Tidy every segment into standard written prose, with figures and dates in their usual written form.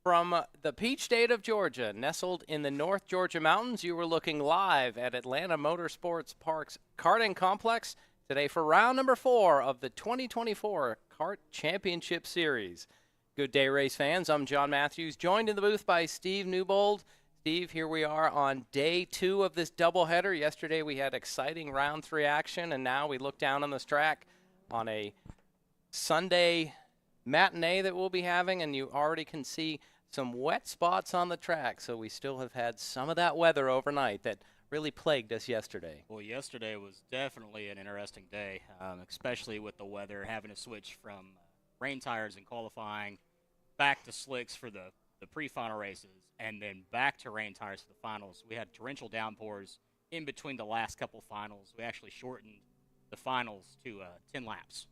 From the Peach State of Georgia, nestled in the North Georgia mountains, you were looking live at Atlanta Motorsports Park's karting complex today for round number 4 of the 2024 Kart Championship Series. Good day, race fans. I'm John Matthews, joined in the booth by Steve Newbold. Steve, here we are on day 2 of this doubleheader. Yesterday we had exciting round 3 action, and now we look down on this track on a Sunday matinee that we'll be having, and you already can see some wet spots on the track, so we still have had some of that weather overnight that really plagued us yesterday. Well, yesterday was definitely an interesting day, especially with the weather, having to switch from rain tires in qualifying back to slicks for the pre-final races, and then back to rain tires for the finals. We had torrential downpours in between the last couple finals. We actually shortened the finals to 10 laps.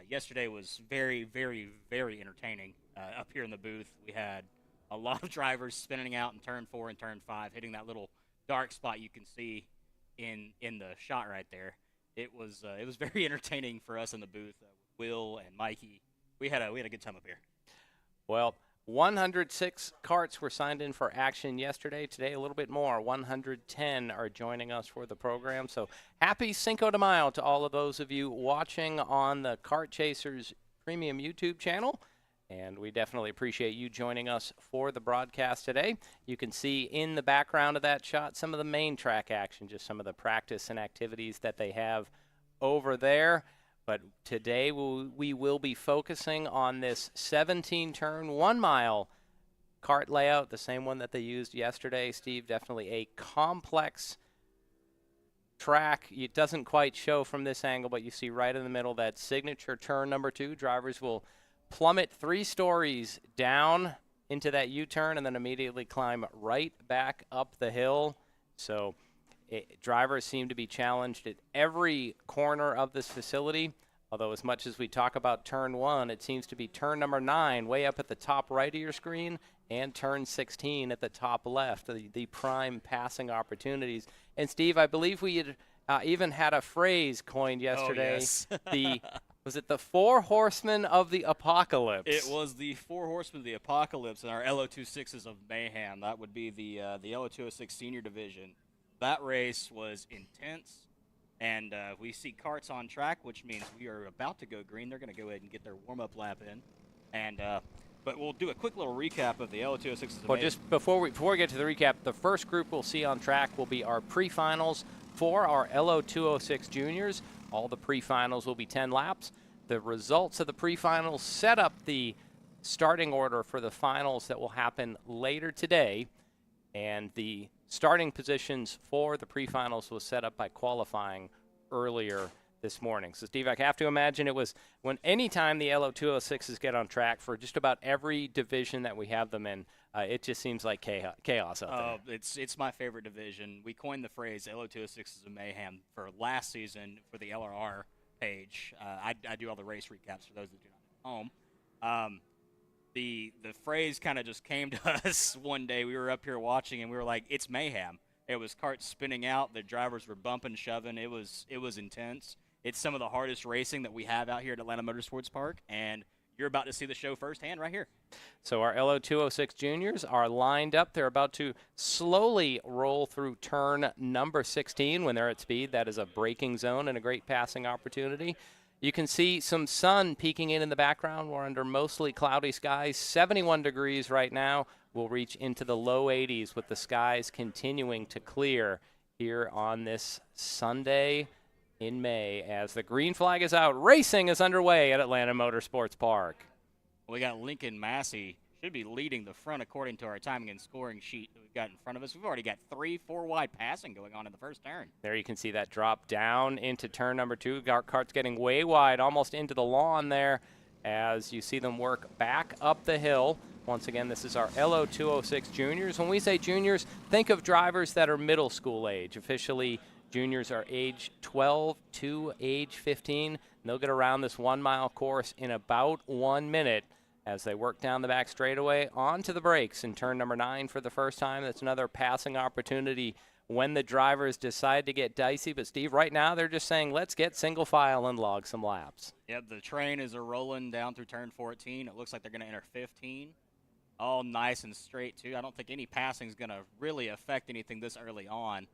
Yesterday was very, very, very entertaining up here in the booth. We had a lot of drivers spinning out in turn 4 and turn 5, hitting that little dark spot you can see in the shot right there. It was very entertaining for us in the booth. Will and Mikey, we had a good time up here. Well, 106 karts were signed in for action yesterday. Today, a little bit more. 110 are joining us for the program. So happy Cinco de Mayo to all of those of you watching on the Kart Chasers Premium YouTube channel. And we definitely appreciate you joining us for the broadcast today. You can see in the background of that shot some of the main track action, just some of the practice and activities that they have over there. But today we will be focusing on this 17-turn, 1-mile kart layout, the same one that they used yesterday. Steve, definitely a complex track. It doesn't quite show from this angle, but you see right in the middle that signature turn number 2. Drivers will plummet 3 stories down into that U-turn and then immediately climb right back up the hill. So drivers seem to be challenged at every corner of this facility, although as much as we talk about turn 1, it seems to be turn number 9 way up at the top right of your screen and turn 16 at the top left, the prime passing opportunities. And Steve, I believe we had even had a phrase coined yesterday. Oh, yes. Was it the 4 horsemen of the apocalypse? It was the 4 horsemen of the apocalypse and our LO26s of mayhem. That would be the LO206 senior division. That race was intense, and we see karts on track, which means we are about to go green. They're going to go ahead and get their warm-up lap in, and but we'll do a quick little recap of the LO206s. Well, just before we get to the recap, the first group we'll see on track will be our pre-finals for our LO206 juniors. All the pre-finals will be 10 laps. The results of the pre-finals set up the starting order for the finals that will happen later today, and the starting positions for the pre-finals was set up by qualifying earlier this morning. So, Steve, I have to imagine it was when anytime the LO206s get on track for just about every division that we have them in, it just seems like chaos out there. It's my favorite division. We coined the phrase LO206s of mayhem for last season for the LRR page. I do all the race recaps for those that do not know at home. The phrase kind of just came to us one day. We were up here watching, and we were like, it's mayhem. It was karts spinning out. The drivers were bumping, shoving. It was intense. It's some of the hardest racing that we have out here at Atlanta Motorsports Park, and you're about to see the show firsthand right here. So our LO206 juniors are lined up. They're about to slowly roll through turn number 16 when they're at speed. That is a braking zone and a great passing opportunity. You can see some sun peeking in the background. We're under mostly cloudy skies, 71 degrees right now. We'll reach into the low 80s with the skies continuing to clear here on this Sunday in May as the green flag is out. Racing is underway at Atlanta Motorsports Park. We got Lincoln Massey should be leading the front according to our timing and scoring sheet that we've got in front of us. We've already got 3-4 wide passing going on in the first turn. There you can see that drop down into turn number 2. Kart's getting way wide, almost into the lawn there as you see them work back up the hill. Once again, this is our LO206 juniors. When we say juniors, think of drivers that are middle school age. Officially, juniors are age 12 to age 15. And they'll get around this 1-mile course in about 1 minute as they work down the back straightaway onto the brakes in turn number 9 for the first time. That's another passing opportunity when the drivers decide to get dicey. But, Steve, right now they're just saying, let's get single file and log some laps. Yep, the train is rolling down through turn 14. It looks like they're going to enter 15. all nice and straight, too. I don't think any passing is going to really affect anything this early on.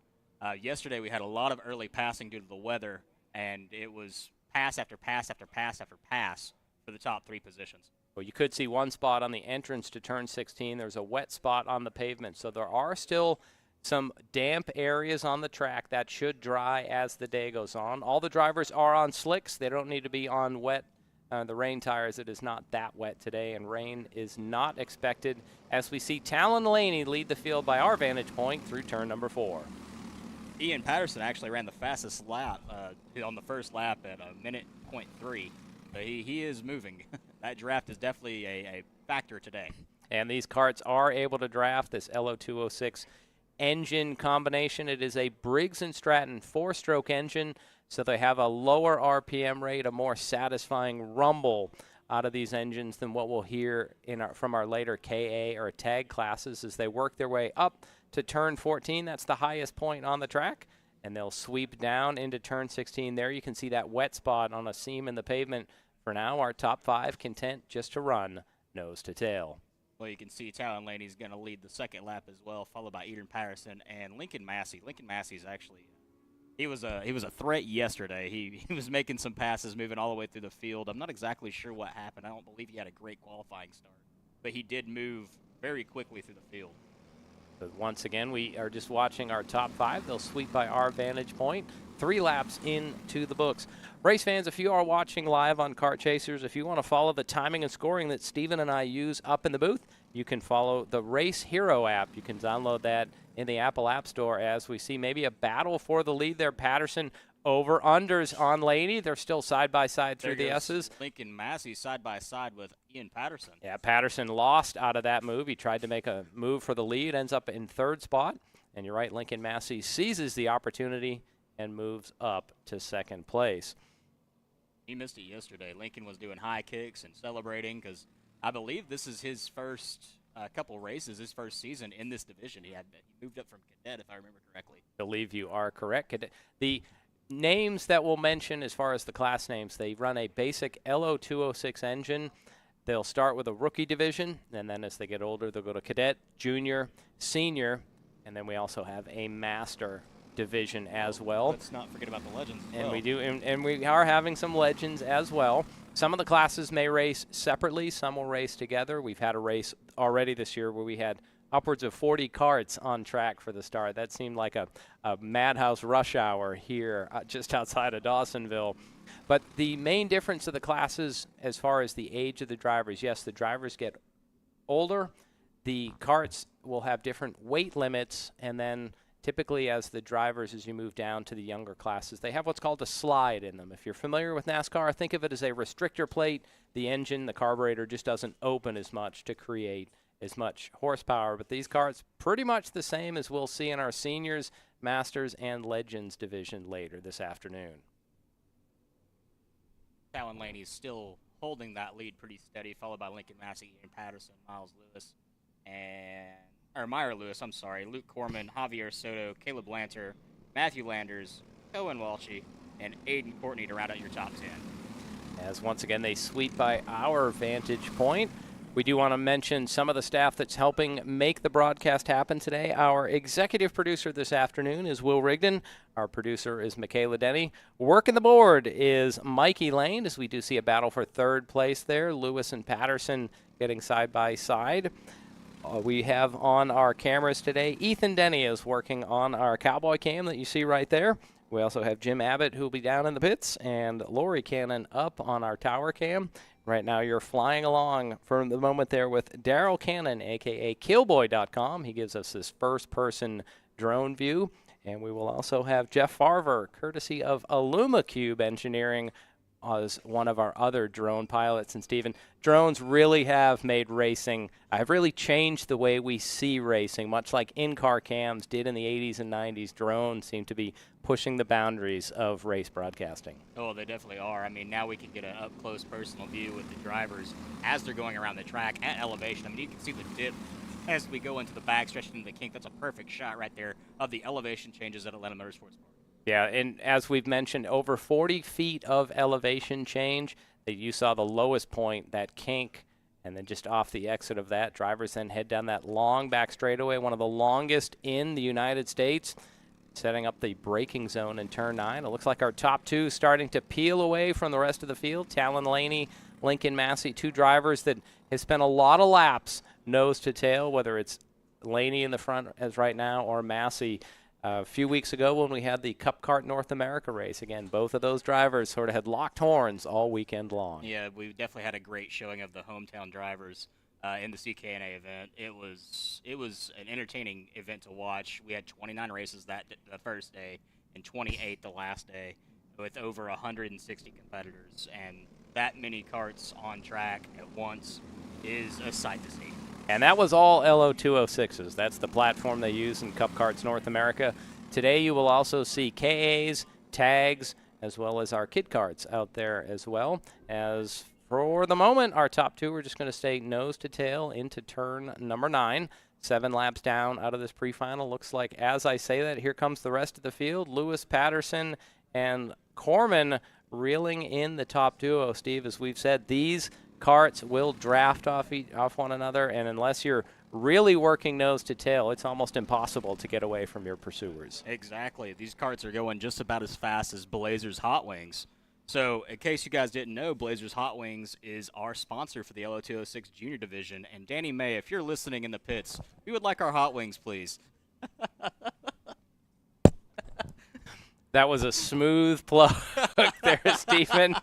Yesterday we had a lot of early passing due to the weather, and it was pass after pass after pass after pass for the top 3 positions. Well, you could see one spot on the entrance to turn 16. There's a wet spot on the pavement, so there are still some damp areas on the track that should dry as the day goes on. All the drivers are on slicks. They don't need to be on wet. The rain tires, it is not that wet today, and rain is not expected as we see Talon Laney lead the field by our vantage point through turn number 4. Ian Patterson actually ran the fastest lap on the first lap at a minute .3. So he is moving. That draft is definitely a factor today. And these karts are able to draft this LO206 engine combination. It is a Briggs & Stratton 4-stroke engine, so they have a lower RPM rate, a more satisfying rumble out of these engines than what we'll hear from our later KA or tag classes as they work their way up to turn 14. That's the highest point on the track, and they'll sweep down into turn 16. There you can see that wet spot on a seam in the pavement. For now, our top 5 content just to run nose to tail. Well, you can see Talon Laney's going to lead the second lap as well, followed by Eden Patterson and Lincoln Massey. Lincoln Massey's actually he was a threat yesterday. He was making some passes, moving all the way through the field. I'm not exactly sure what happened. I don't believe he had a great qualifying start, but he did move very quickly through the field. But once again, we are just watching our top 5. They'll sweep by our vantage point. 3 laps into the books. Race fans, if you are watching live on Kart Chasers, if you want to follow the timing and scoring that Steven and I use up in the booth, you can follow the Race Hero app. You can download that in the Apple App Store as we see maybe a battle for the lead there. Patterson over unders on Laney. They're still side by side through the S's. Lincoln Massey side by side with Ian Patterson. Yeah, Patterson lost out of that move. He tried to make a move for the lead, ends up in 3rd spot. And you're right, Lincoln Massey seizes the opportunity and moves up to 2nd place. He missed it yesterday. Lincoln was doing high kicks and celebrating because I believe this is his first couple races, his first season in this division. He moved up from cadet, if I remember correctly. I believe you are correct. The names that we'll mention as far as the class names, they run a basic LO206 engine. They'll start with a rookie division, and then as they get older, they'll go to cadet, junior, senior, and then we also have a master division as well. Let's not forget about the legends as and well. We do, and we are having some legends as well. Some of the classes may race separately, some will race together. We've had a race already this year where we had upwards of 40 karts on track for the start. That seemed like a madhouse rush hour here just outside of Dawsonville. But the main difference of the classes as far as the age of the drivers, yes, the drivers get older. The karts will have different weight limits, and then typically as the drivers, as you move down to the younger classes, they have what's called a slide in them. If you're familiar with NASCAR, think of it as a restrictor plate. The engine, the carburetor just doesn't open as much to create as much horsepower. But these karts, pretty much the same as we'll see in our seniors, masters, and legends division later this afternoon. Talon Laney's still holding that lead pretty steady, followed by Lincoln Massey, Ian Patterson, Miles Lewis, Meyer Lewis, Luke Corman, Javier Soto, Caleb Lanter, Matthew Landers, Owen Walshy, and Aiden Courtney to round out your top 10. As once again they sweep by our vantage point. We do want to mention some of the staff that's helping make the broadcast happen today. Our executive producer this afternoon is Will Rigdon. Our producer is Michaela Denny. Working the board is Mikey Lane, as we do see a battle for 3rd place there. Lewis and Patterson getting side by side. We have on our cameras today, Ethan Denny is working on our cowboy cam that you see right there. We also have Jim Abbott, who will be down in the pits, and Lori Cannon up on our tower cam. Right now you're flying along for the moment there with Daryl Cannon, a.k.a. Killboy.com. He gives us this first-person drone view. And we will also have Jeff Farver, courtesy of AlumaCube Engineering, as one of our other drone pilots. And Stephen, drones really have made racing, have really changed the way we see racing, much like in-car cams did in the 80s and 90s. Drones seem to be pushing the boundaries of race broadcasting. Oh, they definitely are. I mean, now we can get an up-close personal view with the drivers as they're going around the track at elevation. I mean, you can see the dip as we go into the back, stretching into the kink. That's a perfect shot right there of the elevation changes at Atlanta Motorsports Park. Yeah, and as we've mentioned, over 40 feet of elevation change. That you saw the lowest point, that kink, And then just off the exit of that, drivers then head down that long back straightaway, one of the longest in the United States, setting up the braking zone in turn 9. It looks like our top 2 starting to peel away from the rest of the field. Talon Laney, Lincoln Massey, 2 drivers that have spent a lot of laps nose to tail, whether it's Laney in the front as right now or Massey. A few weeks ago when we had the Cup Kart North America race, again, both of those drivers sort of had locked horns all weekend long. Yeah, we definitely had a great showing of the hometown drivers in the CKNA event. It was an entertaining event to watch. We had 29 races the first day and 28 the last day, with over 160 competitors, and that many karts on track at once is a sight to see. And that was all LO206s. That's the platform they use in Cup Karts North America. Today you will also see KAs, tags, as well as our kid karts out there as well. As for the moment, our top 2 are just going to stay nose to tail into turn number 9. 7 laps down out of this pre-final. Looks like, as I say that, here comes the rest of the field. Lewis, Patterson, and Corman reeling in the top duo. Steve, as we've said, these karts will draft off one another, and unless you're really working nose to tail, it's almost impossible to get away from your pursuers. Exactly. These karts are going just about as fast as Blazers Hot Wings. So, in case you guys didn't know, Blazers Hot Wings is our sponsor for the LO206 Junior Division. And Danny May, if you're listening in the pits, we would like our hot wings, please. That was a smooth plug there, Stephen.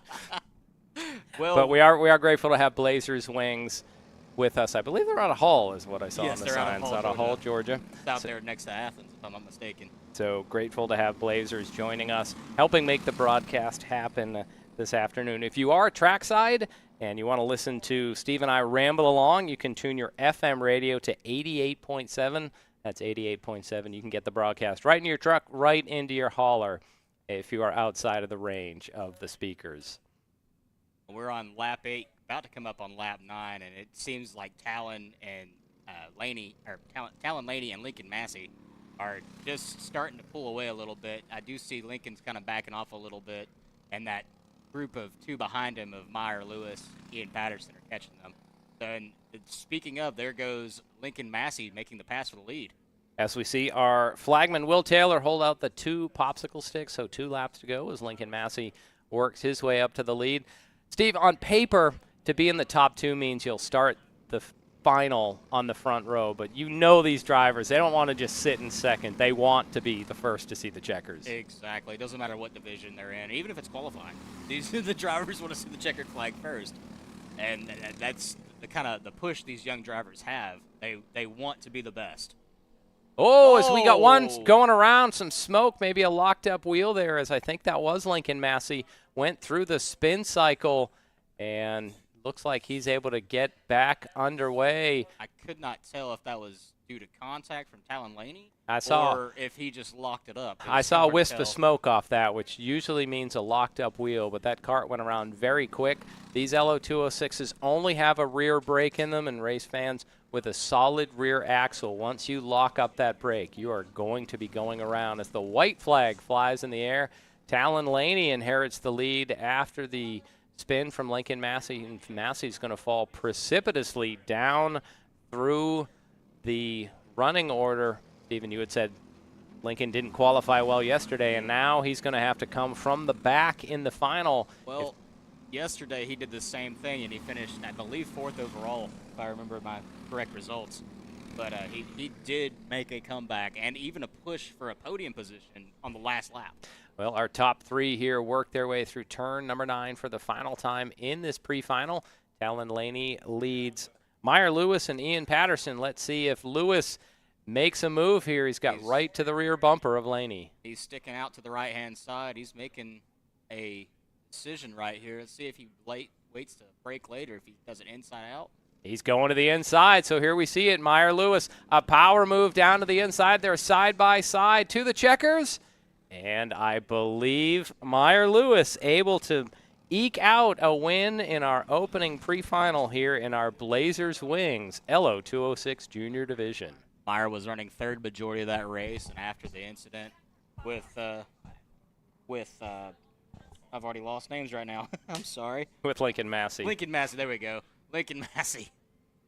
Well, but we are grateful to have Blazers Wings with us. I believe they're out of Hull, is what I saw on the signs. Out of Hull, Georgia. It's out there next to Athens, if I'm not mistaken. So grateful to have Blazers joining us, helping make the broadcast happen this afternoon. If you are trackside and you want to listen to Steve and I ramble along, you can tune your FM radio to 88.7. That's 88.7. You can get the broadcast right in your truck, right into your hauler if you are outside of the range of the speakers. We're on lap 8, about to come up on lap 9, and it seems like Talon Laney and Lincoln Massey are just starting to pull away a little bit. I do see Lincoln's kind of backing off a little bit, and that group of 2 behind him of Meyer, Lewis, Ian Patterson are catching them. And speaking of, there goes Lincoln Massey making the pass for the lead. As we see our flagman Will Taylor hold out the 2 popsicle sticks, so 2 laps to go as Lincoln Massey works his way up to the lead. Steve, on paper, to be in the top 2 means you'll start the final on the front row, but you know these drivers, they don't want to just sit in second. They want to be the first to see the checkers. Exactly. It doesn't matter what division they're in, even if it's qualifying. The drivers want to see the checkered flag first, and that's the kind of the push these young drivers have. They want to be the best. Oh, as we got one going around, some smoke, maybe a locked-up wheel there, as I think that was Lincoln Massey, went through the spin cycle, and looks like he's able to get back underway. I could not tell if that was due to contact from Talon Laney or if he just locked it up. I saw a wisp of smoke off that, which usually means a locked-up wheel, but that kart went around very quick. These LO206s only have a rear brake in them, and race fans, with a solid rear axle, once you lock up that brake, you are going to be going around. As the white flag flies in the air, Talon Laney inherits the lead after the spin from Lincoln Massey, and Massey's going to fall precipitously down through the running order. Stephen, you had said Lincoln didn't qualify well yesterday, and now he's going to have to come from the back in the final. Well, yesterday he did the same thing, and he finished, I believe, 4th overall, if I remember my correct results. But he did make a comeback and even a push for a podium position on the last lap. Well, our top 3 here work their way through turn number 9 for the final time in this pre-final. Talon Laney leads Meyer Lewis and Ian Patterson. Let's see if Lewis makes a move here. He's right to the rear bumper of Laney. He's sticking out to the right-hand side. He's making a decision right here. Let's see if he waits to brake later, if he does it inside out. He's going to the inside, so here we see it. Meyer Lewis, a power move down to the inside. They're side by side to the checkers. And I believe Meyer Lewis able to eke out a win in our opening pre-final here in our Blazers Wings LO206 Junior Division. Meyer was running 3rd majority of that race, and after the incident with I've already lost names right now. I'm sorry. With Lincoln Massey. Lincoln Massey, there we go. Lincoln Massey.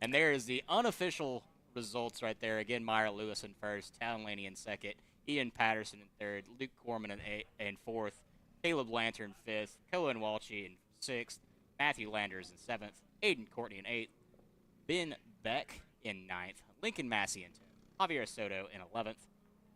And there is the unofficial results right there. Again, Meyer Lewis in first, Talon Laney in second, Ian Patterson in third, Luke Corman in fourth, Caleb Lantern fifth, Cohen Walshy in sixth, Matthew Landers in seventh, Aiden Courtney in eighth, Ben Beck in ninth, Lincoln Massey in 10th, Javier Soto in 11th,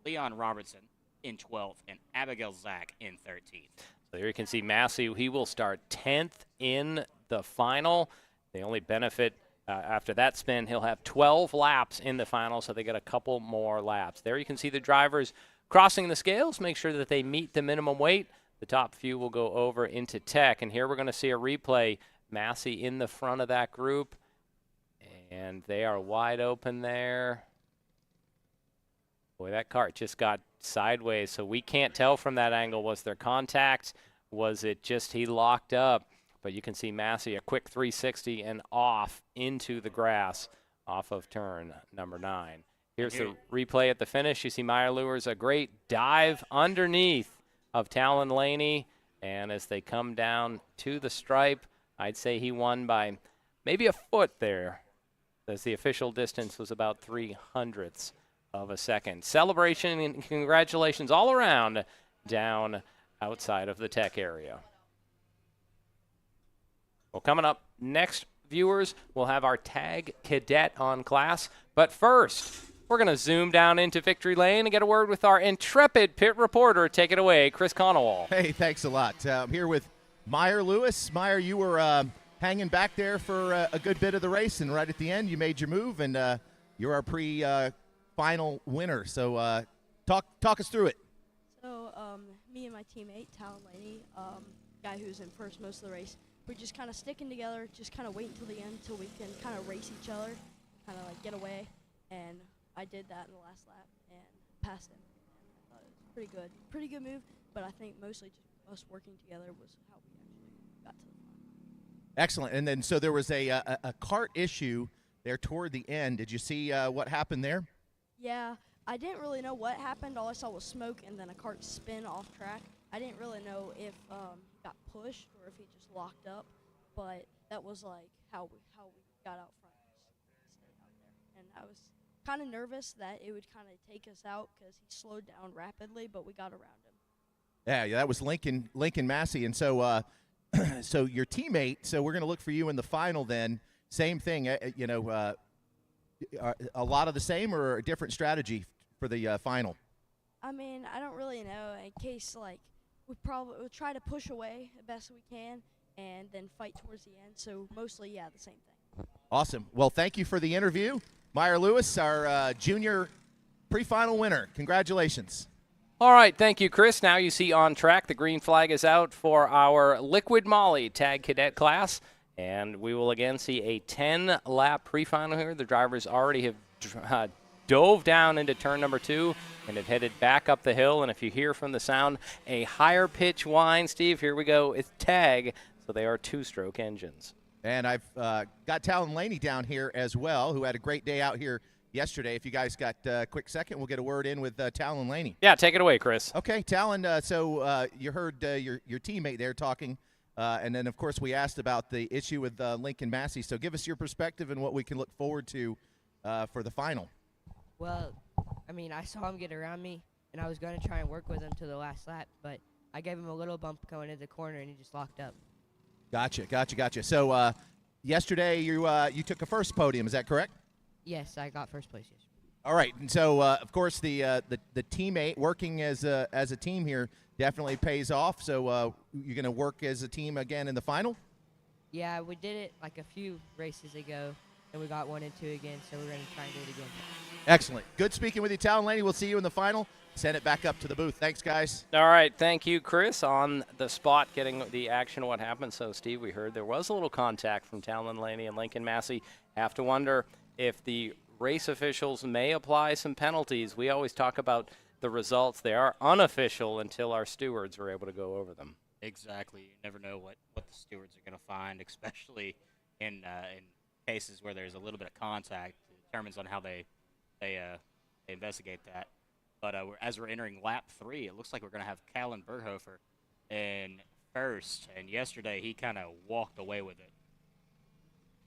Leon Robertson in 12th, and Abigail Zach in 13th. So here you can see Massey. He will start 10th in the final. The only benefit after that spin, he'll have 12 laps in the final, so they get a couple more laps. There you can see the drivers crossing the scales, make sure that they meet the minimum weight. The top few will go over into tech, and here we're going to see a replay. Massey in the front of that group, and they are wide open there. Boy, that cart just got sideways, so we can't tell from that angle. Was there contact? Was it just he locked up? But you can see Massey, a quick 360 and off into the grass off of turn number 9. Here's the replay at the finish. You see Meyer Lewis, a great dive underneath of Talon Laney. And as they come down to the stripe, I'd say he won by maybe a foot there, as the official distance was about 0.03 of a second. Celebration and congratulations all around down outside of the tech area. Well, coming up next, viewers, we'll have our tag cadet on class. But first, we're going to zoom down into Victory Lane and get a word with our intrepid pit reporter. Take it away, Chris Conowall. Hey, thanks a lot. I'm here with Meyer Lewis. Meyer, you were hanging back there for a good bit of the race, and right at the end, you made your move, and you're our pre-final winner. So talk us through it. So me and my teammate, Talon Laney, guy who's in first most of the race, we're just kind of sticking together, just kind of waiting till the end till we can kind of race each other, kind of like get away. And I did that in the last lap and passed him. And I thought it was pretty good move. But I think mostly just us working together was how we actually got to the final. Excellent. And then so there was a cart issue there toward the end. Did you see what happened there? Yeah, I didn't really know what happened. All I saw was smoke and then a cart spin off track. I didn't really know if he got pushed or if he just locked up, but that was like how we got out front. Just stayed out there. And I was kind of nervous that it would kind of take us out because he slowed down rapidly, but we got around him. Yeah, that was Lincoln Massey. And so so your teammate, so we're going to look for you in the final then. Same thing, a lot of the same or a different strategy for the final? I mean, I don't really know. In case, like, we'll try to push away the best we can and then fight towards the end. So mostly, yeah, the same thing. Awesome. Well, thank you for the interview. Meyer Lewis, our junior pre-final winner. Congratulations. All right, thank you, Chris. Now you see on track, the green flag is out for our Liquid Molly tag cadet class. And we will again see a 10-lap pre-final here. The drivers already have dove down into turn number 2 and have headed back up the hill. And if you hear from the sound, a higher pitch whine, Steve, here we go. It's tag, so they are 2-stroke engines. And I've got Talon Laney down here as well, who had a great day out here yesterday. If you guys got a quick second, we'll get a word in with Talon Laney. Yeah, take it away, Chris. Okay, Talon, so you heard your teammate there talking. And then, of course, we asked about the issue with Lincoln Massey. So give us your perspective and what we can look forward to for the final. Well, I mean, I saw him get around me, and I was going to try and work with him to the last lap, but I gave him a little bump going into the corner, and he just locked up. Gotcha. So yesterday you took a first podium, is that correct? Yes, I got first place yesterday. All right, and so, of course, the teammate working as a team here definitely pays off. So you're going to work as a team again in the final? Yeah, we did it like a few races ago, and we got 1 and 2 again, so we're going to try and do it again. Excellent. Good speaking with you, Talon Laney. We'll see you in the final. Send it back up to the booth. Thanks, guys. All right, thank you, Chris, on the spot getting the action of what happened. So, Steve, we heard there was a little contact from Talon Laney and Lincoln Massey. Have to wonder if the race officials may apply some penalties. We always talk about the results. They are unofficial until our stewards are able to go over them. Exactly. You never know what the stewards are going to find, especially in cases where there's a little bit of contact. It determines on how they investigate that. But as we're entering lap 3, it looks like we're going to have Callan Berghofer in first. And yesterday he kind of walked away with it.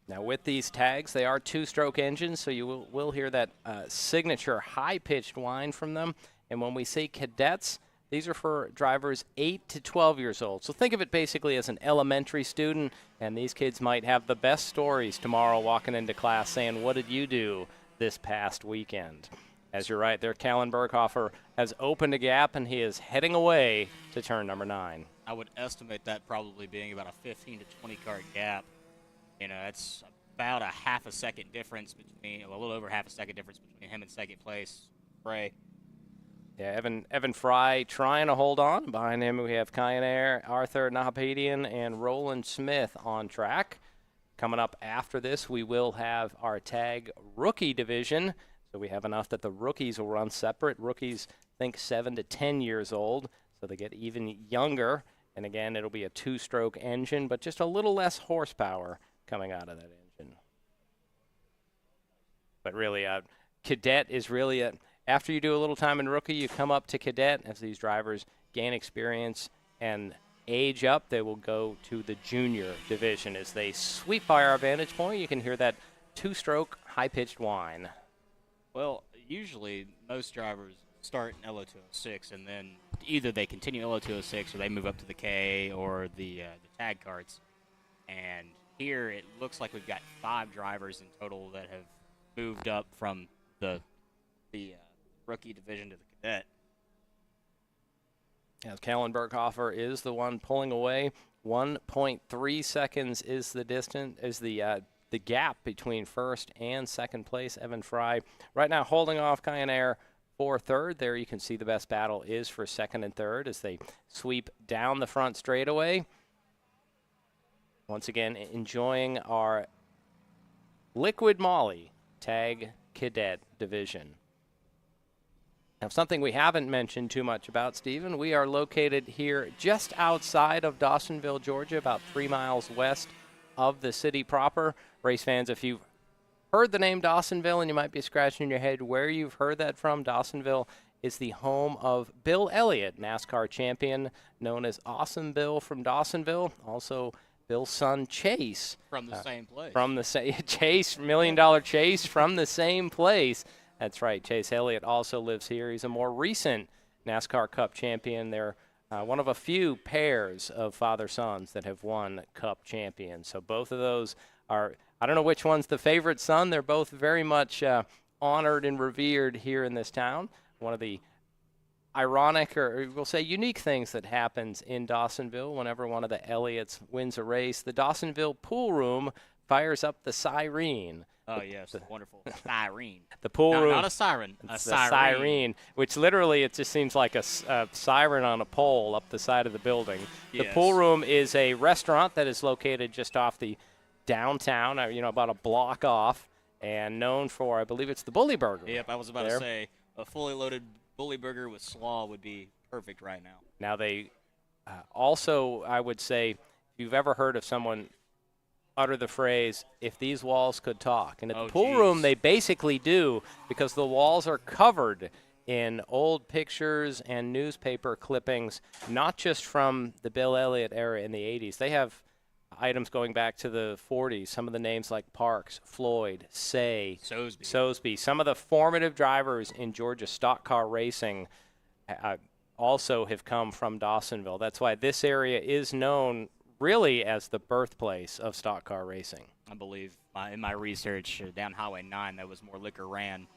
Now with these tags, they are two-stroke engines, so you will hear that signature high-pitched whine from them. And when we say cadets, these are for drivers 8 to 12 years old. So think of it basically as an elementary student, and these kids might have the best stories tomorrow walking into class saying, what did you do this past weekend? As you're right there, Callan Berghofer has opened a gap, and he is heading away to turn number 9. I would estimate that probably being about a 15 to 20 car gap. You know, that's about a half a second difference between, a little over half a second difference between him and second place, Bray. Yeah, Evan Fry trying to hold on. Behind him, we have Kyaner, Arthur Nahapadian, and Roland Smith on track. Coming up after this, we will have our tag rookie division. So we have enough that the rookies will run separate. Rookies, think 7 to 10 years old, so they get even younger. And again, it'll be a two-stroke engine, but just a little less horsepower coming out of that engine. But really, cadet is really after you do a little time in rookie, you come up to cadet. As these drivers gain experience and age up, they will go to the junior division. As they sweep by our vantage point, you can hear that two-stroke high-pitched whine. Well, usually most drivers start in LO206, and then either they continue LO206 or they move up to the K or the tag carts. And here it looks like we've got 5 drivers in total that have moved up from the rookie division to the cadet. As Callan Berghofer is the one pulling away. 1.3 seconds is the distance, is the gap between first and second place. Evan Fry right now holding off Kyaner for third. There you can see the best battle is for second and third as they sweep down the front straightaway. Once again, enjoying our Liquid Molly Tag Cadet Division. Now, something we haven't mentioned too much about, Stephen, we are located here just outside of Dawsonville, Georgia, about 3 miles west of the city proper. Race fans, if you've heard the name Dawsonville and you might be scratching your head where you've heard that from, Dawsonville is the home of Bill Elliott, NASCAR champion, known as Awesome Bill from Dawsonville. Also, Bill's son Chase. From the same place. From the same Chase, $1 million Chase from the same place. That's right. Chase Elliott also lives here. He's a more recent NASCAR Cup champion. They're one of a few pairs of father-sons that have won Cup champions. So both of those are, I don't know which one's the favorite son. They're both very much honored and revered here in this town. One of the ironic, or we'll say unique things that happens in Dawsonville whenever one of the Elliots wins a race, the Dawsonville pool room fires up the siren. Oh, yes, wonderful. Siren. The pool room. Not a siren, a siren. Siren, which literally it just seems like a siren on a pole up the side of the building. Yes. The pool room is a restaurant that is located just off the downtown, about a block off, and known for, I believe it's the Bully Burger. Yep, I was about to say, a fully loaded Bully Burger with slaw would be perfect right now. Now they also, I would say, if you've ever heard of someone utter the phrase, if these walls could talk. And at the pool room, they basically do, because the walls are covered in old pictures and newspaper clippings, not just from the Bill Elliott era in the 80s. They have items going back to the 40s, some of the names like Parks, Floyd, Say, Sosby. Some of the formative drivers in Georgia stock car racing also have come from Dawsonville. That's why this area is known really as the birthplace of stock car racing. I believe in my research down Highway 9, that was more liquor ran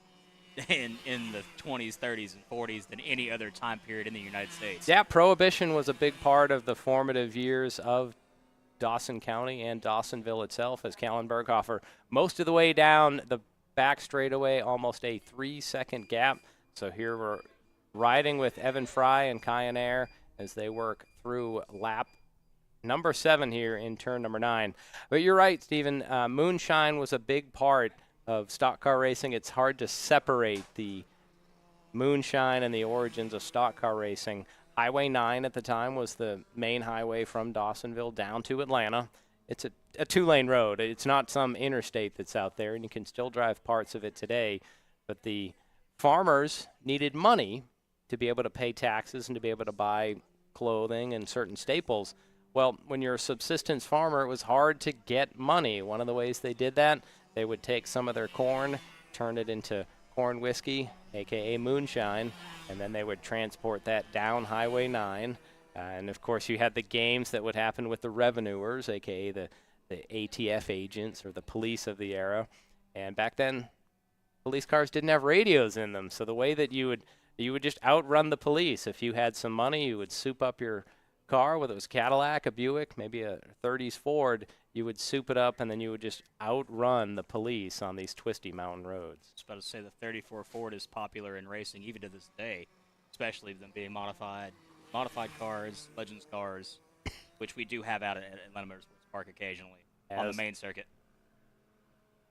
in the 20s, 30s, and 40s than any other time period in the United States. Yeah, Prohibition was a big part of the formative years of Dawson County and Dawsonville itself, as Callan Berghofer most of the way down the back straightaway, almost a 3-second gap. So here we're riding with Evan Fry and Kyaner as they work through lap number 7 here in turn number 9. But you're right, Stephen. Moonshine was a big part of stock car racing. It's hard to separate the moonshine and the origins of stock car racing. Highway 9 at the time was the main highway from Dawsonville down to Atlanta. It's a 2-lane road. It's not some interstate that's out there, and you can still drive parts of it today. But the farmers needed money to be able to pay taxes and to be able to buy clothing and certain staples. Well, when you're a subsistence farmer, it was hard to get money. One of the ways they did that, they would take some of their corn, turn it into corn whiskey, aka moonshine, and then they would transport that down Highway 9. And of course, you had the games that would happen with the revenuers, aka the ATF agents or the police of the era. And back then, police cars didn't have radios in them, so the way that you would just outrun the police. If you had some money, you would soup up your car, whether it was Cadillac, a Buick, maybe a 30s Ford, you would soup it up and then you would just outrun the police on these twisty mountain roads. I was about to say the 34 Ford is popular in racing even to this day, especially them being modified cars, Legends cars, which we do have out at Atlanta Motorsports Park occasionally on the main circuit.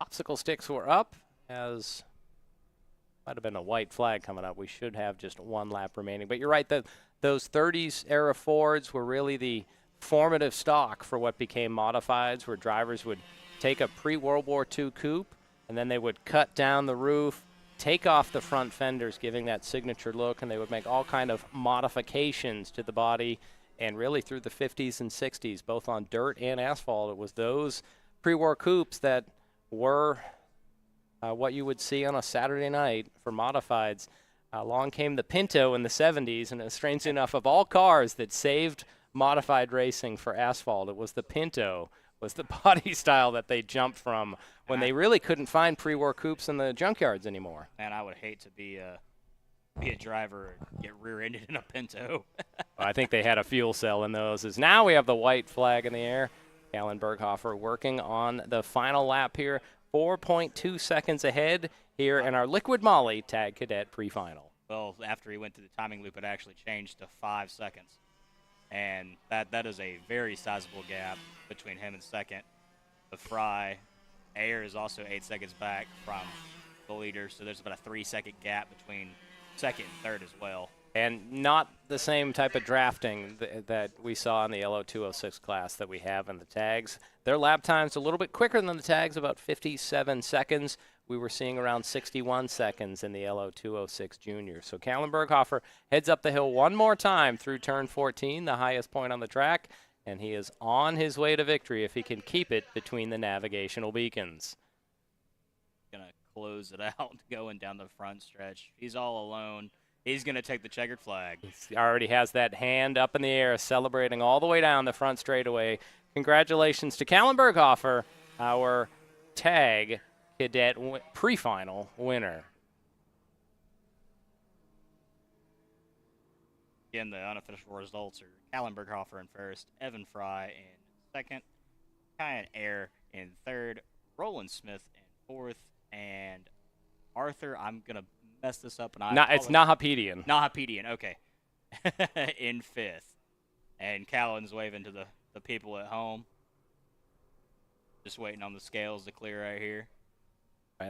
Popsicle sticks were up, as might have been a white flag coming up. We should have just one lap remaining. But you're right, those 30s era Fords were really the formative stock for what became modifieds, where drivers would take a pre-World War II coupe, and then they would cut down the roof, take off the front fenders, giving that signature look, and they would make all kind of modifications to the body. And really through the 50s and 60s, both on dirt and asphalt, it was those pre-war coupes that were what you would see on a Saturday night for modifieds. Along came the Pinto in the 70s, and strangely enough, of all cars that saved modified racing for asphalt, it was the Pinto, was the body style that they jumped from when they really couldn't find pre-war coupes in the junkyards anymore. Man, I would hate to be a driver and get rear-ended in a Pinto. I think they had a fuel cell in those. As now we have the white flag in the air. Alan Berghofer working on the final lap here. 4.2 seconds ahead here in our Liquid Molly Tag Cadet pre-final. Well, after he went through the timing loop, it actually changed to 5 seconds. And that is a very sizable gap between him and second. The Fry Ayer is also 8 seconds back from the leader, so there's about a 3-second gap between second and third as well. And not the same type of drafting that we saw in the LO206 class that we have in the tags. Their lap time's a little bit quicker than the tags, about 57 seconds. We were seeing around 61 seconds in the LO206 Junior. So Callan Berghofer heads up the hill one more time through turn 14, the highest point on the track, and he is on his way to victory if he can keep it between the navigational beacons. Gonna close it out going down the front stretch. He's all alone. He's going to take the checkered flag. He already has that hand up in the air, celebrating all the way down the front straightaway. Congratulations to Callan Berghofer, our Tag Cadet pre-final winner. Again, the unofficial results are Callan Berghofer in first, Evan Fry in second, Kyan Ayer in third, Roland Smith in fourth, and Arthur, I'm going to mess this up. And it's Nahapedian. Nahapedian, okay. In fifth. And Callan's waving to the people at home. Just waiting on the scales to clear right here.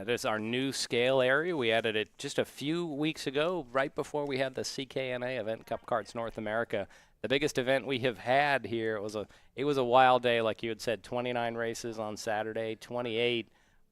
This is our new scale area. We added it just a few weeks ago, right before we had the CKNA event, Cup Karts North America. The biggest event we have had here. It was a wild day, like you had said, 29 races on Saturday, 28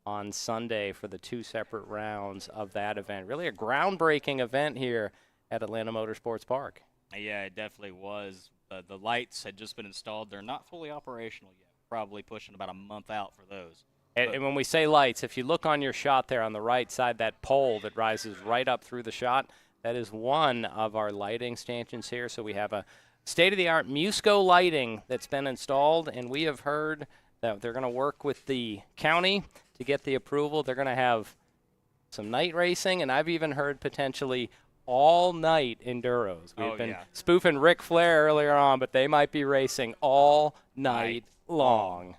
on Sunday for the two separate rounds of that event. Really a groundbreaking event here at Atlanta Motorsports Park. Yeah, it definitely was. The lights had just been installed. They're not fully operational yet. Probably pushing about a month out for those. And when we say lights, if you look on your shot there on the right side, that pole that rises right up through the shot, that is one of our lighting stanchions here. So we have a state-of-the-art Musco lighting that's been installed, and we have heard that they're going to work with the county to get the approval. They're going to have some night racing, and I've even heard potentially all-night enduros. We've been spoofing Ric Flair earlier on, but they might be racing all night long.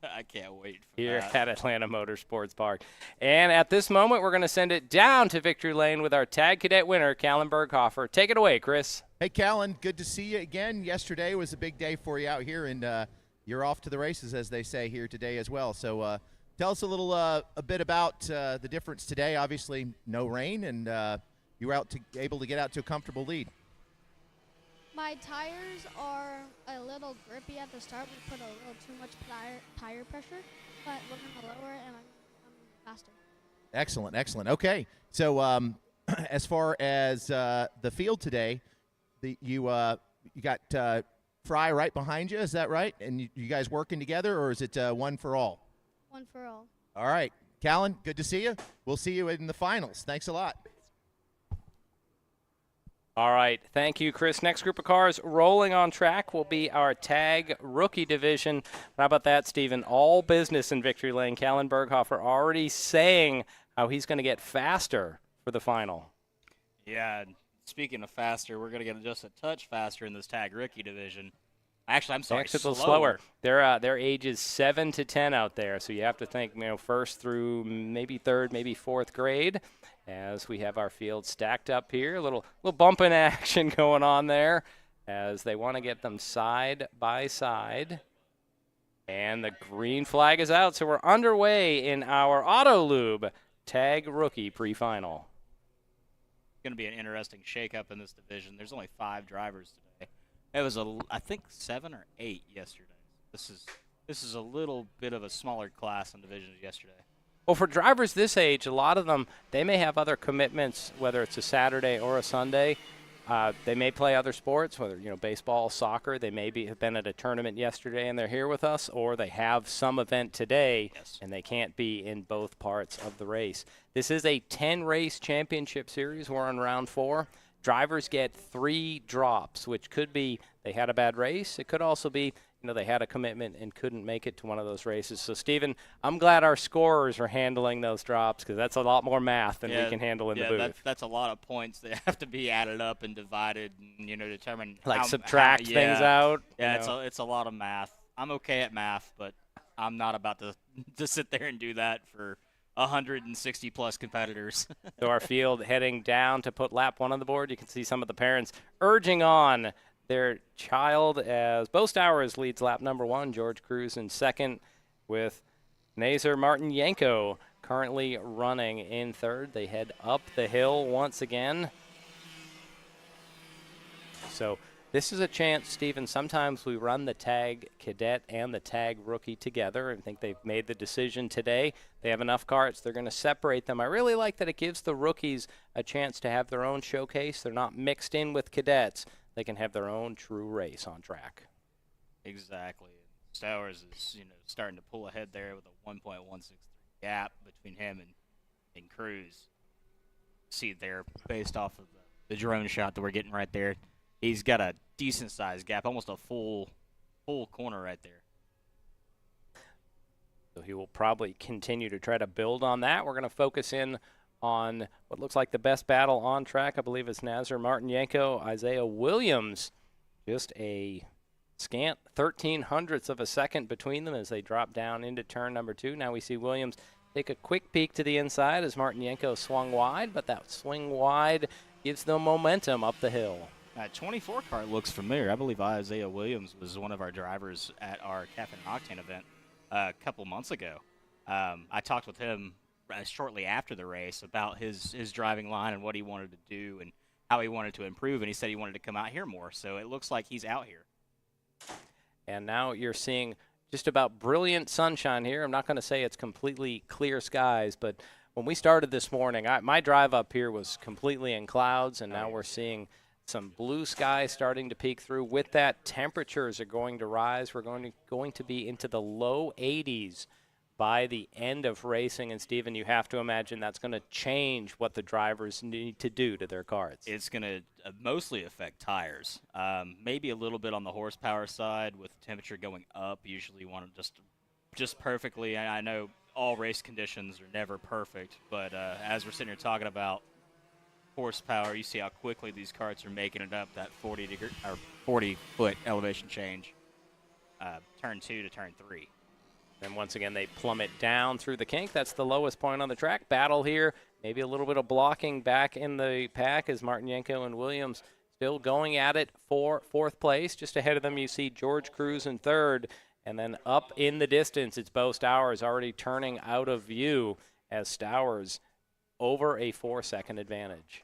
I can't wait for here that. at Atlanta Motorsports Park. And at this moment, we're going to send it down to victory lane with our Tag Cadet winner, Callan Berghofer. Take it away, Chris. Hey, Callan, good to see you again. Yesterday was a big day for you out here, and you're off to the races, as they say here today as well. So tell us a bit about the difference today. Obviously, no rain, and you were able to get out to a comfortable lead. My tires are a little grippy at the start. We put a little too much tire pressure, but we're going to lower it, and I'm faster. Excellent, excellent. Okay, so as far as the field today, you got Fry right behind you. Is that right? And you guys working together, or is it one for all? One for all. All right. Callan, good to see you. We'll see you in the finals. Thanks a lot. All right. Thank you, Chris. Next group of cars rolling on track will be our tag rookie division. How about that, Stephen? All business in Victory Lane. Callan Berghofer already saying how he's going to get faster for the final. Yeah, speaking of faster, we're going to get just a touch faster in this tag rookie division. Actually, I'm sorry, Actually, a little slower. Their ages 7 to 10 out there, so you have to think, first through maybe third, maybe fourth grade. As we have our field stacked up here, a little bumping action going on there, as they want to get them side by side. And the green flag is out, so we're underway in our Auto Lube Tag Rookie pre-final. Going to be an interesting shakeup in this division. There's only 5 drivers today. It was I think 7 or 8 yesterday. This is a little bit of a smaller class in divisions yesterday. Well, for drivers this age, a lot of them, they may have other commitments, whether it's a Saturday or a Sunday. They may play other sports, whether baseball, soccer. They may have been at a tournament yesterday and they're here with us, or they have some event today and they can't be in both parts of the race. This is a 10-race championship series. We're on round 4. Drivers get 3 drops, which could be they had a bad race. It could also be they had a commitment and couldn't make it to one of those races. So, Stephen, I'm glad our scorers are handling those drops, because that's a lot more math than we can handle in the booth. That's a lot of points that have to be added up and divided and, determine subtract things out. Yeah, it's a lot of math. I'm okay at math, but I'm not about to sit there and do that for 160-plus competitors. So our field heading down to put lap 1 on the board. You can see some of the parents urging on their child as Bo Stowers leads lap number 1. George Cruz in second, with Nazar Martin-Yanko currently running in third. They head up the hill once again. So this is a chance, Stephen. Sometimes we run the tag cadet and the tag rookie together. I think they've made the decision today. They have enough carts. They're going to separate them. I really like that it gives the rookies a chance to have their own showcase. They're not mixed in with cadets. They can have their own true race on track. Exactly. Stowers is, starting to pull ahead there with a 1.163 gap between him and Cruz. See there, based off of the drone shot that we're getting right there, he's got a decent-sized gap, almost a full corner right there. So he will probably continue to try to build on that. We're going to focus in on what looks like the best battle on track. I believe it's Nazar Martin-Yanko, Isaiah Williams. Just a scant 13/100ths of a second between them as they drop down into turn number 2. Now we see Williams take a quick peek to the inside as Martin-Yanko swung wide, but that swing wide gives them momentum up the hill. That 24 car looks familiar. I believe Isaiah Williams was one of our drivers at our Caffeine and Octane event a couple months ago. I talked with him shortly after the race about his driving line and what he wanted to do and how he wanted to improve, and he said he wanted to come out here more. So it looks like he's out here. And now you're seeing just about brilliant sunshine here. I'm not going to say it's completely clear skies, but when we started this morning, my drive up here was completely in clouds, and now we're seeing some blue sky starting to peek through. With that, temperatures are going to rise. We're going to be into the low 80s by the end of racing. And, Stephen, you have to imagine that's going to change what the drivers need to do to their carts. It's going to mostly affect tires. Maybe a little bit on the horsepower side with temperature going up. Usually you want to just perfectly. I know all race conditions are never perfect, but as we're sitting here talking about horsepower, you see how quickly these carts are making it up that 40-foot elevation change, turn 2 to turn 3. And once again, they plummet down through the kink. That's the lowest point on the track. Battle here, maybe a little bit of blocking back in the pack as Martin-Yanko and Williams still going at it for fourth place. Just ahead of them, you see George Cruz in third. And then up in the distance, it's Bo Stowers already turning out of view as Stowers over a 4-second advantage.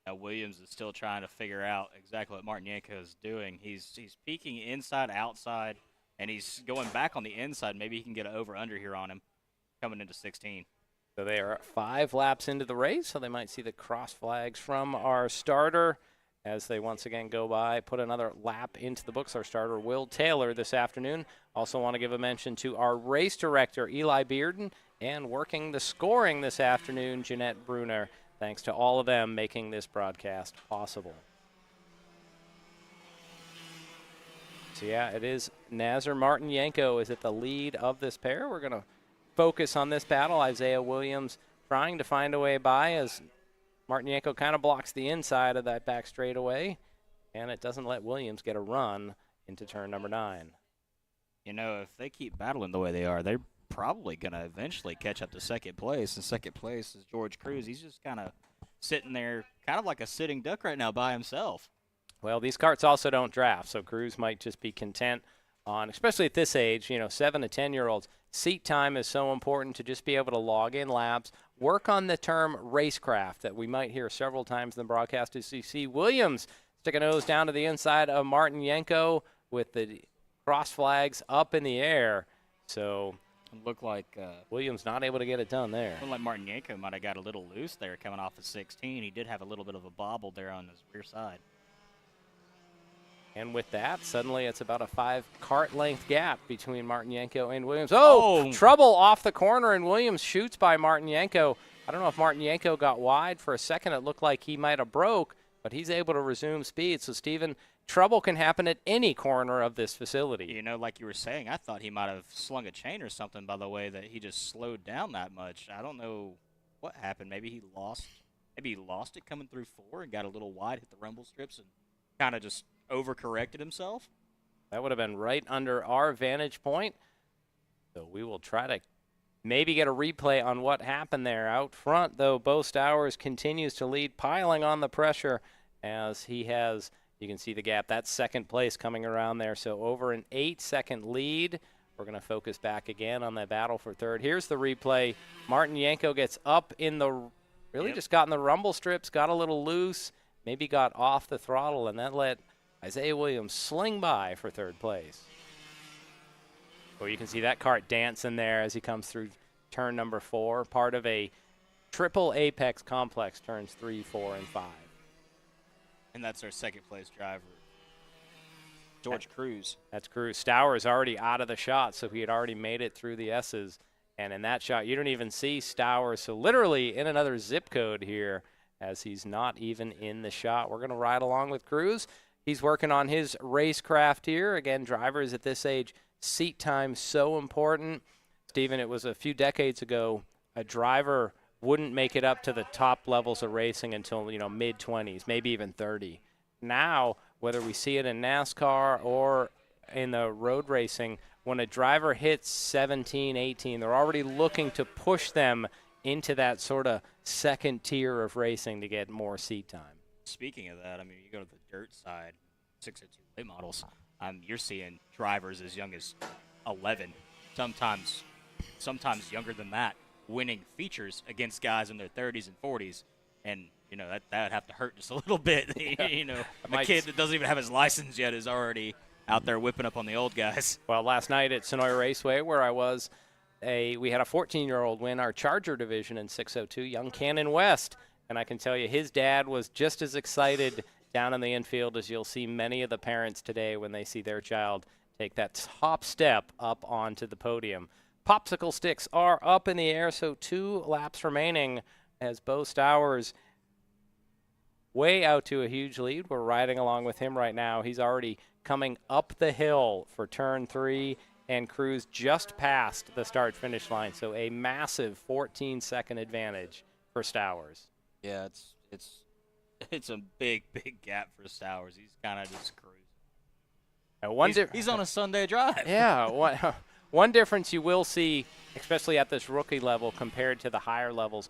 Now Williams is still trying to figure out exactly what Martin-Yanko is doing. He's peeking inside, outside, and he's going back on the inside. Maybe he can get an over-under here on him coming into 16. So they are 5 laps into the race, so they might see the cross flags from our starter as they once again go by, put another lap into the books. Our starter, Will Taylor, this afternoon. Also want to give a mention to our race director, Eli Bearden, and working the scoring this afternoon, Jeanette Bruner. Thanks to all of them making this broadcast possible. So, yeah, it is Nazar Martinenko is at the lead of this pair. We're going to focus on this battle. Isaiah Williams trying to find a way by as Martinenko kind of blocks the inside of that back straightaway, and it doesn't let Williams get a run into turn number 9. You know, if they keep battling the way they are, they're probably going to eventually catch up to second place. And second place is George Cruz. He's just kind of sitting there, kind of like a sitting duck right now by himself. Well, these karts also don't draft, so Cruz might just be content on, especially at this age, 7 to 10-year-olds. Seat time is so important to just be able to log in laps, work on the term racecraft that we might hear several times in the broadcast as you see Williams stick a nose down to the inside of Martinenko with the cross flags up in the air. So it looked like Williams not able to get it done there. Looked like Martinenko might have got a little loose there coming off of 16. He did have a little bit of a bobble there on his rear side. And with that, suddenly it's about a 5-kart length gap between Martinenko and Williams. Oh, trouble off the corner, and Williams shoots by Martinenko. I don't know if Martinenko got wide for a second. It looked like he might have broke, but he's able to resume speed. So, Stephen, trouble can happen at any corner of this facility. You know, like you were saying, I thought he might have slung a chain or something by the way that he just slowed down that much. I don't know what happened. Maybe he lost it coming through 4 and got a little wide, hit the rumble strips, and kind of just overcorrected himself. That would have been right under our vantage point. So we will try to maybe get a replay on what happened there. Out front, though, Bo Stowers continues to lead, piling on the pressure as he has, you can see the gap. That's second place coming around there. So over an 8-second lead. We're going to focus back again on the battle for third. Here's the replay. Martinenko gets up in the, just got in the rumble strips, got a little loose, maybe got off the throttle, and that let Isaiah Williams sling by for third place. Well, you can see that kart dancing there as he comes through turn number 4, part of a triple apex complex, turns 3, 4, and 5. And that's our second place driver, George Cruz. That's Cruz. Stowers already out of the shot, so he had already made it through the S's. And in that shot, you don't even see Stowers. So literally in another zip code here as he's not even in the shot. We're going to ride along with Cruz. He's working on his racecraft here. Again, drivers at this age, seat time so important. Stephen, it was a few decades ago, a driver wouldn't make it up to the top levels of racing until, mid-20s, maybe even 30. Now, whether we see it in NASCAR or in the road racing, when a driver hits 17, 18, they're already looking to push them into that sort of second tier of racing to get more seat time. Speaking of that, I mean, you go to the dirt side, 602 late models, you're seeing drivers as young as 11, sometimes younger than that, winning features against guys in their 30s and 40s. And, that would have to hurt just a little bit. The kid that doesn't even have his license yet is already out there whipping up on the old guys. Well, last night at Sonoy Raceway, where I was, we had a 14-year-old win our Charger division in 602, young Cannon West. And I can tell you his dad was just as excited down in the infield as you'll see many of the parents today when they see their child take that top step up onto the podium. Popsicle sticks are up in the air, so 2 laps remaining as Bo Stowers way out to a huge lead. We're riding along with him right now. He's already coming up the hill for turn 3, and Cruz just passed the start-finish line, so a massive 14-second advantage for Stowers. Yeah, it's a big gap for Stowers. He's kind of just cruising. He's on a Sunday drive. Yeah, one difference you will see, especially at this rookie level compared to the higher levels,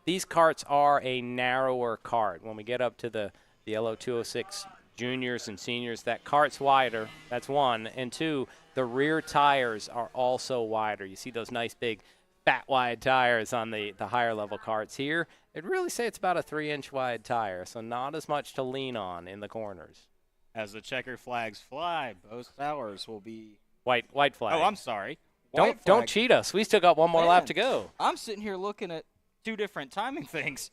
these karts are a narrower kart. When we get up to the LO206 juniors and seniors, that kart's wider. That's one. And 2, the rear tires are also wider. You see those nice big fat wide tires on the higher level karts here. I'd really say it's about a 3-inch wide tire, so not as much to lean on in the corners. As the checker flags fly, Bo Stowers will be white flag. Oh, I'm sorry. Don't cheat us. We still got one more lap to go. I'm sitting here looking at 2 different timing things.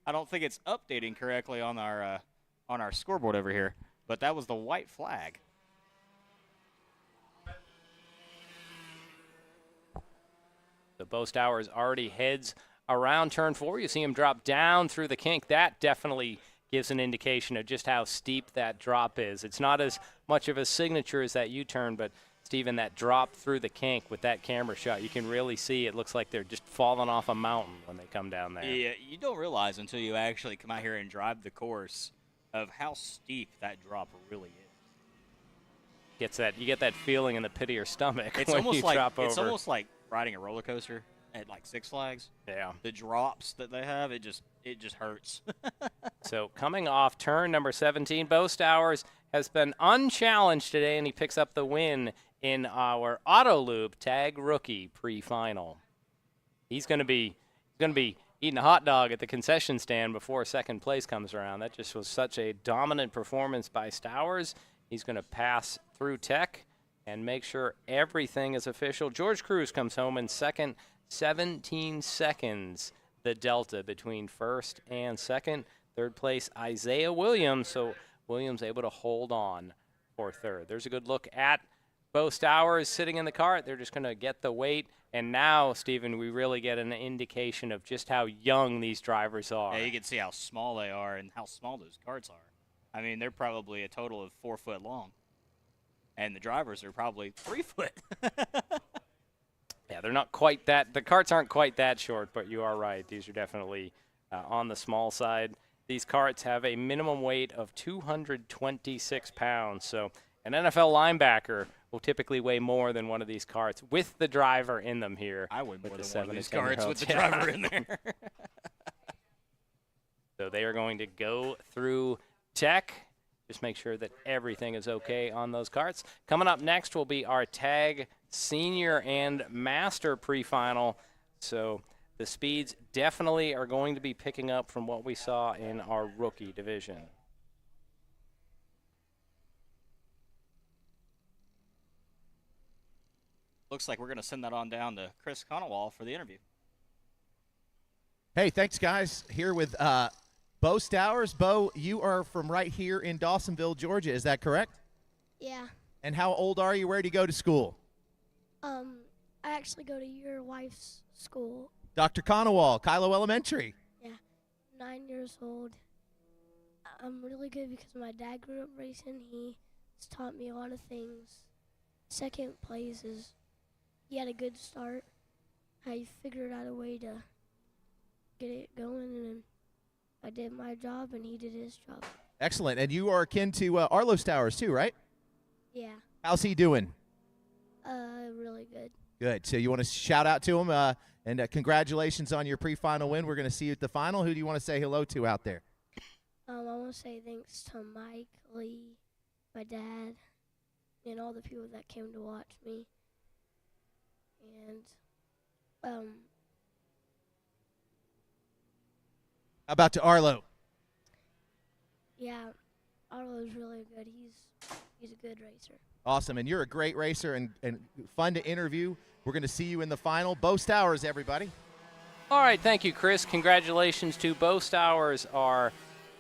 I don't think it's updating correctly on our scoreboard over here, but that was the white flag. The Bo Stowers already heads around turn 4. You see him drop down through the kink. That definitely gives an indication of just how steep that drop is. It's not as much of a signature as that U-turn, but Steven, that drop through the kink with that camera shot, you can really see it looks like they're just falling off a mountain when they come down there. Yeah, you don't realize until you actually come out here and drive the course of how steep that drop really is. You get that feeling in the pit of your stomach It's when almost you like drop over. it's almost like riding a roller coaster at like Six Flags. Yeah. The drops that they have, it just hurts. So coming off turn number 17, Bo Stowers has been unchallenged today, and he picks up the win in our Auto Loop Tag Rookie pre-final. He's going to be eating a hot dog at the concession stand before second place comes around. That just was such a dominant performance by Stowers. He's going to pass through Tech and make sure everything is official. George Cruz comes home in second, 17 seconds the delta between first and second. Third place, Isaiah Williams. So Williams able to hold on for third. There's a good look at Bo Stowers sitting in the cart. They're just going to get the weight. And now, Stephen, we really get an indication of just how young these drivers are. Yeah, you can see how small they are and how small those carts are. I mean, they're probably a total of 4 foot long. And the drivers are probably 3 foot. Yeah, they're not quite that. The carts aren't quite that short, but you are right. These are definitely on the small side. These carts have a minimum weight of 226 pounds. So an NFL linebacker will typically weigh more than one of these carts with the driver in them here. I weigh more the than one of 7 to these 10 carts with the year-olds. driver in there. So they are going to go through Tech. Just make sure that everything is okay on those carts. Coming up next will be our Tag Senior and Master pre-final. So the speeds definitely are going to be picking up from what we saw in our rookie division. Looks like we're going to send that on down to Chris Conowall for the interview. Hey, thanks, guys. Here with Bo Stowers. Bo, you are from right here in Dawsonville, Georgia. Is that correct? Yeah. And how old are you? Where do you go to school? I actually go to your wife's school. Dr. Conowall, Kylo Elementary. Yeah. 9 years old. I'm really good because my dad grew up racing. He's taught me a lot of things. Second place is he had a good start. I figured out a way to get it going, and I did my job, and he did his job. Excellent. And you are akin to Arlo Stowers, too, right? Yeah. How's he doing? Really good. Good. So you want to shout out to him, and congratulations on your pre-final win. We're going to see you at the final. Who do you want to say hello to out there? I want to say thanks to Mike, Lee, my dad, and all the people that came to watch me. And How about to Arlo? yeah, Arlo's really good. He's a good racer. Awesome. And you're a great racer and fun to interview. We're going to see you in the final. Bo Stowers, everybody. All right, thank you, Chris. Congratulations to Bo Stowers, our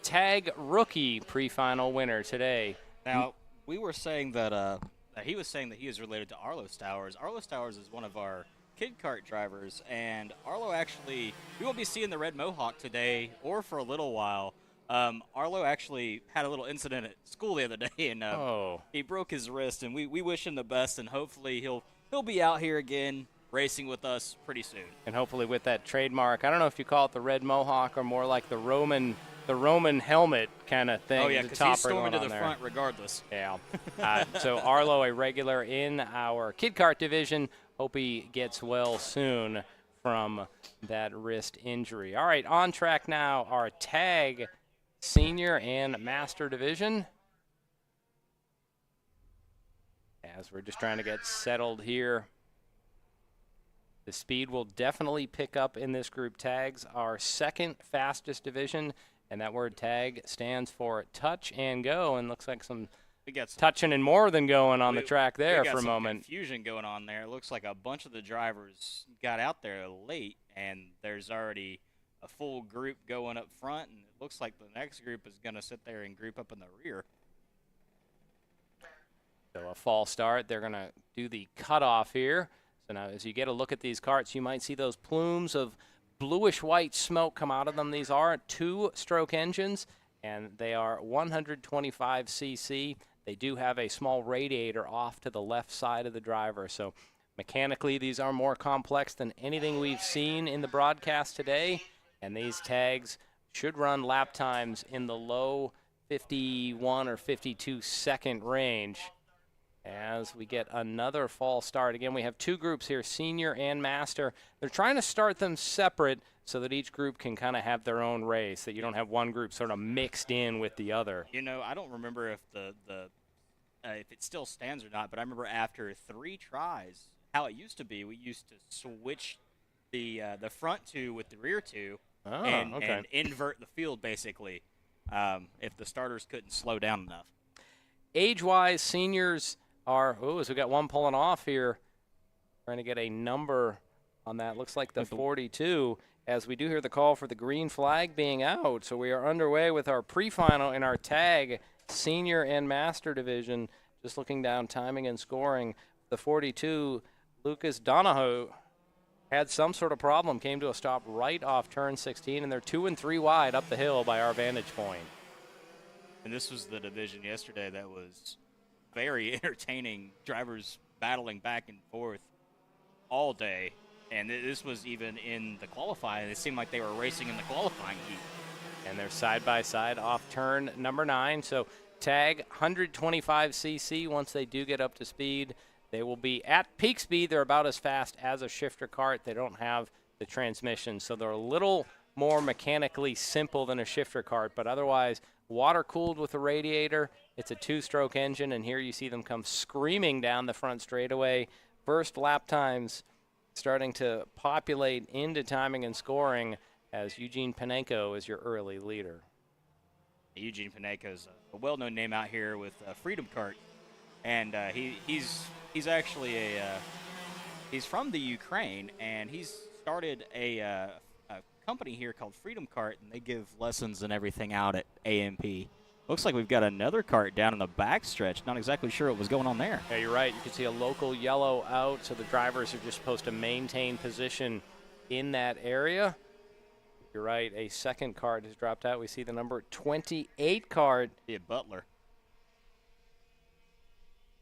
Tag Rookie pre-final winner today. Now, we were saying that he was saying that he is related to Arlo Stowers. Arlo Stowers is one of our kid kart drivers, and Arlo actually, we won't be seeing the red Mohawk today or for a little while. Arlo actually had a little incident at school the other day, and he broke his wrist, and we wish him the best, and hopefully he'll be out here again racing with us pretty soon. And hopefully with that trademark, I don't know if you call it the red Mohawk or more like the Roman helmet kind of thing. Oh, yeah, the because topper he's storming to going the on front regardless. Yeah. So Arlo, a regular in our kid kart division. Hope he gets well soon from that wrist injury. All right, on track now, our Tag Senior and Master division. As we're just trying to get settled here. The speed will definitely pick up in this group. Tags our second fastest division, and that word tag stands for touch and go, and looks like some touching and more than going on the track there for a moment. Confusion going on there. It looks like a bunch of the drivers got out there late, and there's already a full group going up front, and it looks like the next group is going to sit there and group up in the rear. So a false start. They're going to do the cutoff here. So now as you get a look at these carts, you might see those plumes of bluish-white smoke come out of them. These are 2-stroke engines, and they are 125 cc. They do have a small radiator off to the left side of the driver. So mechanically, these are more complex than anything we've seen in the broadcast today. And these tags should run lap times in the low 51 or 52 second range. As we get another false start. Again, we have 2 groups here, senior and master. They're trying to start them separate so that each group can kind of have their own race, that you don't have one group sort of mixed in with the other. You know, I don't remember if if it still stands or not, but I remember after 3 tries, how it used to be, we used to switch the front 2 with the rear 2 and invert the field, basically, if the starters couldn't slow down enough. Age-wise, seniors are, so we got one pulling off here, trying to get a number on that. Looks like the 42, as we do hear the call for the green flag being out. So we are underway with our pre-final in our tag senior and master division. Just looking down timing and scoring, the 42, Lucas Donahoe, had some sort of problem, came to a stop right off turn 16, and they're 2 and 3 wide up the hill by our vantage point. And this was the division yesterday that was very entertaining, drivers battling back and forth all day. And this was even in the qualifying. It seemed like they were racing in the qualifying heat. And they're side by side off turn number 9. So tag 125 cc. Once they do get up to speed, they will be at peak speed. They're about as fast as a shifter cart. They don't have the transmission, so they're a little more mechanically simple than a shifter cart, but otherwise water cooled with a radiator. It's a 2-stroke engine, and here you see them come screaming down the front straightaway. First lap times starting to populate into timing and scoring as Eugene Panenko is your early leader. Eugene Panenko is a well-known name out here with Freedom Kart, and he's actually he's from the Ukraine, and he's started a company here called Freedom Kart, and they give lessons and everything out at AMP. Looks like we've got another cart down in the back stretch. Not exactly sure what was going on there. Yeah, you're right. You can see a local yellow out, so the drivers are just supposed to maintain position in that area. You're right. A second cart has dropped out. We see the number 28 cart. Yeah, Butler.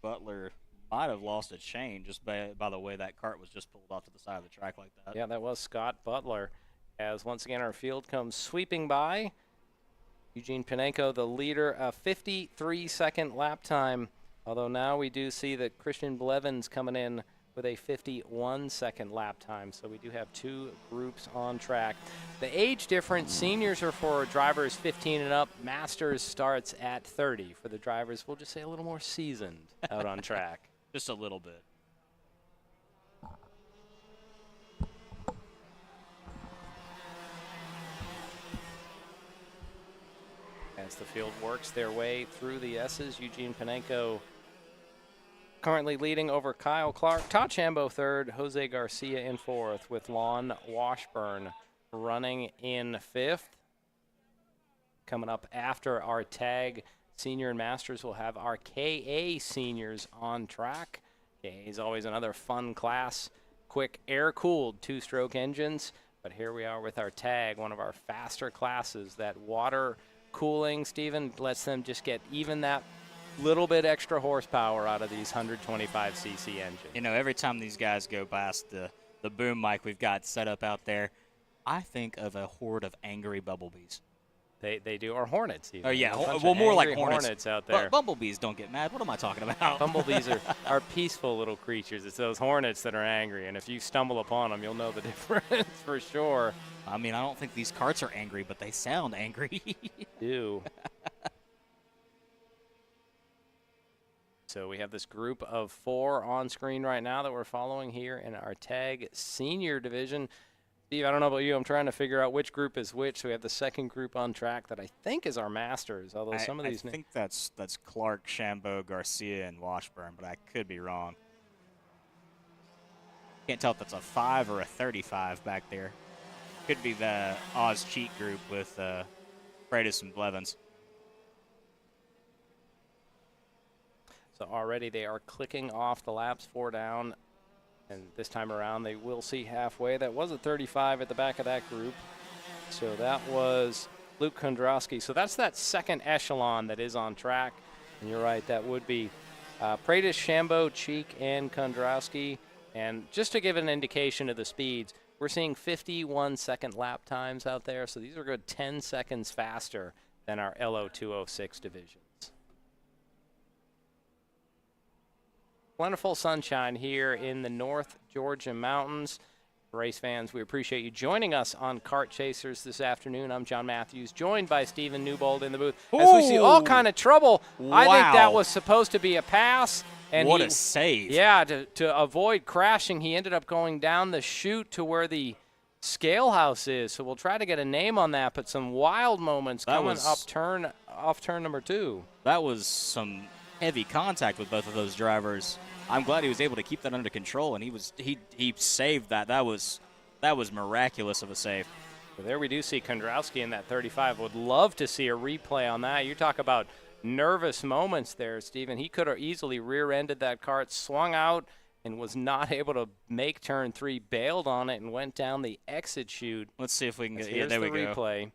Butler might have lost a chain just by the way that cart was just pulled off to the side of the track like that. Yeah, that was Scott Butler. As once again our field comes sweeping by. Eugene Panenko, the leader, a 53-second lap time. Although now we do see that Christian Blevins coming in with a 51-second lap time. So we do have 2 groups on track. The age difference, seniors are for drivers 15 and up. Masters starts at 30 for the drivers. We'll just say a little more seasoned out on track. Just a little bit. As the field works their way through the S's, Eugene Panenko currently leading over Kyle Clark. Todd Shambo third, Jose Garcia in fourth, with Lon Washburn running in fifth. Coming up after our tag senior and masters, we'll have our KA seniors on track. KA is always another fun class. Quick air-cooled 2-stroke engines. But here we are with our tag, one of our faster classes. That water cooling, Stephen, lets them just get even that little bit extra horsepower out of these 125cc engines. You know, every time these guys go past the boom mic we've got set up out there, I think of a horde of angry bumblebees. They do, or hornets even. Oh, yeah, Well, more like hornets out there. Bumblebees don't get mad. What am I talking about? Bumblebees are peaceful little creatures. It's those hornets that are angry, and if you stumble upon them, you'll know the difference for sure. I mean, I don't think these carts are angry, but they sound angry. Do. So we have this group of 4 on screen right now that we're following here in our tag senior division. Steve, I don't know about you. I'm trying to figure out which group is which. So we have the second group on track that I think is our masters, although some of these I think that's Clark, Shambo, Garcia, and Washburn, but I could be wrong. Can't tell if that's a 5 or a 35 back there. Could be the Oz cheat group with Freitas and Blevins. So already they are clicking off the laps, 4 down. And this time around, they will see halfway. That was a 35 at the back of that group. So that was Luke Kondrowski. So that's that second echelon that is on track. And you're right, that would be Freitas, Shambo, Cheek, and Kondrowski. And just to give an indication of the speeds, we're seeing 51-second lap times out there. So these are good 10 seconds faster than our LO206 divisions. Plentiful sunshine here in the North Georgia mountains. Race fans, we appreciate you joining us on Kart Chasers this afternoon. I'm John Matthews, joined by Stephen Newbold in the booth. As we see all kind of trouble, I think that was supposed to be a pass. And what a save. Yeah, to avoid crashing, he ended up going down the chute to where the scale house is. So we'll try to get a name on that, but some wild moments coming off turn number 2. That was some heavy contact with both of those drivers. I'm glad he was able to keep that under control, and he saved that. That was miraculous of a save. Well, there we do see Kondrowski in that 35. Would love to see a replay on that. You talk about nervous moments there, Stephen. He could have easily rear-ended that cart, swung out, and was not able to make turn 3, bailed on it, and went down the exit chute. Let's see if we can get Here's there the we go. replay.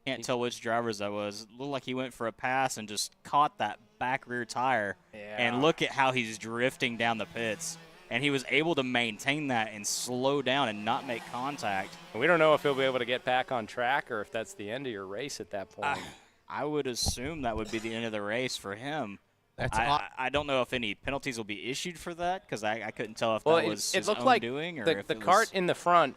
Can't tell which drivers that was. It looked like he went for a pass and just caught that back rear tire. Yeah. And look at how he's drifting down the pits. And he was able to maintain that and slow down and not make contact. We don't know if he'll be able to get back on track or if that's the end of your race at that point. I would assume that would be the end of the race for him. That's I don't know if any penalties will be issued for that because I couldn't tell if well, that was his looked own like doing or the if the it was cart in the front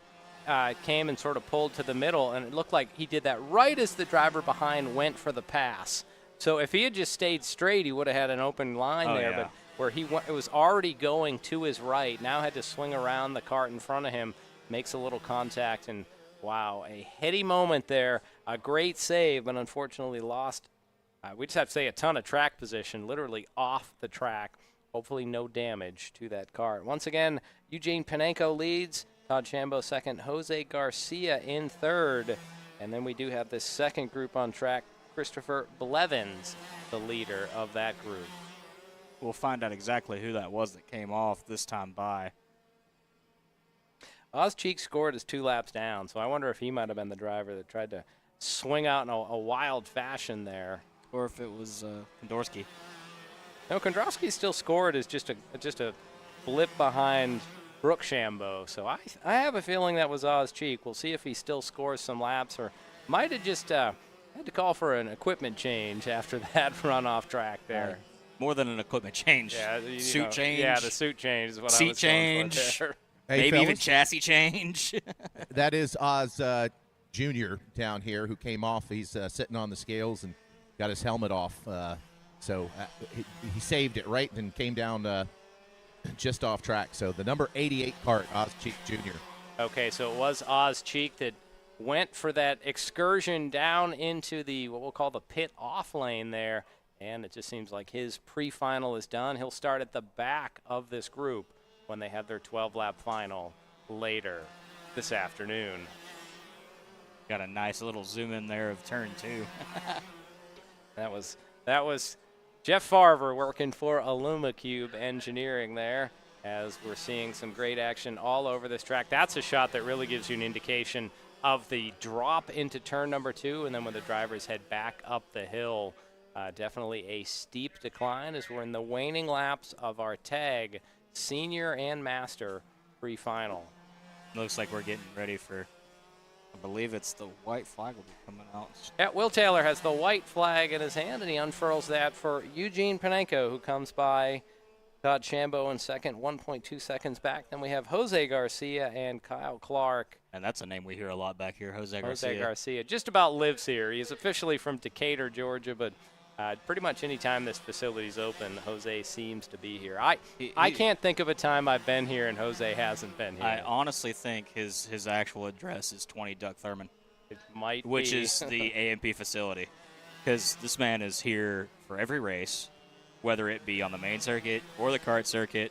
came and sort of pulled to the middle, and it looked like he did that right as the driver behind went for the pass. So if he had just stayed straight, he would have had an open line there. Yeah. But where he went, it was already going to his right. Now had to swing around the cart in front of him, makes a little contact, and wow, a heady moment there. A great save, but unfortunately lost. We just have to say a ton of track position, literally off the track. Hopefully no damage to that cart. Once again, Eugene Panenko leads. Todd Shambo second, Jose Garcia in third. And then we do have this second group on track, Christopher Blevins, the leader of that group. We'll find out exactly who that was that came off this time by. Oz Cheek scored as 2 laps down, so I wonder if he might have been the driver that tried to swing out in a wild fashion there. Or if it was Kondrowski. No, Kondrowski still scored as just a blip behind Brooke Shambo. So I have a feeling that was Oz Cheek. We'll see if he still scores some laps or might have just had to call for an equipment change after that run off track there. More than an equipment change. Yeah, suit change. Yeah, the suit change is what I seat was going for change. there. Hey, Maybe fellas, even chassis change. that is Oz Jr. down here who came off. He's sitting on the scales and got his helmet off. So he saved it right and came down just off track. So the number 88 cart, Oz Cheek Jr. Okay, so it was Oz Cheek that went for that excursion down into the what we'll call the pit off lane there, and it just seems like his pre-final is done. He'll start at the back of this group when they have their 12-lap final later this afternoon. Got a nice little zoom in there of turn 2. That was Jeff Farver working for AlumaCube Engineering there, as we're seeing some great action all over this track. That's a shot that really gives you an indication of the drop into turn number 2, and then when the drivers head back up the hill, definitely a steep decline as we're in the waning laps of our tag senior and master pre-final. Looks like we're getting ready for, I believe it's the white flag will be coming out. Yeah, Will Taylor has the white flag in his hand, and he unfurls that for Eugene Panenko, who comes by Todd Shambo in second, 1.2 seconds back. Then we have Jose Garcia and Kyle Clark. And that's a name we hear a lot back here, Jose Garcia. Jose Garcia just about lives here. He's officially from Decatur, Georgia, but pretty much any time this facility's open, Jose seems to be here. I can't think of a time I've been here and Jose hasn't been here. I honestly think his actual address is 20 Duck Thurman. It might which be. is the AMP facility, because this man is here for every race, whether it be on the main circuit or the kart circuit,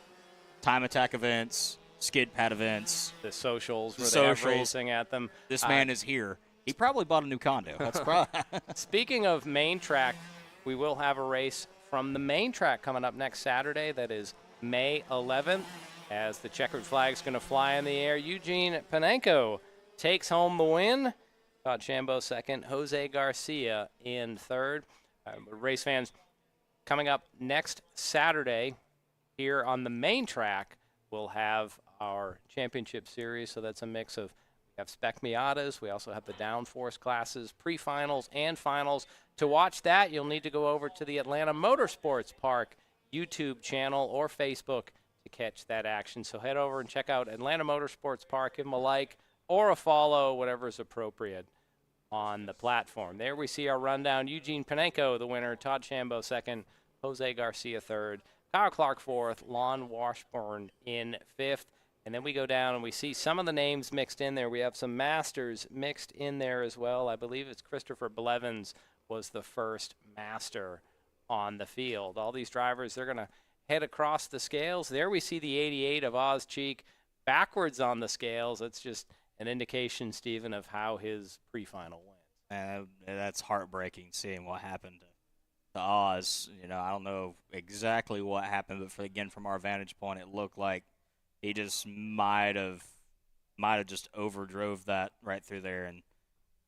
time attack events, skid pad events. The socials where The they have socials. racing at them. This man is here. He probably bought a new condo. That's probably. Speaking of main track, we will have a race from the main track coming up next Saturday. That is May 11th, as the checkered flag's going to fly in the air. Eugene Panenko takes home the win. Todd Shambo second, Jose Garcia in third. Race fans, coming up next Saturday here on the main track, we'll have our championship series. So that's a mix of, we have Spec Miatas, we also have the downforce classes, pre-finals and finals. To watch that, you'll need to go over to the Atlanta Motorsports Park YouTube channel or Facebook to catch that action. So head over and check out Atlanta Motorsports Park, give them a like or a follow, whatever is appropriate on the platform. There we see our rundown. Eugene Panenko, the winner, Todd Shambo second, Jose Garcia third, Kyle Clark fourth, Lon Washburn in fifth. And then we go down and we see some of the names mixed in there. We have some Masters mixed in there as well. I believe it's Christopher Blevins was the first Master on the field. All these drivers, they're going to head across the scales. There we see the 88 of Oz Cheek backwards on the scales. That's just an indication, Stephen, of how his pre-final went. That's heartbreaking seeing what happened to Oz. You know, I don't know exactly what happened, but again, from our vantage point, it looked like he just might have just overdrove that right through there, and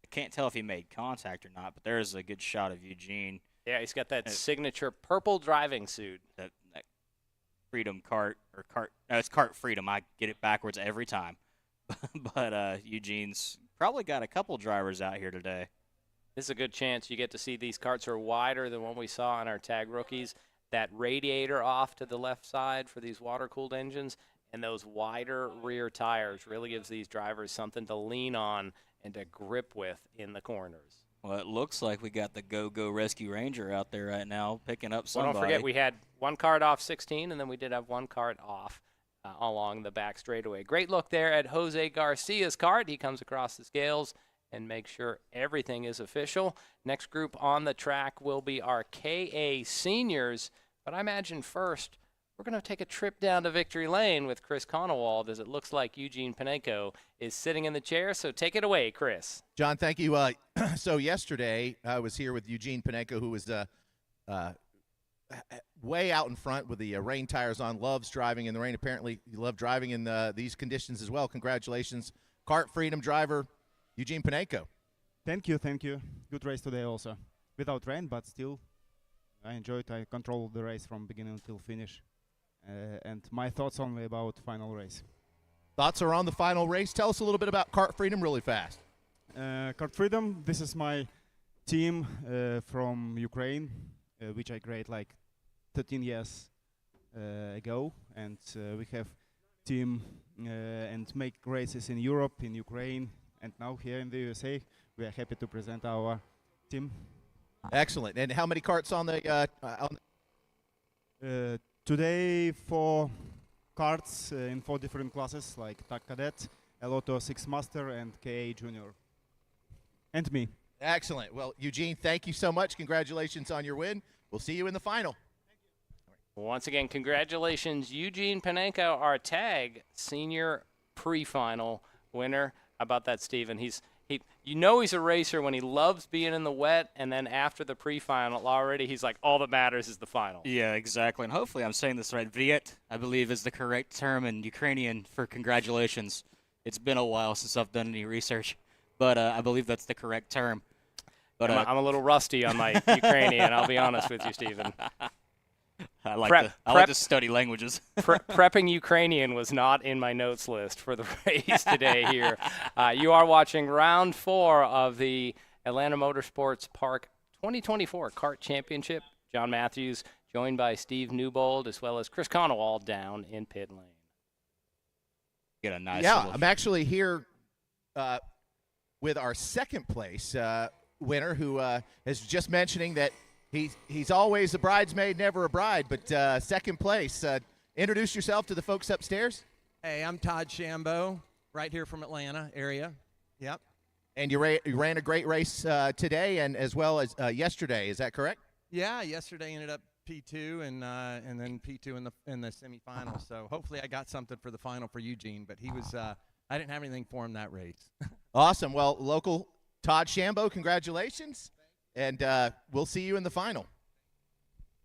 I can't tell if he made contact or not. But there's a good shot of Eugene. Yeah, he's got that signature purple driving suit. That Freedom Kart or Kart. No, it's Kart Freedom. I get it backwards every time. But Eugene's probably got a couple drivers out here today. This is a good chance you get to see these karts are wider than what we saw on our tag rookies. That radiator off to the left side for these water-cooled engines and those wider rear tires really gives these drivers something to lean on and to grip with in the corners. Well, it looks like we got the Go-Go Rescue Ranger out there right now picking up somebody. Well, don't forget we had one kart off 16, and then we did have one kart off along the back straightaway. Great look there at Jose Garcia's kart. He comes across the scales and makes sure everything is official. Next group on the track will be our KA seniors, but I imagine first we're going to take a trip down to Victory Lane with Chris Conowald, as it looks like Eugene Panenko is sitting in the chair. So take it away, Chris. John, thank you. So yesterday I was here with Eugene Panenko, who was way out in front with the rain tires on, loves driving in the rain. Apparently you love driving in these conditions as well. Congratulations. Kart Freedom driver Eugene Panenko. Thank you. Good race today also. Without rain, but still I enjoyed. I controlled the race from beginning until finish. And my thoughts only about final race. Thoughts are on the final race. Tell us a little bit about Kart Freedom really fast. Kart Freedom, this is my team from Ukraine, which I created like 13 years ago. And we have team and make races in Europe, in Ukraine, and now here in the USA. We are happy to present our team. Excellent. And how many karts on the today 4 karts in 4 different classes, like Tag Cadet, Lotto 6 Master, and KA Junior. And me. Excellent. Well, Eugene, thank you so much. Congratulations on your win. We'll see you in the final. Once again, congratulations, Eugene Panenko, our tag senior pre-final winner. How about that, Stephen? You know he's a racer when he loves being in the wet, and then after the pre-final already, he's like, all that matters is the final. Yeah, exactly. And hopefully I'm saying this right. Vriet, I believe, is the correct term in Ukrainian for congratulations. It's been a while since I've done any research, but I believe that's the correct term. But I'm a little rusty on my Ukrainian, I'll be honest with you, Stephen. I like to study languages. Prepping Ukrainian was not in my notes list for the race today here. You are watching round 4 of the Atlanta Motorsports Park 2024 Kart Championship. John Matthews joined by Steve Newbold as well as Chris Conowald down in pit lane. Get a nice I'm actually here with our second place winner, who is just mentioning that he's always a bridesmaid, never a bride, but second place. Introduce yourself to the folks upstairs. Hey, I'm Todd Shambo, right here from Atlanta area. Yep. And you ran a great race today and as well as yesterday. Is that correct? Yeah, yesterday ended up P2 and then P2 in the semifinals. So hopefully I got something for the final for Eugene, but he was I didn't have anything for him that race. Awesome. Well, local Todd Shambo, congratulations, and we'll see you in the final.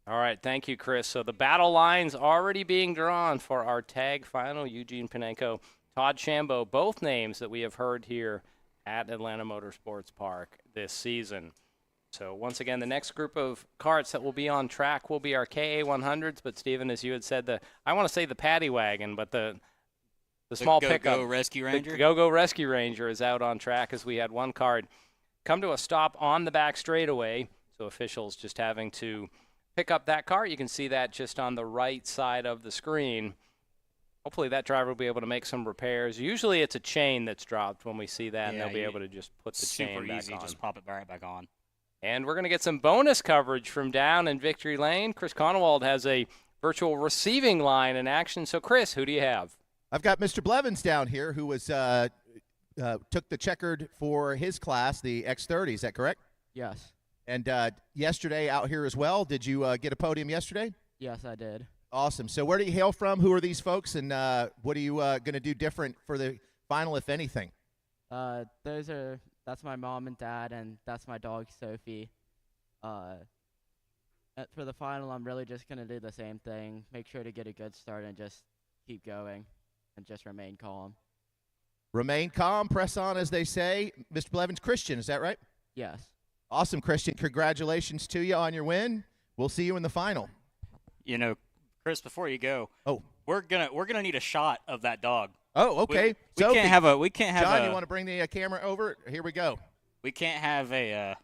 All right, thank you, Chris. So the battle line's already being drawn for our tag final. Eugene Panenko, Todd Shambo, both names that we have heard here at Atlanta Motorsports Park this season. So once again, the next group of karts that will be on track will be our KA100s. But Stephen, as you had said, I want to say the paddy wagon, but the small pickup, Go-Go Rescue Ranger. the Go-Go Rescue Ranger is out on track, as we had one kart come to a stop on the back straightaway. So officials just having to pick up that kart. You can see that just on the right side of the screen. Hopefully that driver will be able to make some repairs. Usually it's a chain that's dropped when we see that, and they'll be able to just put the chain back easy, on. just pop it right back on. And we're going to get some bonus coverage from down in Victory Lane. Chris Conowald has a virtual receiving line in action. So, Chris, who do you have? I've got Mr. Blevins down here, who was took the checkered for his class, the X30. Is that correct? Yes. And yesterday out here as well. Did you get a podium yesterday? Yes, I did. Awesome. So where do you hail from? Who are these folks? And what are you going to do different for the final, if anything? That's my mom and dad, and that's my dog, Sophie. For the final, I'm really just going to do the same thing. Make sure to get a good start and just keep going and just remain calm. Remain calm, press on, as they say. Mr. Blevins, Christian, is that right? Yes. Awesome, Christian. Congratulations to you on your win. We'll see you in the final. You know, Chris, before you go, oh, we're gonna need a shot of that dog. Oh, okay. We can't have John, you want to bring the camera over? Here we go. We can't have a.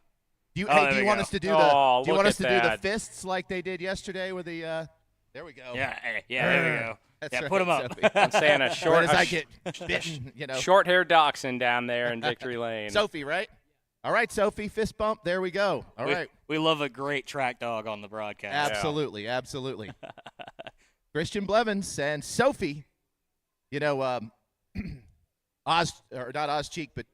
Do you want us to do the? Do you want us to do the fists like they did yesterday with the? There we go. Yeah, there we go. That's yeah, right, put them up. Sophie. I'm saying a short. As I get bitten, Short-haired dachshund down there in Victory Lane. Sophie, right? All right, Sophie, fist bump. There we go. All right. We love a great track dog on the broadcast. Absolutely, absolutely. Christian Blevins and Sophie. You know, not Ozcheek, but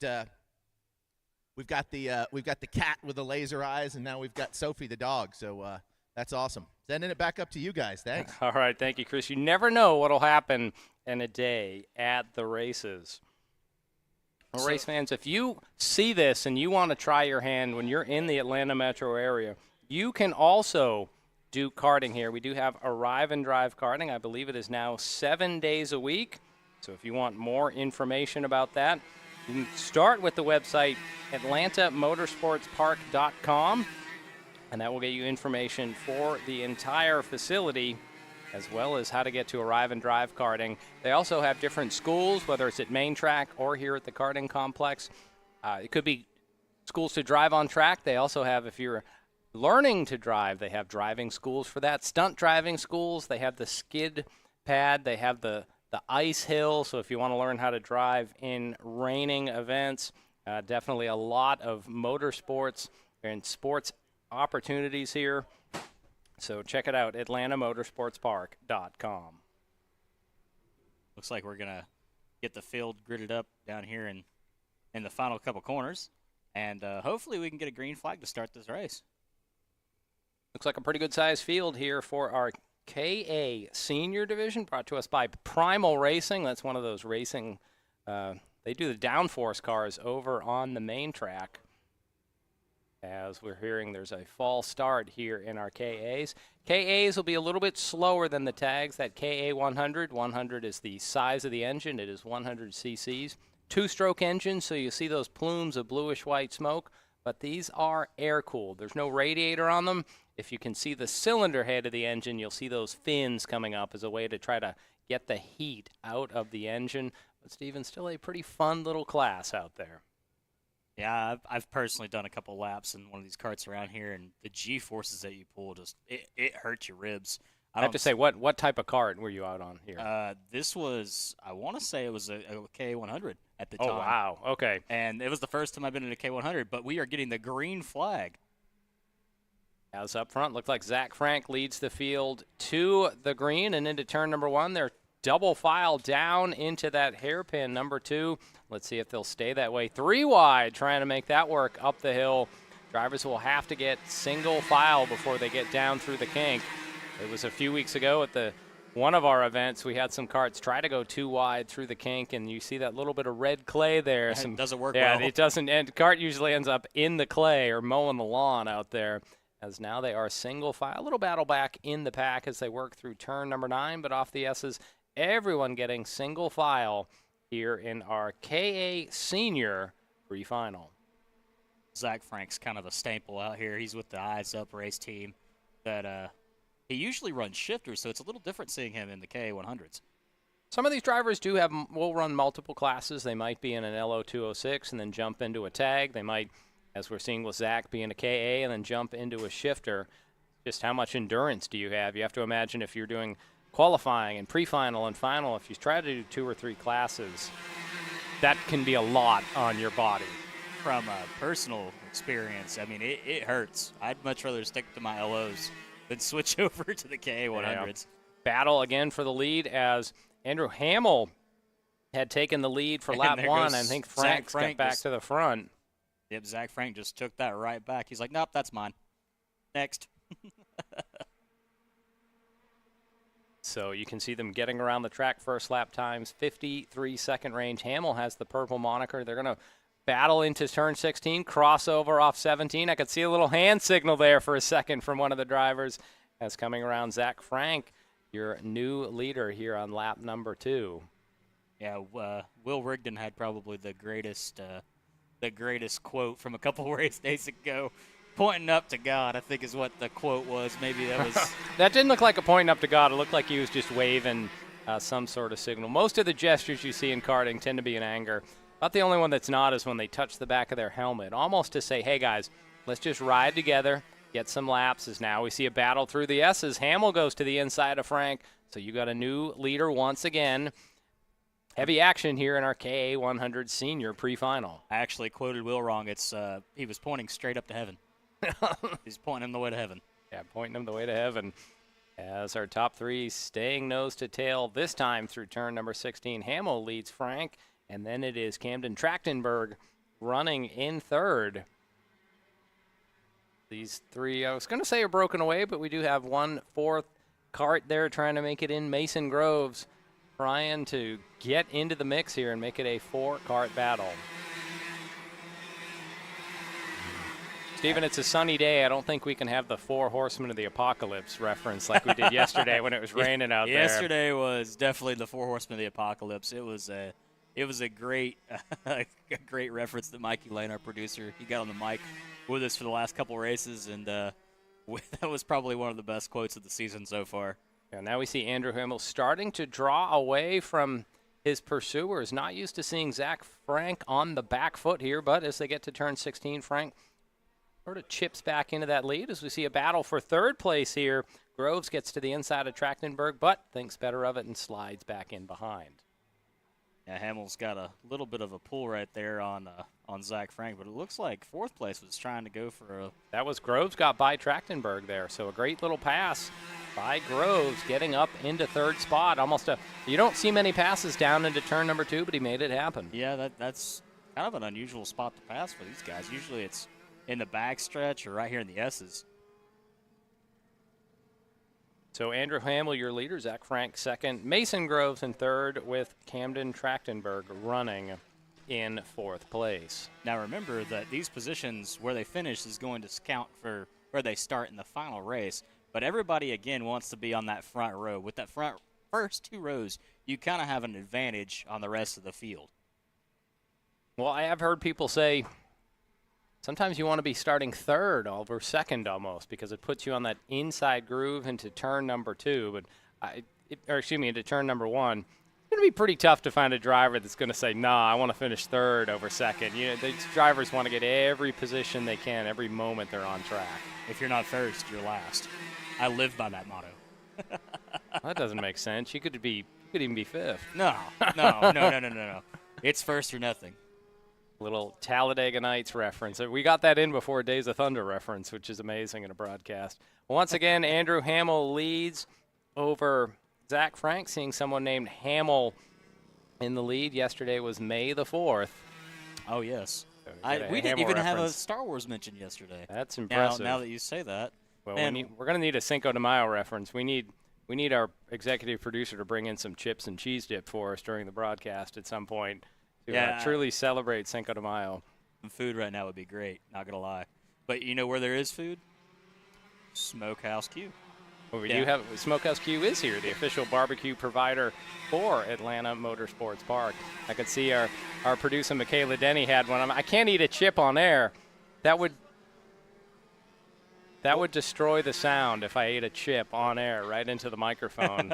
we've got the cat with the laser eyes, and now we've got Sophie the dog. So that's awesome. Sending it back up to you guys. Thanks. All right, thank you, Chris. You never know what'll happen in a day at the races. Well, race fans, if you see this and you want to try your hand when you're in the Atlanta metro area, you can also do karting here. We do have Arrive and Drive karting. I believe it is now 7 days a week. So if you want more information about that, you can start with the website atlantamotorsportspark.com, and that will get you information for the entire facility, as well as how to get to Arrive and Drive karting. They also have different schools, whether it's at Main Track or here at the karting complex. It could be schools to drive on track. They also have, if you're learning to drive, they have driving schools for that. Stunt driving schools, they have the skid pad. They have the ice hill, so if you want to learn how to drive in raining events, definitely a lot of motorsports and sports opportunities here. So check it out, atlantamotorsportspark.com. Looks like we're going to get the field gridded up down here in the final couple corners, and hopefully we can get a green flag to start this race. Looks like a pretty good-sized field here for our KA Senior Division, brought to us by Primal Racing. That's one of those racing, they do the downforce cars over on the main track. As we're hearing, there's a fall start here in our KAs. KAs will be a little bit slower than the tags. That KA 100, 100 is the size of the engine. It is 100 cc's. Two-stroke engine, so you see those plumes of bluish-white smoke, but these are air-cooled. There's no radiator on them. If you can see the cylinder head of the engine, you'll see those fins coming up as a way to try to get the heat out of the engine. But, Steven, still a pretty fun little class out there. Yeah, I've personally done a couple laps in one of these karts around here, and the G-forces that you pull, just it hurts your ribs. I have to say, what type of kart were you out on here? This was, I want to say it was a K100 at the time. Oh, wow. Okay. And it was the first time I've been in a K100, but we are getting the green flag. As up front, looks like Zach Frank leads the field to the green and into turn number one. They're double file down into that hairpin number two. Let's see if they'll stay that way. 3 wide, trying to make that work up the hill Drivers will have to get single file before they get down through the kink. It was a few weeks ago at one of our events, we had some karts try to go too wide through the kink, and you see that little bit of red clay there. It doesn't work well. well. It doesn't. And kart usually ends up in the clay or mowing the lawn out there, as now they are single file. A little battle back in the pack as they work through turn number 9, but off the S's, everyone getting single file here in our KA Senior pre-final. Zach Frank's kind of a staple out here. He's with the Eyes Up race team that he usually runs shifters, so it's a little different seeing him in the KA100s. Some of these drivers will run multiple classes. They might be in an LO206 and then jump into a tag. They might, as we're seeing with Zach, be in a KA and then jump into a shifter. Just how much endurance do you have? You have to imagine if you're doing qualifying and pre-final and final, if you try to do 2 or 3 classes, that can be a lot on your body. From a personal experience, I mean, it hurts. I'd much rather stick to my LOs than switch over to the KA100s. Battle again for the lead as Andrew Hamill had taken the lead for lap 1. I think Frank's got back to the front. Yep, Zach Frank just took that right back. He's like, nope, that's mine. Next. So you can see them getting around the track. First lap times, 53-second range. Hamill has the purple moniker. They're going to battle into turn 16, crossover off 17. I could see a little hand signal there for a second from one of the drivers as coming around Zach Frank, your new leader here on lap number 2. Yeah, Will Rigdon had probably the greatest quote from a couple race days ago. Pointing up to God, I think is what the quote was. Maybe that was... That didn't look like a pointing up to God. It looked like he was just waving some sort of signal. Most of the gestures you see in karting tend to be in anger. About the only one that's not is when they touch the back of their helmet, almost to say, hey, guys, let's just ride together, get some laps. As now we see a battle through the S's. Hamill goes to the inside of Frank, so you got a new leader once again. Heavy action here in our KA100 Senior pre-final. I actually quoted Will wrong. It's he was pointing straight up to heaven. He's pointing him the way to heaven. Yeah, pointing him the way to heaven. As our top 3 staying nose to tail this time through turn number 16. Hamill leads Frank. And then it is Camden Trachtenberg running in third. These 3, I was going to say are broken away, but we do have 1 4th kart there trying to make it in. Mason Groves trying to get into the mix here and make it a 4-kart battle. Stephen, it's a sunny day. I don't think we can have the 4 horsemen of the apocalypse reference like we did yesterday when it was raining out there. Yesterday was definitely the 4 horsemen of the apocalypse. It was a great reference that Mikey Lane, our producer, he got on the mic with us for the last couple races, and that was probably one of the best quotes of the season so far. Yeah, now we see Andrew Hamill starting to draw away from his pursuers. Not used to seeing Zach Frank on the back foot here, but as they get to turn 16, Frank sort of chips back into that lead as we see a battle for 3rd place here. Groves gets to the inside of Trachtenberg, but thinks better of it and slides back in behind. Yeah, Hamill's got a little bit of a pull right there on Zach Frank, but it looks like 4th place was trying to go for a... That was Groves got by Trachtenberg there, so a great little pass by Groves getting up into 3rd spot. You don't see many passes down into turn number 2, but he made it happen. Yeah, that's kind of an unusual spot to pass for these guys. Usually it's in the back stretch or right here in the S's. So Andrew Hamill, your leader, Zach Frank 2nd, Mason Groves in 3rd, with Camden Trachtenberg running in 4th place. Now remember that these positions where they finish is going to count for where they start in the final race, but everybody again wants to be on that front row. With that first 2 rows, you kind of have an advantage on the rest of the field. Well, I have heard people say sometimes you want to be starting 3rd over 2nd almost because it puts you on that inside groove into turn number 2, into turn number 1. It's going to be pretty tough to find a driver that's going to say, nah, I want to finish 3rd over 2nd. You know, these drivers want to get every position they can, every moment they're on track. If you're not first, you're last. I live by that motto. That doesn't make sense. You could even be 5th. No. It's first or nothing. Little Talladega Nights reference. We got that in before Days of Thunder reference, which is amazing in a broadcast. Once again, Andrew Hamill leads over Zach Frank, seeing someone named Hamill in the lead. Yesterday was May the 4th. Oh, yes. We didn't even have a Star Wars mention yesterday. That's impressive. Now that you say that. Well, we're going to need a Cinco de Mayo reference. We need our executive producer to bring in some chips and cheese dip for us during the broadcast at some point to truly celebrate Cinco de Mayo. Some food right now would be great, not going to lie. But you know where there is food? Smokehouse Q. Well, we do have Smokehouse Q is here, the official barbecue provider for Atlanta Motorsports Park. I could see our producer Michaela Denny had one. I can't eat a chip on air. That would destroy the sound if I ate a chip on air right into the microphone.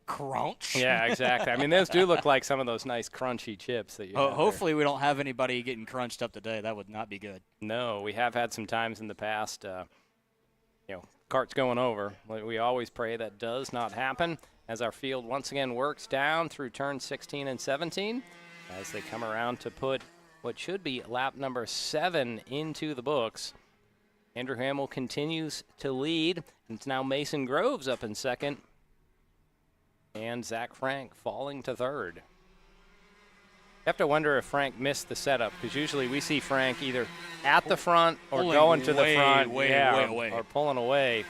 Crunch. Yeah, exactly. I mean, those do look like some of those nice crunchy chips that you have hopefully we don't have anybody getting crunched up today. That would not be good. No, we have had some times in the past, carts going over. We always pray that does not happen as our field once again works down through turn 16 and 17 as they come around to put what should be lap number 7 into the books. Andrew Hamill continues to lead. It's now Mason Groves up in second. And Zach Frank falling to third. You have to wonder if Frank missed the setup, because usually we see Frank either at the front or going to the front. Or pulling away.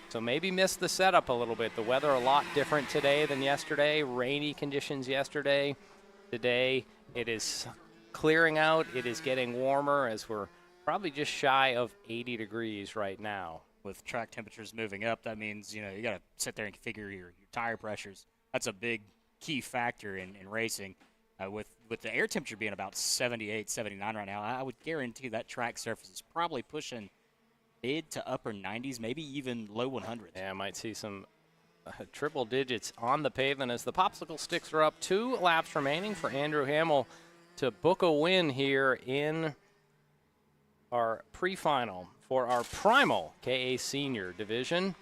So maybe missed the setup a little bit. The weather a lot different today than yesterday. Rainy conditions yesterday. Today it is clearing out. It is getting warmer as we're probably just shy of 80 degrees right now. With track temperatures moving up, that means, you got to sit there and configure your tire pressures. That's a big key factor in racing. With the air temperature being about 78, 79 right now, I would guarantee that track surface is probably pushing mid to upper 90s, maybe even low 100s. Yeah, I might see some triple digits on the pavement as the popsicle sticks are up. 2 laps remaining for Andrew Hamill to book a win here in our pre-final for our Primal KA Senior Division.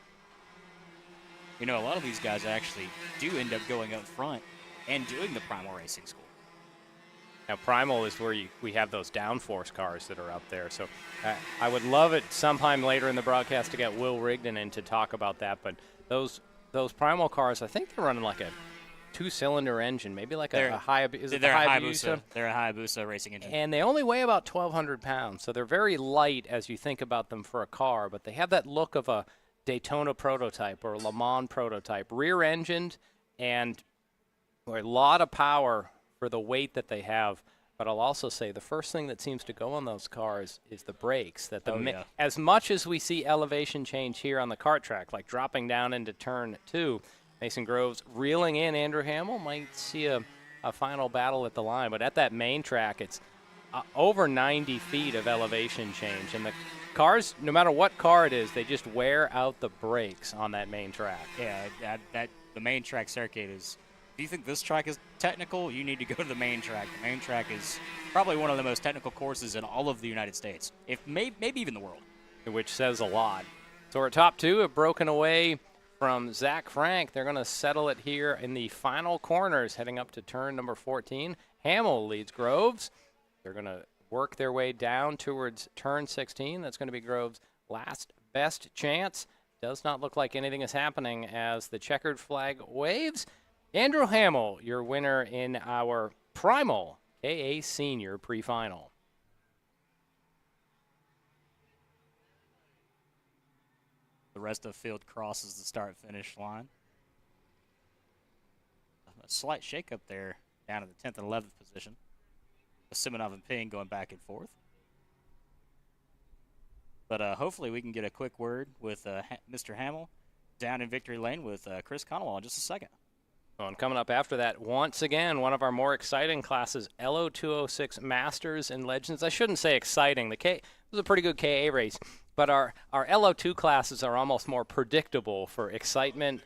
A lot of these guys actually do end up going up front and doing the Primal Racing School. Now, Primal is where we have those downforce cars that are up there. So I would love it sometime later in the broadcast to get Will Rigdon in to talk about that. But those Primal cars, I think they're running like a 2-cylinder engine, maybe like a Hayabusa. Is it they're the Hayabusa? They're a Hayabusa racing engine. And they only weigh about 1,200 pounds. So they're very light as you think about them for a car. But they have that look of a Daytona prototype or a Le Mans prototype, rear-engined, and a lot of power for the weight that they have. But I'll also say the first thing that seems to go on those cars is the brakes. That as much as we see elevation change here on the kart track, like dropping down into turn 2, Mason Groves reeling in Andrew Hamill might see a final battle at the line. But at that main track, it's over 90 feet of elevation change, and the cars, no matter what car it is, they just wear out the brakes on that main track. Yeah, the main track circuit is. If you think this track is technical, you need to go to the main track. The main track is probably one of the most technical courses in all of the United States, if maybe even the world. Which says a lot. So our top 2 have broken away from Zach Frank. They're going to settle it here in the final corners heading up to turn number 14. Hamill leads Groves. They're going to work their way down towards turn 16. That's going to be Groves' last best chance. Does not look like anything is happening as the checkered flag waves. Andrew Hamill, your winner in our Primal KA Senior pre-final. The rest of the field crosses the start-finish line. A slight shake-up there down to the 10th and 11th position. Simonov and Ping going back and forth. But hopefully we can get a quick word with Mr. Hamill down in victory lane with Chris Conwell in just a second. And coming up after that, once again, one of our more exciting classes, LO206 Masters and Legends. I shouldn't say exciting. It was a pretty good KA race, but our LO2 classes are almost more predictable for excitement,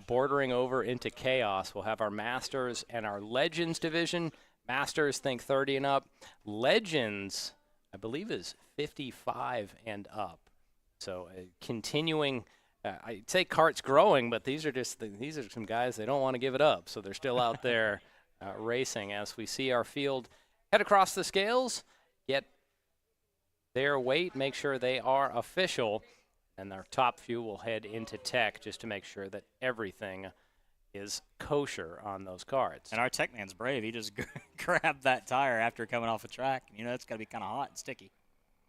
bordering over into chaos. We'll have our Masters and our Legends division. Masters, think 30 and up. Legends, I believe, is 55 and up. So continuing. I'd say Kart's growing, but these are some guys, they don't want to give it up, so they're still out there racing as we see our field head across the scales, get their weight, make sure they are official, and our top few will head into tech just to make sure that everything is kosher on those karts. And our tech man's brave. He just grabbed that tire after coming off a track. You know, it's got to be kind of hot and sticky.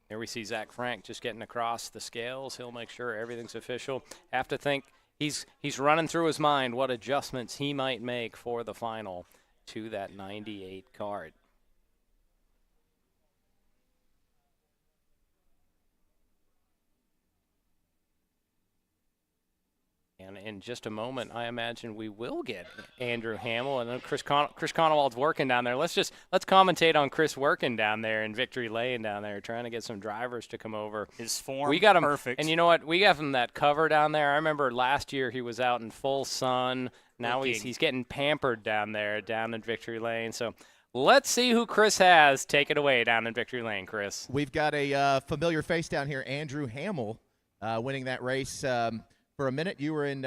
There we see Zach Frank just getting across the scales. He'll make sure everything's official. Have to think he's running through his mind what adjustments he might make for the final to that 98 kart. And in just a moment, I imagine we will get Andrew Hamill, and then Chris Conowald's working down there. Let's commentate on Chris working down there in Victory Lane down there, trying to get some drivers to come over. His form, we got him perfect. And you know what? We gave him that cover down there. I remember last year he was out in full sun. Now he's getting pampered down there, down in Victory Lane. So let's see who Chris has. Take it away down in Victory Lane, Chris. We've got a familiar face down here, Andrew Hamill, winning that race. For a minute, you were in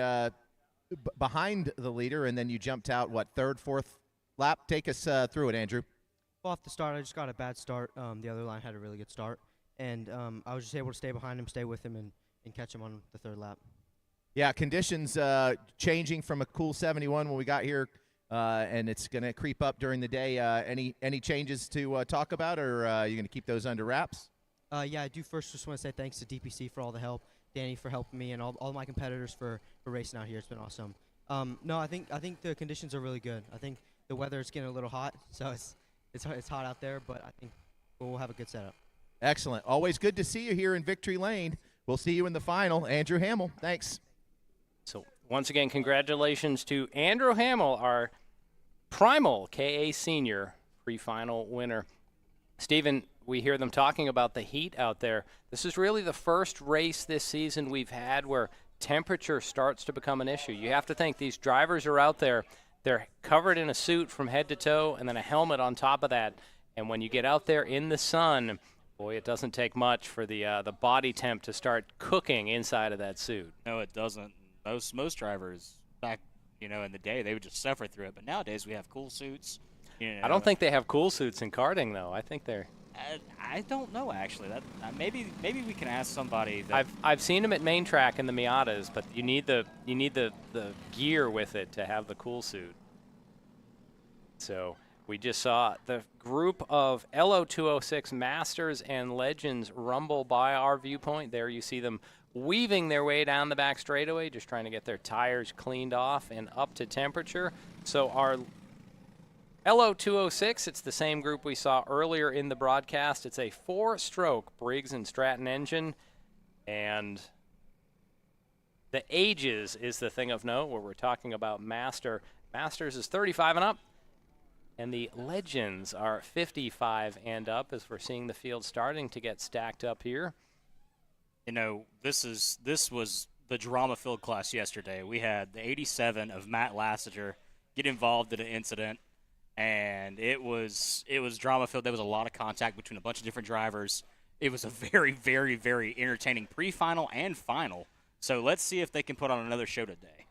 behind the leader, and then you jumped out, third, fourth lap? Take us through it, Andrew. Well, off the start, I just got a bad start. The other line had a really good start, and I was just able to stay behind him, stay with him, and catch him on the third lap. Yeah, conditions changing from a cool 71 when we got here, and it's going to creep up during the day. Any changes to talk about, or are you going to keep those under wraps? Yeah, I do first just want to say thanks to DPC for all the help, Danny for helping me, and all my competitors for racing out here. It's been awesome. No, I think the conditions are really good. I think the weather is getting a little hot, so it's hot out there, but I think we'll have a good setup. Excellent. Always good to see you here in Victory Lane. We'll see you in the final. Andrew Hamill, thanks. So once again, congratulations to Andrew Hamill, our Primal KA Senior pre-final winner. Stephen, we hear them talking about the heat out there. This is really the first race this season we've had where temperature starts to become an issue. You have to think these drivers are out there, they're covered in a suit from head to toe and then a helmet on top of that. And when you get out there in the sun, boy, it doesn't take much for the body temp to start cooking inside of that suit. No, it doesn't. Most drivers back, in the day, they would just suffer through it. But nowadays we have cool suits. I don't think they have cool suits in karting, though. I think they're. I don't know, actually. That maybe we can ask somebody. I've seen them at main track in the Miatas, but you need the gear with it to have the cool suit. So we just saw the group of LO206 Masters and Legends rumble by our viewpoint. There you see them weaving their way down the back straightaway, just trying to get their tires cleaned off and up to temperature. So our LO206, it's the same group we saw earlier in the broadcast. It's a 4-stroke Briggs & Stratton engine, and the ages is the thing of note where we're talking about Masters is 35 and up, and the Legends are 55 and up as we're seeing the field starting to get stacked up here. This was the drama-filled class yesterday. We had the 87 of Matt Lassiger get involved in an incident. And it was drama-filled. There was a lot of contact between a bunch of different drivers. It was a very, very, very entertaining pre-final and final. So let's see if they can put on another show today.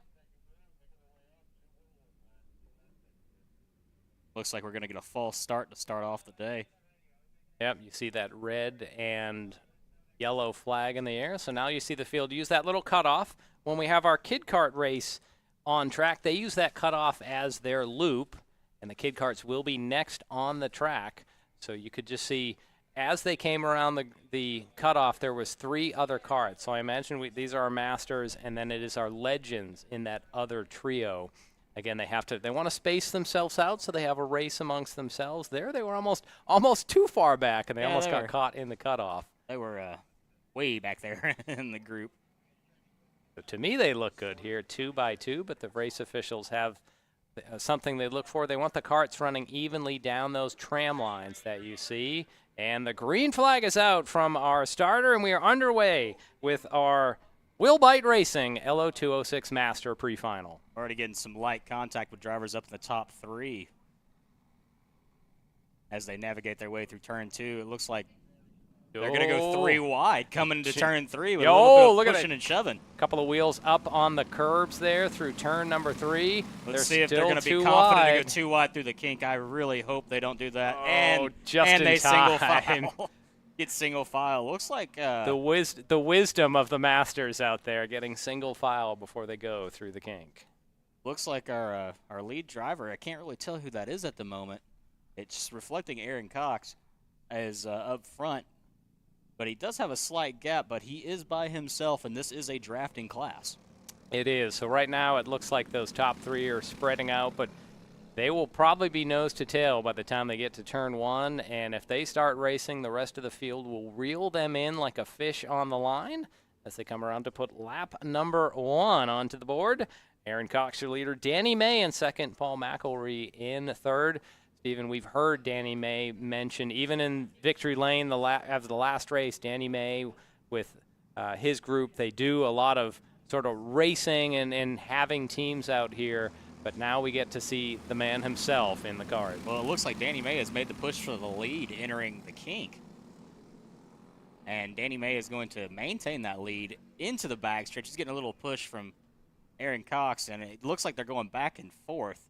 Looks like we're going to get a false start to start off the day. Yep, you see that red and yellow flag in the air. So now you see the field use that little cutoff. When we have our kid kart race on track, they use that cutoff as their loop. And the kid karts will be next on the track. So you could just see as they came around the cutoff, there was 3 other karts. So I imagine these are our Masters, and then it is our Legends in that other trio. Again, they want to space themselves out, so they have a race amongst themselves. There they were almost too far back, and they almost got caught in the cutoff. They were way back there in the group. So to me, they look good here, 2 by 2, but the race officials have something they look for. They want the karts running evenly down those tram lines that you see. And the green flag is out from our starter, and we are underway with our Will Bite Racing LO206 Master pre-final. Already getting some light contact with drivers up in the top 3 as they navigate their way through turn 2. It looks like they're going to go 3 wide coming into turn 3 with a little bit of pushing and shoving. A couple of wheels up on the curbs there through turn number 3. Let's see if they're going to be confident to go too wide through the kink. I really hope they don't do that. And they single file. Get single file. Looks like the wisdom of the Masters out there getting single file before they go through the kink. Looks like our lead driver, I can't really tell who that is at the moment. It's reflecting Aaron Cox as up front. But he does have a slight gap, but he is by himself, and this is a drafting class. It is. So right now it looks like those top three are spreading out, but they will probably be nose to tail by the time they get to turn one. And if they start racing, the rest of the field will reel them in like a fish on the line as they come around to put lap number 1 onto the board. Aaron Cox, your leader. Danny May in second. Paul McElree in third. Stephen, we've heard Danny May mention, even in Victory Lane after the last race, Danny May with his group, they do a lot of sort of racing and having teams out here, but now we get to see the man himself in the card. Well, it looks like Danny May has made the push for the lead entering the kink. And Danny May is going to maintain that lead into the backstretch. He's getting a little push from Aaron Cox, and it looks like they're going back and forth.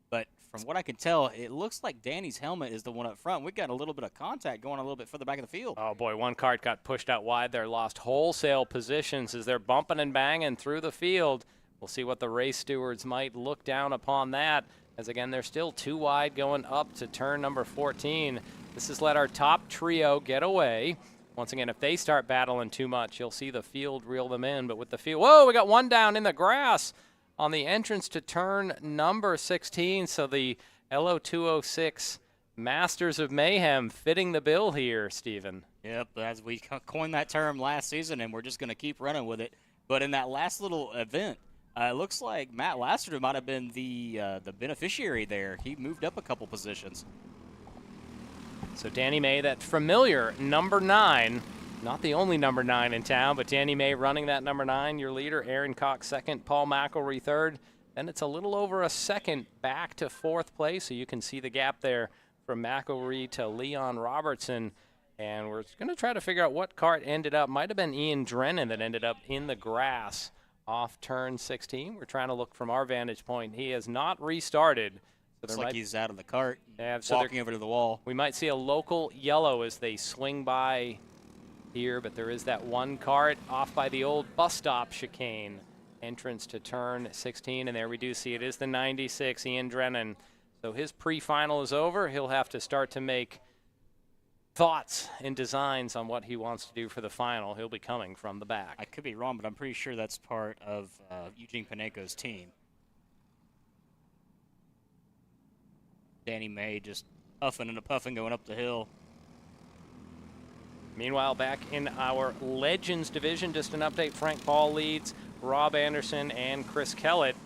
But from what I can tell, it looks like Danny's helmet is the one up front. We've got a little bit of contact going a little bit further back of the field. Oh, boy, one kart got pushed out wide there, lost wholesale positions as they're bumping and banging through the field. We'll see what the race stewards might look down upon that, as, again, they're still too wide going up to turn number 14. This has let our top trio get away. Once again, if they start battling too much, you'll see the field reel them in. But with the field, whoa, we got one down in the grass on the entrance to turn number 16. So the LO206 Masters of Mayhem fitting the bill here, Stephen. Yep, as we coined that term last season, and we're just going to keep running with it. But in that last little event, it looks like Matt Lassiter might have been the beneficiary there. He moved up a couple positions. So Danny May, that familiar number 9, not the only number 9 in town, but Danny May running that number 9, your leader. Aaron Cox second, Paul McElree third. Then it's a little over a second back to 4th place, so you can see the gap there from McElree to Leon Robertson. And we're going to try to figure out what kart ended up. Might have been Ian Drennan that ended up in the grass off turn 16. We're trying to look from our vantage point. He has not restarted. Looks like he's out of the cart, so walking over to the wall. We might see a local yellow as they swing by here, but there is that one kart off by the old bus stop chicane. Entrance to turn 16, and there we do see it is the 96, Ian Drennan. So his pre-final is over. He'll have to start to make thoughts and designs on what he wants to do for the final. He'll be coming from the back. I could be wrong, but I'm pretty sure that's part of Eugene Paneco's team. Danny May just huffing and puffing going up the hill. Meanwhile, back in our Legends division, just an update. Frank Paul leads, Rob Anderson and Chris Kellett.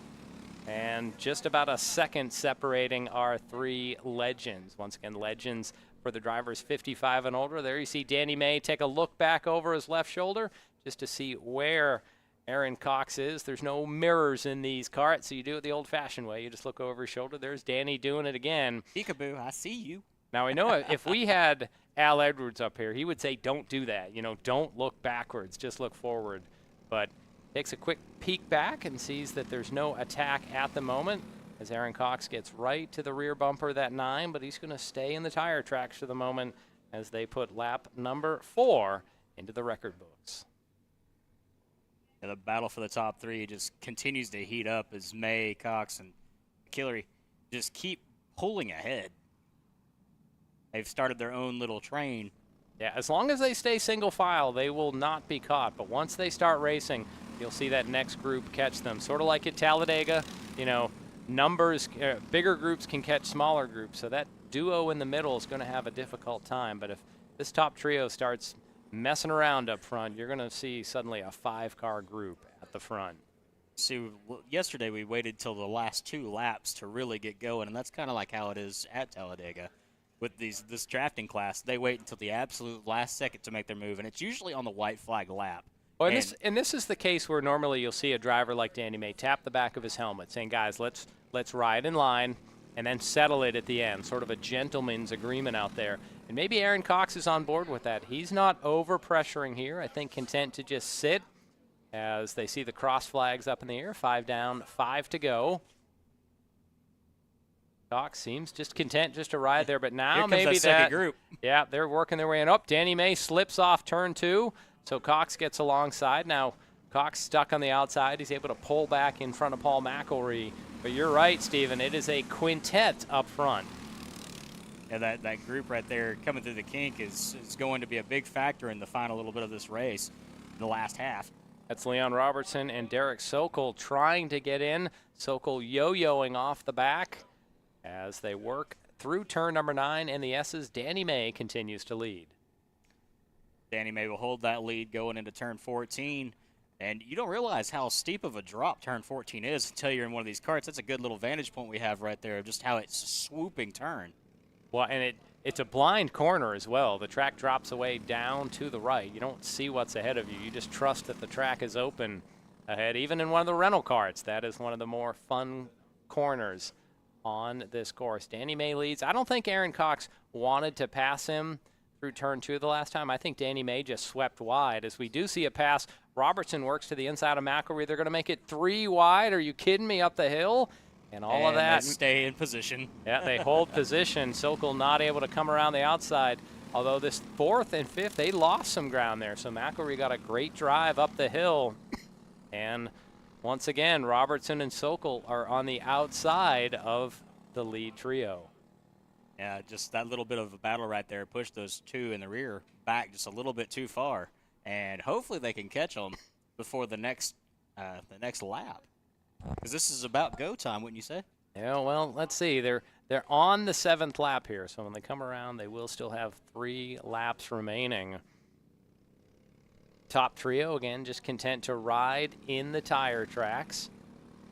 And just about a second separating our 3 Legends. Once again, Legends for the drivers 55 and older. There you see Danny May take a look back over his left shoulder just to see where Aaron Cox is. There's no mirrors in these karts, so you do it the old-fashioned way. You just look over his shoulder. There's Danny doing it again. Peekaboo, I see you. Now, I know if we had Al Edwards up here, he would say, don't do that. You know, don't look backwards, just look forward. But takes a quick peek back and sees that there's no attack at the moment as Aaron Cox gets right to the rear bumper, that 9, but he's going to stay in the tire tracks for the moment as they put lap number 4 into the record books. And the battle for the top 3 just continues to heat up as May, Cox, and Killery just keep pulling ahead. They've started their own little train. Yeah, as long as they stay single file, they will not be caught. But once they start racing, you'll see that next group catch them. Sort of like at Talladega, you know, numbers, bigger groups can catch smaller groups. So that duo in the middle is going to have a difficult time. But if this top trio starts messing around up front, you're going to see suddenly a 5-car group at the front. See, yesterday we waited till the last 2 laps to really get going, and that's kind of like how it is at Talladega. With this drafting class, they wait until the absolute last second to make their move, and it's usually on the white flag lap. Well, and this is the case where normally you'll see a driver like Danny May tap the back of his helmet, saying, guys, let's ride in line, and then settle it at the end, sort of a gentleman's agreement out there. And maybe Aaron Cox is on board with that. He's not over-pressuring here. I think content to just sit as they see the cross flags up in the air. 5 down, 5 to go. Cox seems just content just to ride there, but now maybe that second group. Yeah, they're working their way in. Danny May slips off turn 2, so Cox gets alongside. Now, Cox stuck on the outside. He's able to pull back in front of Paul McElree. But you're right, Steven. It is a quintet up front. Yeah, that group right there coming through the kink is going to be a big factor in the final little bit of this race, the last half. That's Leon Robertson and Derek Sokol trying to get in. Sokol yo-yoing off the back as they work through turn number 9, and the S's. Danny May continues to lead. Danny May will hold that lead going into turn 14. And you don't realize how steep of a drop turn 14 is until you're in one of these carts. That's a good little vantage point we have right there of just how it's a swooping turn. Well, and it's a blind corner as well. The track drops away down to the right. You don't see what's ahead of you. You just trust that the track is open ahead. Even in one of the rental carts, that is one of the more fun corners on this course. Danny May leads. I don't think Aaron Cox wanted to pass him through turn 2 the last time. I think Danny May just swept wide. As we do see a pass, Robertson works to the inside of McElree. They're going to make it 3 wide. Are you kidding me? Up the hill? And all of that. They stay in position. Yeah, they hold position. Sokol not able to come around the outside. Although this 4th and 5th, they lost some ground there. So McElree got a great drive up the hill. And once again, Robertson and Sokol are on the outside of the lead trio. Yeah, just that little bit of a battle right there pushed those 2 in the rear back just a little bit too far. And hopefully they can catch them before the next lap. Because this is about go time, wouldn't you say? Yeah, well, let's see. They're on the 7th lap here, so when they come around, they will still have 3 laps remaining. Top trio, again, just content to ride in the tire tracks.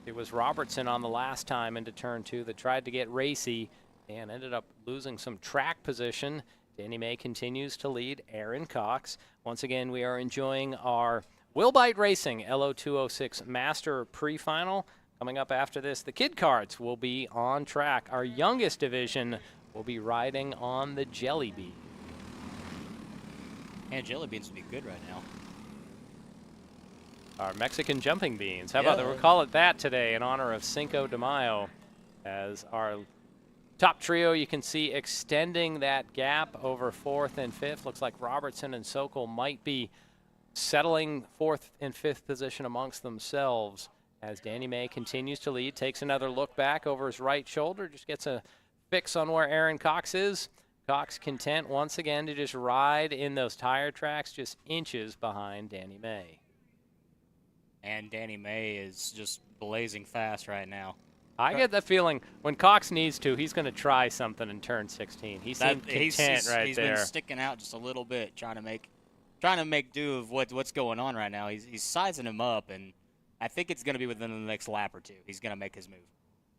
It was Robertson on the last time into turn 2 that tried to get racy and ended up losing some track position. Danny May continues to lead Aaron Cox. Once again, we are enjoying our Will Bite Racing LO206 Master Pre-Final. Coming up after this, the Kid Karts will be on track. Our youngest division will be riding on the Jelly Bean. And Jelly Beans would be good right now. Our Mexican jumping beans. How about that? We'll call it that today in honor of Cinco de Mayo. As our top trio, you can see extending that gap over 4th and 5th. Looks like Robertson and Sokol might be settling 4th and 5th position amongst themselves as Danny May continues to lead, takes another look back over his right shoulder, just gets a fix on where Aaron Cox is. Cox content once again to just ride in those tire tracks, just inches behind Danny May. And Danny May is just blazing fast right now. I get the feeling when Cox needs to, he's going to try something in turn 16. He seemed content right there. He's been sticking out just a little bit, trying to make do of what's going on right now. He's sizing him up, and I think it's going to be within the next lap or 2. He's going to make his move.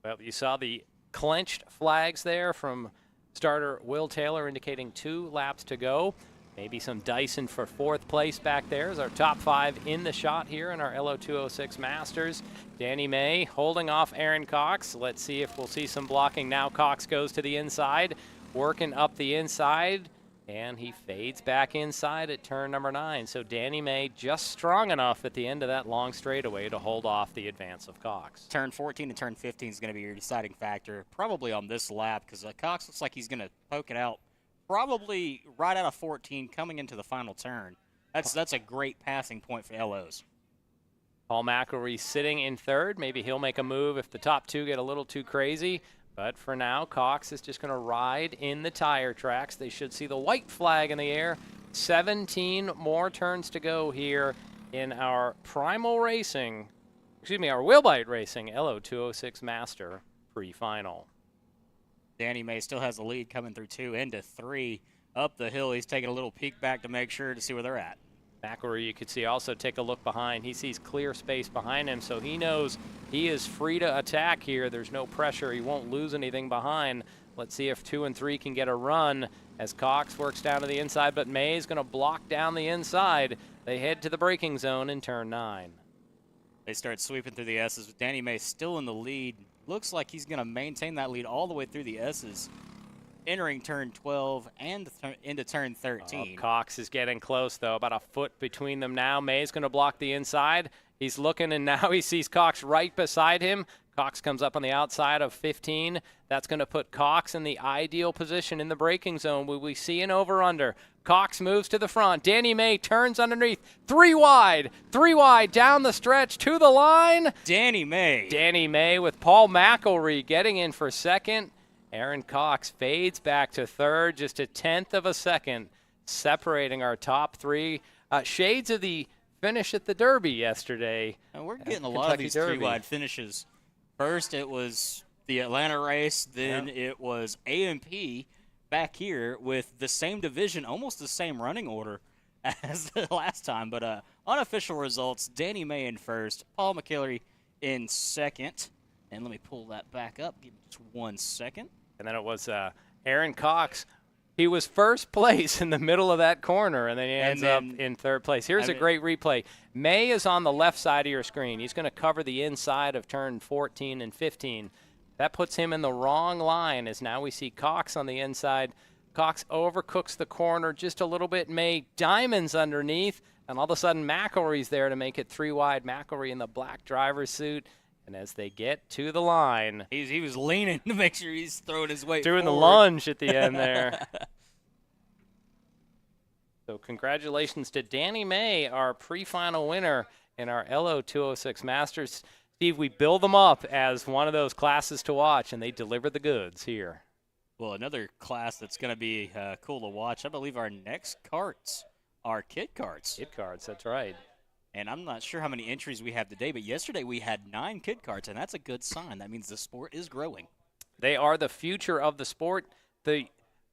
Well, you saw the clenched flags there from starter Will Taylor indicating 2 laps to go. Maybe some Dyson for 4th place back there as our top 5 in the shot here in our LO206 Masters. Danny May holding off Aaron Cox. Let's see if we'll see some blocking now. Cox goes to the inside, working up the inside, and he fades back inside at turn number 9. So Danny May just strong enough at the end of that long straightaway to hold off the advance of Cox. Turn 14 and turn 15 is going to be your deciding factor, probably on this lap, because Cox looks like he's going to poke it out probably right out of 14 coming into the final turn. That's a great passing point for LOs. Paul McElree sitting in 3rd. Maybe he'll make a move if the top 2 get a little too crazy. But for now, Cox is just going to ride in the tire tracks. They should see the white flag in the air. 17 more turns to go here in our our Will Bite Racing LO206 Master Pre-Final. Danny May still has the lead coming through 2 into 3. Up the hill, he's taking a little peek back to make sure to see where they're at. McElree, you could see, also take a look behind. He sees clear space behind him, so he knows he is free to attack here. There's no pressure. He won't lose anything behind. Let's see if 2 and 3 can get a run as Cox works down to the inside, but May is going to block down the inside. They head to the braking zone in turn 9. They start sweeping through the S's with Danny May still in the lead. Looks like he's going to maintain that lead all the way through the S's, entering turn 12 and into turn 13. Cox is getting close, though, about a foot between them now. May's going to block the inside. He's looking, and now he sees Cox right beside him. Cox comes up on the outside of 15. That's going to put Cox in the ideal position in the braking zone. Will we see an over-under? Cox moves to the front. Danny May turns underneath. 3 wide down the stretch to the line. Danny May with Paul McElree getting in for second. Aaron Cox fades back to third, just a tenth of a second, separating our top 3. Shades of the finish at the Derby yesterday. And we're getting a lot of these 3-wide finishes. First, it was the Atlanta race. Then it was A&P back here with the same division, almost the same running order as the last time. But unofficial results, Danny May in first, Paul McElree in second. And let me pull that back up. Give me just 1 second. And then it was Aaron Cox. He was first place in the middle of that corner, and then he ends up in third place. Here's a great replay. May is on the left side of your screen. He's going to cover the inside of turn 14 and 15. That puts him in the wrong line, as now we see Cox on the inside. Cox overcooks the corner just a little bit. May diamonds underneath, and all of a sudden McElree's there to make it 3 wide. McElree in the black driver's suit. And as they get to the line, he was leaning to make sure he's throwing his weight doing forward. the lunge at the end there. So congratulations to Danny May, our pre-final winner in our LO 206 Masters. Steve, we build them up as one of those classes to watch, and they deliver the goods here. Well, another class that's going to be cool to watch, I believe our next karts are kid karts. Kid karts, that's right. And I'm not sure how many entries we have today, but yesterday we had 9 kid karts, and that's a good sign. That means the sport is growing. They are the future of the sport.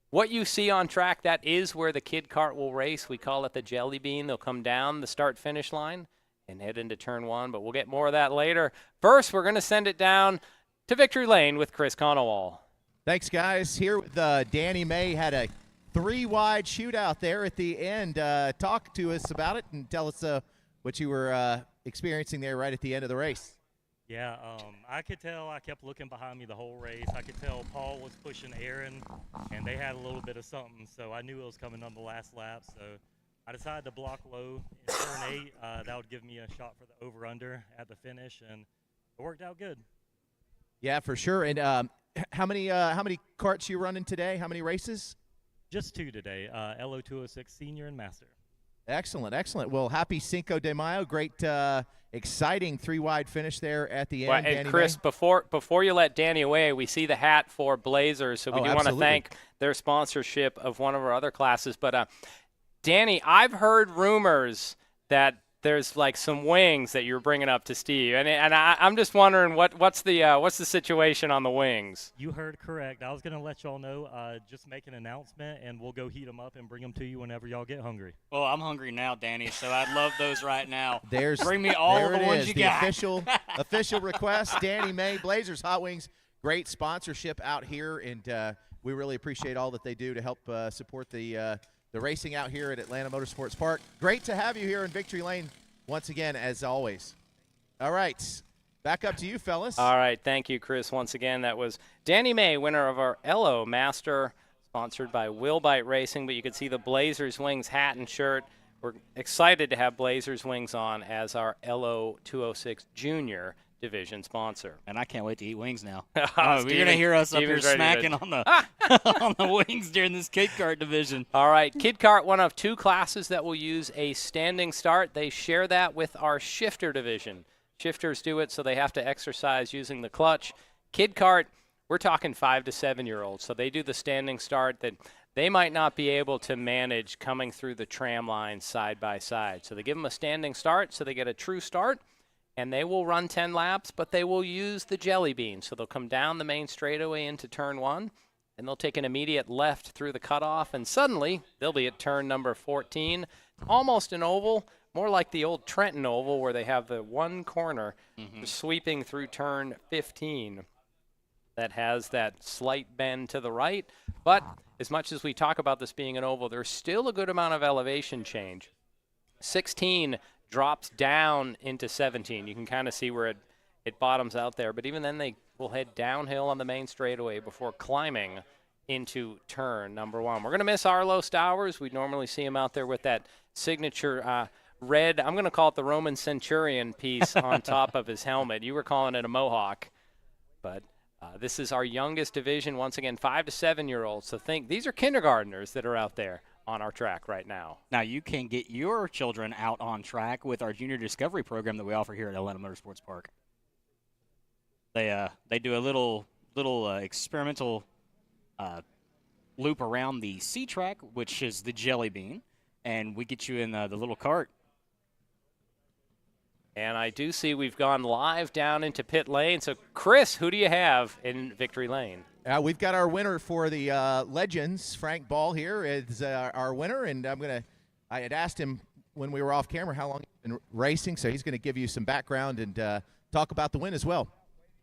What you see on track, that is where the kid kart will race. We call it the jelly bean. They'll come down the start-finish line and head into turn 1, but we'll get more of that later. First, we're going to send it down to Victory Lane with Chris Conowall. Thanks, guys. Here with Danny May. Had a 3-wide shootout there at the end. Talk to us about it and tell us what you were experiencing there right at the end of the race. Yeah, I could tell. I kept looking behind me the whole race. I could tell Paul was pushing Aaron, and they had a little bit of something, so I knew it was coming on the last lap. So I decided to block low in turn 8. That would give me a shot for the over-under at the finish, and it worked out good. Yeah, for sure. And how many karts you running today? How many races? Just 2 today, LO 206 Senior and Master. Excellent, excellent. Well, happy Cinco de Mayo. Great, exciting 3-wide finish there at the end. Well, and Danny Chris, May. before you let Danny away, we see the hat for Blazers, so we do want to thank their sponsorship of one of our other classes. But Danny, I've heard rumors that there's like some wings that you're bringing up to Steve, and I'm just wondering what's the situation on the wings. You heard correct. I was gonna let y'all know. Just make an announcement, and we'll go heat them up and bring them to you whenever y'all get hungry. Well, I'm hungry now, Danny, so I'd love those right now. Bring me all the ones you got. Official request. Danny May, Blazers Hot Wings, great sponsorship out here, and we really appreciate all that they do to help support the racing out here at Atlanta Motorsports Park. Great to have you here in Victory Lane once again, as always. All right, back up to you, fellas. All right, thank you, Chris. Once again, that was Danny May, winner of our LO Master, sponsored by Will Bite Racing. But you can see the Blazers Wings hat and shirt. We're excited to have Blazers Wings on as our LO 206 Junior Division sponsor. And I can't wait to eat wings now. You're going to hear us up here smacking on the on the wings during this kid kart division. All right, kid kart, one of 2 classes that will use a standing start. They share that with our shifter division. Shifters do it, so they have to exercise using the clutch. Kid kart, we're talking 5 to 7-year-olds, so they do the standing start that they might not be able to manage coming through the tram line side by side. So they give them a standing start so they get a true start. And they will run 10 laps, but they will use the jelly bean. So they'll come down the main straightaway into turn 1, and they'll take an immediate left through the cutoff, and suddenly they'll be at turn number 14. Almost an oval, more like the old Trenton Oval where they have the one corner sweeping through turn 15 that has that slight bend to the right. But as much as we talk about this being an oval, there's still a good amount of elevation change. 16 drops down into 17. You can kind of see where it bottoms out there. But even then, they will head downhill on the main straightaway before climbing into turn number 1. We're going to miss Arlo Stowers. We'd normally see him out there with that signature red, I'm going to call it the Roman Centurion piece on top of his helmet. You were calling it a mohawk. But this is our youngest division, once again, 5 to 7-year-olds. So think these are kindergartners that are out there on our track right now. Now you can get your children out on track with our Junior Discovery program that we offer here at Atlanta Motorsports Park. They do a little experimental loop around the C track, which is the Jelly Bean, and we get you in the little cart. And I do see we've gone live down into pit lane. So, Chris, who do you have in victory lane? We've got our winner for the Legends. Frank Ball here is our winner, and I had asked him when we were off camera how long he's been racing, so he's going to give you some background and talk about the win as well.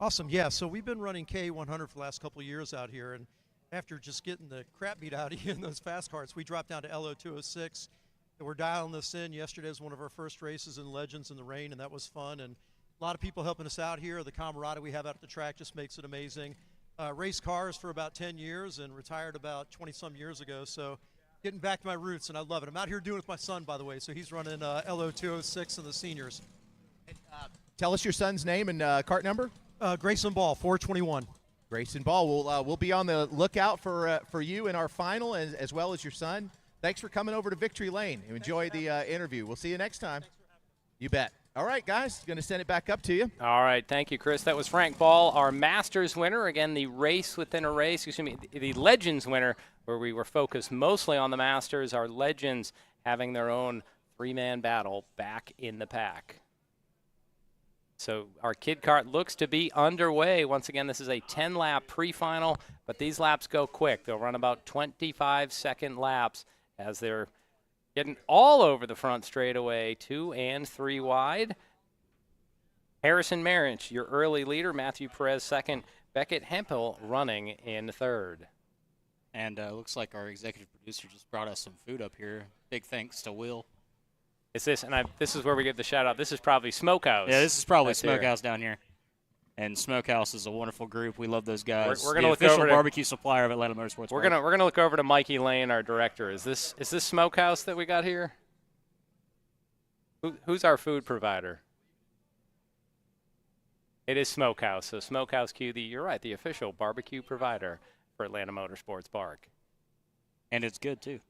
Awesome, yeah. So we've been running K100 for the last couple of years out here, and after just getting the crap beat out of you in those fast carts, we dropped down to LO206. And we're dialing this in. Yesterday was one of our first races in Legends in the rain, and that was fun. And a lot of people helping us out here. The camaraderie we have out at the track just makes it amazing. Raced cars for about 10 years and retired about 20-some years ago. So getting back to my roots, and I love it. I'm out here doing it with my son, by the way. So he's running LO206 and the seniors. And, tell us your son's name and cart number. Grayson Ball, 421. Grayson Ball. We'll be on the lookout for you in our final as well as your son. Thanks for coming over to Victory Lane. Enjoy the interview. We'll see you next time. You bet. All right, guys, going to send it back up to you. All right, thank you, Chris. That was Frank Ball, our Masters winner. Again, the race within a race, the Legends winner, where we were focused mostly on the Masters. Our Legends having their own 3-man battle back in the pack. So our Kid Kart looks to be underway. Once again, this is a 10-lap pre-final, but these laps go quick. They'll run about 25-second laps as they're getting all over the front straightaway, 2 and 3 wide. Harrison Marich, your early leader. Matthew Perez second. Beckett Hempel running in third. And looks like our executive producer just brought us some food up here. Big thanks to Will. This is where we give the shout out. This is probably Smokehouse. Yeah, this is probably Smokehouse down here. And Smokehouse is a wonderful group. We love those guys. We're going to look official over barbecue supplier of Atlanta Motorsports. We're gonna look over to Mikey Lane, our director. Is this Smokehouse that we got here? Who's our food provider? It is Smokehouse. So Smokehouse Q, you're right, the official barbecue provider for Atlanta Motorsports Park. And it's good too.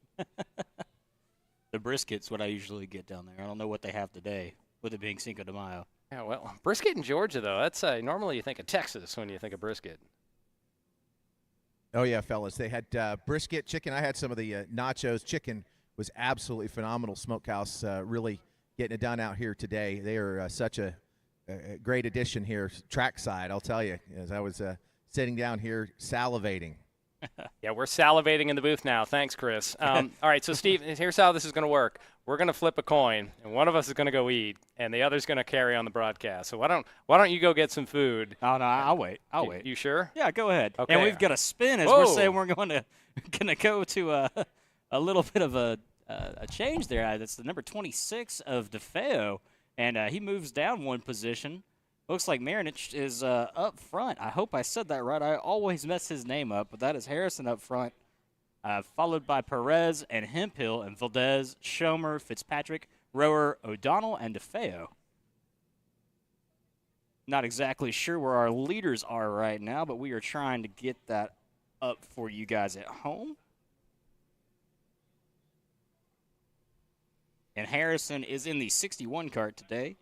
The brisket's what I usually get down there. I don't know what they have today, with it being Cinco de Mayo. Yeah, well, brisket in Georgia, though, that's normally you think of Texas when you think of brisket. Oh, yeah, fellas. They had brisket, chicken. I had some of the nachos. Chicken was absolutely phenomenal. Smokehouse really getting it done out here today. They are such a great addition here, trackside, I'll tell you, as I was sitting down here salivating. Yeah, we're salivating in the booth now. Thanks, Chris. All right, so, Steve, here's how this is going to work. We're going to flip a coin, and one of us is going to go eat, and the other's going to carry on the broadcast. So why don't you go get some food? Oh, no, I'll wait. You sure? Yeah, go ahead. Okay. And we've got a spin as we're saying we're going to go to a little bit of a change there. That's the number 26 of DeFeo, and he moves down one position. Looks like Marinich is up front. I hope I said that right. I always mess his name up, but that is Harrison up front, followed by Perez and Hemphill and Valdez, Schomer, Fitzpatrick, Rower, O'Donnell, and DeFeo. Not exactly sure where our leaders are right now, but we are trying to get that up for you guys at home. And Harrison is in the 61 cart today.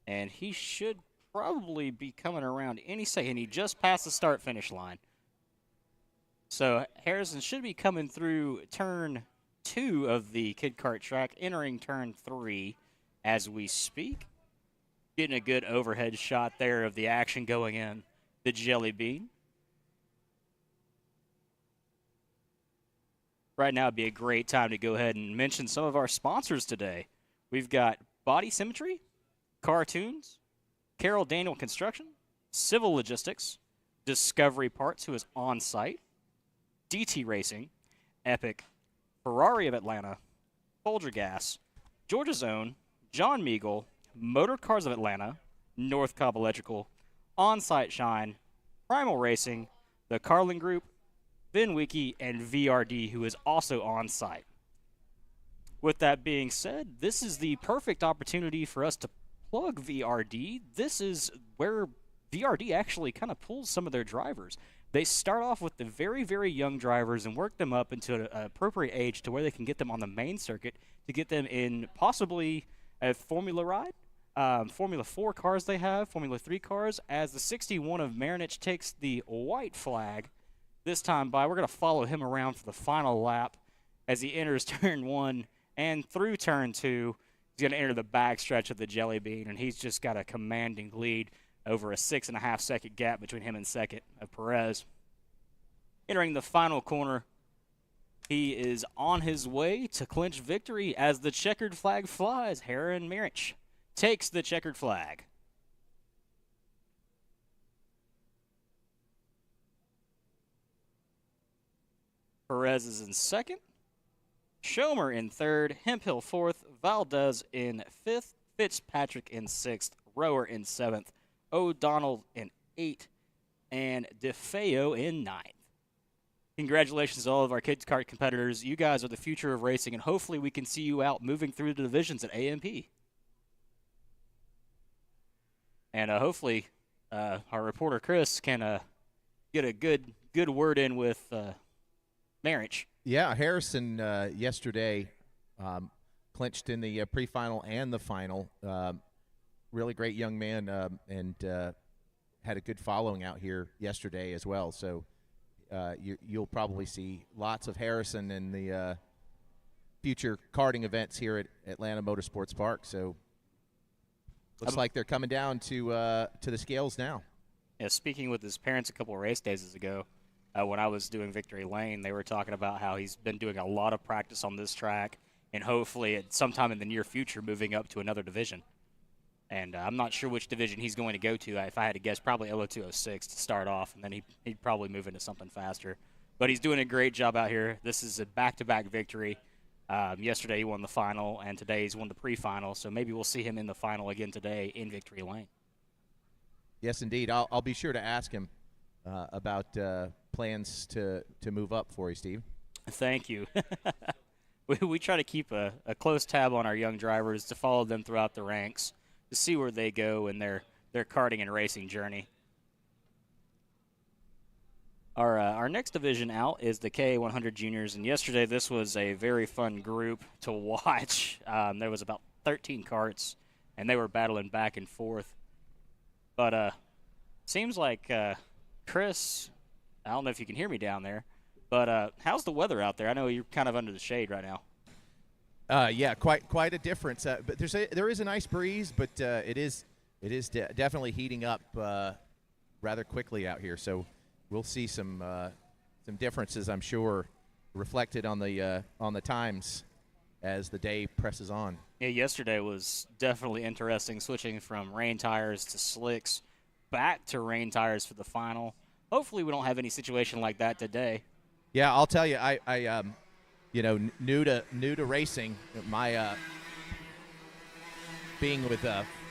And he should probably be coming around any second. He just passed the start-finish line. So Harrison should be coming through turn 2 of the Kid Kart track, entering turn 3 as we speak. Getting a good overhead shot there of the action going in the Jelly Bean. Right now would be a great time to go ahead and mention some of our sponsors today. We've got Body Symmetry, Cartoons, Carroll Daniel Construction, Civil Logistics, Discovery Parts, who is on site, DT Racing, Epic, Ferrari of Atlanta, Folger Gas, Georgia Zone, John Meagle, Motor Cars of Atlanta, North Cobb Electrical, On-Site Shine, Primal Racing, the Carlin Group, Ben Wiki, and VRD, who is also on site. With that being said, this is the perfect opportunity for us to plug VRD. This is where VRD actually kind of pulls some of their drivers. They start off with the very, very young drivers and work them up into an appropriate age to where they can get them on the main circuit to get them in possibly a Formula ride. Formula 4 cars they have, Formula 3 cars, as the 61 of Marinich takes the white flag this time by. We're going to follow him around for the final lap as he enters turn 1 and through turn 2. He's going to enter the back stretch of the Jelly Bean, and he's just got a commanding lead over a 6.5 second gap between him and second of Perez. Entering the final corner, he is on his way to clinch victory as the checkered flag flies. Heron Marich takes the checkered flag. Perez is in second. Schomer in third. Hemphill fourth. Valdez in fifth. Fitzpatrick in sixth. Rower in seventh. O'Donnell in 8th, and DeFeo in 9th. Congratulations to all of our Kids Kart competitors. You guys are the future of racing, and hopefully we can see you out moving through the divisions at AMP. And hopefully our reporter Chris can get a good word in with Marich. Yeah, Harrison yesterday clinched in the pre-final and the final. Really great young man, and had a good following out here yesterday as well. So you'll probably see lots of Harrison in the future karting events here at Atlanta Motorsports Park. So looks like they're coming down to the scales now. Yeah, speaking with his parents a couple of race days ago, when I was doing Victory Lane, they were talking about how he's been doing a lot of practice on this track, and hopefully at sometime in the near future moving up to another division. And I'm not sure which division he's going to go to. If I had to guess, probably LO206 to start off, and then he'd probably move into something faster. But he's doing a great job out here. This is a back-to-back victory. Yesterday he won the final, and today he's won the pre-final. So maybe we'll see him in the final again today in Victory Lane. Yes, indeed. I'll be sure to ask him about plans to move up for you, Steve. Thank you. we try to keep a close tab on our young drivers to follow them throughout the ranks, to see where they go in their karting and racing journey. Our next division out is the K100 Juniors, and yesterday this was a very fun group to watch. There was about 13 karts, and they were battling back and forth. But seems like Chris, I don't know if you can hear me down there, but how's the weather out there? I know you're kind of under the shade right now. Yeah, quite a difference. But there is a nice breeze, but it is definitely heating up rather quickly out here. So we'll see some differences, I'm sure, reflected on the times as the day presses on. Yeah, yesterday was definitely interesting, switching from rain tires to slicks, back to rain tires for the final. Hopefully, we don't have any situation like that today. Yeah, I'll tell you, I new to racing, my being with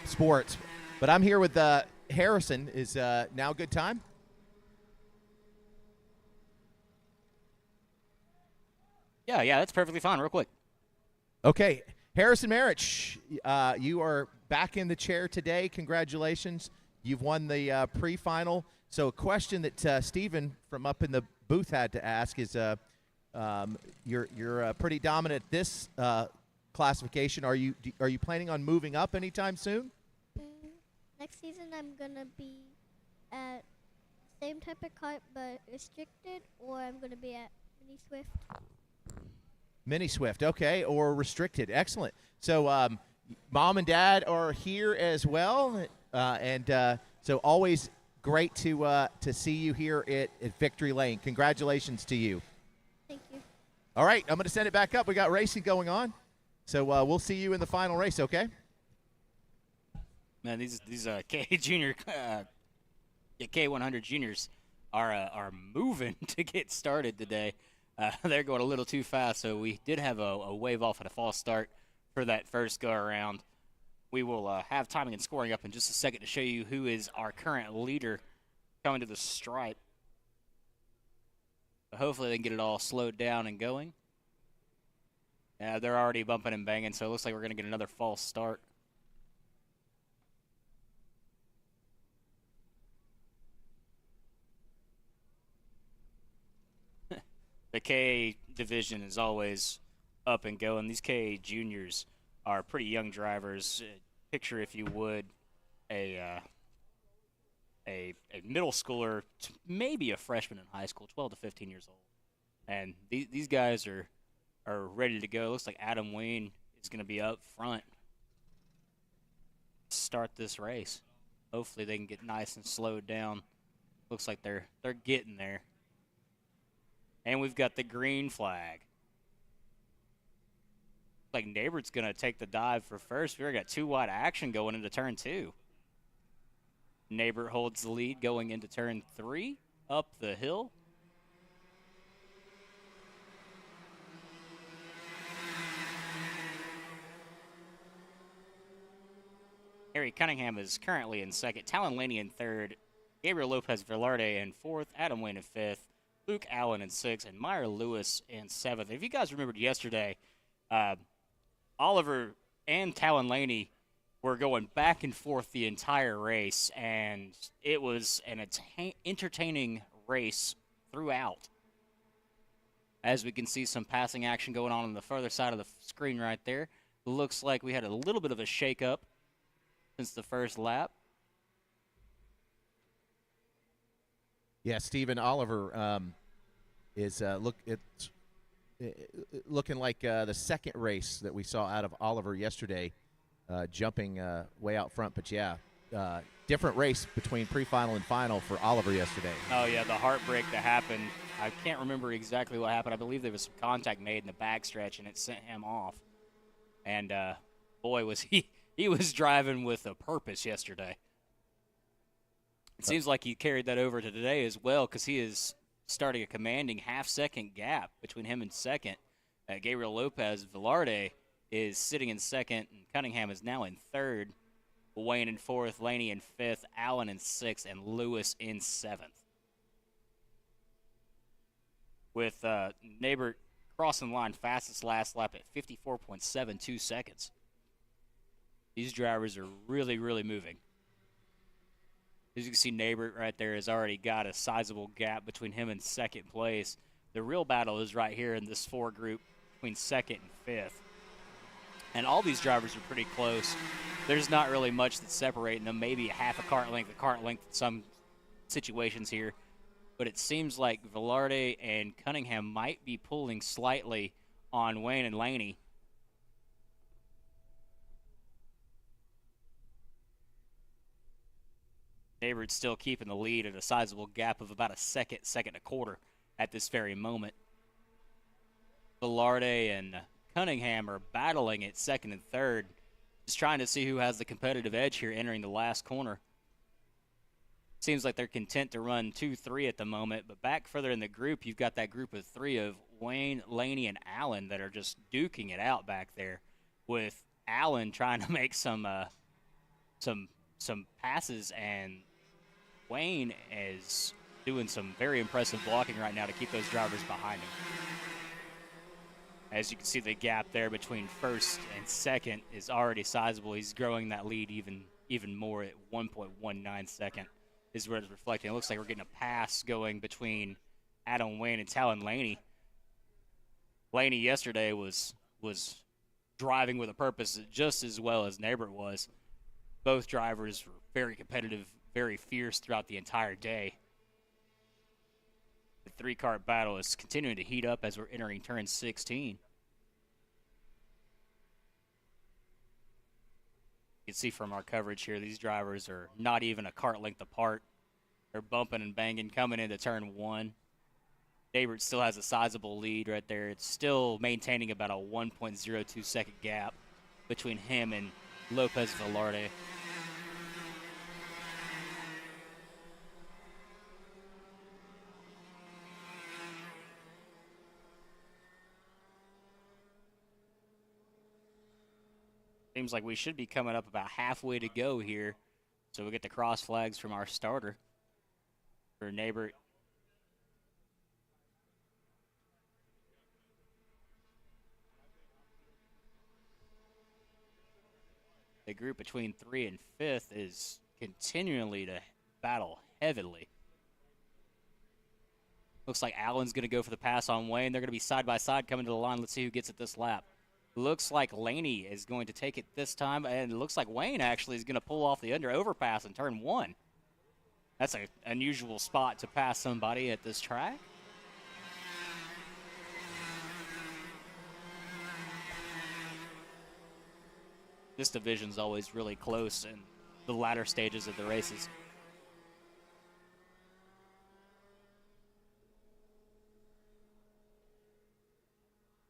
sports, but I'm here with Harrison. Is now a good time? Yeah, that's perfectly fine. Real quick. Okay, Harrison Marich, you are back in the chair today. Congratulations. You've won the pre-final. So a question that Steven from up in the booth had to ask is, you're pretty dominant at this classification. Are you planning on moving up anytime soon? Next season, I'm gonna be at same type of kart but restricted, or I'm gonna be at Mini Swift. Mini Swift, okay, or restricted. Excellent. So mom and dad are here as well, and so always great to see you here at Victory Lane. Congratulations to you. Thank you. All right, I'm going to send it back up. We got racing going on, so we'll see you in the final race, okay? Man, these K100 juniors are moving to get started today. They're going a little too fast, so we did have a wave off at a false start for that first go around. We will have timing and scoring up in just a second to show you who is our current leader coming to the stripe. But hopefully they can get it all slowed down and going. Yeah, they're already bumping and banging, so it looks like we're going to get another false start. The KA division is always up and going. These KA juniors are pretty young drivers. Picture, if you would, a middle schooler, to maybe a freshman in high school, 12 to 15 years old. And these guys are ready to go. Looks like Adam Wayne is going to be up front to start this race. Hopefully they can get nice and slowed down. Looks like they're getting there. And we've got the green flag. Like Neighbor's going to take the dive for first. We've got 2 wide action going into turn 2. Neighbor holds the lead going into turn 3 up the hill. Harry Cunningham is currently in second. Talon Laney in third. Gabriel Lopez Velarde in fourth. Adam Wayne in fifth. Luke Allen in sixth. And Meyer Lewis in seventh. If you guys remembered yesterday, Oliver and Talon Laney were going back and forth the entire race, and it was an entertaining race throughout. As we can see some passing action going on the further side of the screen right there. Looks like we had a little bit of a shake-up since the first lap. Yeah, Stephen Oliver is looking like the second race that we saw out of Oliver yesterday, jumping way out front. But yeah, different race between pre-final and final for Oliver yesterday. Oh yeah, the heartbreak that happened. I can't remember exactly what happened. I believe there was some contact made in the backstretch, and it sent him off. And boy, was he was driving with a purpose yesterday. It seems like he carried that over to today as well, because he is starting a commanding half-second gap between him and second. Gabriel Lopez Velarde is sitting in second, and Cunningham is now in third. Wayne in fourth, Laney in fifth, Allen in sixth, and Lewis in seventh. With Neighbor crossing the line fastest last lap at 54.72 seconds. These drivers are really, really moving. As you can see, Neighbor right there has already got a sizable gap between him and second place. The real battle is right here in this 4 group between second and fifth. And all these drivers are pretty close. There's not really much that's separating them, maybe a half a cart length in some situations here. But it seems like Velarde and Cunningham might be pulling slightly on Wayne and Laney. Neighbor's still keeping the lead at a sizable gap of about a second and a quarter at this very moment. Velarde and Cunningham are battling at second and third, just trying to see who has the competitive edge here entering the last corner. Seems like they're content to run 2-3 at the moment, but back further in the group, you've got that group of 3 of Wayne, Laney, and Allen that are just duking it out back there, with Allen trying to make some passes, and Wayne is doing some very impressive blocking right now to keep those drivers behind him. As you can see, the gap there between first and second is already sizable. He's growing that lead even more at 1.19 second is where it's reflecting. It looks like we're getting a pass going between Adam Wayne and Talon Laney. Laney yesterday was driving with a purpose just as well as Neighbor was. Both drivers were very competitive, very fierce throughout the entire day. The 3-cart battle is continuing to heat up as we're entering turn 16. You can see from our coverage here, these drivers are not even a cart length apart. They're bumping and banging coming into turn 1. Neighbor still has a sizable lead right there. It's still maintaining about a 1.02 second gap between him and Lopez Velarde. Seems like we should be coming up about halfway to go here. So we get the cross flags from our starter for Neighbor. The group between 3 and 5th is continually to battle heavily. Looks like Allen's going to go for the pass on Wayne. They're going to be side by side coming to the line. Let's see who gets it this lap. Looks like Laney is going to take it this time, and it looks like Wayne actually is going to pull off the under overpass in turn 1. That's an unusual spot to pass somebody at this track. This division's always really close in the latter stages of the races.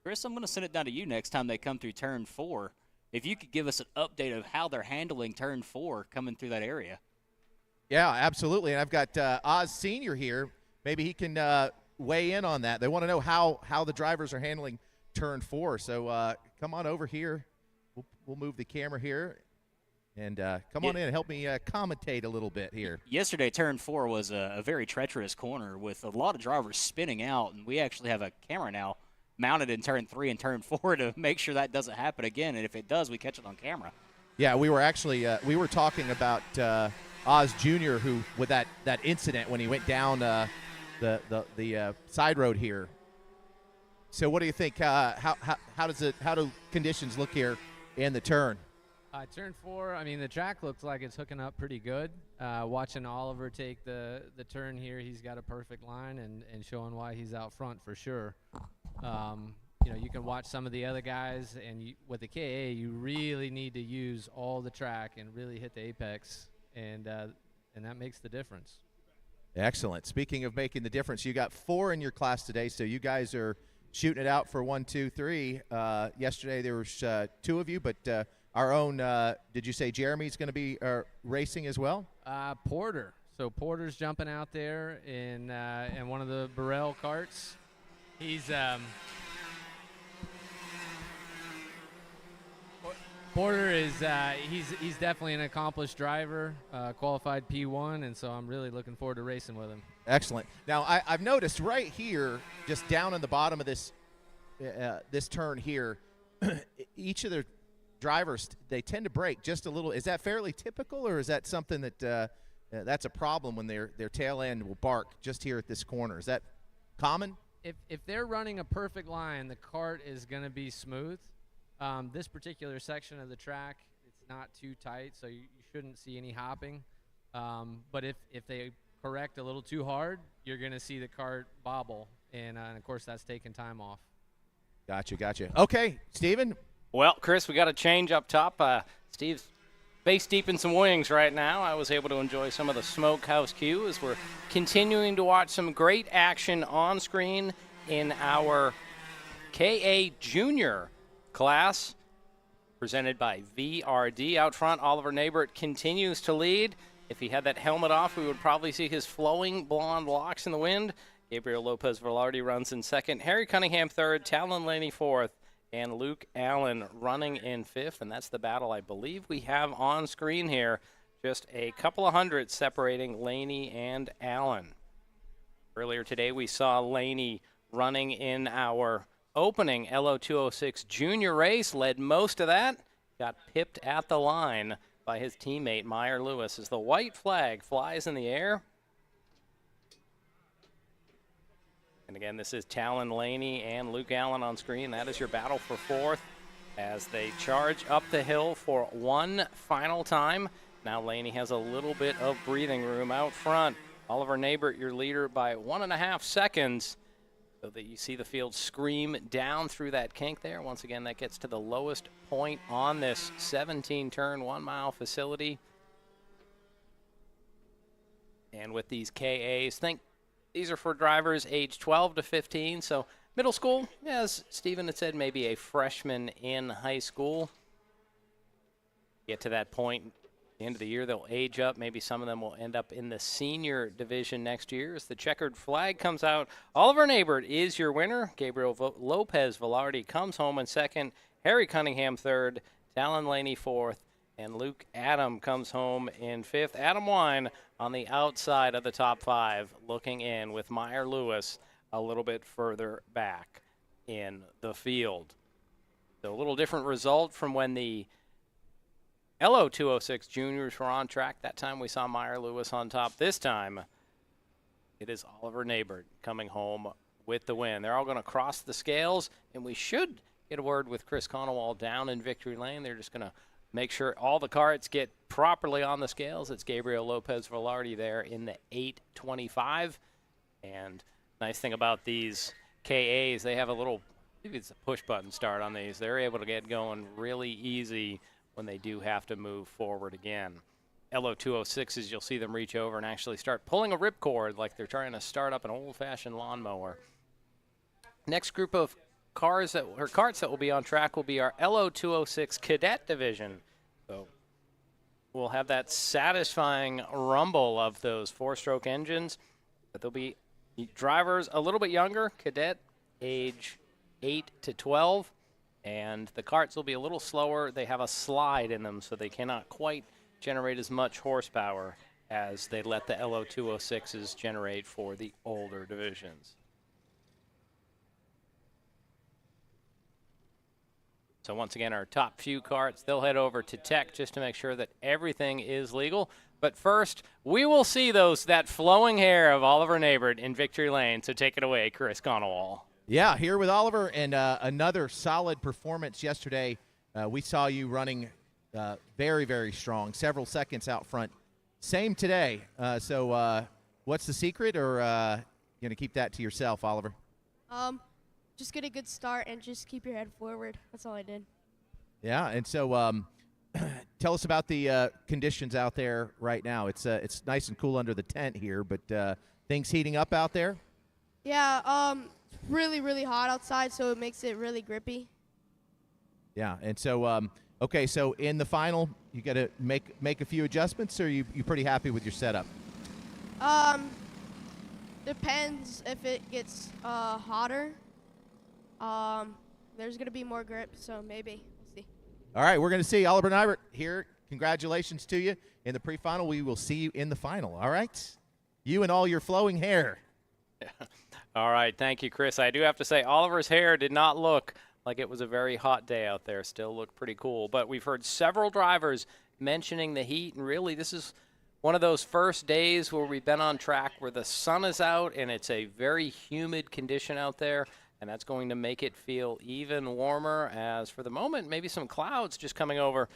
Chris, I'm going to send it down to you next time they come through turn 4. If you could give us an update of how they're handling turn 4 coming through that area. Yeah, absolutely. And I've got Oz Sr. here. Maybe he can weigh in on that. They want to know how the drivers are handling turn 4. So come on over here. We'll move the camera here. And come on in and help me commentate a little bit here. Yesterday, turn 4 was a very treacherous corner with a lot of drivers spinning out. And we actually have a camera now mounted in turn 3 and turn 4 to make sure that doesn't happen again. And if it does, we catch it on camera. Yeah, we were actually we were talking about Oz Jr., who with that incident when he went down the side road here. So what do you think? How do conditions look here in the turn? Turn 4, I mean, the track looks like it's hooking up pretty good. Watching Oliver take the turn here, he's got a perfect line and showing why he's out front for sure. You can watch some of the other guys, and with the KA, you really need to use all the track and really hit the apex, and that makes the difference. Excellent. Speaking of making the difference, you got 4 in your class today, so you guys are shooting it out for 1, 2, 3. Yesterday there was 2 of you, but our own, did you say Jeremy's going to be racing as well? Porter. So Porter's jumping out there in one of the Burrell carts. He's Porter is he's definitely an accomplished driver, qualified P1, and so I'm really looking forward to racing with him. Excellent. Now I've noticed right here, just down in the bottom of this this turn here, each of the drivers, they tend to brake just a little. Is that fairly typical, or is that something that that's a problem when their tail end will bark just here at this corner? Is that common? If they're running a perfect line, the kart is going to be smooth. This particular section of the track, it's not too tight, so you shouldn't see any hopping. But if they correct a little too hard, you're going to see the kart bobble, and of course that's taking time off. Gotcha. Okay, Steven. Well, Chris, we got a change up top. Steve's face deep in some wings right now. I was able to enjoy some of the Smokehouse Q as we're continuing to watch some great action on screen in our KA Junior class, presented by VRD. Out front, Oliver Nabert continues to lead. If he had that helmet off, we would probably see his flowing blonde locks in the wind. Gabriel Lopez Velarde runs in second. Harry Cunningham third. Talon Laney fourth. And Luke Allen running in fifth. And that's the battle I believe we have on screen here. Just a couple of hundred separating Laney and Allen. Earlier today, we saw Laney running in our opening LO206 junior race, led most of that, got pipped at the line by his teammate Meyer Lewis as the white flag flies in the air. And again, this is Talon Laney and Luke Allen on screen. That is your battle for fourth as they charge up the hill for one final time. Now Laney has a little bit of breathing room out front. Oliver Nabert, your leader by 1.5 seconds. So that you see the field scream down through that kink there. Once again, that gets to the lowest point on this 17-turn, 1-mile facility. And with these KAs, think these are for drivers age 12 to 15. So middle school, as Stephen had said, maybe a freshman in high school. Get to that point, at the end of the year, they'll age up. Maybe some of them will end up in the senior division next year as the checkered flag comes out. Oliver Nabert is your winner. Gabriel Lopez Velarde comes home in second. Harry Cunningham third. Talon Laney fourth. And Luke Adam comes home in fifth. Adam Wine on the outside of the top 5, looking in with Meyer Lewis a little bit further back in the field. So a little different result from when the LO206 juniors were on track. That time we saw Meyer Lewis on top. This time it is Oliver Neighbor coming home with the win. They're all going to cross the scales, and we should get a word with Chris Conowall down in victory lane. They're just going to make sure all the carts get properly on the scales. It's Gabriel Lopez Velarde there in the 825. And nice thing about these KAs, they have a little, maybe it's a push button start on these. They're able to get going really easy when they do have to move forward again. LO206s, you'll see them reach over and actually start pulling a ripcord like they're trying to start up an old-fashioned lawnmower. Next group of carts that will be on track will be our LO206 cadet division. So we'll have that satisfying rumble of those four-stroke engines. But there'll be drivers a little bit younger, cadet age 8 to 12, and the carts will be a little slower. They have a slide in them, so they cannot quite generate as much horsepower as they let the LO206s generate for the older divisions. So once again, our top few carts, they'll head over to tech just to make sure that everything is legal. But first, we will see that flowing hair of Oliver Neighbor in victory lane. So take it away, Chris Conowall. Yeah, here with Oliver, and another solid performance yesterday. We saw you running very, very strong, several seconds out front. Same today. So what's the secret, or you going to keep that to yourself, Oliver? Just get a good start and just keep your head forward. That's all I did. Yeah, and so tell us about the conditions out there right now. It's nice and cool under the tent here, but things heating up out there? Yeah, really, really hot outside, so it makes it really grippy. Yeah, and so okay, so in the final, you got to make a few adjustments, or you pretty happy with your setup? Depends if it gets hotter. There's going to be more grip, so maybe. We'll see. All right, we're going to see Oliver Neighbor here. Congratulations to you in the pre-final. We will see you in the final, all right? You and all your flowing hair. All right, thank you, Chris. I do have to say, Oliver's hair did not look like it was a very hot day out there. Still looked pretty cool. But we've heard several drivers mentioning the heat, and really this is one of those first days where we've been on track where the sun is out and it's a very humid condition out there. And that's going to make it feel even warmer, as for the moment, maybe some clouds just coming over.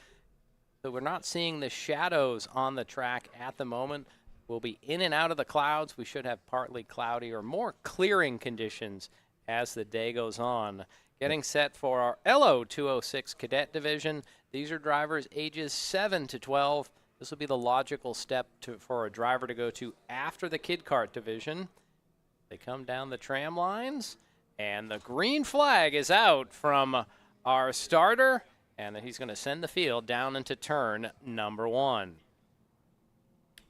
So we're not seeing the shadows on the track at the moment. We'll be in and out of the clouds. We should have partly cloudy or more clearing conditions as the day goes on. Getting set for our LO206 cadet division. These are drivers ages 7 to 12. This will be the logical step for a driver to go to after the kid kart division. They come down the tram lines. And the green flag is out from our starter, and he's going to send the field down into turn number 1.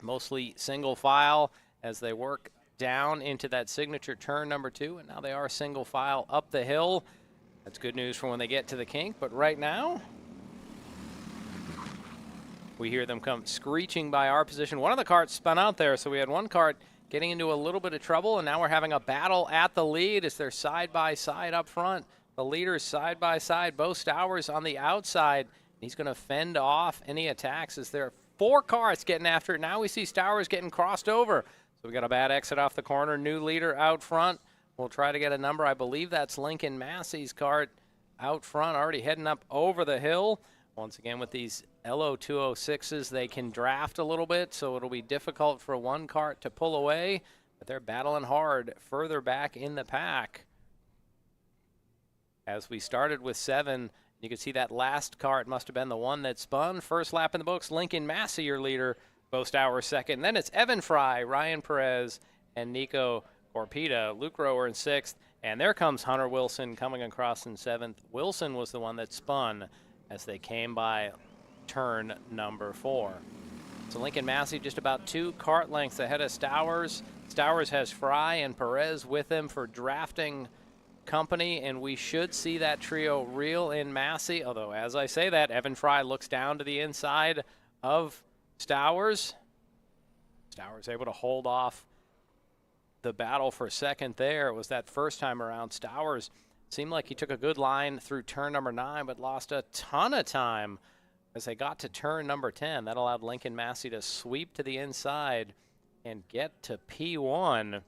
Mostly single file as they work down into that signature turn number 2, and now they are single file up the hill. That's good news for when they get to the kink, but right now we hear them come screeching by our position. One of the carts spun out there, so we had one cart getting into a little bit of trouble, and now we're having a battle at the lead as they're side-by-side up front. The leaders side-by-side, Bo Stowers on the outside. He's going to fend off any attacks as there are 4 cars getting after it. Now we see Stowers getting crossed over. So we got a bad exit off the corner. New leader out front. We'll try to get a number. I believe that's Lincoln Massey's cart out front, already heading up over the hill. Once again, with these LO206s, they can draft a little bit, so it'll be difficult for one cart to pull away, but they're battling hard further back in the pack. As we started with 7, you can see that last cart must have been the one that spun. First lap in the books, Lincoln Massey, your leader, Bo Stowers second. Then it's Evan Fry, Ryan Perez, and Nico Corpita. Luke Rower in 6th, and there comes Hunter Wilson coming across in 7th. Wilson was the one that spun as they came by turn number 4. So Lincoln Massey just about 2 cart lengths ahead of Stowers. Stowers has Fry and Perez with him for drafting company, and we should see that trio reel in Massey, although as I say that, Evan Fry looks down to the inside of Stowers. Stowers able to hold off the battle for second there. It was that first time around. Stowers seemed like he took a good line through turn number 9, but lost a ton of time as they got to turn number 10. That allowed Lincoln Massey to sweep to the inside and get to P1.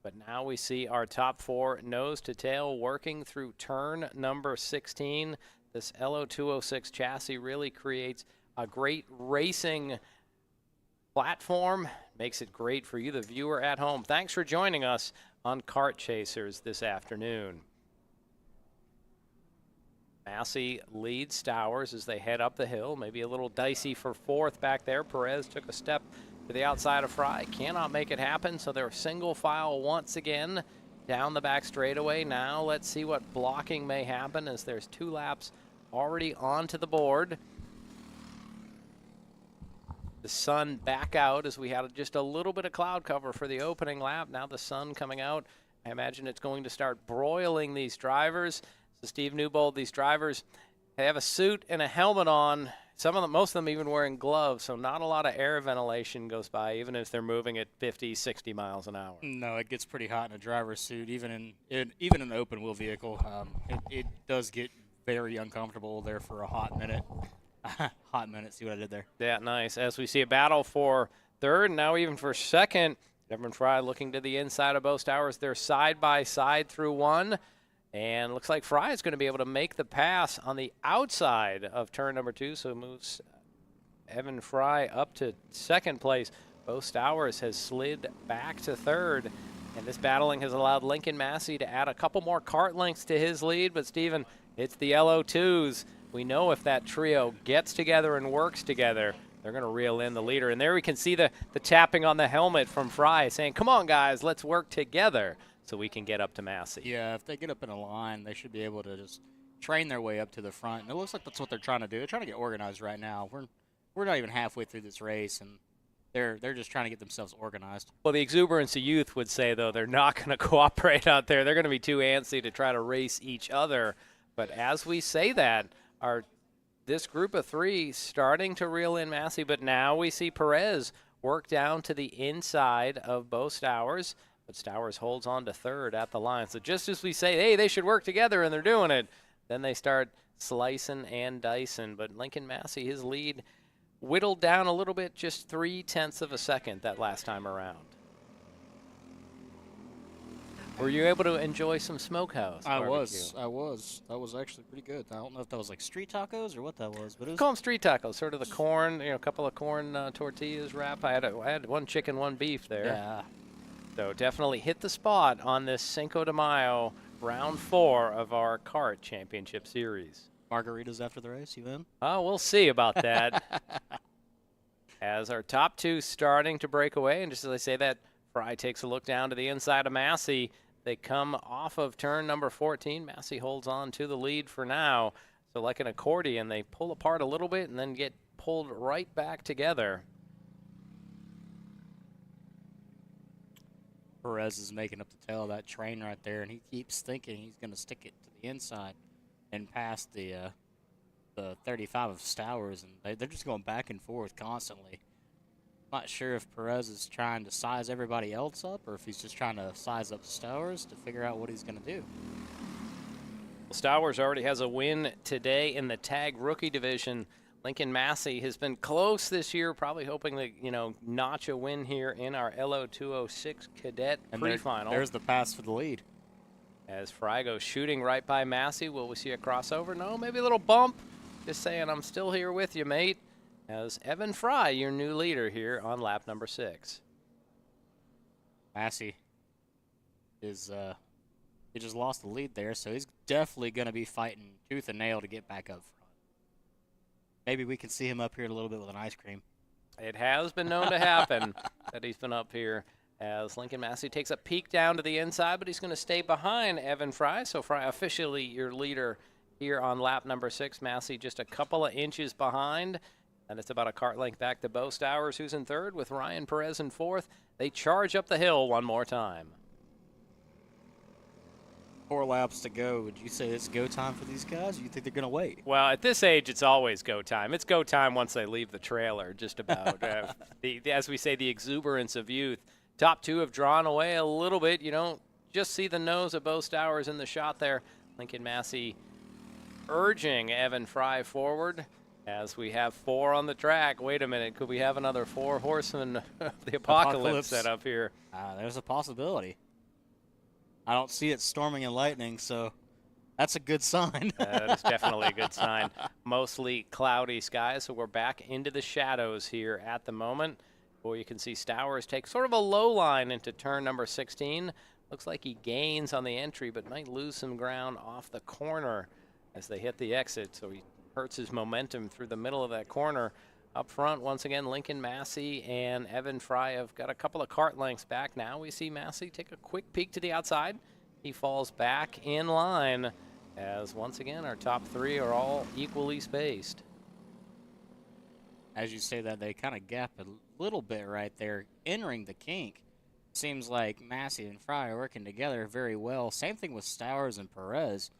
But now we see our top 4 nose to tail working through turn number 16. This LO206 chassis really creates a great racing platform. Makes it great for you, the viewer at home. Thanks for joining us on Kart Chasers this afternoon. Massey leads Stowers as they head up the hill. Maybe a little dicey for 4th back there. Perez took a step to the outside of Fry. Cannot make it happen, so they're single file once again down the back straightaway. Now let's see what blocking may happen as there's 2 laps already onto the board. The sun back out as we had just a little bit of cloud cover for the opening lap. Now the sun coming out. I imagine it's going to start broiling these drivers. So Steve Newbold, these drivers, they have a suit and a helmet on. Some of them, most of them even wearing gloves, so not a lot of air ventilation goes by, even if they're moving at 50, 60 miles an hour. No, it gets pretty hot in a driver's suit, even in an open wheel vehicle. It does get very uncomfortable there for a hot minute. Hot minute, see what I did there? Yeah, nice. As we see a battle for 3rd, and now even for 2nd. Evan Fry looking to the inside of both Stowers. They're side by side through 1. And looks like Fry is going to be able to make the pass on the outside of turn number 2. So moves Evan Fry up to 2nd place. Bo Stowers has slid back to 3rd. And this battling has allowed Lincoln Massey to add a couple more kart lengths to his lead. But, Steven, it's the LO2s. We know if that trio gets together and works together, they're going to reel in the leader. And there we can see the tapping on the helmet from Fry saying, come on, guys, let's work together so we can get up to Massey. Yeah, if they get up in a line, they should be able to just train their way up to the front. And it looks like that's what they're trying to do. They're trying to get organized right now. We're not even halfway through this race, and they're just trying to get themselves organized. Well, the exuberance of youth would say, though, they're not going to cooperate out there. They're going to be too antsy to try to race each other. But as we say that, this group of 3 starting to reel in Massey, but now we see Perez work down to the inside of Bo Stowers. But Stowers holds on to 3rd at the line. So just as we say, hey, they should work together, and they're doing it, then they start slicing and dicing. But Lincoln Massey, his lead whittled down a little bit, just 0.3 of a second that last time around. Were you able to enjoy some smokehouse I barbecue? was. That was actually pretty good. I don't know if that was like street tacos or what that was, but it was. Call them street tacos, sort of the corn, a couple of corn tortillas wrap. I had 1 chicken, 1 beef there. Yeah. So definitely hit the spot on this Cinco de Mayo round 4 of our Kart Championship Series. Margaritas after the race, you in? Oh, we'll see about that. As our top 2 starting to break away, and just as I say that, Fry takes a look down to the inside of Massey. They come off of turn number 14. Massey holds on to the lead for now. So like an accordion, they pull apart a little bit and then get pulled right back together. Perez is making up the tail of that train right there, and he keeps thinking he's going to stick it to the inside and past the 35 of Stowers, and they're just going back and forth constantly. Not sure if Perez is trying to size everybody else up or if he's just trying to size up Stowers to figure out what he's going to do. Well, Stowers already has a win today in the tag rookie division. Lincoln Massey has been close this year, probably hoping to, notch a win here in our LO206 cadet pre-final. There's the pass for the lead. As Fry goes shooting right by Massey, will we see a crossover? No, maybe a little bump. Just saying, I'm still here with you, mate. As Evan Fry, your new leader here on lap number 6. Massey is he just lost the lead there, so he's definitely going to be fighting tooth and nail to get back up front. Maybe we can see him up here a little bit with an ice cream. It has been known to happen that he's been up here as Lincoln Massey takes a peek down to the inside, but he's going to stay behind Evan Fry. So Fry officially your leader here on lap number 6. Massey just a couple of inches behind. And it's about a kart length back to Bo Stowers, who's in 3rd, with Ryan Perez in 4th. They charge up the hill one more time. 4 laps to go. Would you say it's go time for these guys, or you think they're going to wait? Well, at this age, it's always go time. It's go time once they leave the trailer, just about. As we say, the exuberance of youth. Top 2 have drawn away a little bit. You don't just see the nose of Bo Stowers in the shot there. Lincoln Massey urging Evan Fry forward. As we have 4 on the track. Wait a minute, could we have another 4 horsemen of the apocalypse set up here? There's a possibility. I don't see it storming and lightning, so that's a good sign. That is definitely a good sign. Mostly cloudy skies, so we're back into the shadows here at the moment. Boy, you can see Stowers take sort of a low line into turn number 16. Looks like he gains on the entry, but might lose some ground off the corner as they hit the exit, so he hurts his momentum through the middle of that corner. Up front, once again, Lincoln Massey and Evan Fry have got a couple of cart lengths back. Now we see Massey take a quick peek to the outside. He falls back in line as, once again, our top 3 are all equally spaced. As you say that, they kind of gap a little bit right there, entering the kink. Seems like Massey and Fry are working together very well. Same thing with Stowers and Perez.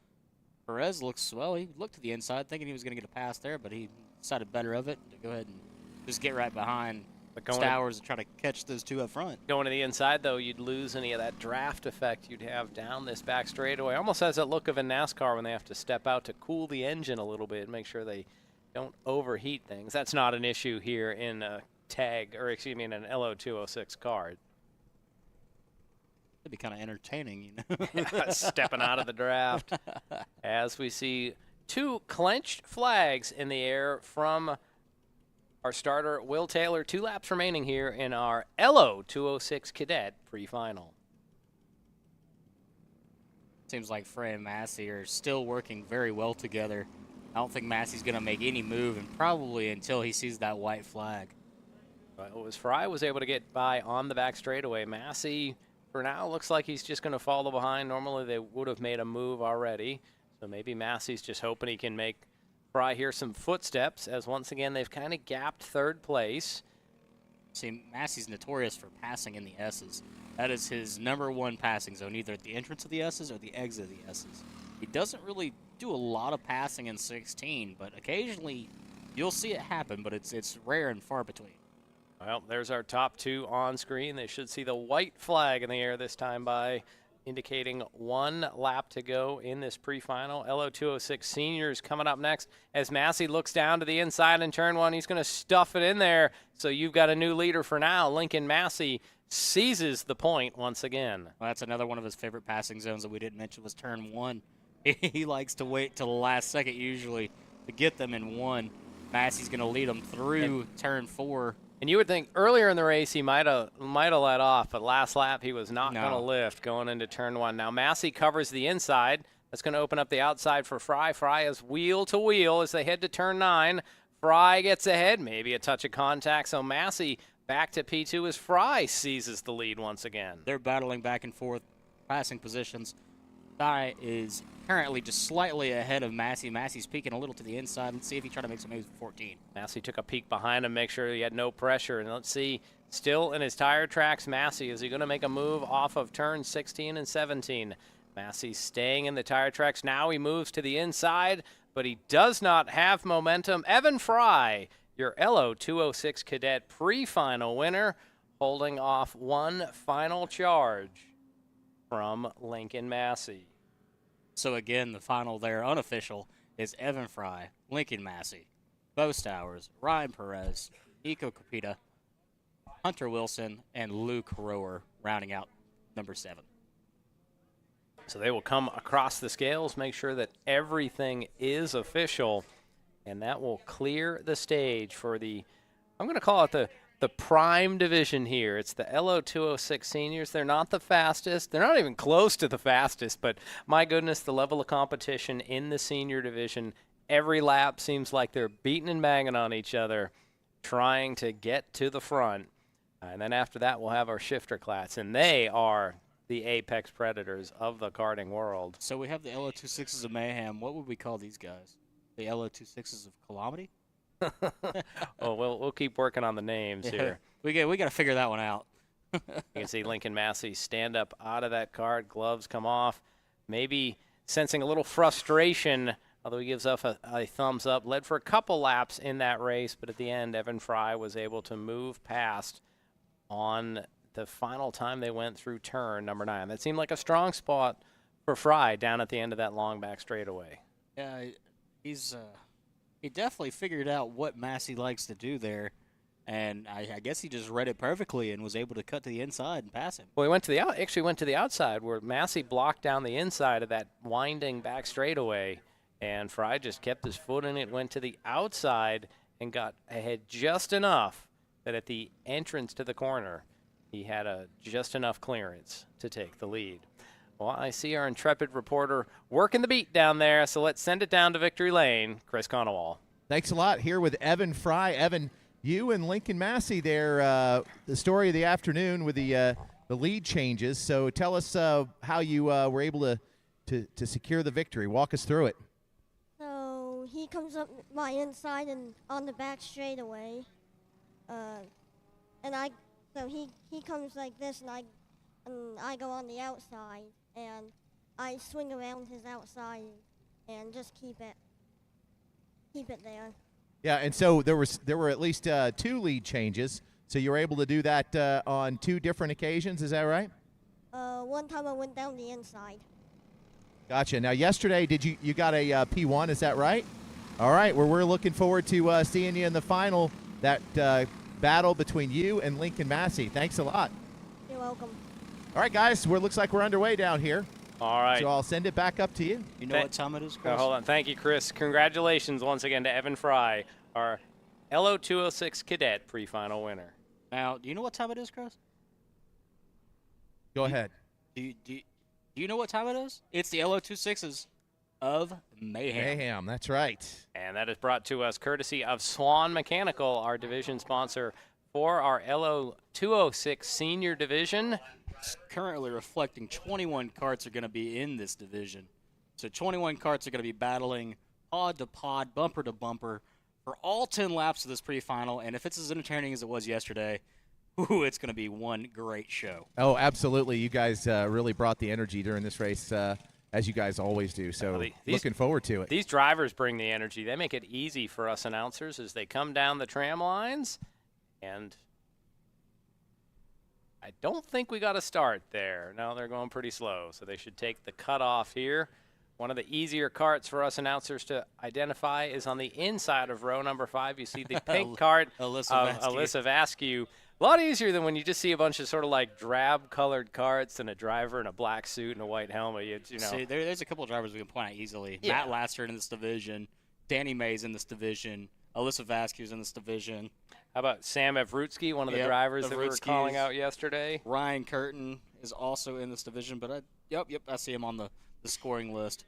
Perez looks, well, he looked to the inside thinking he was going to get a pass there, but he decided better of it to go ahead and just get right behind Stowers and try to catch those 2 up front. Going to the inside, though, you'd lose any of that draft effect you'd have down this back straightaway. Almost has that look of a NASCAR when they have to step out to cool the engine a little bit and make sure they don't overheat things. That's not an issue here in a tag, or excuse me, in an LO206 card. It'd be kind of entertaining, you know. Stepping out of the draft. As we see 2 clenched flags in the air from our starter, Will Taylor. 2 laps remaining here in our LO206 cadet pre-final. Seems like Frey and Massey are still working very well together. I don't think Massey's going to make any move, and probably until he sees that white flag. Well, as Fry was able to get by on the back straightaway, Massey, for now, looks like he's just going to follow behind. Normally, they would have made a move already. So maybe Massey's just hoping he can make Fry here some footsteps, as once again, they've kind of gapped 3rd place. See, Massey's notorious for passing in the S's. That is his #1 passing zone, either at the entrance of the S's or the exit of the S's. He doesn't really do a lot of passing in 16, but occasionally you'll see it happen, but it's rare and far between. Well, there's our top 2 on screen. They should see the white flag in the air this time by indicating 1 lap to go in this pre-final. LO206 seniors coming up next as Massey looks down to the inside in turn 1. He's going to stuff it in there. So you've got a new leader for now. Lincoln Massey seizes the point once again. Well, that's another one of his favorite passing zones that we didn't mention was turn 1. He likes to wait till the last second usually to get them in 1. Massey's going to lead them through turn 4. And you would think earlier in the race he might have let off, but last lap he was not going to lift going into turn 1. Now Massey covers the inside. That's going to open up the outside for Fry. Fry is wheel to wheel as they head to turn 9. Fry gets ahead, maybe a touch of contact. So Massey back to P2 as Fry seizes the lead once again. They're battling back and forth, passing positions. Fry is currently just slightly ahead of Massey. Massey's peeking a little to the inside. Let's see if he tries to make some moves with 14. Massey took a peek behind him, make sure he had no pressure. And let's see, still in his tire tracks, Massey. Is he going to make a move off of turn 16 and 17? Massey staying in the tire tracks. Now he moves to the inside, but he does not have momentum. Evan Fry, your LO206 cadet pre-final winner, holding off 1 final charge from Lincoln Massey. So again, the final there, unofficial, is Evan Fry, Lincoln Massey, Bo Stowers, Ryan Perez, Nico Capita, Hunter Wilson, and Luke Rower rounding out number 7. So they will come across the scales, make sure that everything is official, and that will clear the stage for the, I'm going to call it the prime division here. It's the LO206 seniors. They're not the fastest. They're not even close to the fastest, but my goodness, the level of competition in the senior division, every lap seems like they're beating and banging on each other, trying to get to the front. And then after that, we'll have our shifter class, and they are the apex predators of the karting world. So we have the LO26s of Mayhem. What would we call these guys? The LO26s of Calamity? Well, we'll keep working on the names here. We got to figure that one out. You can see Lincoln Massey stand up out of that cart, gloves come off, maybe sensing a little frustration, although he gives up a thumbs up. Led for a couple laps in that race, but at the end, Evan Fry was able to move past on the final time they went through turn number 9. That seemed like a strong spot for Fry down at the end of that long back straightaway. Yeah, he's he definitely figured out what Massey likes to do there. And I guess he just read it perfectly and was able to cut to the inside and pass him. Well, he went to the actually went to the outside where Massey blocked down the inside of that winding back straightaway, and Fry just kept his foot in it, went to the outside, and got ahead just enough that at the entrance to the corner, he had just enough clearance to take the lead. Well, I see our intrepid reporter working the beat down there, so let's send it down to Victory Lane. Chris Conowall. Thanks a lot. Here with Evan Fry. Evan, you and Lincoln Massey there, the story of the afternoon with the lead changes. So tell us how you were able to secure the victory. Walk us through it. So he comes up my inside and on the back straightaway, and he comes like this, and I go on the outside, and I swing around his outside and just keep it there. Yeah, and so there were at least 2 lead changes. So you were able to do that on 2 different occasions. Is that right? One time I went down the inside. Gotcha. Now yesterday, you got a P1? Is that right? All right. Well, we're looking forward to seeing you in the final. That battle between you and Lincoln Massey. Thanks a lot. You're welcome. All right, guys. Looks like we're underway down here. All right. So I'll send it back up to you. You know what time it is, Chris? Hold on. Thank you, Chris. Congratulations once again to Evan Fry, our LO206 cadet pre-final winner. Now, do you know what time it is, Chris? Go ahead. Do you know what time it is? It's the LO26s of Mayhem. Mayhem, that's right. And that is brought to us courtesy of Swan Mechanical, our division sponsor for our LO206 senior division. It's currently reflecting 21 karts are going to be in this division. So 21 karts are going to be battling pod to pod, bumper to bumper for all 10 laps of this pre-final. And if it's as entertaining as it was yesterday, it's going to be one great show. Oh, absolutely. You guys really brought the energy during this race, as you guys always do. So looking forward to it. These drivers bring the energy. They make it easy for us announcers as they come down the tram lines. And I don't think we got a start there. No, they're going pretty slow, so they should take the cutoff here. One of the easier karts for us announcers to identify is on the inside of row number 5. You see the pink kart of Alyssa Vasquez. A lot easier than when you just see a bunch of sort of like drab-colored karts and a driver in a black suit and a white helmet. You know. See, there's a couple of drivers we can point out easily. Yeah. Matt Lasser in this division, Danny Mays in this division, Alyssa Vasquez in this division. How about Sam Evrutsky, one of the drivers that we were calling out yesterday? Ryan Curtin is also in this division, but I see him on the scoring list.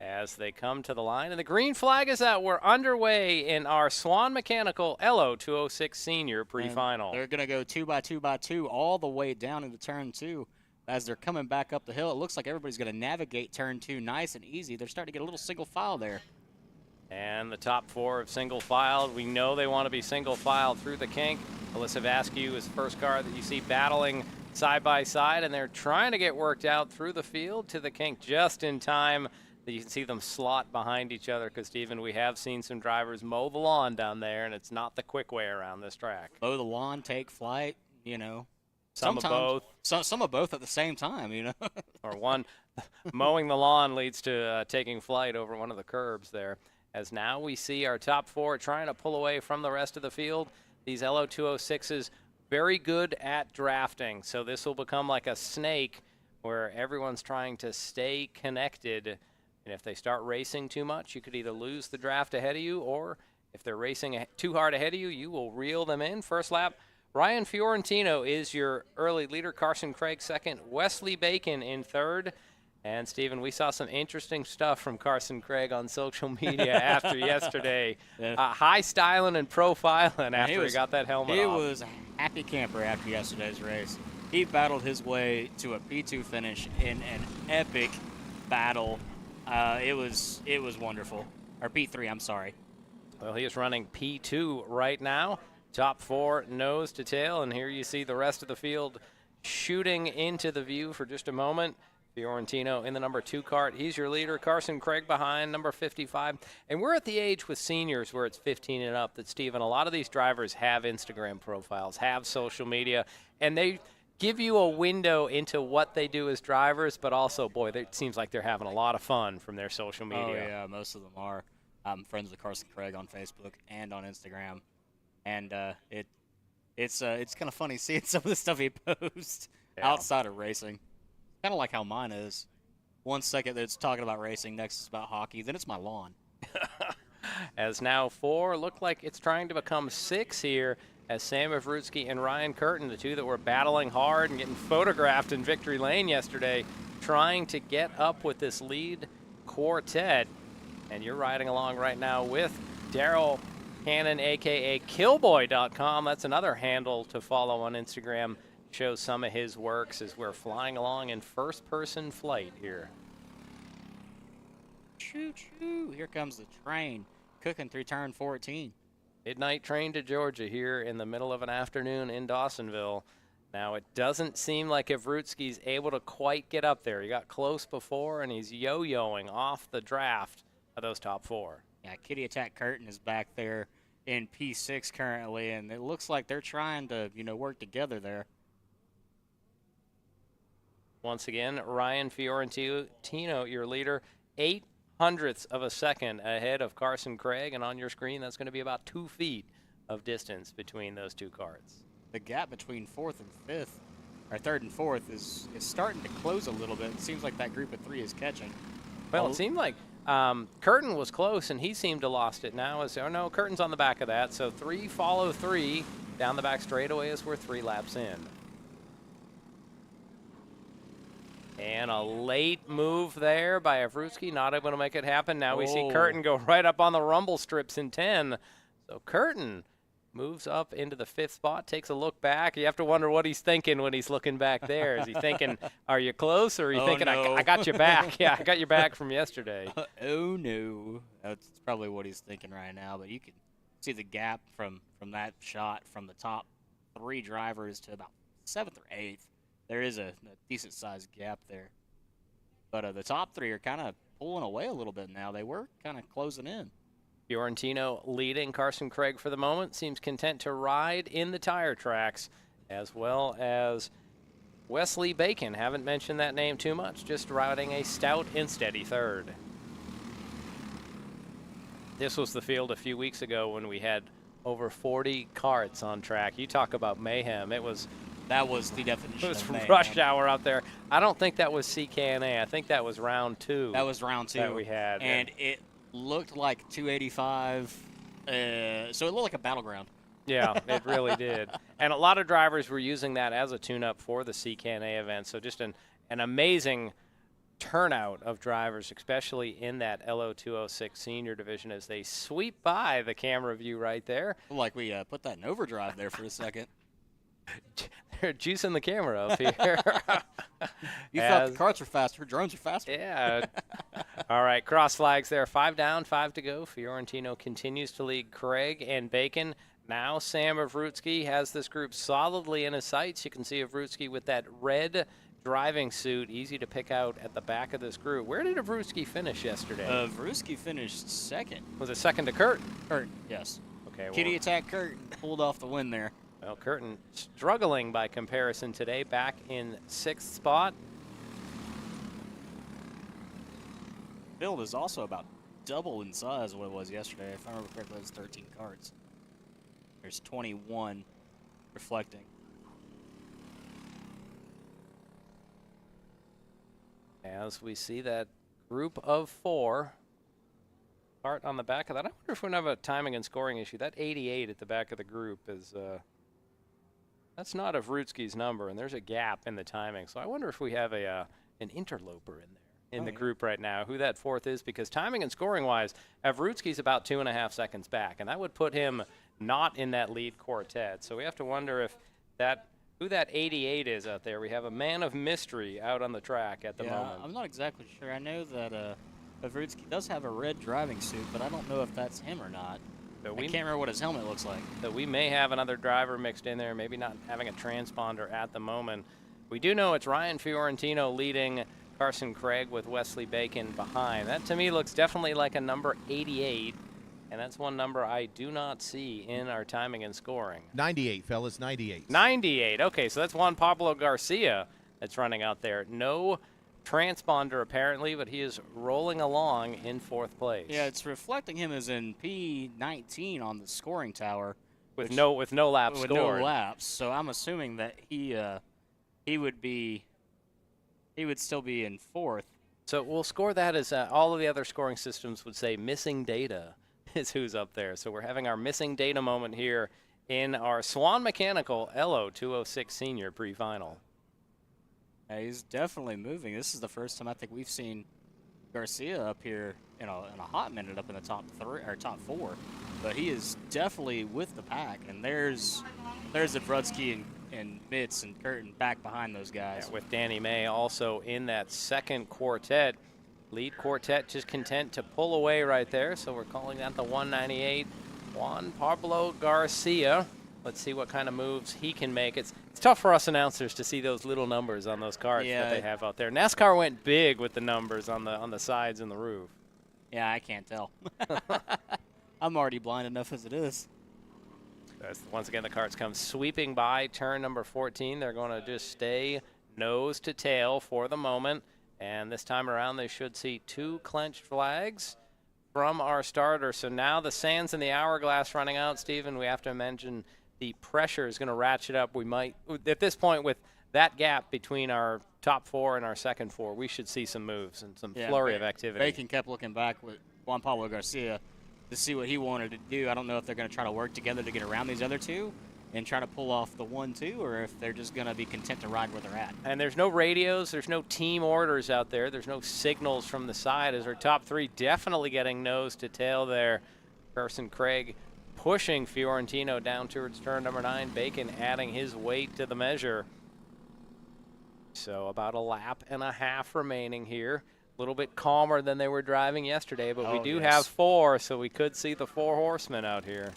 As they come to the line, and the green flag is out. We're underway in our Swan Mechanical LO206 Senior pre-final. And they're going to go 2 by 2 by 2 all the way down into turn 2. As they're coming back up the hill, it looks like everybody's going to navigate turn 2 nice and easy. They're starting to get a little single file there. And the top 4 of single file. We know they want to be single file through the kink. Alyssa Vasquez is the first car that you see battling side by side, and they're trying to get worked out through the field to the kink just in time. You can see them slot behind each other because, Stephen, we have seen some drivers mow the lawn down there, and it's not the quick way around this track. Mow the lawn, take flight, you know. Some of both. Some of both at the same time, you know. Or one, mowing the lawn leads to taking flight over one of the curbs there. As now we see our top 4 trying to pull away from the rest of the field. These LO206s, very good at drafting, so this will become like a snake where everyone's trying to stay connected. And if they start racing too much, you could either lose the draft ahead of you, or if they're racing too hard ahead of you, you will reel them in. First lap, Ryan Fiorentino is your early leader. Carson Craig second. Wesley Bacon in third. And, Stephen, we saw some interesting stuff from Carson Craig on social media after yesterday. High styling and profiling after he got that helmet off. He was a happy camper after yesterday's race. He battled his way to a P2 finish in an epic battle. It was wonderful. Or P3, I'm sorry. Well, he is running P2 right now. Top 4 nose to tail, and here you see the rest of the field shooting into the view for just a moment. Fiorentino in the number 2 kart. He's your leader. Carson Craig behind, number 55. And we're at the age with seniors where it's 15 and up that, Stephen, a lot of these drivers have Instagram profiles, have social media, and they give you a window into what they do as drivers, but also, boy, it seems like they're having a lot of fun from their social media. Oh, yeah, most of them are. I'm friends with Carson Craig on Facebook and on Instagram, and it's kind of funny seeing some of the stuff he posts outside of racing. Kind of like how mine is. 1 second it's talking about racing, next it's about hockey, then it's my lawn. As now 4 look like it's trying to become 6 here, as Sam Avrutsky and Ryan Curtin, the two that were battling hard and getting photographed in victory lane yesterday, trying to get up with this lead quartet. And you're riding along right now with Daryl Cannon, a.k.a. Killboy.com. That's another handle to follow on Instagram. Shows some of his works as we're flying along in first-person flight here. Choo-choo. Here comes the train, cooking through turn 14. Midnight train to Georgia here in the middle of an afternoon in Dawsonville. Now, it doesn't seem like Avrutsky's able to quite get up there. He got close before, and he's yo-yoing off the draft of those top 4. Yeah, Kitty Attack Curtin is back there in P6 currently, and it looks like they're trying to, work together there. Once again, Ryan Fiorentino, your leader, 0.08 of a second ahead of Carson Craig, and on your screen, that's going to be about 2 feet of distance between those two karts. The gap between 4th and 5th, or 3rd and 4th, is starting to close a little bit. It seems like that group of 3 is catching. Well, it seemed like Curtin was close, and he seemed to lost it now. Oh, no, Curtin's on the back of that, so 3 follow 3 down the back straightaway as we're 3 laps in. And a late move there by Avrutsky, not able to make it happen. Now we see Curtin go right up on the rumble strips in 10. So Curtin moves up into the 5th spot, takes a look back. You have to wonder what he's thinking when he's looking back there. Is he thinking, are you close, or are you thinking, no. I got your back? Yeah, I got your back from yesterday. Oh, no. That's probably what he's thinking right now, but you can see the gap from that shot from the top 3 drivers to about 7th or 8th. There is a decent-sized gap there. But the top 3 are kind of pulling away a little bit now. They were kind of closing in. Fiorentino leading. Carson Craig, for the moment, seems content to ride in the tire tracks, as well as Wesley Bacon. Haven't mentioned that name too much, just riding a stout and steady 3rd. This was the field a few weeks ago when we had over 40 karts on track. You talk about mayhem. That was the definition of mayhem. Rush hour out there. I don't think that was CKNA. I think that was round 2. That was round 2 that we had. And it looked like 285. So it looked like a battleground. Yeah, it really did. And a lot of drivers were using that as a tune-up for the CKNA event. So just an amazing turnout of drivers, especially in that LO206 senior division, as they sweep by the camera view right there. Like we put that in overdrive there for a second. They're juicing the camera up here. You thought the karts were faster, drones are faster. Yeah. All right, cross flags there. 5 down, 5 to go. Fiorentino continues to lead Craig and Bacon. Now Sam Avrutsky has this group solidly in his sights. You can see Avrutsky with that red driving suit, easy to pick out at the back of this group. Where did Avrutsky finish yesterday? Avrutsky finished 2nd. Was it 2nd to Kurt? Kurt, yes. Okay. Kitty Attack Kurt pulled off the win there. Well, Curtin struggling by comparison today, back in 6th spot. Field is also about double in size what it was yesterday. If I remember correctly, it was 13 karts. There's 21 reflecting. As we see that group of 4 kart on the back of that. I wonder if we're going to have a timing and scoring issue. That 88 at the back of the group is that's not Avrutsky's number, and there's a gap in the timing. So I wonder if we have an interloper in there in the group right now, who that 4th is, because timing and scoring-wise, Avrutsky's about 2.5 seconds back, and that would put him not in that lead quartet. So we have to wonder if who that 88 is out there. We have a man of mystery out on the track at the moment. I'm not exactly sure. I know that Avrutsky does have a red driving suit, but I don't know if that's him or not. I can't remember what his helmet looks like. So we may have another driver mixed in there, maybe not having a transponder at the moment. We do know it's Ryan Fiorentino leading Carson Craig with Wesley Bacon behind. That to me looks definitely like a number 88, and that's one number I do not see in our timing and scoring. 98, fellas, 98. 98. Okay, so that's Juan Pablo Garcia that's running out there. No transponder apparently, but he is rolling along in 4th place. Yeah, it's reflecting him as in P19 on the scoring tower. With no laps with scored. no laps. So I'm assuming that he would still be in 4th. So we'll score that as all of the other scoring systems would say missing data is who's up there. So we're having our missing data moment here in our Swan Mechanical LO 206 Senior pre-final. Yeah, he's definitely moving. This is the first time I think we've seen Garcia up here in a hot minute up in the top 3 or top 4. But he is definitely with the pack, and there's Zabrudsky and Mitz and Curtin back behind those guys. Yeah, with Danny May also in that second quartet. Lead quartet just content to pull away right there, so we're calling that the 198 Juan Pablo Garcia. Let's see what kind of moves he can make. It's tough for us announcers to see those little numbers on those carts that they have out there. NASCAR went big with the numbers on the sides and the roof. Yeah, I can't tell. I'm already blind enough as it is. Once again, the carts come sweeping by turn number 14. They're going to just stay nose to tail for the moment. And this time around, they should see 2 clenched flags from our starter. So now the sands in the hourglass running out, Stephen, we have to mention the pressure is going to ratchet up. We might, at this point, with that gap between our top 4 and our second 4, we should see some moves and some flurry of activity. Bacon kept looking back with Juan Pablo Garcia to see what he wanted to do. I don't know if they're going to try to work together to get around these other 2 and try to pull off the 1-2, or if they're just going to be content to ride where they're at. And there's no radios, there's no team orders out there, there's no signals from the side as our top 3 definitely getting nose to tail there. Carson Craig pushing Fiorentino down towards turn number 9, Bacon adding his weight to the measure. So about a lap and a half remaining here. A little bit calmer than they were driving yesterday, but we do have 4, so we could see the 4 horsemen out here.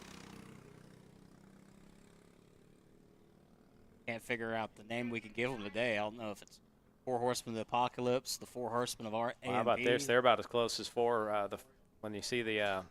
Can't figure out the name we could give them today. I don't know if it's 4 Horsemen of the Apocalypse, the 4 Horsemen of our How about this? They're about as close as 4. When you see the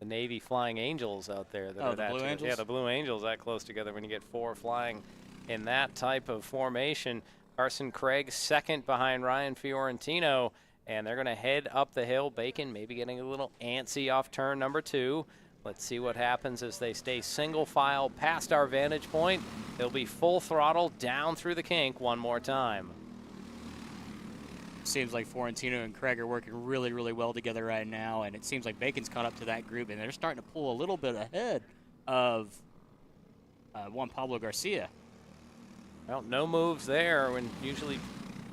Navy Flying Angels out there. The Blue Angels? Yeah, the Blue Angels that close together when you get 4 flying in that type of formation. Carson Craig second behind Ryan Fiorentino, and they're going to head up the hill. Bacon maybe getting a little antsy off turn number 2. Let's see what happens as they stay single file past our vantage point. They'll be full throttle down through the kink one more time. Seems like Fiorentino and Craig are working really, really well together right now, and it seems like Bacon's caught up to that group, and they're starting to pull a little bit ahead of Juan Pablo Garcia. Well, no moves there when usually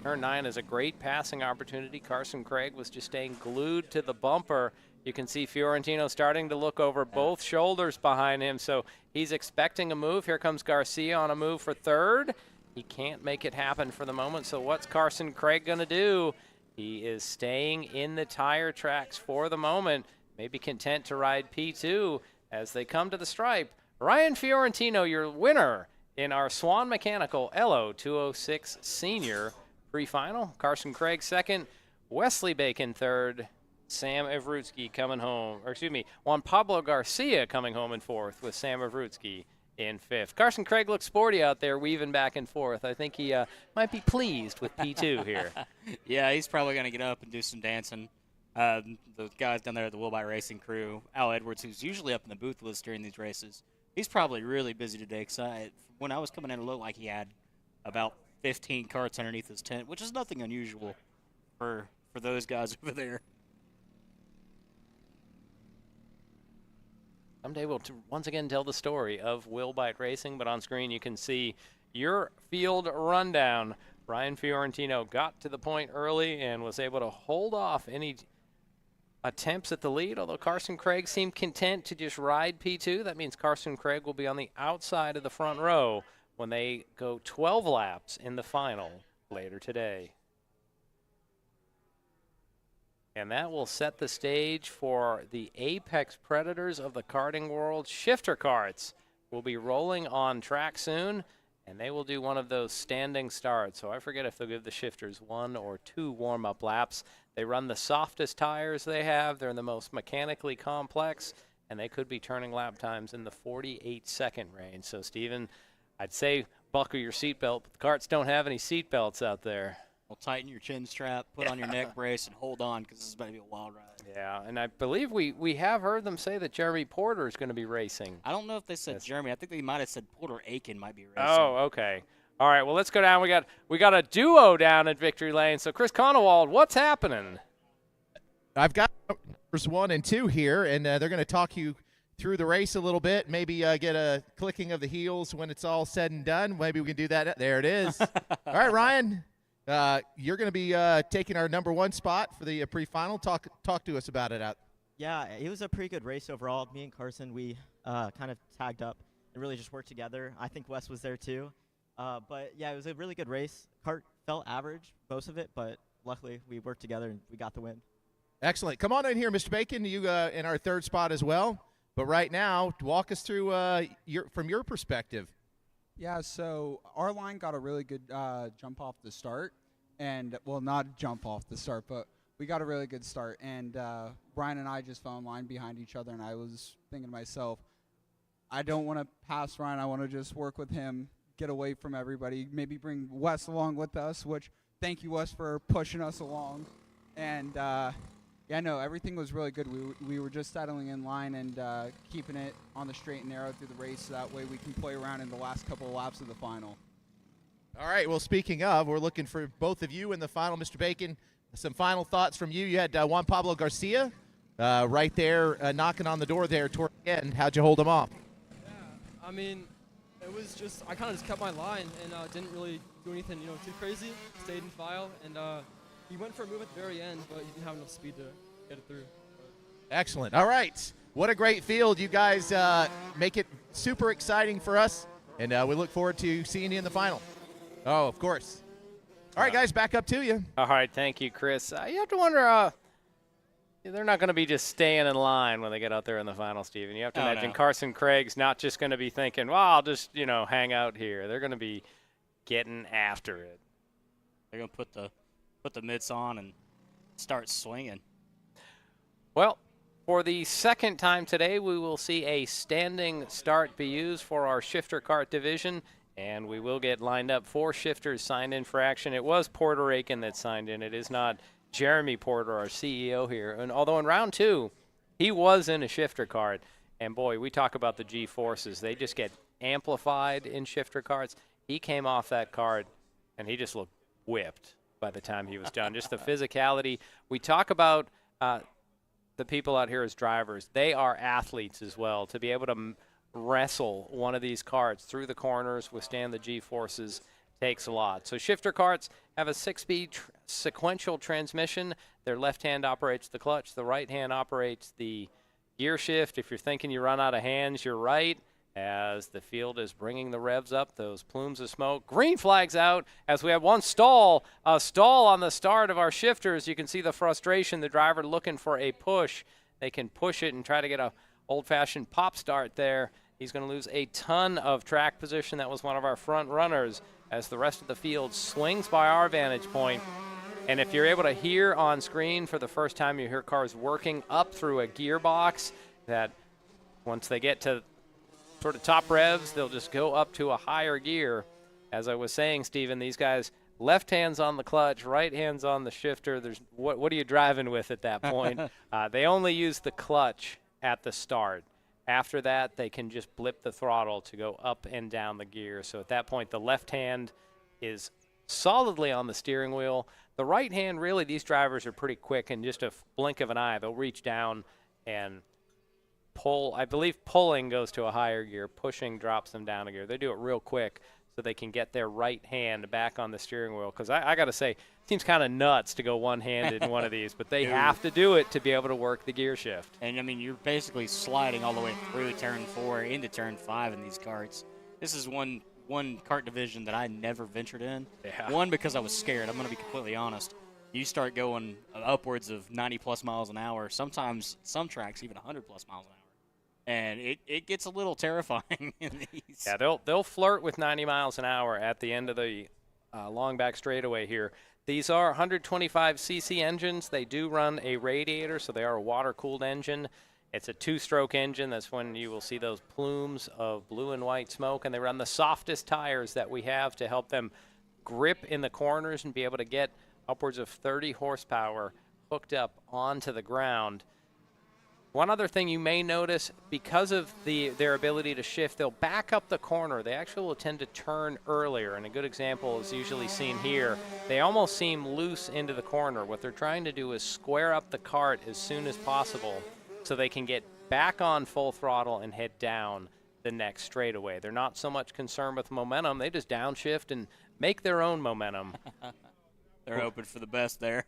turn 9 is a great passing opportunity. Carson Craig was just staying glued to the bumper. You can see Fiorentino starting to look over both shoulders behind him, so he's expecting a move. Here comes Garcia on a move for 3rd. He can't make it happen for the moment, so what's Carson Craig going to do? He is staying in the tire tracks for the moment, maybe content to ride P2 as they come to the stripe. Ryan Fiorentino, your winner in our Swan Mechanical LO 206 Senior pre-final. Carson Craig second, Wesley Bacon third, Sam Evrutsky coming home, or excuse me, Juan Pablo Garcia coming home in 4th with Sam Evrutsky in 5th. Carson Craig looks sporty out there, weaving back and forth. I think he might be pleased with P2 here. Yeah, he's probably going to get up and do some dancing. The guys down there at the Wilbite Racing crew, Al Edwards, who's usually up in the booth with us during these races, he's probably really busy today because when I was coming in, it looked like he had about 15 carts underneath his tent, which is nothing unusual for those guys over there. Someday we'll once again tell the story of Wilbite Racing, but on screen you can see your field rundown. Ryan Fiorentino got to the point early and was able to hold off any attempts at the lead, although Carson Craig seemed content to just ride P2. That means Carson Craig will be on the outside of the front row when they go 12 laps in the final later today. And that will set the stage for the apex predators of the karting world. Shifter carts will be rolling on track soon, and they will do one of those standing starts. So I forget if they'll give the shifters 1 or 2 warm-up laps. They run the softest tires they have. They're the most mechanically complex, and they could be turning lap times in the 48-second range. So, Stephen, I'd say buckle your seatbelt, but the carts don't have any seatbelts out there. Well, tighten your chin strap, put on your neck brace, and hold on because this is about to be a wild ride. Yeah, and I believe we have heard them say that Jeremy Porter is going to be racing. I don't know if they said Jeremy. I think they might have said Porter Aiken might be racing. Oh, okay. All right, well, let's go down. We got a duo down at Victory Lane. So, Chris Conowald, what's happening? I've got numbers 1 and 2 here, and they're going to talk you through the race a little bit, maybe get a clicking of the heels when it's all said and done. Maybe we can do that. There it is. All right, Ryan, you're going to be taking our number 1 spot for the pre-final. Talk to us about it. Yeah, it was a pretty good race overall. Me and Carson, we kind of tagged up and really just worked together. I think Wes was there too. But, yeah, it was a really good race. Kart felt average, most of it, but luckily we worked together and we got the win. Excellent. Come on in here, Mr. Bacon. You in our 3rd spot as well. But right now, walk us through from your perspective. Yeah, so our line got a really good jump off the start. And, well, not jump off the start, but we got a really good start. And Brian and I just fell in line behind each other, and I was thinking to myself, I don't want to pass Ryan. I want to just work with him, get away from everybody, maybe bring Wes along with us, which thank you, Wes, for pushing us along. And, yeah, no, everything was really good. We were just settling in line and keeping it on the straight and narrow through the race so that way we can play around in the last couple of laps of the final. All right, well, speaking of, we're looking for both of you in the final. Mr. Bacon, some final thoughts from you. You had Juan Pablo Garcia right there knocking on the door there toward the end. How'd you hold him off? Yeah, I mean, it was just, I kind of just kept my line and didn't really do anything, too crazy. Stayed in file, and he went for a move at the very end, but he didn't have enough speed to get it through. Excellent. All right. What a great field. You guys make it super exciting for us, and we look forward to seeing you in the final. Oh, of course. All right, guys, back up to you. All right, thank you, Chris. You have to wonder, they're not going to be just staying in line when they get out there in the final, Steven. You have to imagine Carson Craig's not just going to be thinking, well, I'll just, hang out here. They're going to be getting after it. They're going to put the mitts on and start swinging. Well, for the 2nd time today, we will see a standing start be used for our shifter kart division, and we will get lined up 4 shifters signed in for action. It was Porter Aiken that signed in. It is not Jeremy Porter, our CEO here. And although in round 2, he was in a shifter kart, and boy, we talk about the G-forces. They just get amplified in shifter karts. He came off that kart, and he just looked whipped by the time he was done. Just the physicality. We talk about the people out here as drivers. They are athletes as well. To be able to wrestle one of these karts through the corners, withstand the G-forces, takes a lot. So shifter karts have a 6-speed sequential transmission. Their left hand operates the clutch. The right hand operates the gear shift. If you're thinking you run out of hands, you're right. As the field is bringing the revs up, those plumes of smoke. Green flags out as we have one stall. A stall on the start of our shifters. You can see the frustration. The driver looking for a push. They can push it and try to get a old-fashioned pop start there. He's going to lose a ton of track position. That was one of our front runners as the rest of the field swings by our vantage point. And if you're able to hear on screen for the first time, you hear cars working up through a gearbox that once they get to sort of top revs, they'll just go up to a higher gear. As I was saying, Steven, these guys, left hand's on the clutch, right hand's on the shifter. There's what are you driving with at that point? They only use the clutch at the start. After that, they can just blip the throttle to go up and down the gear. So at that point, the left hand is solidly on the steering wheel. The right hand, really, these drivers are pretty quick. In just a blink of an eye, they'll reach down and pull. I believe pulling goes to a higher gear. Pushing drops them down a gear. They do it real quick so they can get their right hand back on the steering wheel. Because I got to say, it seems kind of nuts to go one-handed in one of these, but they have to do it to be able to work the gear shift. And, I mean, you're basically sliding all the way through Turn 4 into Turn 5 in these karts. This is one kart division that I never ventured in. Yeah. One, because I was scared. I'm going to be completely honest. You start going upwards of 90-plus miles an hour, sometimes some tracks even 100-plus miles an hour. And it gets a little terrifying in these. Yeah, they'll flirt with 90 miles an hour at the end of the long back straightaway here. These are 125cc engines. They do run a radiator, so they are a water-cooled engine. It's a 2-stroke engine. That's when you will see those plumes of blue and white smoke. And they run the softest tires that we have to help them grip in the corners and be able to get – upwards of 30 horsepower hooked up onto the ground. One other thing you may notice, because of their ability to shift, they'll back up the corner. They actually will tend to turn earlier, and a good example is usually seen here. They almost seem loose into the corner. What they're trying to do is square up the kart as soon as possible so they can get back on full throttle and head down the next straightaway. They're not so much concerned with momentum. They just downshift and make their own momentum. They're hoping for the best there.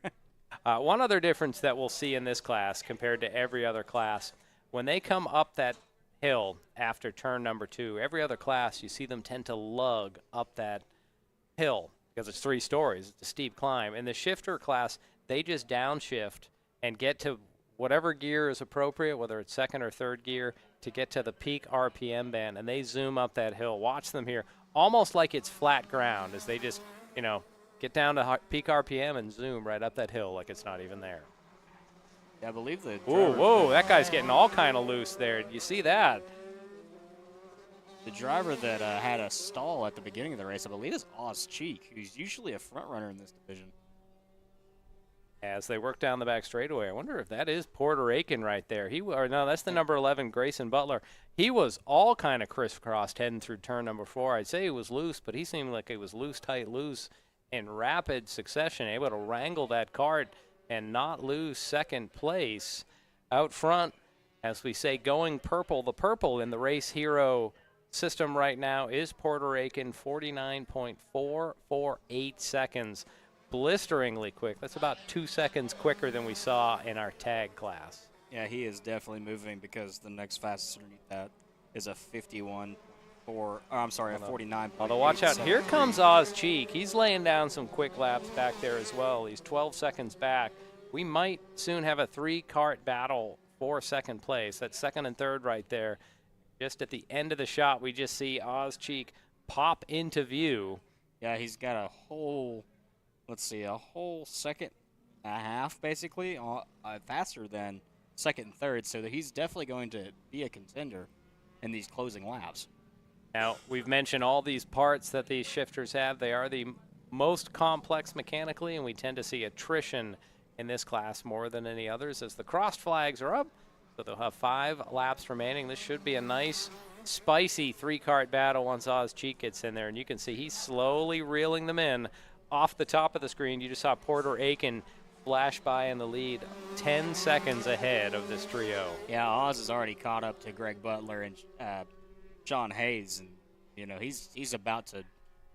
One other difference that we'll see in this class compared to every other class, when they come up that hill after turn number 2, every other class you see them tend to lug up that hill because it's 3 stories. It's a steep climb. In the shifter class, they just downshift and get to whatever gear is appropriate, whether it's second or third gear, to get to the peak RPM band, and they zoom up that hill. Watch them here, almost like it's flat ground as they just, get down to peak RPM and zoom right up that hill like it's not even there. Yeah, I believe the Whoa, that guy's getting all kind of loose there. You see that? The driver that had a stall at the beginning of the race, I believe, is Oz Cheek, who's usually a front runner in this division. As they work down the back straightaway, I wonder if that is Porter Aiken right there. No, that's the number 11, Grayson Butler. He was all kind of crisscrossed heading through turn number 4. I'd say he was loose, but he seemed like he was loose, tight, loose in rapid succession, able to wrangle that kart and not lose second place. Out front, as we say, going purple. The purple in the race hero system right now is Porter Aiken, 49.448 seconds. Blisteringly quick. That's about 2 seconds quicker than we saw in our tag class. Yeah, he is definitely moving because the next fastest underneath that is a 49. Although watch out, here comes Oz Cheek. He's laying down some quick laps back there as well. He's 12 seconds back. We might soon have a 3-kart battle for second place. That's second and third right there. Just at the end of the shot, we just see Oz Cheek pop into view. Yeah, he's got a whole second and a half, basically, faster than second and third, so that he's definitely going to be a contender in these closing laps. Now, we've mentioned all these parts that these shifters have. They are the most complex mechanically, and we tend to see attrition in this class more than any others as the crossed flags are up. So they'll have 5 laps remaining. This should be a nice, spicy 3-kart battle once Oz Cheek gets in there. And you can see he's slowly reeling them in. Off the top of the screen, you just saw Porter Aiken flash by in the lead, 10 seconds ahead of this trio. Yeah, Oz has already caught up to Greg Butler and John Hayes, and he's about to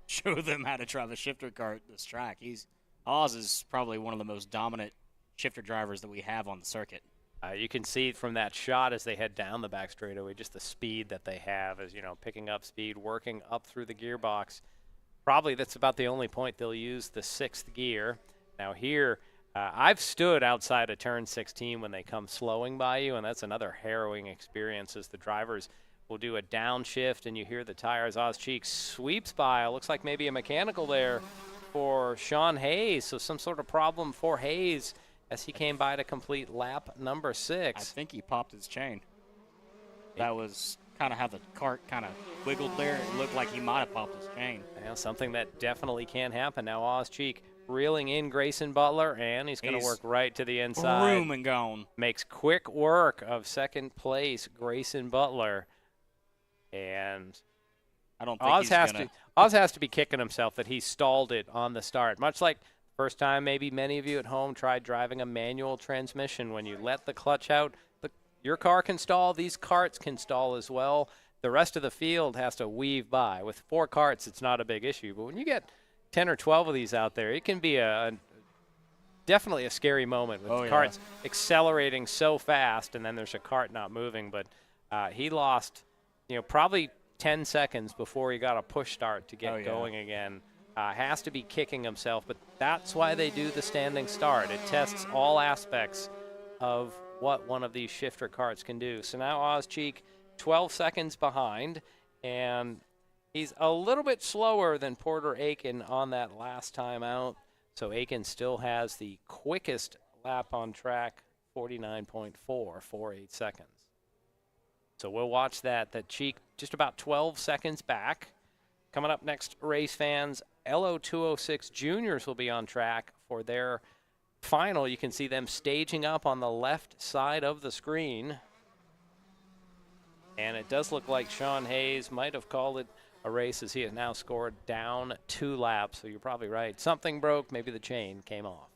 show them how to drive a shifter kart this track. Oz is probably one of the most dominant shifter drivers that we have on the circuit. You can see from that shot as they head down the back straightaway, just the speed that they have as, picking up speed, working up through the gearbox. Probably that's about the only point they'll use the 6th gear. Now here, I've stood outside of turn 16 when they come slowing by you, and that's another harrowing experience as the drivers will do a downshift, and you hear the tires. Oz Cheek sweeps by. It looks like maybe a mechanical there for Sean Hayes, so some sort of problem for Hayes as he came by to complete lap number 6. I think he popped his chain. That was kind of how the kart kind of wiggled there. It looked like he might have popped his chain. Yeah, something that definitely can happen. Now Oz Cheek reeling in Grayson Butler, and he's going to work right to the inside. Room and gone. Makes quick work of second place Grayson Butler. And I don't think Oz has to be kicking himself that he stalled it on the start. Much like the first time maybe many of you at home tried driving a manual transmission. When you let the clutch out, your car can stall. These karts can stall as well. The rest of the field has to weave by. With 4 karts, it's not a big issue. But when you get 10 or 12 of these out there, it can be definitely a scary moment with the karts accelerating so fast, and then there's a kart not moving. But he lost probably 10 seconds before he got a push start to get going again. Has to be kicking himself, but that's why they do the standing start. It tests all aspects of what one of these shifter karts can do. So now Oz Cheek 12 seconds behind, and he's a little bit slower than Porter Aiken on that last time out. So Aiken still has the quickest lap on track, 49.448 seconds. So we'll watch that Cheek just about 12 seconds back. Coming up next, race fans, LO206 Juniors will be on track for their final. You can see them staging up on the left side of the screen. And it does look like Sean Hayes might have called it a race as he has now scored down 2 laps. So you're probably right. Something broke. Maybe the chain came off.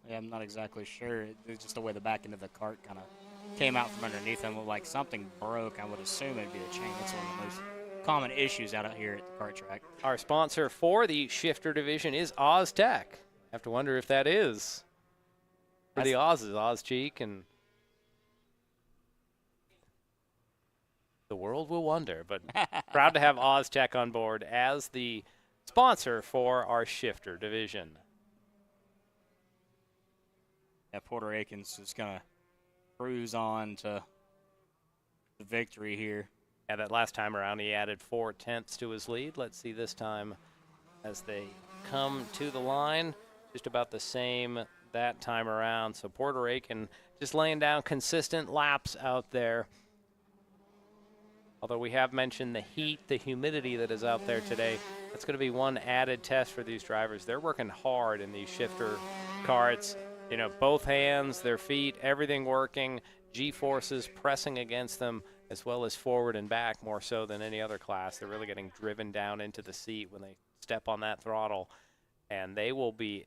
Yeah, I'm not exactly sure. It's just the way the back end of the cart kind of came out from underneath him. Like something broke. I would assume it'd be the chain. That's one of the most common issues out here at the kart track. Our sponsor for the shifter division is OzTech. Have to wonder if that is for the Oz's, OzCheek, and the world will wonder. But proud to have OzTech on board as the sponsor for our shifter division. Yeah, Porter Aikens is going to cruise on to the victory here. Yeah, that last time around he added 4/10 to his lead. Let's see this time as they come to the line. Just about the same that time around. So Porter Aiken just laying down consistent laps out there. Although we have mentioned the heat, the humidity that is out there today, that's going to be one added test for these drivers. They're working hard in these shifter karts. You know, both hands, their feet, everything working, G-forces pressing against them, as well as forward and back more so than any other class. They're really getting driven down into the seat when they step on that throttle, and they will be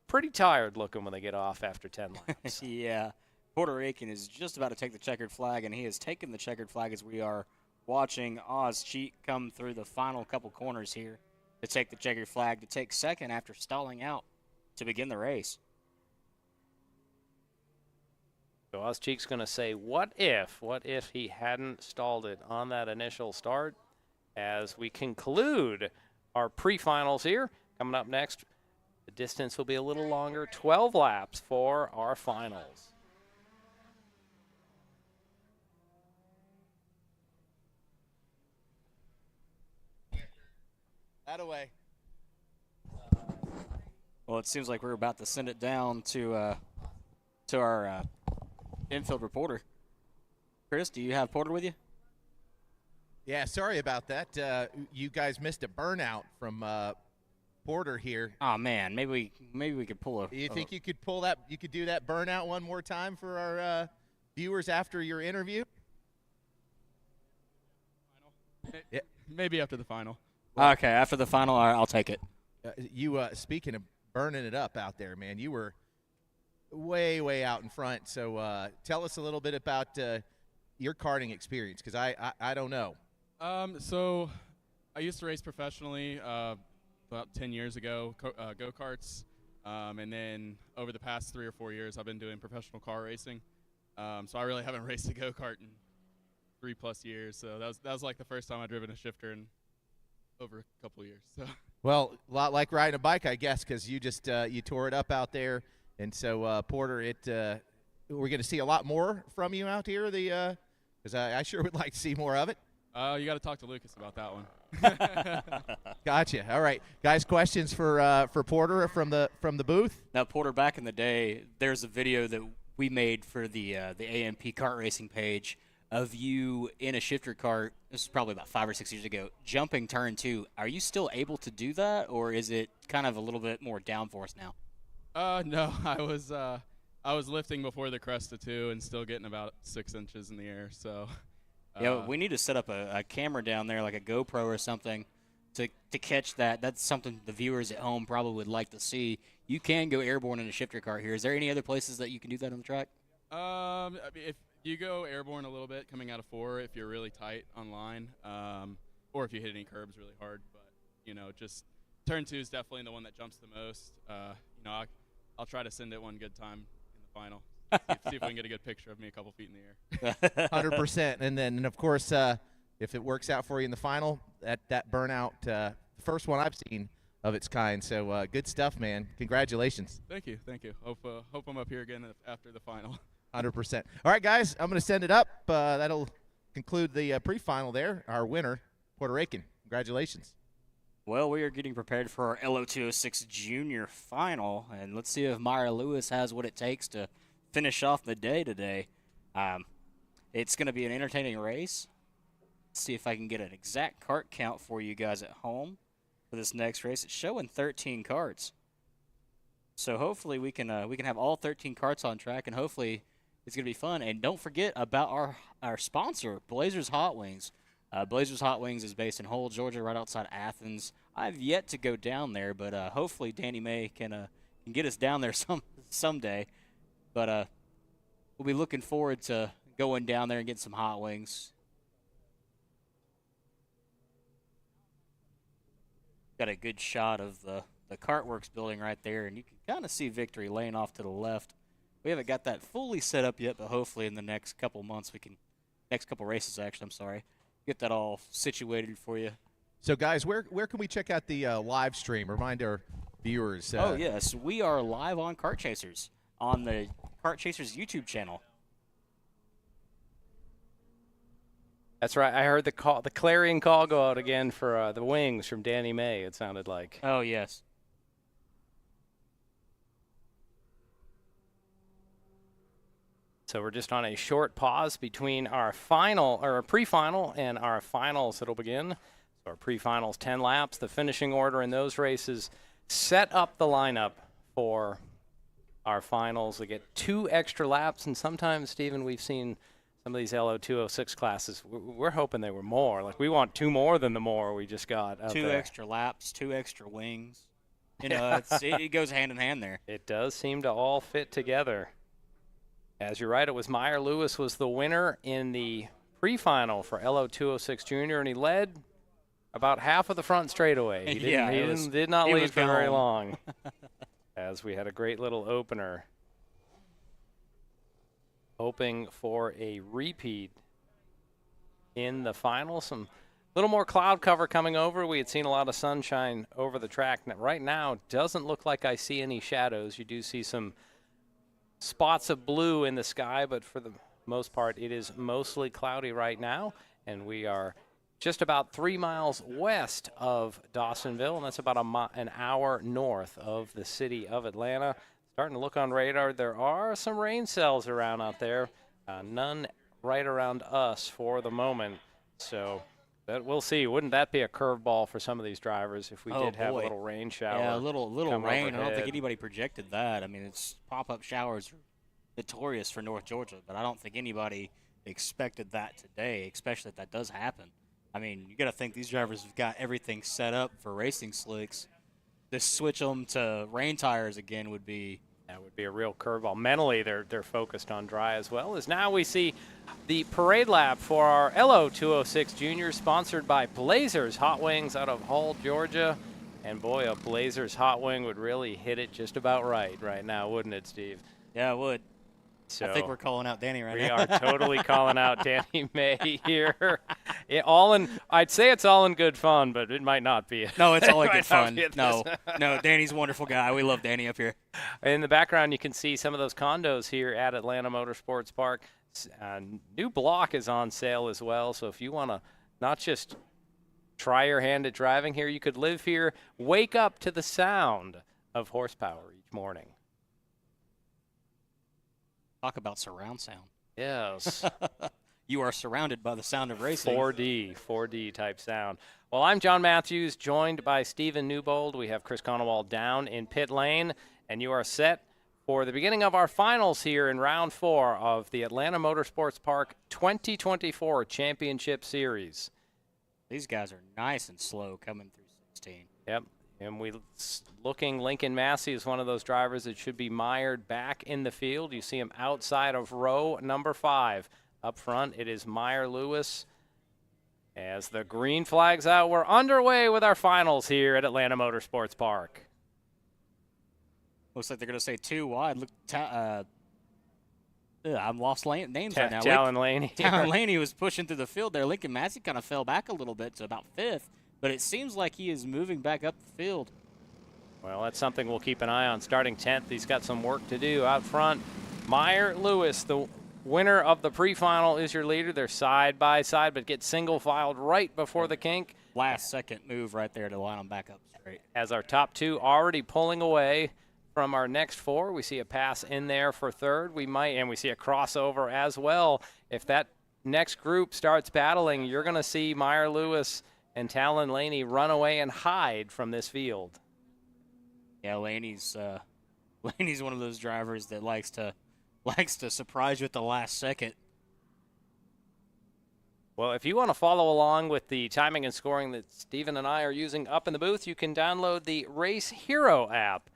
pretty tired looking when they get off after 10 laps. Yeah. Porter Aiken is just about to take the checkered flag, and he has taken the checkered flag as we are watching OzCheek come through the final couple corners here to take the checkered flag, to take second after stalling out to begin the race. So OzCheek's going to say, what if he hadn't stalled it on that initial start, as we conclude our pre-finals here. Coming up next, the distance will be a little longer, 12 laps for our finals. That away. Well, it seems like we're about to send it down to our infield reporter. Chris, do you have Porter with you? Yeah, sorry about that. You guys missed a burnout from Porter here. Oh man, maybe we could pull a. You think you could pull that? You could do that burnout one more time for our viewers after your interview? Yeah. Maybe after the final. Okay, after the final, I'll take it. Speaking of burning it up out there, man, you were way out in front. So tell us a little bit about your karting experience, because I don't know. So I used to race professionally about 10 years ago, go-karts. And then over the past 3 or 4 years, I've been doing professional car racing. So I really haven't raced a go-kart in 3+ years. So that was like the first time I'd driven a shifter in over a couple of years. So. Well, a lot like riding a bike, I guess, because you just you tore it up out there. And so, Porter, we're going to see a lot more from you out here, because I sure would like to see more of it. You got to talk to Lucas about that one. Gotcha. All right, guys. Questions for Porter from the booth? Now, Porter, back in the day, there's a video that we made for the AMP kart racing page of you in a shifter cart. This is probably about 5 or 6 years ago, jumping turn 2. Are you still able to do that, or is it kind of a little bit more downforce now? No, I was lifting before the crest of 2 and still getting about 6 inches in the air. So. Yeah, we need to set up a camera down there, like a GoPro or something, to catch that. That's something the viewers at home probably would like to see. You can go airborne in a shifter cart here. Is there any other places that you can do that on the track? I mean, if you go airborne a little bit coming out of 4, if you're really tight on line, or if you hit any curbs really hard. But, just turn 2 is definitely the one that jumps the most. I'll try to send it one good time in the final. See if we can get a good picture of me a couple feet in the air. 100%. And then, of course, if it works out for you in the final, that burnout, the first one I've seen of its kind. So good stuff, man. Congratulations. Thank you. Hope I'm up here again after the final. 100%. All right, guys, I'm going to send it up. That'll conclude the pre-final there. Our winner, Puerto Rican. Congratulations. Well, we are getting prepared for our LO206 Junior Final, and let's see if Myra Lewis has what it takes to finish off the day today. It's going to be an entertaining race. Let's see if I can get an exact kart count for you guys at home for this next race. It's showing 13 karts. So hopefully we can have all 13 karts on track, and hopefully it's gonna be fun. And don't forget about our sponsor, Blazers Hot Wings. Blazers Hot Wings is based in Hull, Georgia, right outside Athens. I've yet to go down there, but hopefully Danny May can get us down there someday. But we'll be looking forward to going down there and getting some hot wings. Got a good shot of the Kartworks building right there, and you can kind of see Victory Lane off to the left. We haven't got that fully set up yet, but hopefully in the next couple months next couple races actually, I'm sorry, get that all situated for you. So, guys, where can we check out the live stream? Remind our viewers. Oh, yes. We are live on Kart Chasers on the Kart Chasers YouTube channel. That's right. I heard the clarion call go out again for the wings from Danny May, it sounded like. Oh, yes. So we're just on a short pause between our pre-final and our finals that'll begin. So our pre-finals 10 laps, the finishing order in those races set up the lineup for our finals. We get 2 extra laps, and sometimes, Stephen, we've seen some of these LO206 classes. We're hoping they were more. Like, we want 2 more than the more we just got out 2 there. extra laps, 2 extra wings. You know, it goes hand in hand there. It does seem to all fit together. As you're right, it was Meyer Lewis was the winner in the pre-final for LO206 Junior, and he led about half of the front straightaway. He did not lead for very long, as we had a great little opener. Hoping for a repeat in the final. Some little more cloud cover coming over. We had seen a lot of sunshine over the track. Right now, doesn't look like I see any shadows. You do see some spots of blue in the sky, but for the most part, it is mostly cloudy right now, and we are just about 3 miles west of Dawsonville, and that's about an hour north of the city of Atlanta. Starting to look on radar, there are some rain cells around out there. None right around us for the moment. So that we'll see. Wouldn't that be a curveball for some of these drivers if we did have a little rain shower? Yeah, a little rain. Overhead. I don't think anybody projected that. I mean, it's pop-up showers are notorious for North Georgia, but I don't think anybody expected that today, especially if that does happen. I mean, you got to think these drivers have got everything set up for racing slicks. To switch them to rain tires again would be a real curveball. Mentally, they're focused on dry as well. As now we see the parade lap for our LO206 Junior, sponsored by Blazers Hot Wings out of Hull, Georgia. And boy, a Blazers Hot Wing would really hit it just about right now, wouldn't it, Steve? Yeah, it would. So I think we're calling out Danny right now. We are totally calling out Danny May here. I'd say it's all in good fun, but it might not be. No, it's all in good fun. No, Danny's a wonderful guy. We love Danny up here. In the background, you can see some of those condos here at Atlanta Motorsports Park. New block is on sale as well, so if you want to not just try your hand at driving here, you could live here, wake up to the sound of horsepower each morning. Talk about surround sound. Yes. You are surrounded by the sound of racing. 4D type sound. Well, I'm John Matthews, joined by Stephen Newbold. We have Chris Conowall down in pit lane, and you are set for the beginning of our finals here in round 4 of the Atlanta Motorsports Park 2024 Championship Series. These guys are nice and slow coming through 16. Yep. And Lincoln Massey is one of those drivers that should be mired back in the field. You see him outside of row number 5. Up front, it is Meyer Lewis. As the green flag's out, we're underway with our finals here at Atlanta Motorsports Park. Looks like they're going to say 2 wide. Look, I'm lost names right now. Talon Laney. Talon Laney was pushing through the field there. Lincoln Massey kind of fell back a little bit to about 5th. But it seems like he is moving back up the field. Well, that's something we'll keep an eye on. Starting 10th, he's got some work to do out front. Meyer Lewis, the winner of the pre-final, is your leader. They're side by side, but get single-filed right before the kink. Last second move right there to line them back up straight. As our top 2 already pulling away from our next 4, we see a pass in there for 3rd. And we see a crossover as well. If that next group starts battling, you're going to see Meyer Lewis and Talon Laney run away and hide from this field. Yeah, Laney's Laney's one of those drivers that likes to surprise you at the last second. Well, if you want to follow along with the timing and scoring that Steven and I are using up in the booth, you can download the Race Hero app.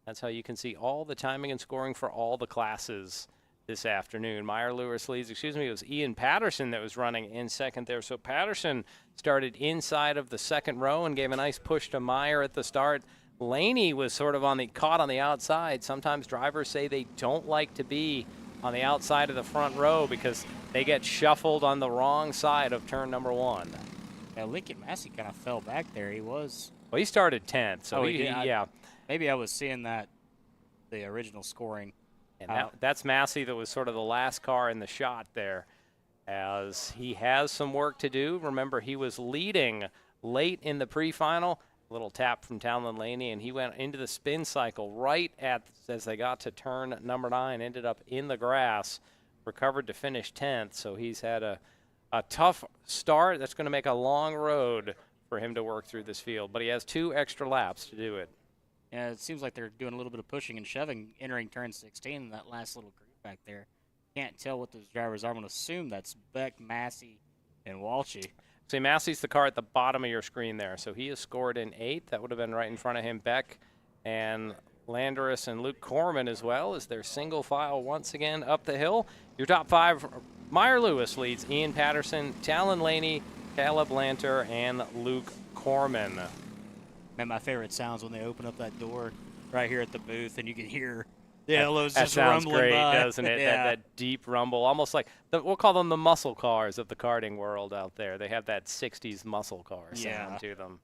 That's how you can see all the timing and scoring for all the classes this afternoon. Meyer Lewis leads, it was Ian Patterson that was running in second there. So Patterson started inside of the second row and gave a nice push to Meyer at the start. Laney was sort of caught on the outside. Sometimes drivers say they don't like to be on the outside of the front row because they get shuffled on the wrong side of turn number 1. Yeah, Lincoln Massey kind of fell back there. Well, he started 10th, so yeah. Maybe I was seeing the original scoring. And that's Massey that was sort of the last car in the shot there, as he has some work to do. Remember, he was leading late in the pre-final. Little tap from Talon Laney, and he went into the spin cycle right as they got to turn number 9, ended up in the grass, recovered to finish 10th. So he's had a tough start. That's going to make a long road for him to work through this field, but he has 2 extra laps to do it. Yeah, it seems like they're doing a little bit of pushing and shoving entering turn 16 in that last little group back there. Can't tell what those drivers are. I'm going to assume that's Beck, Massey, and Walshy. See, Massey's the car at the bottom of your screen there. So he has scored in 8th. That would have been right in front of him. Beck and Landorus and Luke Corman as well as their single file once again up the hill. Your top 5, Meyer Lewis leads Ian Patterson, Talon Laney, Caleb Lanter, and Luke Corman. Man, my favorite sounds when they open up that door right here at the booth and you can hear the yellows that just sounds rumbling great, by. doesn't it? Yeah. That deep rumble, almost like we'll call them the muscle cars of the karting world out there. They have that 60s muscle car sound to them.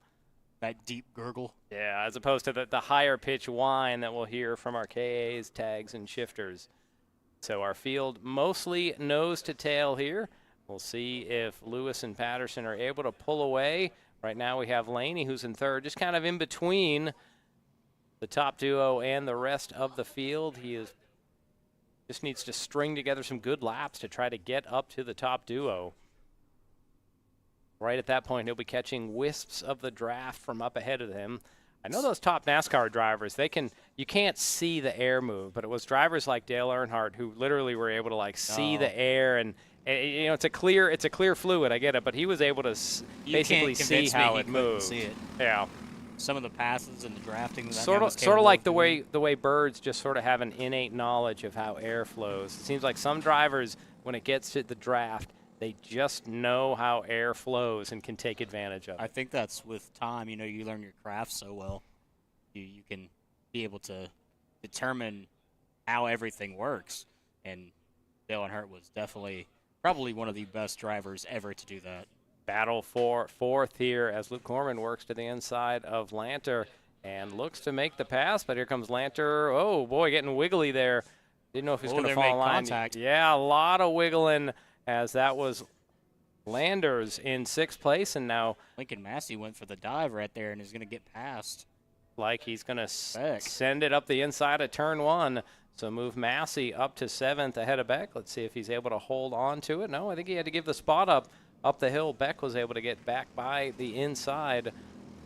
That deep gurgle. Yeah, as opposed to the higher pitch whine that we'll hear from our KAs, tags, and shifters. So our field mostly nose to tail here. We'll see if Lewis and Patterson are able to pull away. Right now we have Laney, who's in third, just kind of in between the top duo and the rest of the field. He just needs to string together some good laps to try to get up to the top duo. Right at that point, he'll be catching wisps of the draft from up ahead of him. I know those top NASCAR drivers, you can't see the air move, but it was drivers like Dale Earnhardt who literally were able to see the air, and it's a clear fluid, I get it, but he was able to basically see how it moved. See it. Yeah. Some of the passes and the drafting. Sort of like the way birds just sort of have an innate knowledge of how air flows. It seems like some drivers, when it gets to the draft, they just know how air flows and can take advantage of it. I think that's with time. You learn your craft so well, you can be able to determine how everything works. And Dale Earnhardt was probably one of the best drivers ever to do that. Battle for 4th here as Luke Corman works to the inside of Lanter and looks to make the pass, but here comes Lanter. Oh, boy, getting wiggly there. Didn't know if he's going to fall in line. Contact. Yeah, a lot of wiggling, as that was Landers in 6th place, and now Lincoln Massey went for the dive right there and is going to get past. Like he's going to send it up the inside of turn 1. So move Massey up to 7th ahead of Beck. Let's see if he's able to hold on to it. No, I think he had to give the spot up the hill. Beck was able to get back by the inside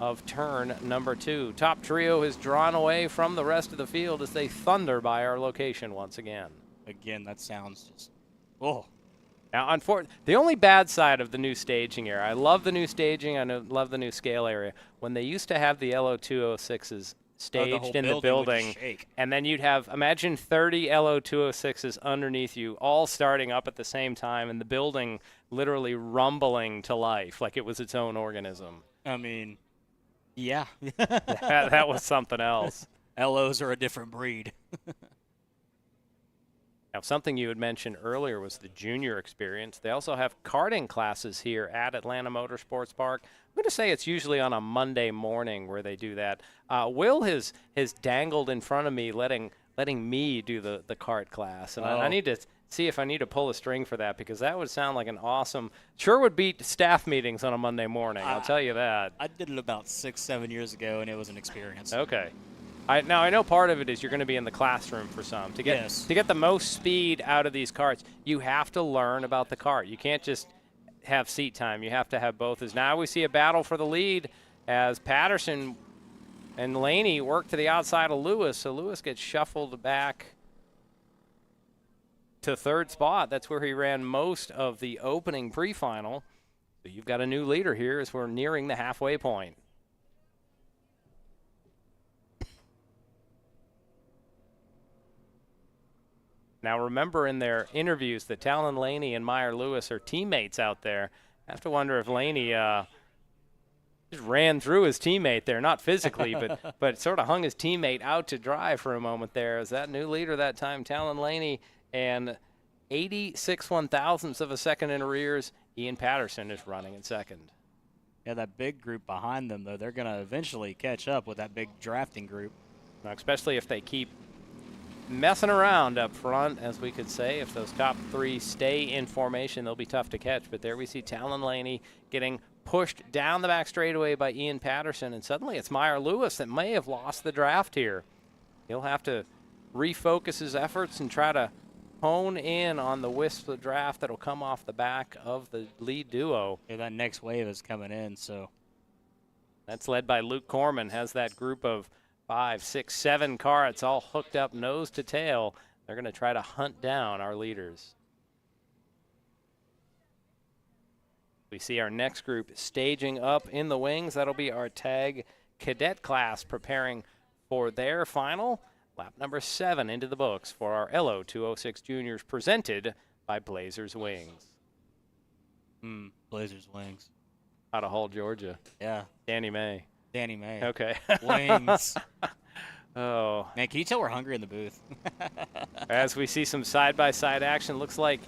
of turn number 2. Top trio is drawn away from the rest of the field as they thunder by our location once again. Again, that sounds just, oh. Now, the only bad side of the new staging here, I love the new staging, love the new scale area. When they used to have the LO206s staged in the building, and then you'd have, imagine 30 LO206s underneath you, all starting up at the same time, and the building literally rumbling to life like it was its own organism. I mean, yeah. that was something else. LOs are a different breed. Now, something you had mentioned earlier was the junior experience. They also have karting classes here at Atlanta Motorsports Park. I'm going to say it's usually on a Monday morning where they do that. Will has dangled in front of me, letting me do the kart class. And I need to see if I need to pull a string for that, because that would sound like an awesome – sure would beat staff meetings on a Monday morning, I'll tell you that. I did it about 6-7 years ago, and it was an experience. Okay. Now, I know part of it is you're going to be in the classroom for some. To get the most speed out of these karts, you have to learn about the kart. You can't just have seat time. You have to have both. As now we see a battle for the lead as Patterson And Laney worked to the outside of Lewis, so Lewis gets shuffled back to third spot. That's where he ran most of the opening pre-final. So you've got a new leader here as we're nearing the halfway point. Now remember in their interviews that Talon Laney and Meyer Lewis are teammates out there. I have to wonder if Laney just ran through his teammate there, not physically, but sort of hung his teammate out to dry for a moment there. As that new leader that time, Talon Laney, and 86 1/1000ths of a second in arrears, Ian Patterson is running in second. Yeah, that big group behind them, though, they're going to eventually catch up with that big drafting group. Now, especially if they keep messing around up front, as we could say. If those top three stay in formation, they'll be tough to catch. But there we see Talon Laney getting pushed down the back straightaway by Ian Patterson, and suddenly it's Meyer Lewis that may have lost the draft here. He'll have to refocus his efforts and try to hone in on the wisp of draft that'll come off the back of the lead duo. Yeah, that next wave is coming in, so. That's led by Luke Corman, has that group of 5, 6, 7 carts all hooked up nose to tail. They're going to try to hunt down our leaders. We see our next group staging up in the wings. That'll be our tag cadet class preparing for their final. Lap number 7 into the books for our LO 206 juniors, presented by Blazers Wings. Blazers Wings. Out of Hull, Georgia. Yeah. Danny May. Danny May. Okay. Wings. Oh. Man, can you tell we're hungry in the booth? As we see some side-by-side action, looks like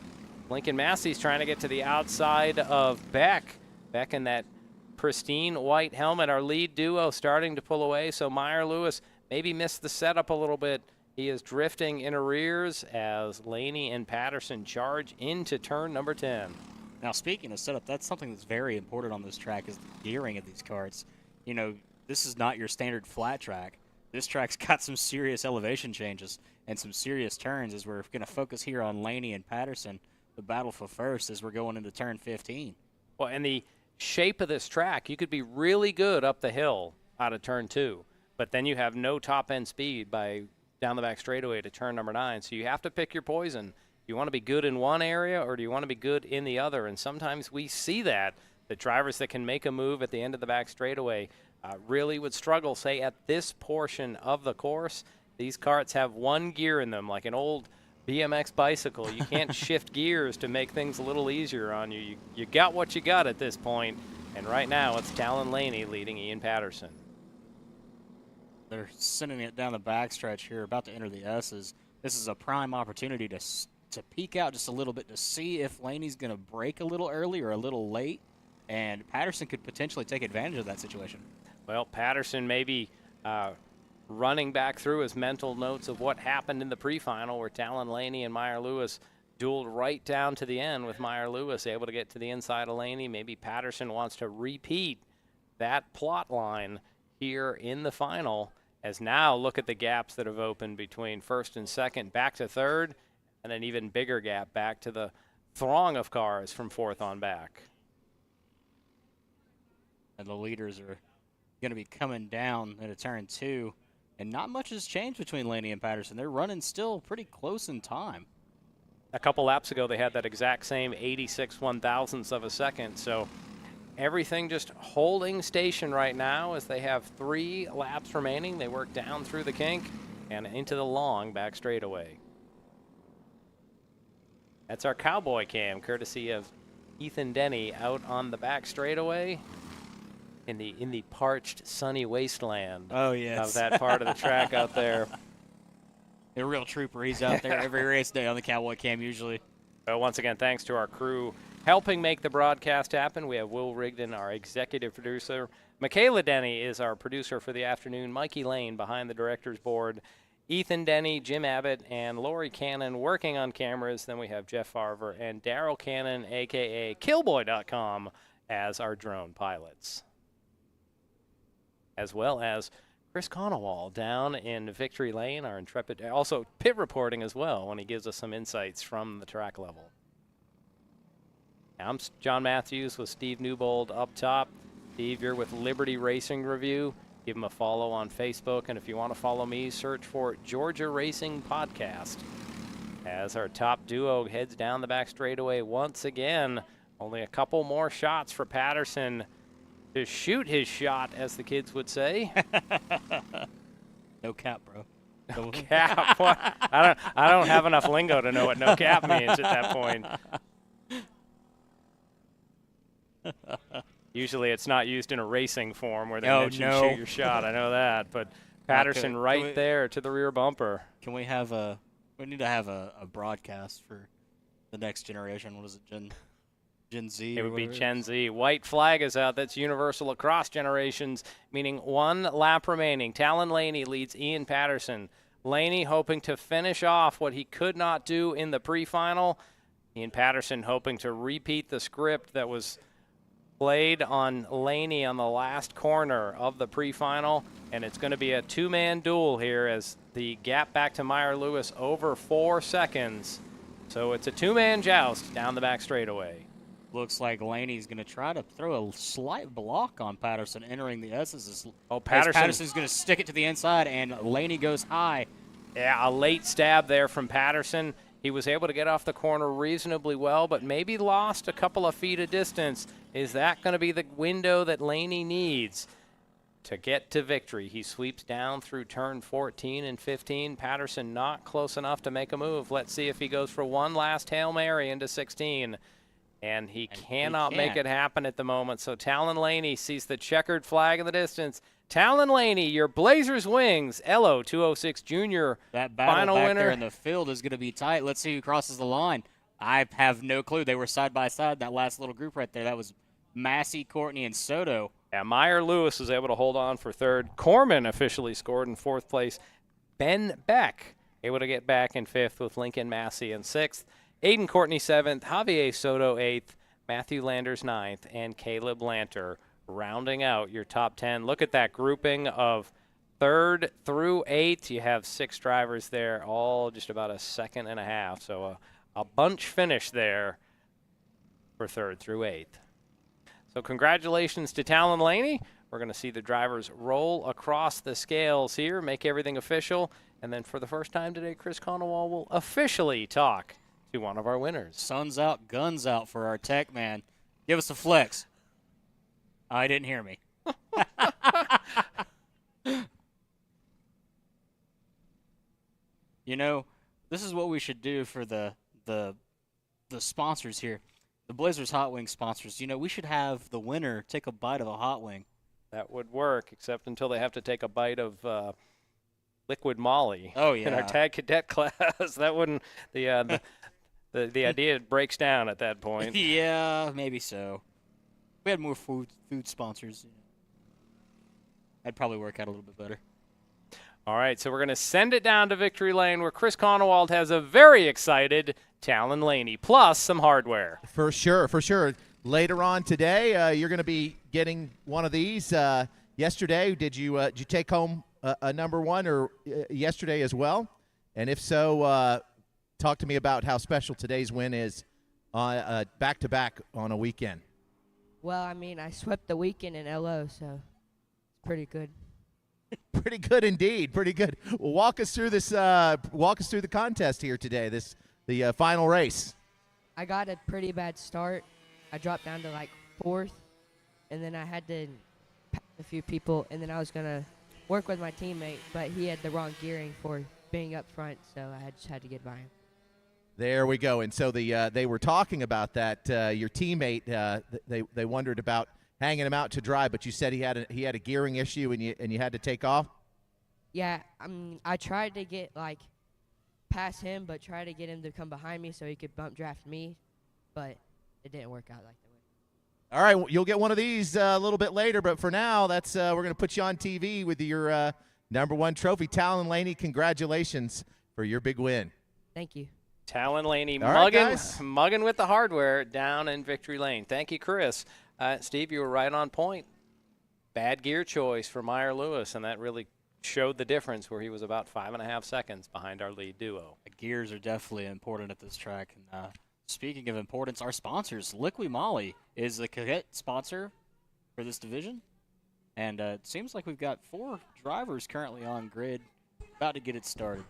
Lincoln Massey's trying to get to the outside of Beck. Beck in that pristine white helmet. Our lead duo starting to pull away, so Meyer Lewis maybe missed the setup a little bit. He is drifting in arrears as Laney and Patterson charge into turn number 10. Now, speaking of setup, that's something that's very important on this track is the gearing of these karts. You know, this is not your standard flat track. This track's got some serious elevation changes and some serious turns as we're going to focus here on Laney and Patterson, the battle for first as we're going into turn 15. Well, and the shape of this track, you could be really good up the hill out of turn 2, but then you have no top-end speed by down the back straightaway to turn number 9, so you have to pick your poison. Do you want to be good in one area or do you want to be good in the other? And sometimes we see that. The drivers that can make a move at the end of the back straightaway really would struggle, say, at this portion of the course. These karts have one gear in them, like an old BMX bicycle. You can't shift gears to make things a little easier on you. You got what you got at this point, and right now it's Talon Laney leading Ian Patterson. They're sending it down the backstretch here, about to enter the S's. This is a prime opportunity to peek out just a little bit to see if Laney's going to break a little early or a little late, and Patterson could potentially take advantage of that situation. Well, Patterson maybe running back through his mental notes of what happened in the pre-final where Talon Laney and Meyer Lewis dueled right down to the end with Meyer Lewis able to get to the inside of Laney. Maybe Patterson wants to repeat that plot line here in the final, as now look at the gaps that have opened between first and second back to third, and an even bigger gap back to the throng of cars from fourth on back. And the leaders are going to be coming down into turn 2, and not much has changed between Laney and Patterson. They're running still pretty close in time. A couple laps ago, they had that exact same 86 1/1000ths of a second, so everything just holding station right now as they have 3 laps remaining. They work down through the kink and into the long back straightaway. That's our cowboy cam, courtesy of Ethan Denny out on the back straightaway in the parched, sunny wasteland of that part of the track out there. A real trooper. He's out there every race day on the cowboy cam usually. Well, once again, thanks to our crew helping make the broadcast happen. We have Will Rigdon, our executive producer. Michaela Denny is our producer for the afternoon. Mikey Lane behind the director's board. Ethan Denny, Jim Abbott, and Lori Cannon working on cameras. Then we have Jeff Farver and Daryl Cannon, a.k.a. Killboy.com, as our drone pilots. As well as Chris Conowall down in Victory Lane, our intrepid, also pit reporting as well when he gives us some insights from the track level. I'm John Matthews with Steve Newbold up top. Steve, you're with Liberty Racing Review. Give them a follow on Facebook. And if you want to follow me, search for Georgia Racing Podcast. As our top duo heads down the back straightaway once again. Only a couple more shots for Patterson to shoot his shot, as the kids would say. No cap, bro. No cap. What? I don't have enough lingo to know what no cap means at that point. Usually it's not used in a racing form where they mention shoot your shot. I know that. But Patterson right there to the rear bumper. We need to have a broadcast for the next generation. What is it, Gen Z? It would be Gen Z. White flag is out. That's universal across generations, meaning 1 lap remaining. Talon Laney leads Ian Patterson. Laney hoping to finish off what he could not do in the pre-final. Ian Patterson hoping to repeat the script that was played on Laney on the last corner of the pre-final. And it's going to be a 2-man duel here as the gap back to Meyer Lewis over 4 seconds. So it's a 2-man joust down the back straightaway. Looks like Laney's going to try to throw a slight block on Patterson entering the S's. Patterson's going to stick it to the inside, and Laney goes high. Yeah, a late stab there from Patterson. He was able to get off the corner reasonably well, but maybe lost a couple of feet of distance. Is that going to be the window that Laney needs to get to victory? He sweeps down through turn 14 and 15. Patterson not close enough to make a move. Let's see if he goes for one last Hail Mary into 16. And he cannot make it happen at the moment. So Talon Laney sees the checkered flag in the distance. Talon Laney, your Blazers wings. Elo 206 Jr. That battle final back winner. there in the field is going to be tight. Let's see who crosses the line. I have no clue. They were side by side, that last little group right there. That was Massey, Courtney, and Soto. Yeah, Meyer Lewis was able to hold on for third. Corman officially scored in fourth place. Ben Beck able to get back in fifth with Lincoln Massey in sixth. Aiden Courtney 7th, Javier Soto 8th, Matthew Landers 9th, and Caleb Lanter rounding out your top 10. Look at that grouping of 3rd through 8th. You have 6 drivers there, all just about a second and a half. So a bunch finish there for 3rd through 8th. So congratulations to Talon Laney. We're going to see the drivers roll across the scales here, make everything official. And then for the first time today, Chris Conowall will officially talk to one of our winners. Sun's out, guns out for our tech man. Give us a flex. I didn't hear me. You know, this is what we should do for the sponsors here. The Blazers Hot Wing sponsors. You know, we should have the winner take a bite of a hot wing. That would work, except until they have to take a bite of liquid Molly. Oh, yeah. In our tag cadet class. That wouldn't the idea breaks down at that point. Yeah, maybe so. We had more food sponsors. That'd probably work out a little bit better. All right, so we're going to send it down to Victory Lane where Chris Conowald has a very excited Talon Laney, plus some hardware. For sure, for sure. Later on today, you're going to be getting one of these. Yesterday, did you take home a number one or yesterday as well? And if so, talk to me about how special today's win is back-to-back on a weekend. Well, I mean, I swept the weekend in LO, so it's pretty good. Pretty good indeed. Pretty good. Well, walk us through this. Walk us through the contest here today. The final race. I got a pretty bad start. I dropped down to like 4th, and then I had to pass a few people, and then I was gonna work with my teammate, but he had the wrong gearing for being up front, so I just had to get by him. There we go. And so they were talking about that. Your teammate, they wondered about hanging him out to dry, but you said he had a gearing issue and you had to take off. Yeah, I tried to get past him, but tried to get him to come behind me so he could bump draft me, but it didn't work out like that. All right, well, you'll get one of these a little bit later, but for now, that's we're going to put you on TV with your number one trophy. Talon Laney, congratulations for your big win. Thank you. Talon Laney right, mugging with the hardware down in Victory Lane. Thank you, Chris. Steve, you were right on point. Bad gear choice for Meyer Lewis, and that really showed the difference where he was about 5.5 seconds behind our lead duo. The gears are definitely important at this track. And speaking of importance, our sponsors, Liqui Moly is the cadet sponsor for this division. And it seems like we've got 4 drivers currently on grid, about to get it started.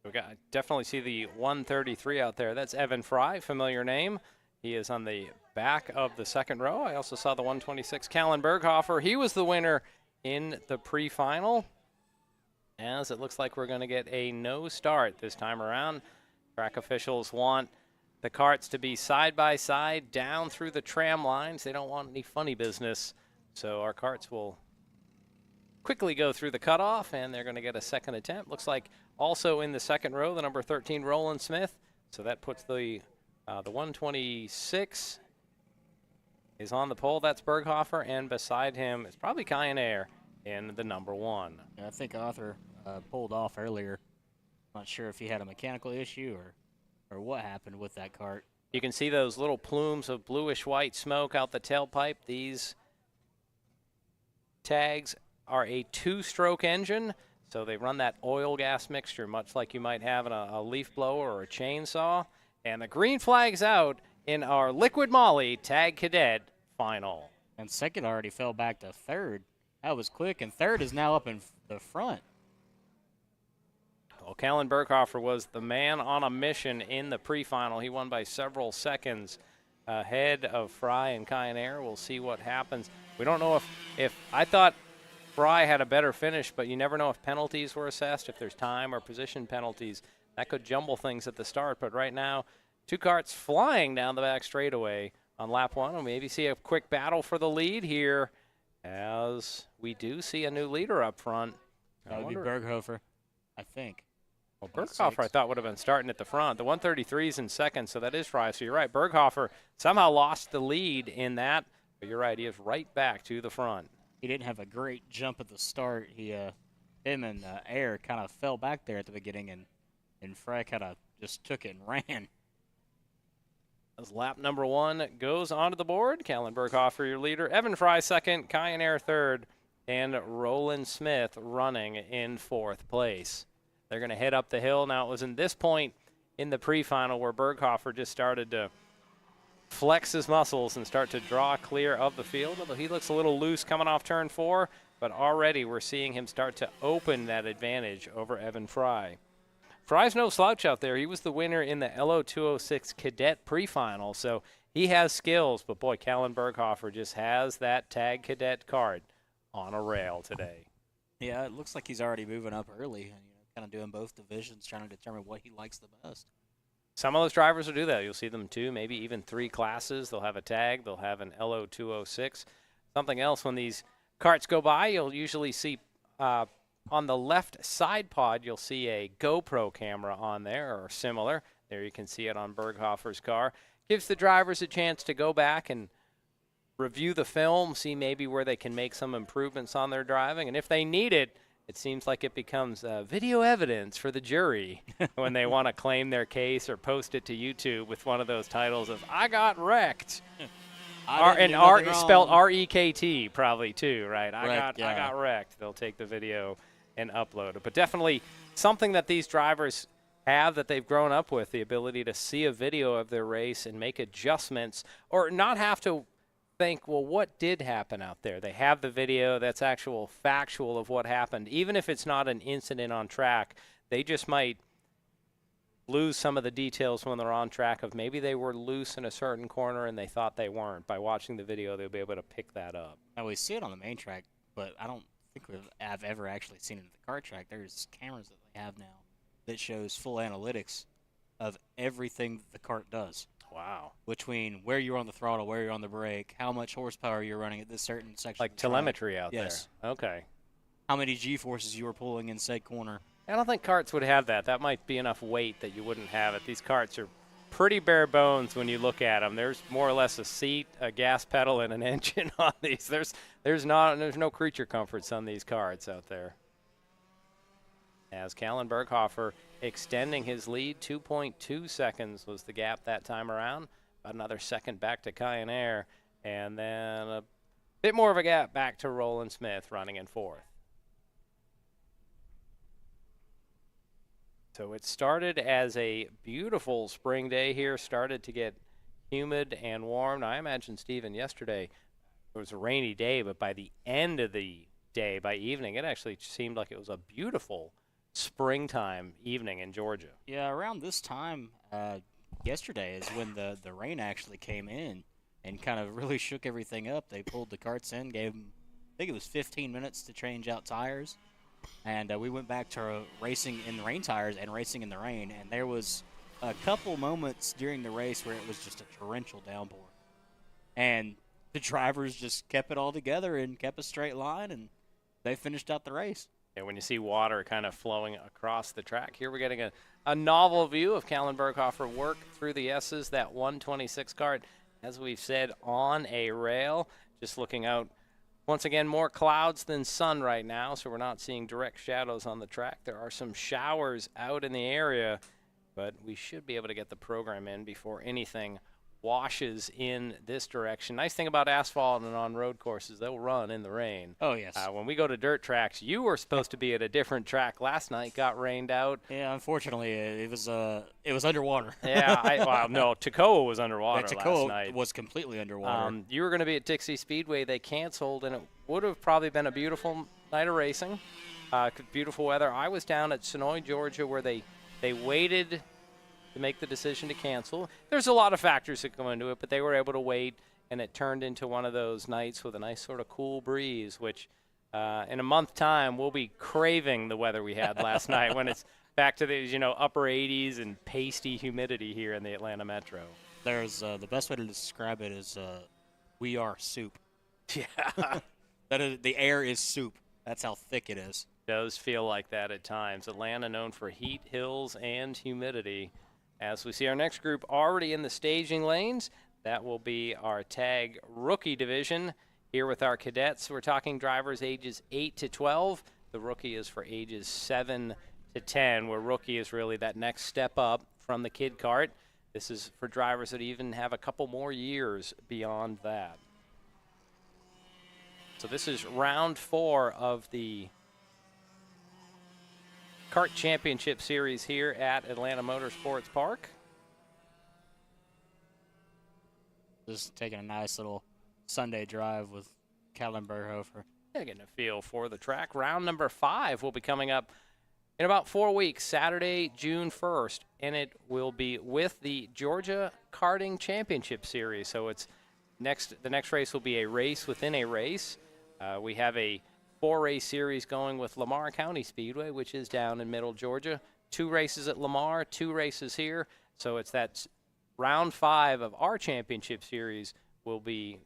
We got definitely see the 133 out there. That's Evan Fry, familiar name. He is on the back of the second row. I also saw the 126 Callan Berghofer. He was the winner in the pre-final. As it looks like we're going to get a no start this time around. Track officials want the carts to be side by side down through the tram lines. They don't want any funny business. So our carts will quickly go through the cutoff, and they're going to get a second attempt. Looks like also in the second row, the number 13, Roland Smith. So that puts the 126 is on the pole. That's Berghofer, and beside him is probably Kyaner in the number 1. Yeah, I think Arthur pulled off earlier. Not sure if he had a mechanical issue or what happened with that cart. You can see those little plumes of bluish-white smoke out the tailpipe. These tags are a 2-stroke engine, so they run that oil-gas mixture, much like you might have in a leaf blower or a chainsaw. And the green flag's out in our Liquid Molly Tag Cadet final. And second already fell back to third. That was quick, and third is now up in the front. Well, Callan Berghofer was the man on a mission in the pre-final. He won by several seconds ahead of Fry and Kyaner. We'll see what happens. We don't know if I thought Fry had a better finish, but you never know if penalties were assessed, if there's time or position penalties. That could jumble things at the start, but right now, 2 carts flying down the back straightaway on lap 1. We'll maybe see a quick battle for the lead here, as we do see a new leader up front. That would be Berghofer, I think. Well, Berghofer, I thought, would have been starting at the front. The 133 is in second, so that is Fry. So you're right. Berghofer somehow lost the lead in that, but you're right. He is right back to the front. He didn't have a great jump at the start. Him and Air kind of fell back there at the beginning, and Fry kind of just took it and ran. As lap number 1 goes onto the board, Callan Berghofer, your leader. Evan Fry second, Kyaner third, and Roland Smith running in 4th place. They're going to head up the hill. Now, it was in this point in the pre-final where Berghofer just started to flex his muscles and start to draw clear of the field, although he looks a little loose coming off turn 4, but already we're seeing him start to open that advantage over Evan Fry. Fry's no slouch out there. He was the winner in the LO206 Cadet pre-final, so he has skills, but boy, Callan Berghofer just has that Tag Cadet card on a rail today. Yeah, it looks like he's already moving up early and kind of doing both divisions, trying to determine what he likes the best. Some of those drivers will do that. You'll see them 2, maybe even 3 classes. They'll have a tag. They'll have an LO206. Something else, when these carts go by, you'll usually see on the left side pod, you'll see a GoPro camera on there or similar. There you can see it on Berghofer's car. Gives the drivers a chance to go back and review the film, see maybe where they can make some improvements on their driving. And if they need it, it seems like it becomes video evidence for the jury when they want to claim their case or post it to YouTube with one of those titles of "I got wrecked," spelled R-E-K-T probably too, right? I got wrecked. They'll take the video and upload it. But definitely something that these drivers have that they've grown up with, the ability to see a video of their race and make adjustments, or not have to think, well, what did happen out there? They have the video that's actual factual of what happened. Even if it's not an incident on track, they just might lose some of the details when they're on track of maybe they were loose in a certain corner and they thought they weren't. By watching the video, they'll be able to pick that up. Now, we see it on the main track, but I don't think I've ever actually seen it at the kart track. There's cameras that they have now that shows full analytics of everything the cart does. Wow. Between where you're on the throttle, where you're on the brake, how much horsepower you're running at this certain section. Like telemetry out there. Okay. How many G-forces you were pulling in said corner. I don't think carts would have that. That might be enough weight that you wouldn't have it. These carts are pretty bare bones when you look at them. There's more or less a seat, a gas pedal, and an engine on these. There's no creature comforts on these carts out there. As Callan Berghofer extending his lead, 2.2 seconds was the gap that time around. About another second back to Kyaner, and then a bit more of a gap back to Roland Smith running in 4th. So it started as a beautiful spring day here, started to get humid and warm. Now, I imagine, Stephen, yesterday it was a rainy day, but by the end of the day, by evening, it actually seemed like it was a beautiful springtime evening in Georgia. Yeah, around this time yesterday is when the rain actually came in and kind of really shook everything up. They pulled the carts in, gave them, I think it was 15 minutes to change out tires, and we went back to racing in the rain tires and racing in the rain, and there was a couple moments during the race where it was just a torrential downpour. And the drivers just kept it all together and kept a straight line, and they finished out the race. Yeah, when you see water kind of flowing across the track. Here we're getting a novel view of Callan Berghofer work through the S's, that 126 kart, as we've said, on a rail. Just looking out, once again, more clouds than sun right now, so we're not seeing direct shadows on the track. There are some showers out in the area, but we should be able to get the program in before anything washes in this direction. Nice thing about asphalt and on road courses, they'll run in the rain. Oh, yes. When we go to dirt tracks, you were supposed to be at a different track last night, got rained out. Yeah, unfortunately, it was underwater. Yeah, no, Toccoa was underwater last Toccoa night. was completely underwater. You were going to be at Dixie Speedway. They canceled, and it would have probably been a beautiful night of racing. Beautiful weather. I was down at Sonoy, Georgia, where they waited to make the decision to cancel. There's a lot of factors that go into it, but they were able to wait, and it turned into one of those nights with a nice sort of cool breeze, which in a month time we'll be craving the weather we had last night when it's back to the upper 80s and pasty humidity here in the Atlanta metro. There's the best way to describe it is we are soup. Yeah. The air is soup. That's how thick it is. Does feel like that at times. Atlanta known for heat, hills, and humidity. As we see our next group already in the staging lanes, that will be our tag rookie division. Here with our cadets, we're talking drivers ages 8 to 12. The rookie is for ages 7 to 10, where rookie is really that next step up from the kid kart. This is for drivers that even have a couple more years beyond that. So this is round 4 of the Kart Championship Series here at Atlanta Motorsports Park. Just taking a nice little Sunday drive with Callan Berghofer. Yeah, getting a feel for the track. Round number 5 will be coming up in about 4 weeks, Saturday, June 1st, and it will be with the Georgia Karting Championship Series. So it's the next race will be a race within a race. We have a 4-race series going with Lamar County Speedway, which is down in middle Georgia. 2 races at Lamar, 2 races here. So it's that round 5 of our championship series will be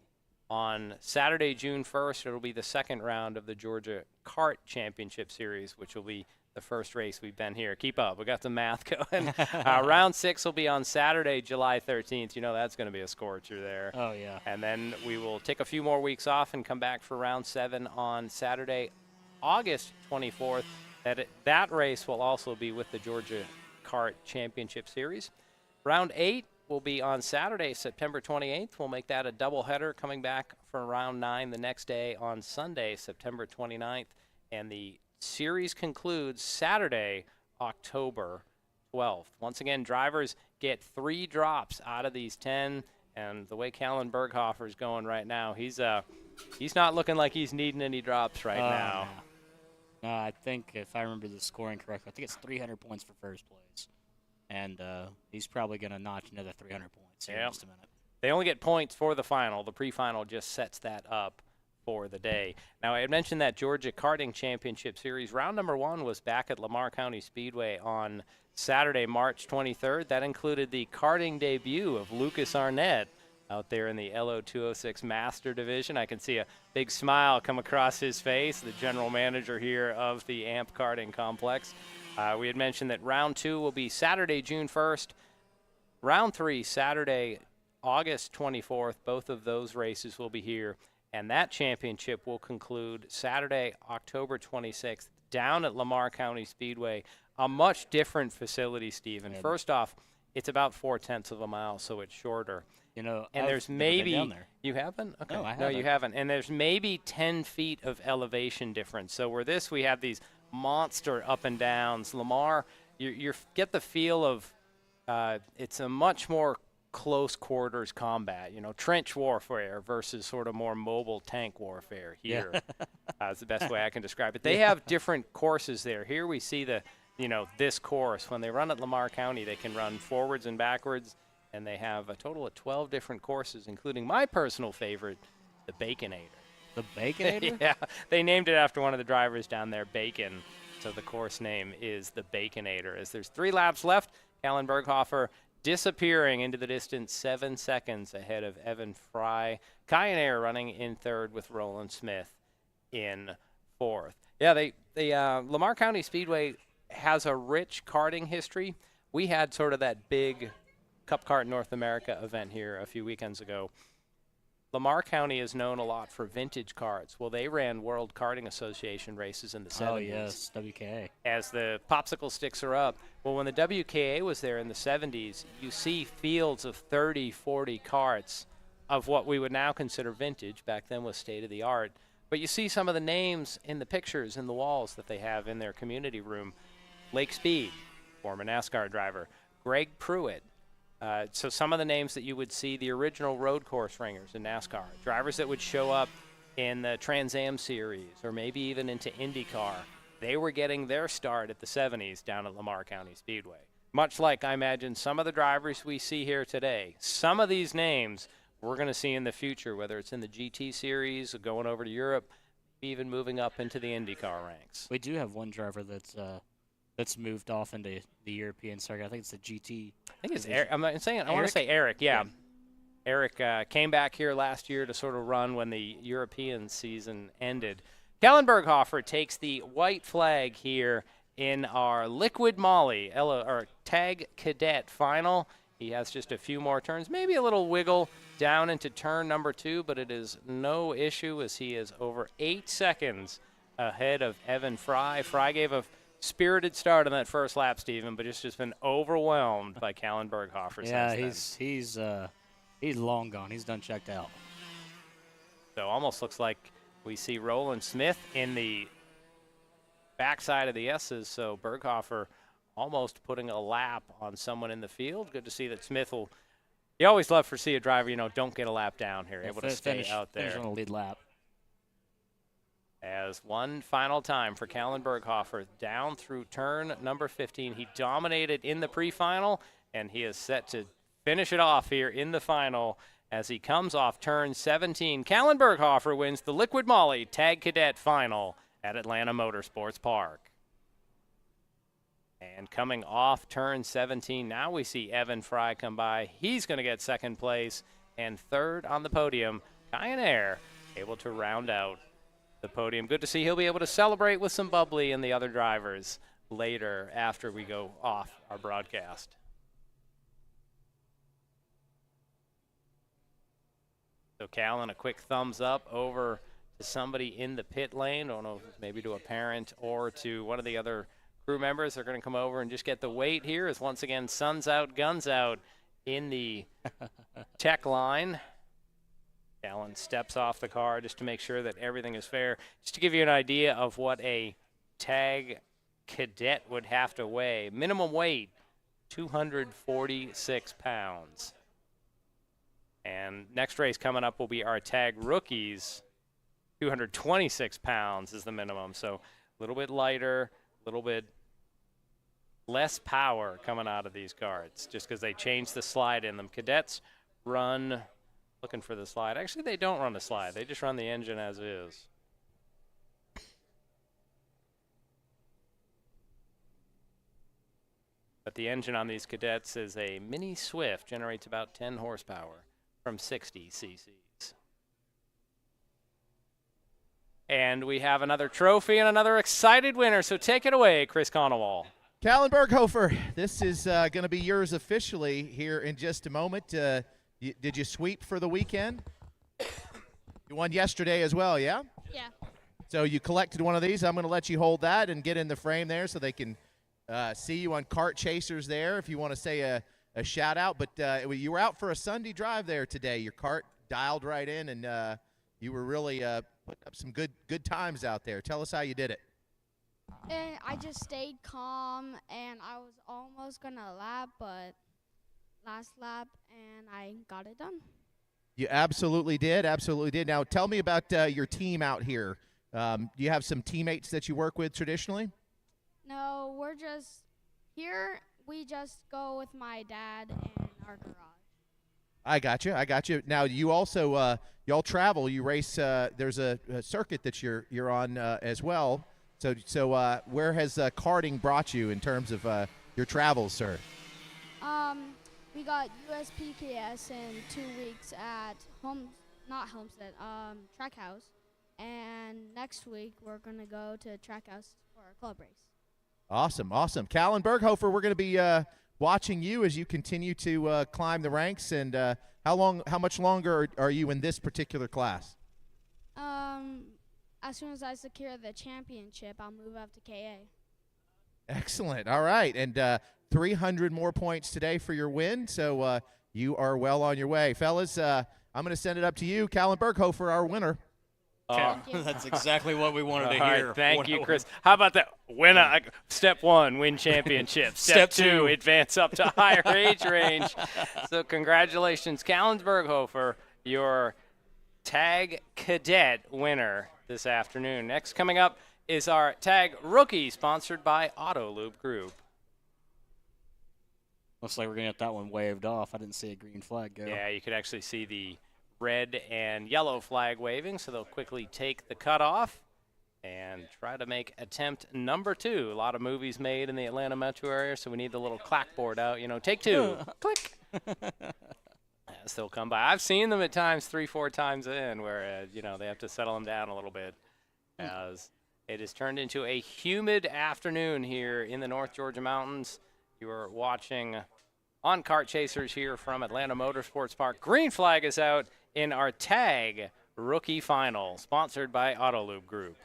on Saturday, June 1st. It'll be the second round of the Georgia Kart Championship Series, which will be the first race we've been here. Keep up. We got the math going. Round 6 will be on Saturday, July 13th. That's going to be a scorcher there. Oh, yeah. And then we will take a few more weeks off and come back for round 7 on Saturday, August 24th. That race will also be with the Georgia Kart Championship Series. Round 8 will be on Saturday, September 28th. We'll make that a doubleheader, coming back for round 9 the next day on Sunday, September 29th. And the series concludes Saturday, October 12th. Once again, drivers get 3 drops out of these 10, and the way Callan Berghofer is going right now, he's not looking like he's needing any drops right now. No, I think if I remember the scoring correctly, I think it's 300 points for first place, and he's probably going to notch another 300 points here in just a minute. They only get points for the final. The pre-final just sets that up for the day. Now, I had mentioned that Georgia Karting Championship Series. Round number 1 was back at Lamar County Speedway on Saturday, March 23rd. That included the karting debut of Lucas Arnett out there in the LO206 Master Division. I can see a big smile come across his face, the general manager here of the AMP Karting Complex. We had mentioned that round 2 will be Saturday, June 1st. Round 3, Saturday, August 24th. Both of those races will be here. And that championship will conclude Saturday, October 26th, down at Lamar County Speedway, a much different facility, Stephen. First off, it's about 0.4 of a mile, so it's shorter. And there's maybe down there. You haven't? Okay. No, I No, you haven't. haven't. And there's maybe 10 feet of elevation difference. So where we have these monster up and downs. Lamar, you get the feel of it's a much more close quarters combat, trench warfare versus sort of more mobile tank warfare here. Is the best way I can describe it. They have different courses there. Here we see this course. When they run at Lamar County, they can run forwards and backwards, and they have a total of 12 different courses, including my personal favorite, the Baconator. The Baconator? Yeah, they named it after one of the drivers down there, Bacon. So the course name is the Baconator. As there's 3 laps left, Callan Berghofer disappearing into the distance, 7 seconds ahead of Evan Fry. Kyaner running in third with Roland Smith in fourth. Yeah, Lamar County Speedway has a rich karting history. We had sort of that big Cup Kart North America event here a few weekends ago. Lamar County is known a lot for vintage karts. Well, they ran World Karting Association races in the 70s. Oh, yes, WKA. As the popsicle sticks are up. Well, when the WKA was there in the 70s, you see fields of 30, 40 karts of what we would now consider vintage. Back then was state-of-the-art. But you see some of the names in the pictures in the walls that they have in their community room. Lake Speed, former NASCAR driver. Greg Pruitt. So some of the names that you would see, the original road course ringers in NASCAR, drivers that would show up in the Trans Am Series or maybe even into IndyCar, they were getting their start at the 70s down at Lamar County Speedway. Much like, I imagine, some of the drivers we see here today. Some of these names we're going to see in the future, whether it's in the GT Series or going over to Europe, even moving up into the IndyCar ranks. We do have one driver that's moved off into the European circuit. I think it's the GT. I think it's Eric. I want to say Eric, yeah. Eric came back here last year to sort of run when the European season ended. Callan Berghofer takes the white flag here in our Liquid Molly, or Tag Cadet final. He has just a few more turns, maybe a little wiggle down into turn number 2, but it is no issue as he is over 8 seconds ahead of Evan Fry. Fry gave a spirited start on that first lap, Stephen, but it's just been overwhelmed by Callan Berghofer. Yeah, he's long gone. He's done checked out. So almost looks like we see Roland Smith in the backside of the S's. So Berghofer almost putting a lap on someone in the field. Good to see that Smith will. You always love to see a driver, don't get a lap down here, able to stay out there. Finish on a lead lap. As one final time for Callan Berghofer down through turn number 15. He dominated in the pre-final, and he is set to finish it off here in the final as he comes off turn 17. Callan Berghofer wins the Liquid Molly Tag Cadet Final at Atlanta Motorsports Park. And coming off turn 17, now we see Evan Fry come by. He's going to get second place, and third on the podium, Kyaner able to round out the podium. Good to see he'll be able to celebrate with some bubbly and the other drivers later after we go off our broadcast. So Callan, a quick thumbs up over to somebody in the pit lane. Don't know if it's maybe to a parent or to one of the other crew members. They're going to come over and just get the weight here as once again, sun's out, guns out in the tech line. Callan steps off the car just to make sure that everything is fair. Just to give you an idea of what a tag cadet would have to weigh. Minimum weight, 246 pounds. And next race coming up will be our tag rookies. 226 pounds is the minimum. So a little bit lighter, a little bit less power coming out of these carts just because they changed the slide in them. Cadets run... Looking for the slide. Actually, they don't run the slide. They just run the engine as is. But the engine on these cadets is a mini Swift, generates about 10 horsepower from 60 cc's. And we have another trophy and another excited winner, so take it away, Chris Conowall. Callan Berghofer, this is going to be yours officially here in just a moment. Did you sweep for the weekend? You won yesterday as well, yeah? Yeah. So you collected one of these. I'm going to let you hold that and get in the frame there so they can see you on Kart Chasers there if you want to say a shout-out. But you were out for a Sunday drive there today. Your cart dialed right in, and you were really putting up some good times out there. Tell us how you did it. And I just stayed calm, and I was almost going to lap, but last lap, and I got it done. You absolutely did. Absolutely did. Now, tell me about your team out here. Do you have some teammates that you work with traditionally? No, we're just here. We just go with my dad and our garage. I got you. I got you. Now, you also y'all travel. You race. There's a circuit that you're on as well. So where has karting brought you in terms of your travels, sir? We got USPKS in 2 weeks at Trackhouse, and next week we're gonna go to Trackhouse for our club race. Awesome, awesome. Callan Berghofer, we're going to be watching you as you continue to climb the ranks. And how much longer are you in this particular class? As soon as I secure the championship, I'll move up to KA. Excellent. All right, and 300 more points today for your win. So you are well on your way, fellas. I'm going to send it up to you, Callan Berghofer, our winner. That's exactly what we wanted to All hear. right, thank you, Chris. How about that? Step 1, win championship. Step 2, advance up to higher age range. So congratulations, Callan Berghofer, your tag cadet winner this afternoon. Next coming up is our tag rookie, sponsored by Auto Lube Group. Looks like we're going to get that one waved off. I didn't see a green flag go. Yeah, you could actually see the red and yellow flag waving, so they'll quickly take the cutoff and try to make attempt number 2. A lot of movies made in the Atlanta metro area, so we need the little clackboard out. Take 2. Click. As they'll come by. I've seen them at times 3-4 times in where, they have to settle them down a little bit as it has turned into a humid afternoon here in the North Georgia mountains. You are watching on Kart Chasers here from Atlanta Motorsports Park. Green flag is out in our tag rookie final, sponsored by Auto Lube Group.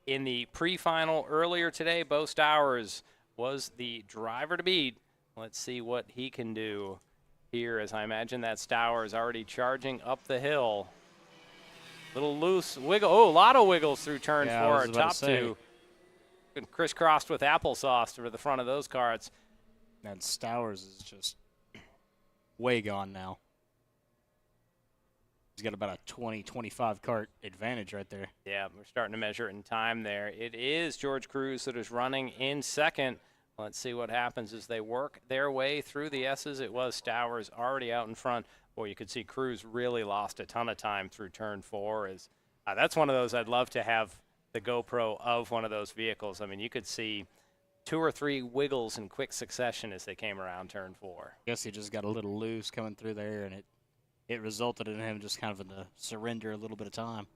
In the pre-final earlier today, Bo Stowers was the driver to beat. Let's see what he can do here, as I imagine that Stowers already charging up the hill. Little loose wiggle. Oh, a lot of wiggles through turn 4, our top 2. Crisscrossed with applesauce for the front of those karts. And Stowers is just way gone now. He's got about a 20-25 kart advantage right there. Yeah, we're starting to measure it in time there. It is George Cruz that is running in second. Let's see what happens as they work their way through the S's. It was Stowers already out in front. Boy, you could see Cruz really lost a ton of time through turn 4. That's one of those I'd love to have the GoPro of one of those vehicles. I mean, you could see 2 or 3 wiggles in quick succession as they came around turn 4. I guess he just got a little loose coming through there, and it resulted in him just kind of in the surrender a little bit of time.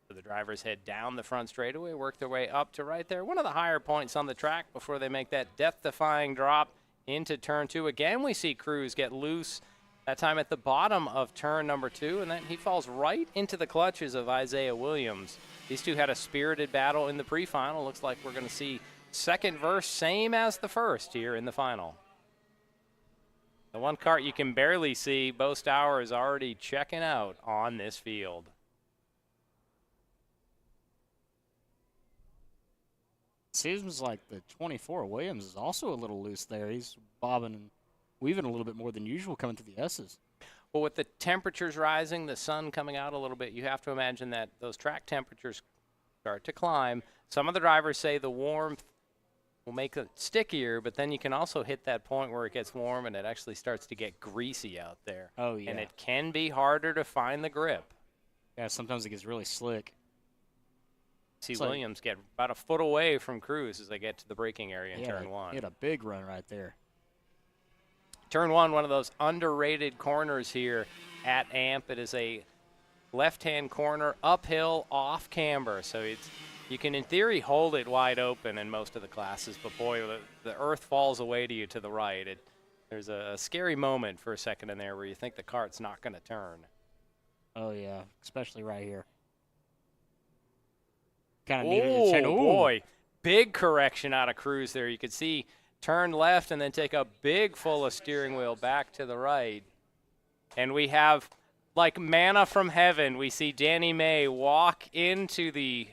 So the drivers head down the front straightaway, work their way up to right there. One of the higher points on the track before they make that death-defying drop into turn 2. Again, we see Cruz get loose, that time at the bottom of turn number 2, and then he falls right into the clutches of Isaiah Williams. These two had a spirited battle in the pre-final. Looks like we're going to see second verse, same as the first here in the final. The one kart you can barely see, Bo Stour is already checking out on this field. Seems like the 24 Williams is also a little loose there. He's bobbing and weaving a little bit more than usual coming through the S's. Well, with the temperatures rising, the sun coming out a little bit, you have to imagine that those track temperatures start to climb. Some of the drivers say the warmth will make it stickier, but then you can also hit that point where it gets warm and it actually starts to get greasy out there. Oh, yeah. And it can be harder to find the grip. Yeah, sometimes it gets really slick. See Williams get about a foot away from Cruz as they get to the braking area in turn 1. He had a big run right there. Turn 1, one of those underrated corners here at AMP. It is a left-hand corner, uphill, off camber. So you can, in theory, hold it wide open in most of the classes. But, boy, the earth falls away to you to the right. There's a scary moment for a second in there where you think the kart's not going to turn. Oh, yeah, especially right here. Kind of needed to turn. Oh, boy. Big correction out of Cruz there. You could see turn left and then take a big full of steering wheel back to the right. And we have, like manna from heaven, we see Danny May walk into the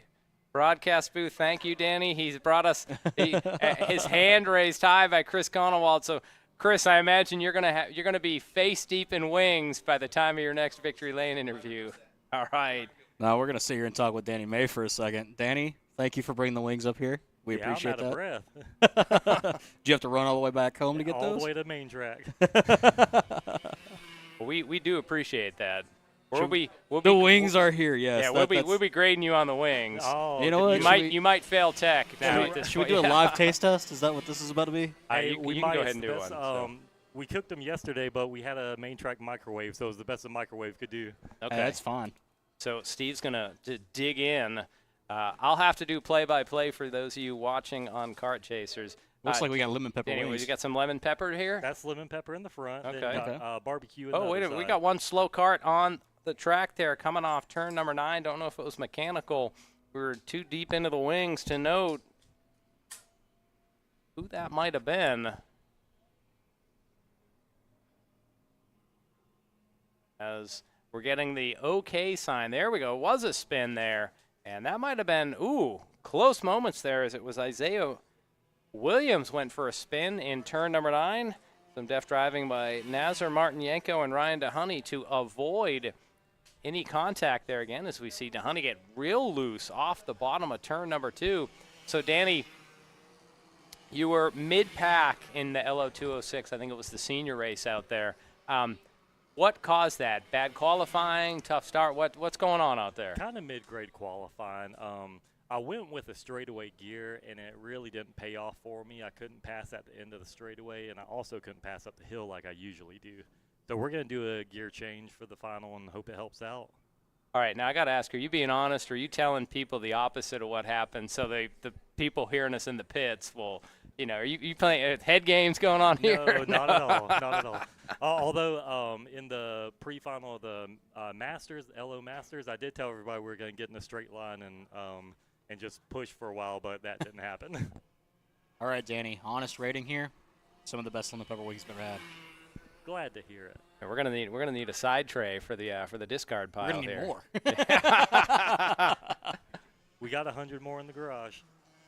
Broadcast booth, thank you, Danny. He's brought us his hand raised high by Chris Conowald. So, Chris, I imagine you're gonna be face deep in wings by the time of your next Victory Lane interview. All right. Now we're gonna sit here and talk with Danny May for a second. Danny, thank you for bringing the wings up here. We appreciate I'm out that. of breath. Did you have to run all the way back home to get all those? the way to the main track. Well, we do appreciate that. We'll be wings are here, yes. Yeah, we'll be grading you on the wings. Oh, you know what? You might fail tech. Should we do a live taste test? Is that what this is about to be? Hey, you we can might. go ahead and do That's, one. So. We cooked them yesterday, but we had a main track microwave, so it was the best a microwave could do. Okay, that's fine. So Steve's gonna dig in. I'll have to do play-by-play for those of you watching on Kart Chasers. Looks like we got lemon pepper Anyways, wings. you got some lemon pepper here? That's lemon pepper in the front. Okay. Then got, barbecue in the wait a other minute. We side. got one slow cart on the track there coming off turn number 9. Don't know if it was mechanical. We were too deep into the wings to note who that might have been. As we're getting the OK sign. There we go. Was a spin there. And that might have been, close moments there as it was Isaiah Williams went for a spin in turn number 9. Some deft driving by Nazar Martinenko and Ryan DeHoney to avoid any contact there again as we see DeHoney get real loose off the bottom of turn number 2. So, Danny, you were mid-pack in the LO206. I think it was the senior race out there. What caused that? Bad qualifying, tough start? What's going on out there? Kind of mid-grade qualifying. I went with a straightaway gear, and it really didn't pay off for me. I couldn't pass at the end of the straightaway, and I also couldn't pass up the hill like I usually do. So we're going to do a gear change for the final and hope it helps out. All right, now I got to ask, are you being honest, or are you telling people the opposite of what happened so the people hearing us in the pits will, are you playing head games going on here? No, not at all. Not at all. Although in the pre-final of the Masters, LO Masters, I did tell everybody we were going to get in a straight line and just push for a while, but that didn't happen. All right, Danny, honest rating here. Some of the best lemon pepper wings we've ever had. Glad to hear it. And we're gonna need a side tray for the discard pile. We're gonna need here. more. We got 100 more in the garage.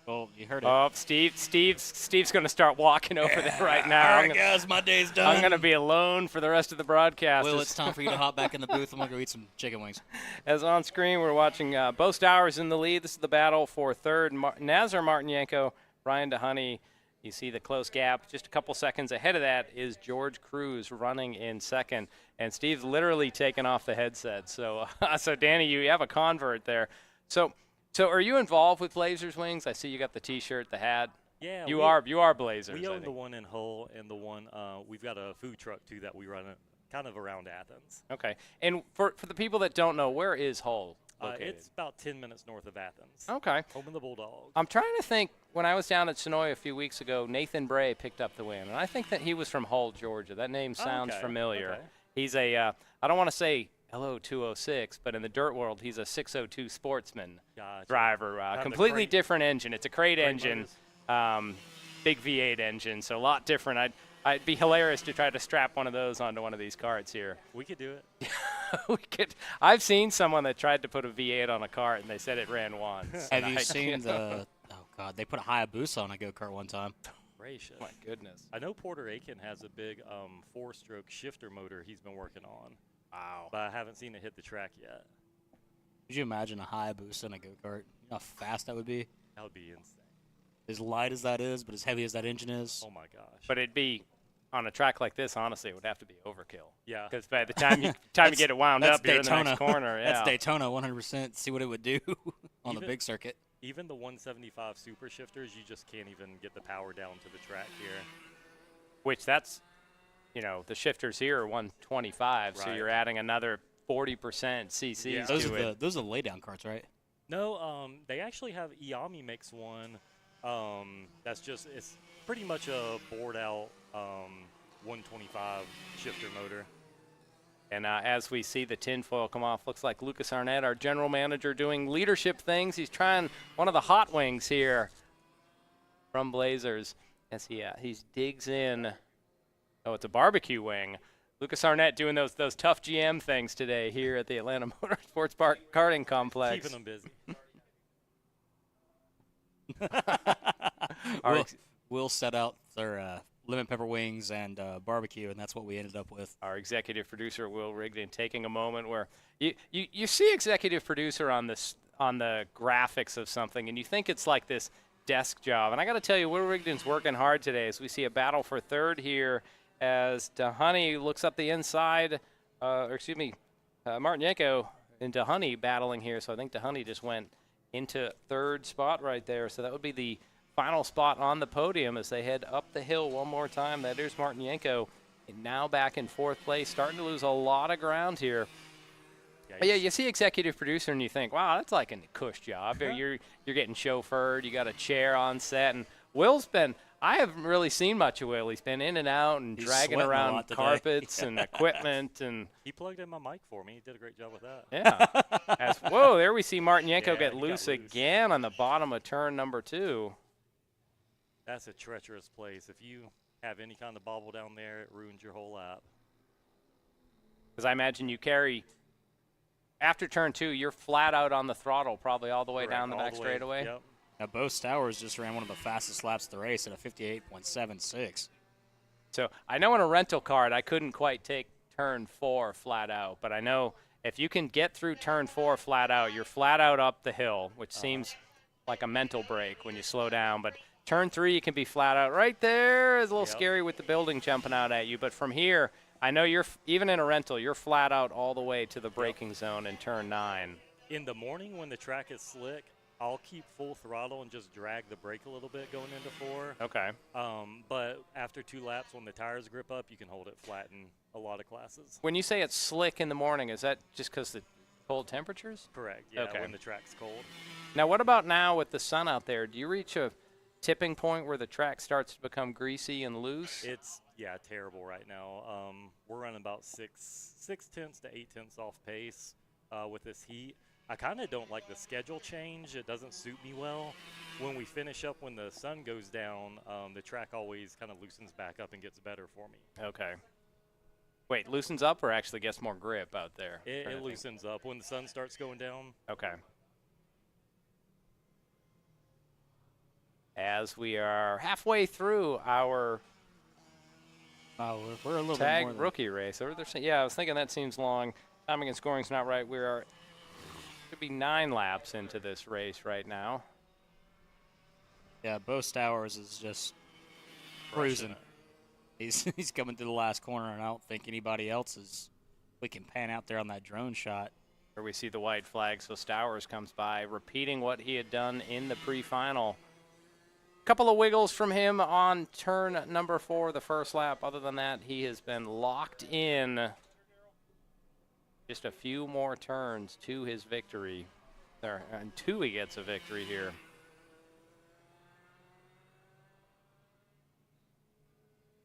Well, you heard it. Oh, Steve's going to start walking over there right now. All right, guys, my day's done. I'm going to be alone for the rest of the broadcast. Will, it's time for you to hop back in the booth. I'm going to go eat some chicken wings. As on screen, we're watching Bo Stowers in the lead. This is the battle for third. Nazar Martinenko, Ryan DeHoney. You see the close gap. Just a couple seconds ahead of that is George Cruz running in second. And Steve's literally taken off the headset. So, so Danny, you have a convert there. So are you involved with Blazers Wings? I see you got the T-shirt, the hat. Yeah, you are Blazers. We own the one in Hull and the one we've got a food truck too that we run kind of around Athens. Okay, and for the people that don't know, where is Hull located? It's about 10 minutes north of Athens. Okay. Home of the Bulldogs. I'm trying to think. When I was down at Sonoy a few weeks ago, Nathan Bray picked up the win, and I think that he was from Hull, Georgia. That name sounds familiar. Okay. He's a I don't want to say LO206, but in the dirt world, he's a 602 Sportsman driver. Completely different engine. It's a crate engine, big V8 engine, so a lot different. I'd be hilarious to try to strap one of those onto one of these carts here. We could do it. We could. I've seen someone that tried to put a V8 on a cart, and they said it ran once. Have you seen the – oh, God, they put a Hayabusa on a go-kart one time. Gracious. My goodness. I know Porter Aiken has a big 4-stroke shifter motor he's been working on. Wow. But I haven't seen it hit the track yet. Could you imagine a Hayabusa in a go-kart? You know how fast that would be? That would be insane. As light as that is, but as heavy as that engine is. Oh, my gosh. But it'd be on a track like this, honestly, it would have to be overkill. Yeah. Because by the time you get it wound up, you're in the next corner. Yeah. That's Daytona 100%. See what it would do on the big circuit. Even the 175 super shifters, you just can't even get the power down to the track here. Which that's, the shifters here are 125, so you're adding another 40% CCs those to are it. Those are the laydown carts, right? No, they actually have Iami makes one. It's pretty much a bored out 125 shifter motor. And as we see the tinfoil come off, looks like Lucas Arnett, our general manager, doing leadership things. He's trying one of the hot wings here from Blazers as he digs in. Oh, it's a barbecue wing. Lucas Arnett doing those tough GM things today here at the Atlanta Motorsports Park Karting Complex. Keeping them busy. We'll set out our lemon pepper wings and barbecue, and that's what we ended up with. Our executive producer, Will Rigdon, taking a moment where you see executive producer on the graphics of something, and you think it's like this desk job. And I got to tell you, Will Rigdon's working hard today as we see a battle for third here as DeHoney looks up the inside. Martinenko and DeHoney battling here. So I think DeHoney just went into third spot right there. So that would be the final spot on the podium as they head up the hill one more time. That is Martinenko, and now back in fourth place, starting to lose a lot of ground here. But yeah, you see executive producer and you think, wow, that's like a cush job. You're getting chauffeured, you got a chair on set, and Will's been, I haven't really seen much of Will. He's been in and out and He's dragging sweating a around lot today. carpets and equipment. And He plugged in my mic for me. He did a great job with that. yeah. Whoa, there we see Martinenko Yeah, get he got loose loose. again on the bottom of turn number 2. That's a treacherous place. If you have any kind of bobble down there, it ruins your whole lap. Because I imagine you carry, after turn 2, you're flat out on the throttle probably all the way Correct, down the all back the way, straightaway. Yep. Now, Bo Stowers just ran one of the fastest laps of the race at a 58.76. So I know in a rental cart I couldn't quite take turn 4 flat out, but I know if you can get through turn 4 flat out, you're flat out up the hill, which seems like a mental break when you slow down. But turn 3 you can be flat out. Right there is a little scary with the building jumping out at you, but from here I know you're even in a rental, you're flat out all the way to the braking zone in turn 9. In the morning when the track is slick, I'll keep full throttle and just drag the brake a little bit going into 4. Okay. But after 2 laps, when the tires grip up, you can hold it flat in a lot of classes. When you say it's slick in the morning, is that just because the cold temperatures? Correct, yeah, Okay. when the track's cold. Now, what about now with the sun out there? Do you reach a tipping point where the track starts to become greasy and loose? It's, terrible right now. We're running about 6/10 to 8/10 off pace with this heat. I kind of don't like the schedule change. It doesn't suit me well. When we finish up, when the sun goes down, the track always kind of loosens back up and gets better for me. Okay. Wait, loosens up or actually gets more grip out there? It loosens up when the sun starts going down. Okay. As we are halfway through our we're a little tag bit more than rookie race. Yeah, I was thinking that seems long. Timing and scoring's not right. We are could be 9 laps into this race right now. Yeah, Bo Stowers is just cruising. He's coming to the last corner, and I don't think anybody else is. We can pan out there on that drone shot. Here we see the white flag, so Stowers comes by, repeating what he had done in the pre-final. Couple of wiggles from him on turn number 4, the first lap. Other than that, he has been locked in. Just a few more turns to his victory. There, and 2 he gets a victory here.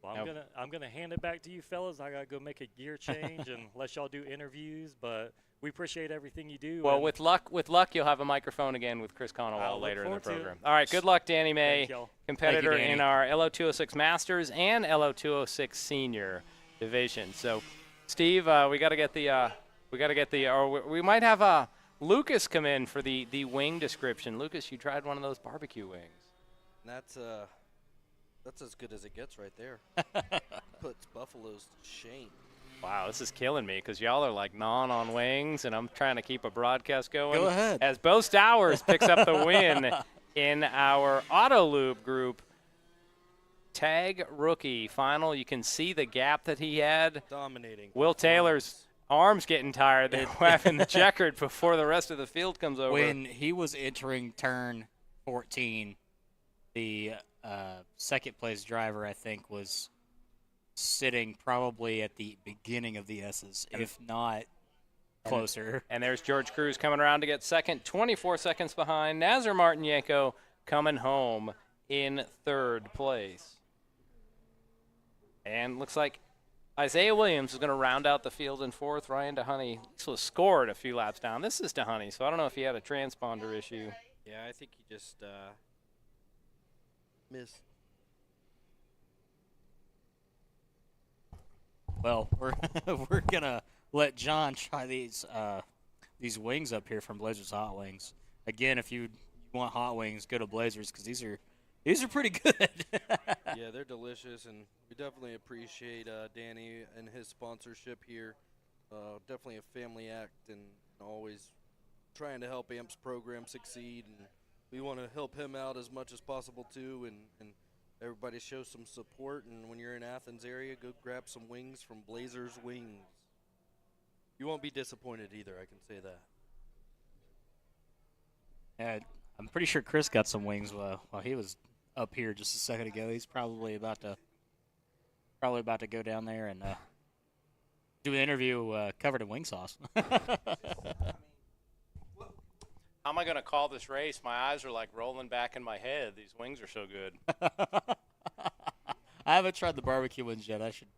Well, I'm gonna hand it back to you fellas. I gotta go make a gear change and let y'all do interviews, but we appreciate everything you do. Well, with luck, you'll have a microphone again with Chris Conowall later in the program. All right, good luck, Danny May, competitor Thank you, Danny. in our LO206 Masters and LO206 Senior division. So, Steve, we got to get the, or we might have Lucas come in for the wing description. Lucas, you tried one of those barbecue wings. That's as good as it gets right there. Puts Buffaloes to shame. Wow, this is killing me because y'all are like gnawing on wings, and I'm trying to keep a broadcast going. Go ahead. As Bo Stowers picks up the win in our Auto Loop group tag rookie final. You can see the gap that he had. Dominating. Will Taylor's arms getting tired. They're having the checkered before the rest of the field comes over. When he was entering turn 14, the second place driver, I think, was sitting probably at the beginning of the S's, if not closer. And there's George Cruz coming around to get second, 24 seconds behind. Nazar Martinenko coming home in third place. And looks like Isaiah Williams is going to round out the field in fourth. Ryan DeHoney was scored a few laps down. This is DeHoney, so I don't know if he had a transponder issue. Yeah, I think he just missed. Well, we're gonna let John try these wings up here from Blizzard's Hot Wings. Again, if you want hot wings, go to Blazers because these are pretty good. Yeah, they're delicious, and we definitely appreciate Danny and his sponsorship here. Definitely a family act, and always trying to help AMP's program succeed, and we want to help him out as much as possible too, and everybody show some support. And when you're in Athens area, go grab some wings from Blazers Wings. You won't be disappointed either, I can say that. Yeah, I'm pretty sure Chris got some wings while he was up here just a second ago. He's probably about to go down there and do an interview covered in wing sauce. How am I going to call this race? My eyes are like rolling back in my head. These wings are so good. I haven't tried the barbecue ones yet. I should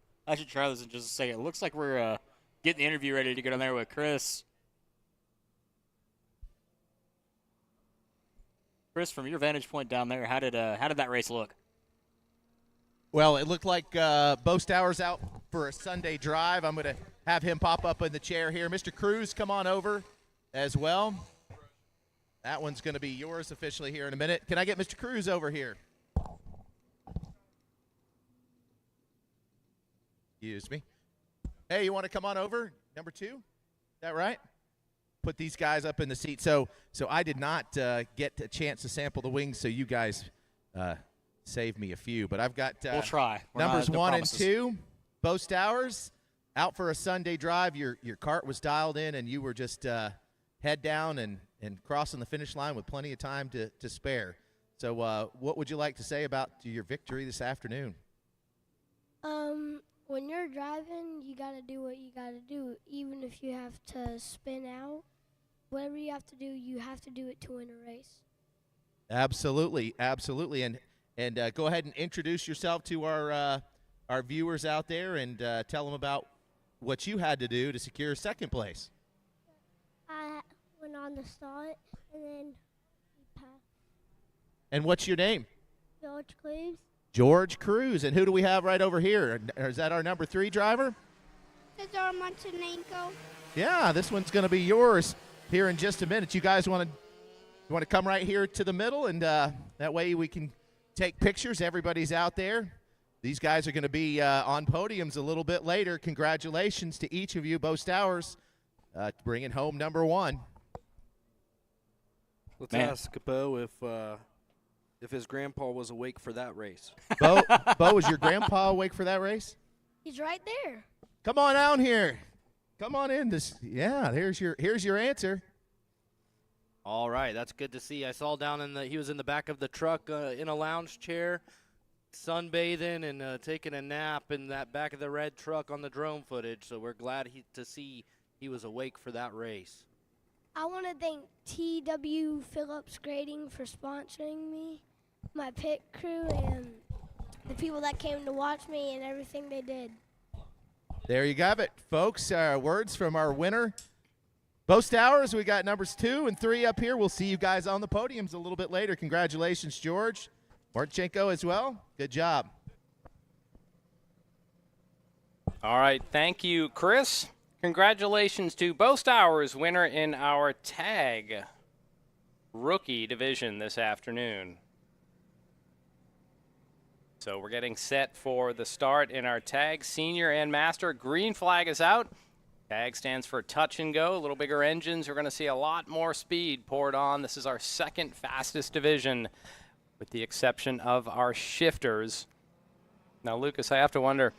try those in just a second. It looks like we're getting the interview ready to go down there with Chris. Chris, from your vantage point down there, how did that race look? Well, it looked like Bo Stowers out for a Sunday drive. I'm going to have him pop up in the chair here. Mr. Cruz, come on over as well. That one's going to be yours officially here in a minute. Can I get Mr. Cruz over here? Excuse me. Hey, you want to come on over? Number 2? Is that right? Put these guys up in the seat. So I did not get a chance to sample the wings, so you guys saved me a few. But I've got we'll try. Numbers 1 and 2. Bo Stowers, out for a Sunday drive. Your cart was dialed in, and you were just head down and crossing the finish line with plenty of time to spare. So what would you like to say about your victory this afternoon? When you're driving, you got to do what you got to do. Even if you have to spin out, whatever you have to do, you have to do it to win a race. Absolutely, absolutely. And go ahead and introduce yourself to our viewers out there and tell them about what you had to do to secure second place. I went on the start, and then we passed. And what's your name? George Cleves. George Cruz. And who do we have right over here? Is that our number 3 driver? Cesar Montenegro. Yeah, this one's going to be yours here in just a minute. You guys want to come right here to the middle, and that way we can take pictures. Everybody's out there. These guys are going to be on podiums a little bit later. Congratulations to each of you. Bo Stowers bringing home number 1. Let's ask Bo if his grandpa was awake for that race. Bo, was your grandpa awake for that race? He's right there. Come on down here. Come on in. Here's your answer. All right, that's good to see. I saw he was in the back of the truck in a lounge chair, sunbathing and taking a nap in that back of the red truck on the drone footage. So we're glad to see he was awake for that race. I want to thank TW Phillips Grading for sponsoring me, my pit crew, and the people that came to watch me and everything they did. There you have it, folks. Words from our winner, Bo Stowers. We got numbers 2 and 3 up here. We'll see you guys on the podiums a little bit later. Congratulations, George. Marchenko as well. Good job. All right, thank you, Chris. Congratulations to Bo Stowers, winner in our tag rookie division this afternoon. So we're getting set for the start in our tag senior and master. Green flag is out. Tag stands for touch and go. A little bigger engines. We're going to see a lot more speed poured on. This is our second fastest division, with the exception of our shifters. Now, Lucas, I have to wonder,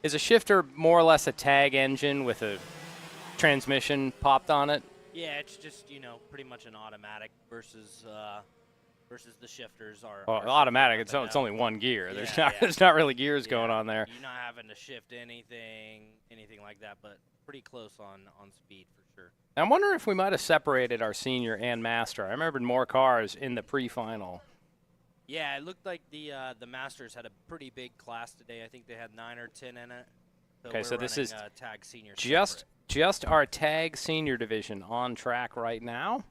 is a shifter more or less a tag engine with a transmission popped on it? Yeah, it's just, pretty much an automatic versus the shifters are. Well, automatic, it's only one gear. Yeah, There's not really gears going on there. You're not having to shift anything like that, but pretty close on speed for sure. I wonder if we might have separated our senior and master. I remembered more cars in the pre-final. Yeah, it looked like the Masters had a pretty big class today. I think they had 9 or 10 in it. So this is tag senior just our tag senior division on track right now.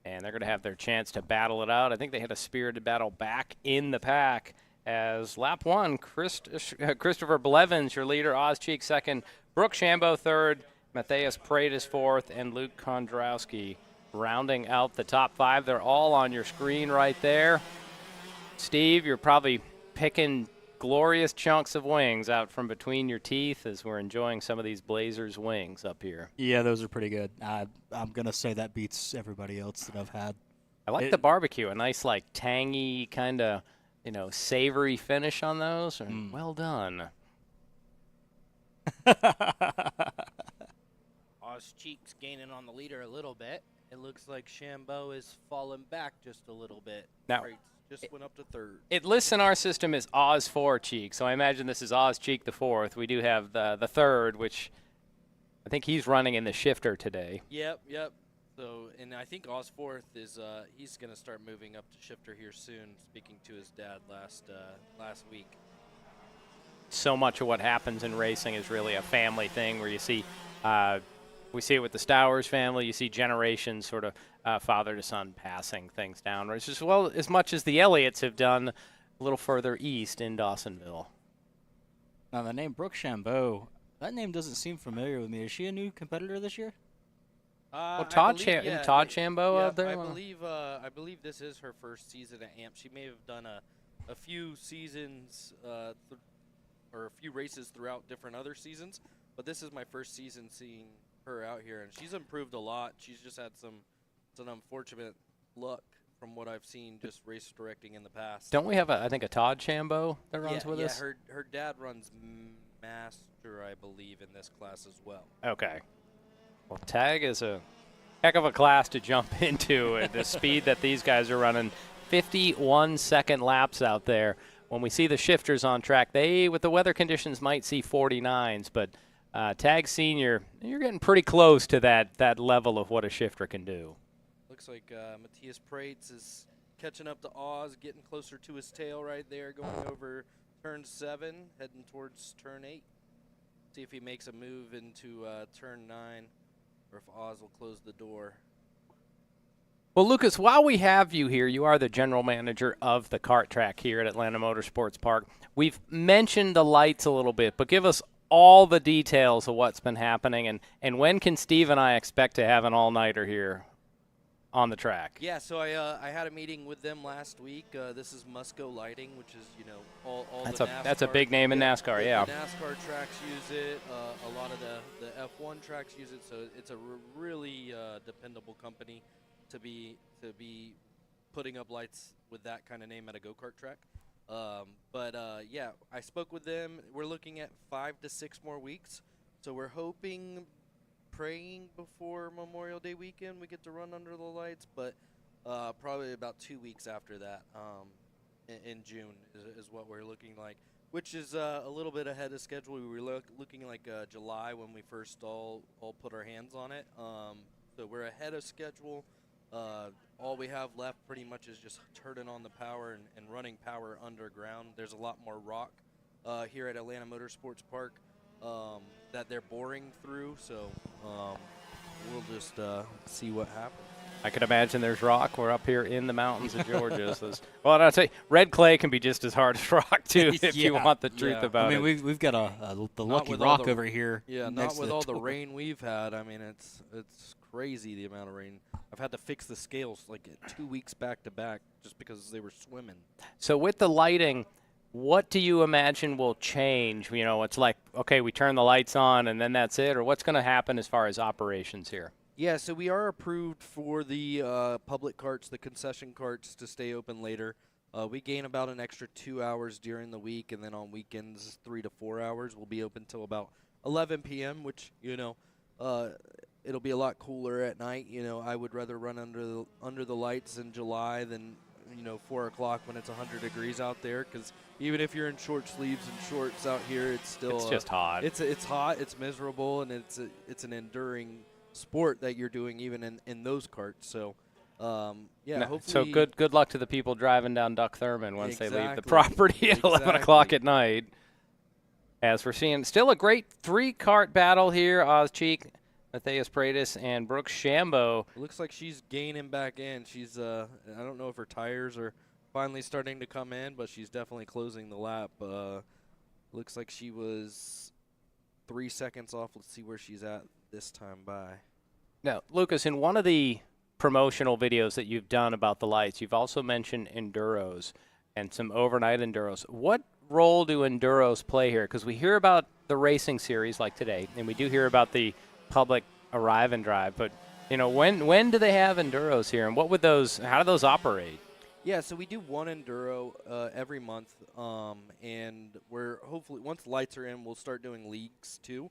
And they're going to have their chance to battle it out. I think they had a spirited battle back in the pack as lap 1, Christopher Blevins, your leader, Ozcheek second, Brooke Shambo third, Matthias Pratis fourth, and Luke Kondrowski rounding out the top 5. They're all on your screen right there. Steve, you're probably picking glorious chunks of wings out from between your teeth as we're enjoying some of these Blazers wings up here. Yeah, those are pretty good. I'm going to say that beats everybody else that I've had. I like the barbecue, a nice like tangy kind of, savory finish on those. And well done. Oz Cheeks gaining on the leader a little bit. It looks like Shambo is falling back just a little bit. Now, just went up to 3rd. It lists in our system as Oz 4 Cheek, so I imagine this is Oz Cheek the 4th. We do have the 3rd, which I think he's running in the shifter today. Yep. So, and I think Oz 4th is he's going to start moving up to shifter here soon. Speaking to his dad last week. So much of what happens in racing is really a family thing, where you see. We see it with the Stowers family. You see generations sort of father to son passing things down, which is as much as the Elliots have done a little further east in Dawsonville. Now, the name Brooke Shambo, that name doesn't seem familiar with me. Is she a new competitor this year? Todd Shambo out there? I believe this is her first season at AMP. She may have done a few seasons or a few races throughout different other seasons, but this is my first season seeing her out here, and she's improved a lot. She's just had some unfortunate luck from what I've seen just race directing in the past. Don't we have I think a Todd Shambo that runs with us? Yeah, her dad runs Master, I believe, in this class as well. Okay. Well, tag is a heck of a class to jump into at the speed that these guys are running. 51-second laps out there. When we see the shifters on track, they, with the weather conditions, might see 49s, but Tag Senior, you're getting pretty close to that level of what a shifter can do. Looks like Matthias Prates is catching up to Oz, getting closer to his tail right there, going over turn 7, heading towards turn 8. See if he makes a move into turn 9, or if Oz will close the door. Well, Lucas, while we have you here, you are the general manager of the kart track here at Atlanta Motorsports Park. We've mentioned the lights a little bit, but give us all the details of what's been happening, and when can Steve and I expect to have an all-nighter here on the track? Yeah, so I had a meeting with them last week. This is Musco Lighting, which is, all that's a big name in NASCAR, yeah. The NASCAR tracks use it. A lot of the F1 tracks use it, so it's a really dependable company to be putting up lights with that kind of name at a go-kart track. Yeah, I spoke with them. We're looking at 5 to 6 more weeks, so we're hoping, praying before Memorial Day weekend we get to run under the lights, but probably about 2 weeks after that, in June is what we're looking like, which is a little bit ahead of schedule. We were looking like July when we first all put our hands on it, so we're ahead of schedule. All we have left pretty much is just turning on the power and running power underground. There's a lot more rock here at Atlanta Motorsports Park that they're boring through, so we'll just see what happens. I can imagine there's rock. We're up here in the mountains of Georgia. So well, I'll tell you, red clay can be just as hard as rock, too, if you want the truth about it. I mean, we've got the lucky rock over here. Yeah, not with all the rain we've had. I mean, it's crazy the amount of rain. I've had to fix the scales like 2 weeks back to back just because they were swimming. So with the lighting, what do you imagine will change? It's like, okay, we turn the lights on and then that's it, or what's going to happen as far as operations here? Yeah, so we are approved for the public carts, the concession carts, to stay open later. We gain about an extra 2 hours during the week, and then on weekends, 3 to 4 hours. We'll be open till about 11 p.m., which, it'll be a lot cooler at night. I would rather run under the lights in July than 4 o'clock when it's 100 degrees out there, because even if you're in short sleeves and shorts out here, it's still just hot. It's hot, it's miserable, and it's an enduring sport that you're doing even in those carts. So hopefully. So good luck to the people driving down Duck Thurman once they leave the property at 11 o'clock at night. As we're seeing, still a great 3-kart battle here. Oz Cheek, Matthias Pratis, and Brooks Shambo. It looks like she's gaining back in. She's I don't know if her tires are finally starting to come in, but she's definitely closing the lap. Looks like she was 3 seconds off. Let's see where she's at this time by. Now, Lucas, in one of the promotional videos that you've done about the lights, you've also mentioned enduros and some overnight enduros. What role do enduros play here? Because we hear about the racing series like today, and we do hear about the public arrive and drive, but when do they have enduros here, and how do those operate? Yeah, so we do one enduro every month, and we're hopefully, once lights are in, we'll start doing leagues too.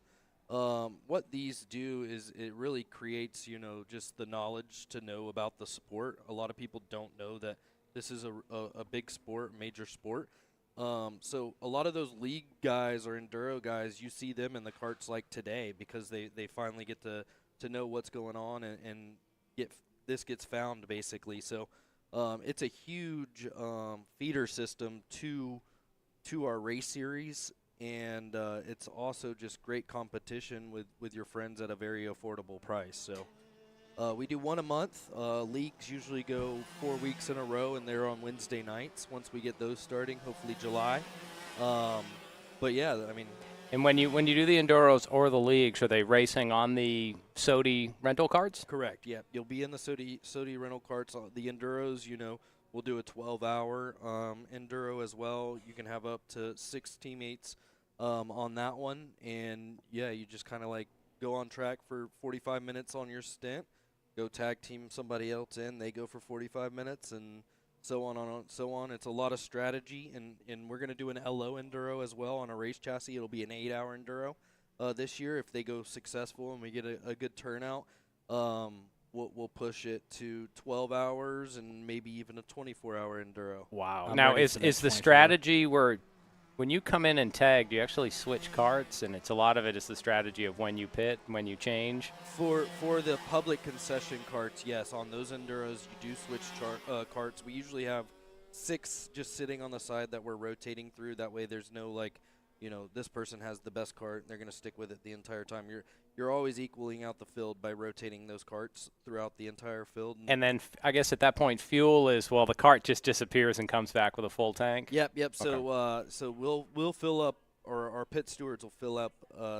What these do is it really creates, just the knowledge to know about the sport. A lot of people don't know that this is a big sport, major sport. So a lot of those league guys or enduro guys, you see them in the karts like today because they finally get to know what's going on and this gets found basically. So it's a huge feeder system to our race series, and it's also just great competition with your friends at a very affordable price. So we do one a month. Leagues usually go 4 weeks in a row, and they're on Wednesday nights once we get those starting, hopefully July. But yeah, I mean. And when you do the enduros or the leagues, are they racing on the SOTI rental karts? Correct. Yeah, you'll be in the SOTI rental karts. The enduros, we'll do a 12-hour enduro as well. You can have up to 6 teammates on that one, and yeah, you just kind of like go on track for 45 minutes on your stint, go tag team somebody else in, they go for 45 minutes, and so on and so on. It's a lot of strategy, and we're going to do an LO enduro as well on a race chassis. It'll be an 8-hour enduro this year. If they go successful and we get a good turnout, we'll push it to 12 hours and maybe even a 24-hour enduro. Wow. Now, is the strategy where when you come in and tag, do you actually switch karts, and a lot of it is the strategy of when you pit, when you change? For the public concession karts, yes. On those enduros, you do switch karts. We usually have 6 just sitting on the side that we're rotating through. That way there's no this person has the best kart, and they're going to stick with it the entire time. You're always equaling out the field by rotating those karts throughout the entire field. And then I guess at that point, fuel is, the kart just disappears and comes back with a full tank? Yep. Okay. So we'll fill up, or our pit stewards will fill up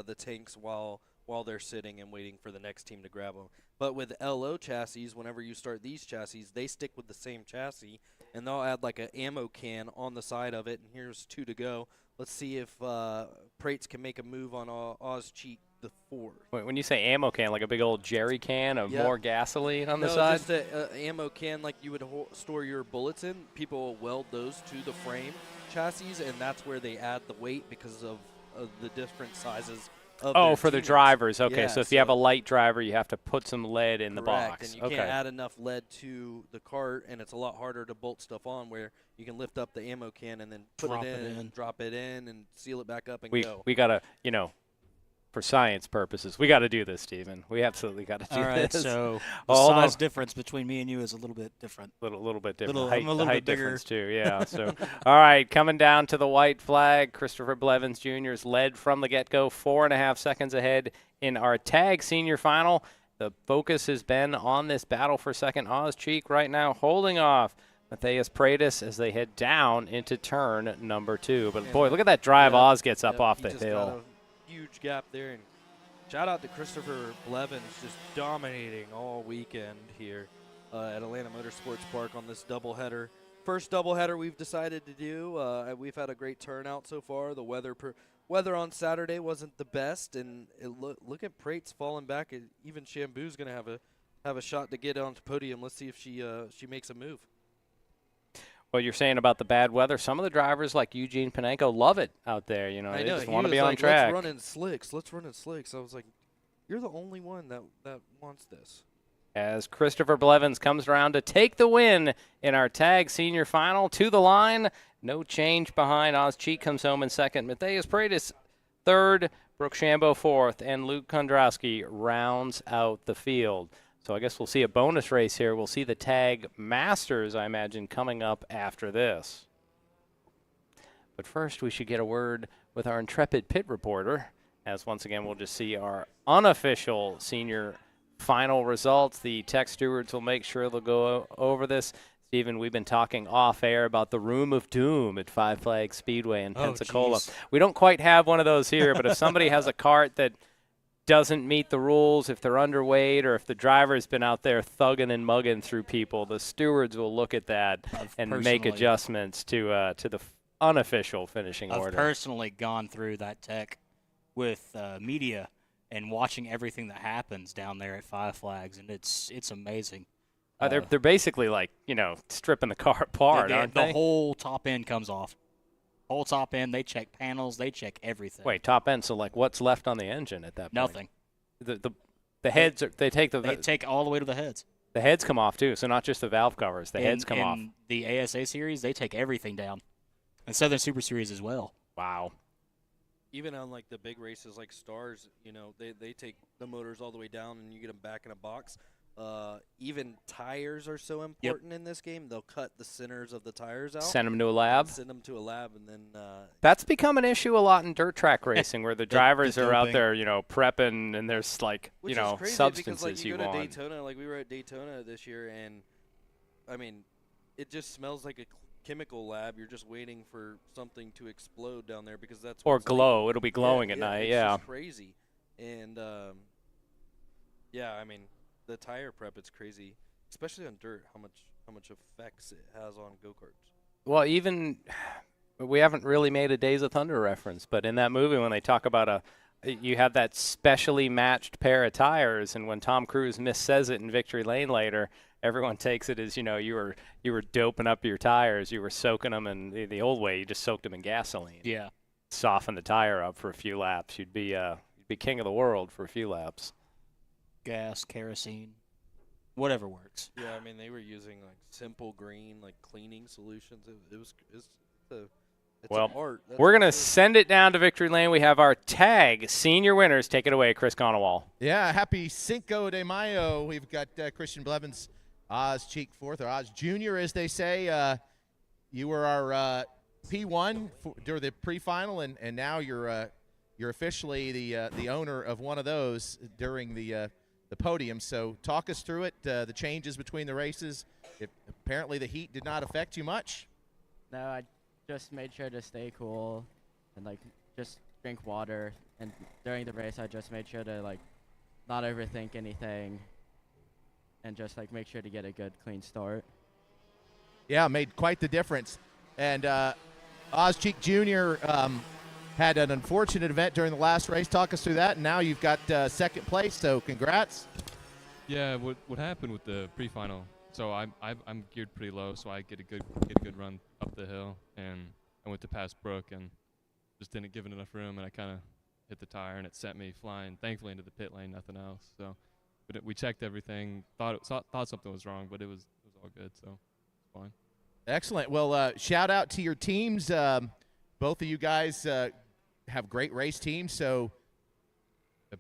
the tanks while they're sitting and waiting for the next team to grab them. But with LO chassis, whenever you start these chassis, they stick with the same chassis, and they'll add like an ammo can on the side of it, and here's 2 to go. Let's see if Prates can make a move on Oz Cheek the 4. Wait, when you say ammo can, like a big old jerry can of more gasoline on the side? No, just an ammo can like you would store your bullets in. People weld those to the frame chassis, and that's where they add the weight because of the different sizes of their for the teammates. drivers. Okay, Yeah, so if you have a light driver, you have to put some lead in the Correct, box. and you can't add enough lead to the cart, and it's a lot harder to bolt stuff on where you can lift up the ammo can and then put it in, drop it in, and seal it back up and go. We got to, for science purposes, we got to do this, Stephen. We absolutely got to do this. All right, so the size difference between me and you is a little bit different. Little bit different. I'm a little height bit bigger. difference too, yeah. So, all right, coming down to the white flag, Christopher Blevins Jr. is led from the get-go, 4.5 seconds ahead in our tag senior final. The focus has been on this battle for second. Oz Cheek right now holding off Matthias Pratis as they head down into turn number 2. But, boy, look at that drive Oz gets up off the hill. Huge gap there, and shout out to Christopher Blevins, just dominating all weekend here at Atlanta Motorsports Park on this doubleheader. First doubleheader we've decided to do. We've had a great turnout so far. The weather on Saturday wasn't the best, and look at Prates falling back. Even Shambu's going to have a shot to get onto podium. Let's see if she makes a move. Well, you're saying about the bad weather. Some of the drivers, like Eugene Panenko, love it out there. I They know. just He want to was be on like, track. Let's run in slicks. I was like, you're the only one that wants this. As Christopher Blevins comes around to take the win in our tag senior final to the line. No change behind. Oz Cheek comes home in second. Matthias Pratis third. Brooke Shambo fourth. And Luke Kondrowski rounds out the field. So I guess we'll see a bonus race here. We'll see the Tag Masters, I imagine, coming up after this. But first, we should get a word with our intrepid pit reporter, as once again we'll just see our unofficial senior final results. The tech stewards will make sure they'll go over this. Stephen, we've been talking off air about the Room of Doom at Five Flags Speedway in Pensacola. Geez. We don't quite have one of those here, but if somebody has a kart that doesn't meet the rules, if they're underweight, or if the driver's been out there thugging and mugging through people, the stewards will look at that and make adjustments to the unofficial finishing I've order. personally gone through that tech with media and watching everything that happens down there at Five Flags, and it's amazing. They're basically like, stripping the car apart, aren't they? The whole top end comes off. Whole top end, they check panels, they check everything. Wait, top end, so like what's left on the engine at that point? Nothing. The heads, they take all the way to the heads. The heads come off too, so not just the valve covers, the heads come off. In the ASA series, they take everything down. And Southern Super Series as well. Wow. Even on like the big races like Stars, they take the motors all the way down and you get them back in a box. Even tires are so important in this game. They'll cut the centers of the tires out. Send them to a lab. Send them to a lab, and then that's become an issue a lot in dirt track racing, where the drivers are out there, prepping, and there's like, which is crazy substances because, like, you go want. to Daytona, like we were at Daytona this year, and I mean, it just smells like a chemical lab. You're just waiting for something to explode down there because that's or what's glow. legal. It'll be glowing at night. It's Yeah. just crazy, and I mean, the tire prep, it's crazy, especially on dirt. How much effects it has on go-karts. Well, even we haven't really made a Days of Thunder reference, but in that movie when they talk about you have that specially matched pair of tires, and when Tom Cruise missays it in Victory Lane later, everyone takes it as, you were doping up your tires, you were soaking them, and the old way you just soaked them in gasoline. Yeah. Soften the tire up for a few laps. You'd be king of the world for a few laps. Gas, kerosene, whatever works. Yeah, I mean, they were using like simple green, like cleaning solutions. It's an art. That's we're going to for sure. send it down to Victory Lane. We have our tag senior winners. Take it away, Chris Conowall. Yeah, happy Cinco de Mayo. We've got Christian Blevins, Oz Cheek fourth, or Oz Junior, as they say. You were our P1 during the pre-final, and now you're officially the owner of one of those during the podium. So talk us through it, the changes between the races. Apparently the heat did not affect you much. No, I just made sure to stay cool and just drink water. And during the race, I just made sure to not overthink anything and just make sure to get a good clean start. Yeah, made quite the difference. And Ozcheek Jr. Had an unfortunate event during the last race. Talk us through that. And now you've got second place, so congrats. Yeah, what happened with the pre-final? So I'm geared pretty low, so I get a good run up the hill, and I went to pass Brooke and just didn't give it enough room, and I kind of hit the tire, and it sent me flying, thankfully, into the pit lane, nothing else. So, but we checked everything, thought something was wrong, but it was all good, so it's fine. Excellent. Well, shout out to your teams. Both of you guys have great race teams, so.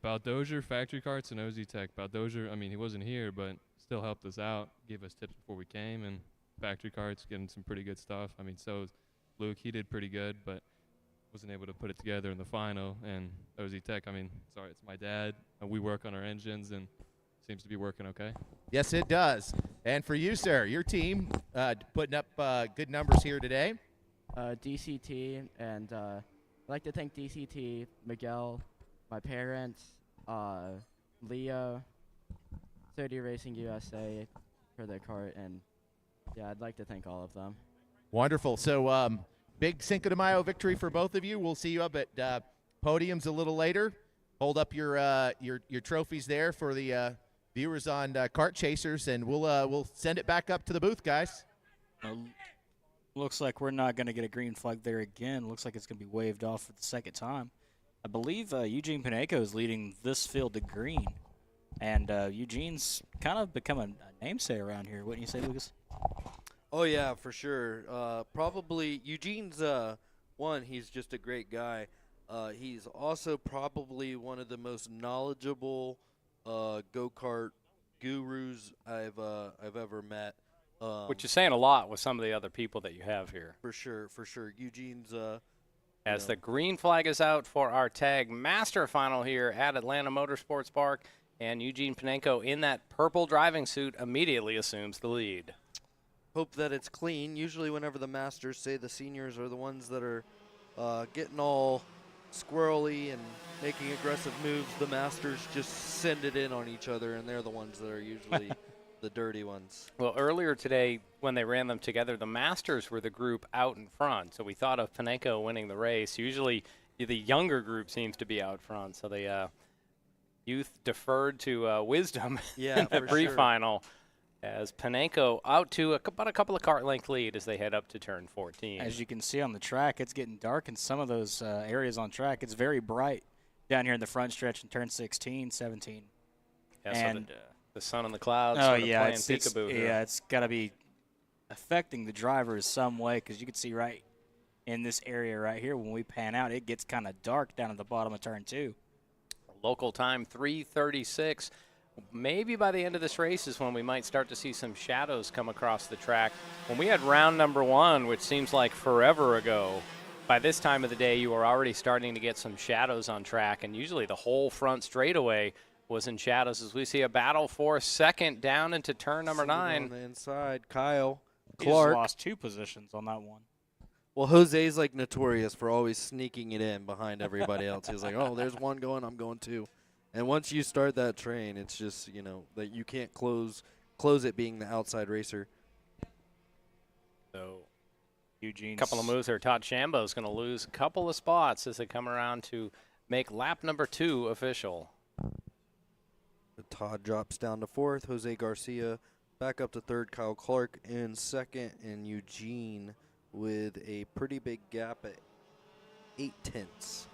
Baldozer, Factory Karts, and OZ Tech. Baldozer, I mean, he wasn't here, but still helped us out, gave us tips before we came, and Factory Karts getting some pretty good stuff. I mean, so is Luke. He did pretty good, but wasn't able to put it together in the final. And OZ Tech, I mean, sorry, it's my dad. We work on our engines, and seems to be working okay. Yes, it does. And for you, sir, your team putting up good numbers here today. DCT, and I'd like to thank DCT, Miguel, my parents, Leo, 30 Racing USA for their cart, and yeah, I'd like to thank all of them. Wonderful. So big Cinco de Mayo victory for both of you. We'll see you up at podiums a little later. Hold up your trophies there for the viewers on Kart Chasers, and we'll send it back up to the booth, guys. Looks like we're not going to get a green flag there again. Looks like it's going to be waved off for the second time. I believe Eugene Paneco is leading this field to green. And Eugene's kind of become a namesake around here. Wouldn't you say, Lucas? Oh, yeah, for sure. Probably Eugene's one, he's just a great guy. He's also probably one of the most knowledgeable go-kart gurus I've ever met. Which is saying a lot with some of the other people that you have here. For sure. Eugene's as the green flag is out for our tag master final here at Atlanta Motorsports Park, and Eugene Panenko in that purple driving suit immediately assumes the lead. Hope that it's clean. Usually whenever the masters say the seniors are the ones that are getting all squirrely and making aggressive moves, the Masters just send it in on each other, and they're the ones that are usually the dirty ones. Well, earlier today when they ran them together, the Masters were the group out in front. So we thought of Panenko winning the race. Usually the younger group seems to be out front. So the youth deferred to wisdom Yeah, in the for pre-final. As Panenko out to about a couple of kart length lead as they head up to turn 14. As you can see on the track, it's getting dark in some of those areas on track. It's very bright down here in the front stretch in turn 16, 17. Yeah, and so the sun and the clouds oh sort of yeah, playing it's peekaboo here. yeah, it's got to be affecting the drivers some way, because you can see right in this area right here when we pan out, it gets kind of dark down at the bottom of turn 2. Local time 3:36. Maybe by the end of this race is when we might start to see some shadows come across the track. When we had round number 1, which seems like forever ago, by this time of the day you were already starting to get some shadows on track, and usually the whole front straightaway was in shadows as we see a battle for second down into turn number 9. On the inside, Kyle He Clark just lost 2 positions on that one. Well, Jose's like notorious for always sneaking it in behind everybody else. He's like, oh, there's one going, I'm going 2. And once you start that train, it's just, you know, that you can't close it being the outside racer. So Eugene. A couple of moves there. Todd Shambo's going to lose a couple of spots as they come around to make lap number 2 official. Todd drops down to 4th. Jose Garcia back up to 3rd. Kyle Clark in 2nd. And Eugene with a pretty big gap at 0.8.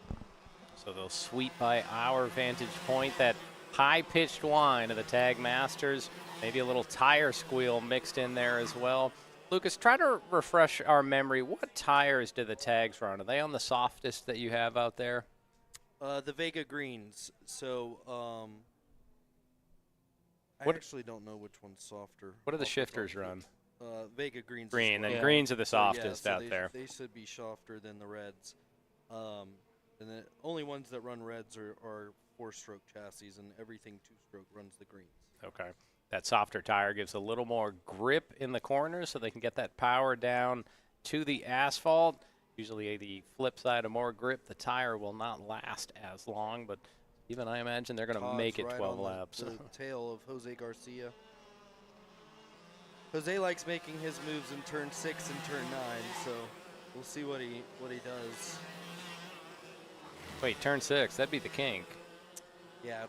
So they'll sweep by our vantage point. That high-pitched whine of the Tag Masters. Maybe a little tire squeal mixed in there as well. Lucas, try to refresh our memory. What tires do the Tags run? Are they on the softest that you have out there? The Vega Greens. So I actually don't know which one's softer. What do the shifters run? Vega Greens. Green, and yeah. greens are the So, yeah, softest so out they, there. They should be softer than the reds. And the only ones that run reds are 4-stroke chassis, and everything 2-stroke runs the greens. Okay. That softer tire gives a little more grip in the corners so they can get that power down to the asphalt. Usually the flip side of more grip, the tire will not last as long, but even I imagine they're going to make it right 12 on laps. The tail of Jose Garcia. Jose likes making his moves in turn 6 and turn 9, so we'll see what he does. Wait, turn 6, that'd be the kink. Yeah,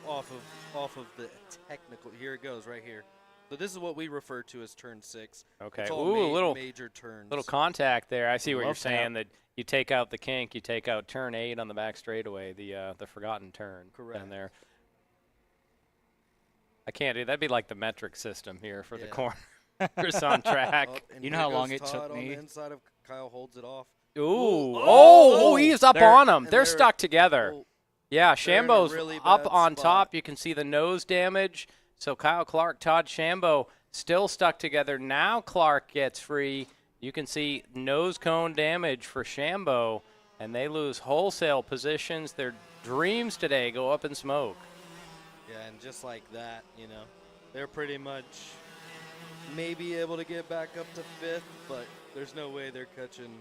off of the technical. Here it goes, right here. So this is what we refer to as turn 6. Okay. It's all Ooh, little major turns. Little contact there. I see what you're Love saying. that. That you take out the kink, you take out turn 8 on the back straightaway, the forgotten turn. Correct. Down there. I can't do. That'd be like the metric system here for the corners on track. You know how long it took me? On the inside of Kyle holds it off. Ooh. Oh, he's up on them. They're they're stuck together. Yeah, they're in a Shambo's really up bad on spot. top. You can see the nose damage. So Kyle Clark, Todd Shambo still stuck together. Now Clark gets free. You can see nose cone damage for Shambo, and they lose wholesale positions. Their dreams today go up in smoke. Yeah, and just like that, you know, they're pretty much maybe able to get back up to 5th, but there's no way they're catching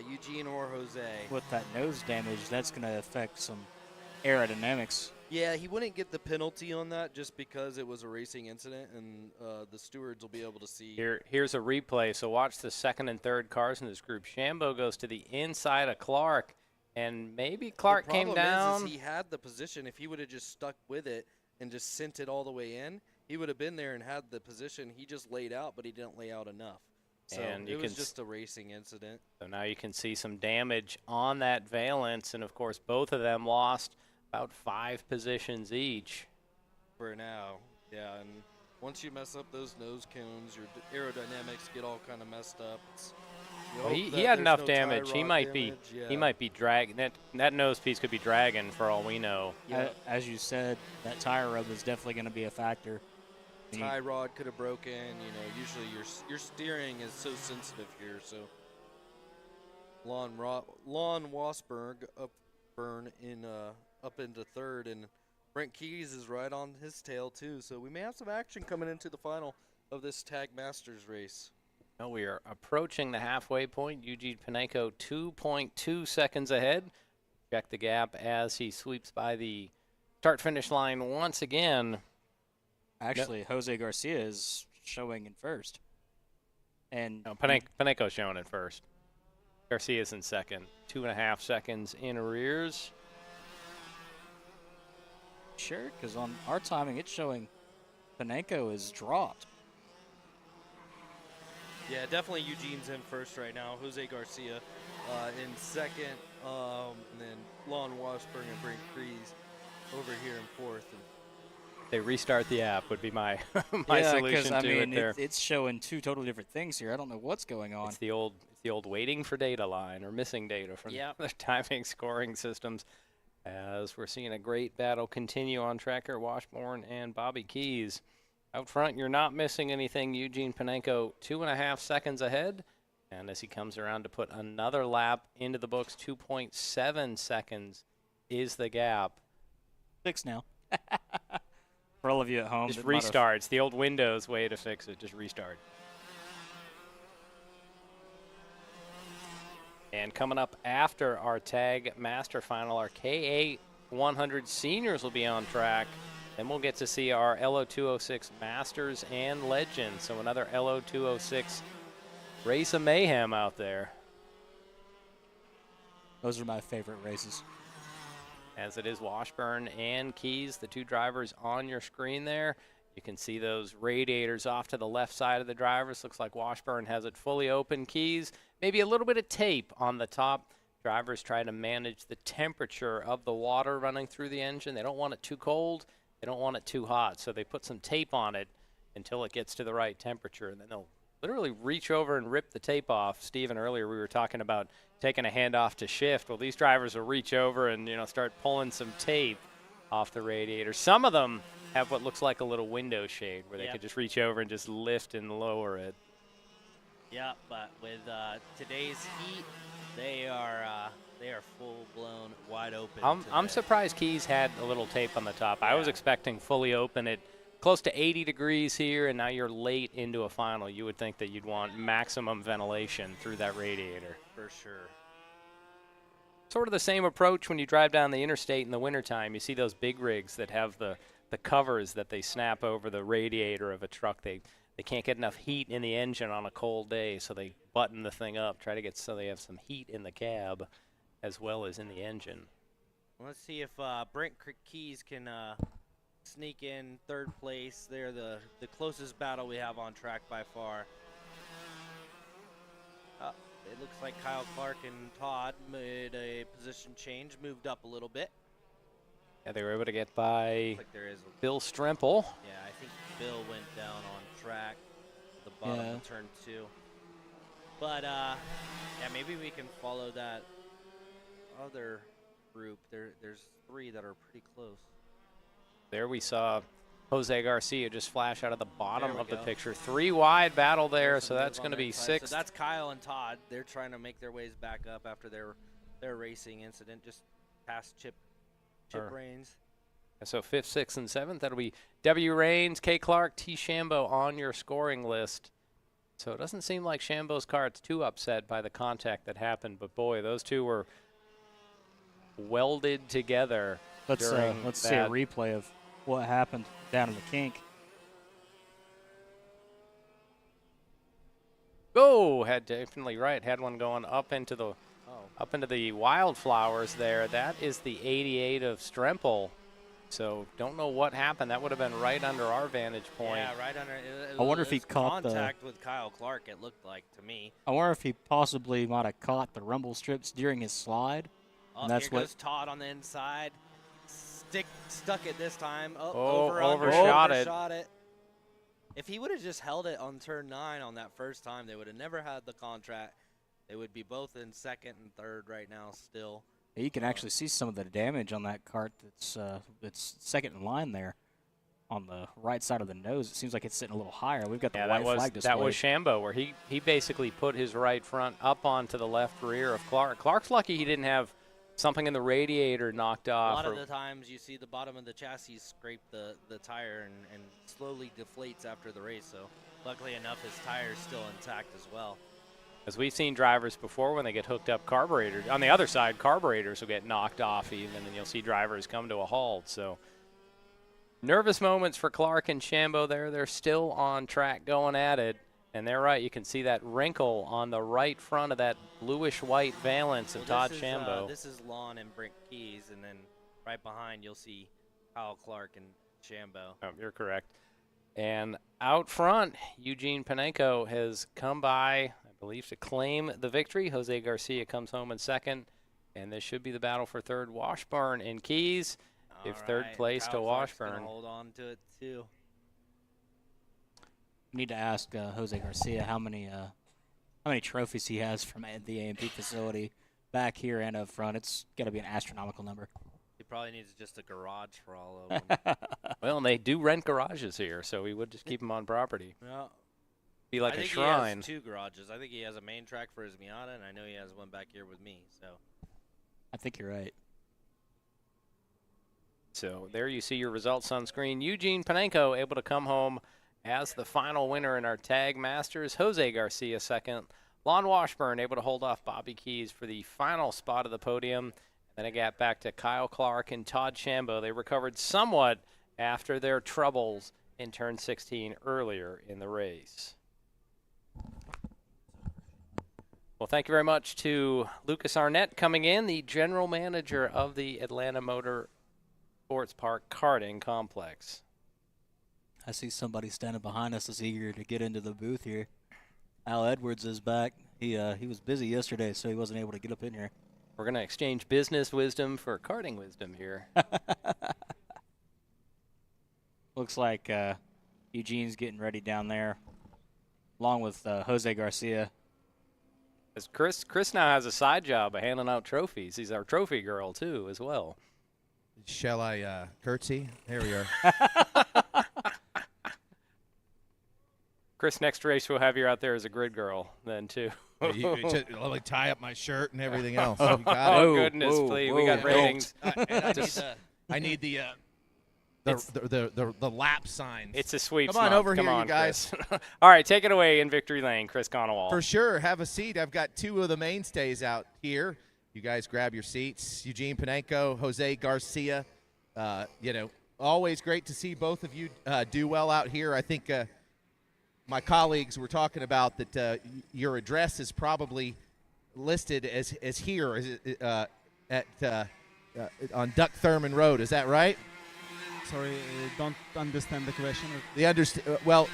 Eugene or Jose. With that nose damage, that's going to affect some aerodynamics. Yeah, he wouldn't get the penalty on that just because it was a racing incident, and the stewards will be able to see. Here's a replay. So watch the 2nd and 3rd cars in this group. Shambo goes to the inside of Clark, and maybe Clark came down. Is he had the position. If he would have just stuck with it and just sent it all the way in, he would have been there and had the position. He just laid out, but he didn't lay out enough. So And it was just a racing incident. So now you can see some damage on that valence, and of course both of them lost about 5 positions each. For now, yeah, and once you mess up those nose cones, your aerodynamics get all kind of messed up. Well, he had enough damage. He might be dragging that nose piece could be dragging for all we know. Yeah. As you said, that tire rub is definitely going to be a factor. Tie rod could have broken. You know, usually your steering is so sensitive here. So Lon Wasberg up into 3rd, and Brent Keys is right on his tail too. So we may have some action coming into the final of this Tag Masters race. Well, we are approaching the halfway point. Eugene Panenko 2.2 seconds ahead. Check the gap as he sweeps by the start-finish line once again. Actually, Jose Garcia is showing in first. And no, Paneco's showing it first. Garcia's in second. 2.5 seconds in arrears. Sure, because on our timing, it's showing Paneco is dropped. Yeah, definitely Eugene's in first right now. Jose Garcia in second, and then Lon Washburn and Brent Kreese over here in fourth. And they restart the app would be my yeah, solution I to mean, it there. It's showing two totally different things here. I don't know what's going on. It's the old waiting for data line or missing data from the timing scoring systems. As we're seeing a great battle continue on track here, Washburn and Bobby Keys. Out front, you're not missing anything. Eugene Panenko 2.5 seconds ahead. And as he comes around to put another lap into the books, 2.7 seconds is the gap. 6 now. For all of you at home. Just restarts. The old Windows way to fix it. Just restart. And coming up after our Tag Master Final, our KA 100 Seniors will be on track. Then we'll get to see our LO206 Masters and Legends. So another LO206 race of mayhem out there. Those are my favorite races. As it is Washburn and Keys, the two drivers on your screen there. You can see those radiators off to the left side of the drivers. Looks like Washburn has it fully open. Keys, maybe a little bit of tape on the top. Drivers try to manage the temperature of the water running through the engine. They don't want it too cold. They don't want it too hot. So they put some tape on it until it gets to the right temperature. And then they'll literally reach over and rip the tape off. Steven, earlier we were talking about taking a handoff to shift. Well, these drivers will reach over and, start pulling some tape off the radiator. Some of them have what looks like a little window shade where they could just reach over and just lift and lower it. Yeah, but with today's heat, they are full blown, wide open. I'm surprised Keys had a little tape on the top. I was expecting fully open at close to 80 degrees here, and now you're late into a final. You would think that you'd want maximum ventilation through that radiator. For sure. Sort of the same approach when you drive down the interstate in the wintertime. You see those big rigs that have the covers that they snap over the radiator of a truck. They can't get enough heat in the engine on a cold day, so they button the thing up, try to get so they have some heat in the cab as well as in the engine. Let's see if Brent Keys can sneak in third place. They're the closest battle we have on track by far. It looks like Kyle Clark and Todd made a position change, moved up a little bit. Yeah, they were able to get by like there is Bill Stremple. Yeah, I think Bill went down on track at the bottom of turn 2. But, maybe we can follow that other group. There's 3 that are pretty close. There we saw Jose Garcia just flash out of the bottom of the picture. 3 wide battle there, so that's going to be 6. So that's Kyle and Todd. They're trying to make their ways back up after their racing incident, just past Chip Raines. So 5th, 6th, and 7th, that'll be W. Raines, K. Clark, T. Shambo on your scoring list. So it doesn't seem like Shambo's cart's too upset by the contact that happened, but boy, those two were welded together. Let's see a replay of what happened down in the kink. Oh, definitely right. Had one going up into the wildflowers there. That is the 88 of Stremple. So don't know what happened. That would have been right under our vantage point. Yeah, right under. I wonder if he caught contact with Kyle Clark. It looked like to me. I wonder if he possibly might have caught the rumble strips during his slide. Oh, and that's here goes Todd on the inside. Stuck it this time. Overshot it. If he would have just held it on turn 9 on that first time, they would have never had the contract. They would be both in second and third right now still. You can actually see some of the damage on that cart that's second in line there on the right side of the nose. It seems like it's sitting a little higher. We've got the white flag displayed. That was Shambo, where he basically put his right front up onto the left rear of Clark. Clark's lucky he didn't have something in the radiator knocked off. A lot of the times you see the bottom of the chassis scrape the tire and slowly deflates after the race. So luckily enough, his tire is still intact as well. As we've seen drivers before, when they get hooked up carburetors, on the other side, carburetors will get knocked off even, and you'll see drivers come to a halt. So nervous moments for Clark and Shambo there. They're still on track going at it. And they're right. You can see that wrinkle on the right front of that bluish-white valance of Todd Shambo. This is Lon and Brink Keys, and then right behind you'll see Kyle Clark and Shambo. Oh, you're correct. And out front, Eugene Panenko has come by, I believe, to claim the victory. Jose Garcia comes home in second, and this should be the battle for third. Washburn and Keys give third place Kyle to Clark's Washburn. gonna hold on to it too. Need to ask Jose Garcia how many trophies he has from the A&P facility back here and up front. It's got to be an astronomical number. He probably needs just a garage for all of them. Well, and they do rent garages here, so we would just keep them on property. Well, Be like I a think shrine. He has 2 garages. I think he has a main track for his Miata, and I know he has one back here with me. So I think you're right. So there you see your results on screen. Eugene Panenko able to come home as the final winner in our Tag Masters. Jose Garcia second. Lon Washburn able to hold off Bobby Keys for the final spot of the podium. Then it got back to Kyle Clark and Todd Shambo. They recovered somewhat after their troubles in turn 16 earlier in the race. Well, thank you very much to Lucas Arnett coming in, the general manager of the Atlanta Motorsports Park Karting Complex. I see somebody standing behind us is eager to get into the booth here. Al Edwards is back. He was busy yesterday, so he wasn't able to get up in here. We're going to exchange business wisdom for karting wisdom here. Looks like Eugene's getting ready down there, along with Jose Garcia. As Chris now has a side job of handing out trophies. He's our trophy girl, too, as well. Shall I curtsy? There we are. Chris, next race we'll have you out there as a grid girl then, too. You just, let me tie up my shirt and everything else. Oh, You got it. goodness, please. We got ratings. I need the lap signs. It's a sweep. Come on over here, you guys. All right, take it away in victory lane, Chris Conowall. For sure. Have a seat. I've got 2 of the mainstays out here. You guys grab your seats. Eugene Panenko, Jose Garcia. Always great to see both of you do well out here. I think my colleagues were talking about that your address is probably listed as here on Duck Thurman Road. Is that right? Sorry, don't understand the question. Well,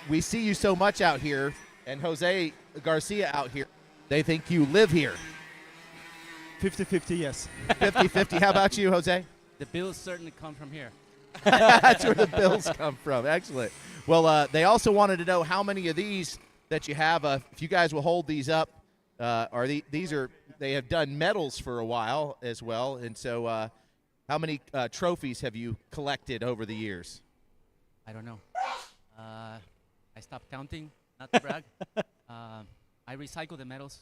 we see you so much out here, and Jose Garcia out here. They think you live here. 50-50, yes. 50-50. How about you, Jose? The bills certainly come from here. That's where the bills come from. Excellent. Well, they also wanted to know how many of these that you have. If you guys will hold these up, they have done medals for a while as well, and so how many trophies have you collected over the years? I don't know. I stopped counting, not to brag. I recycle the medals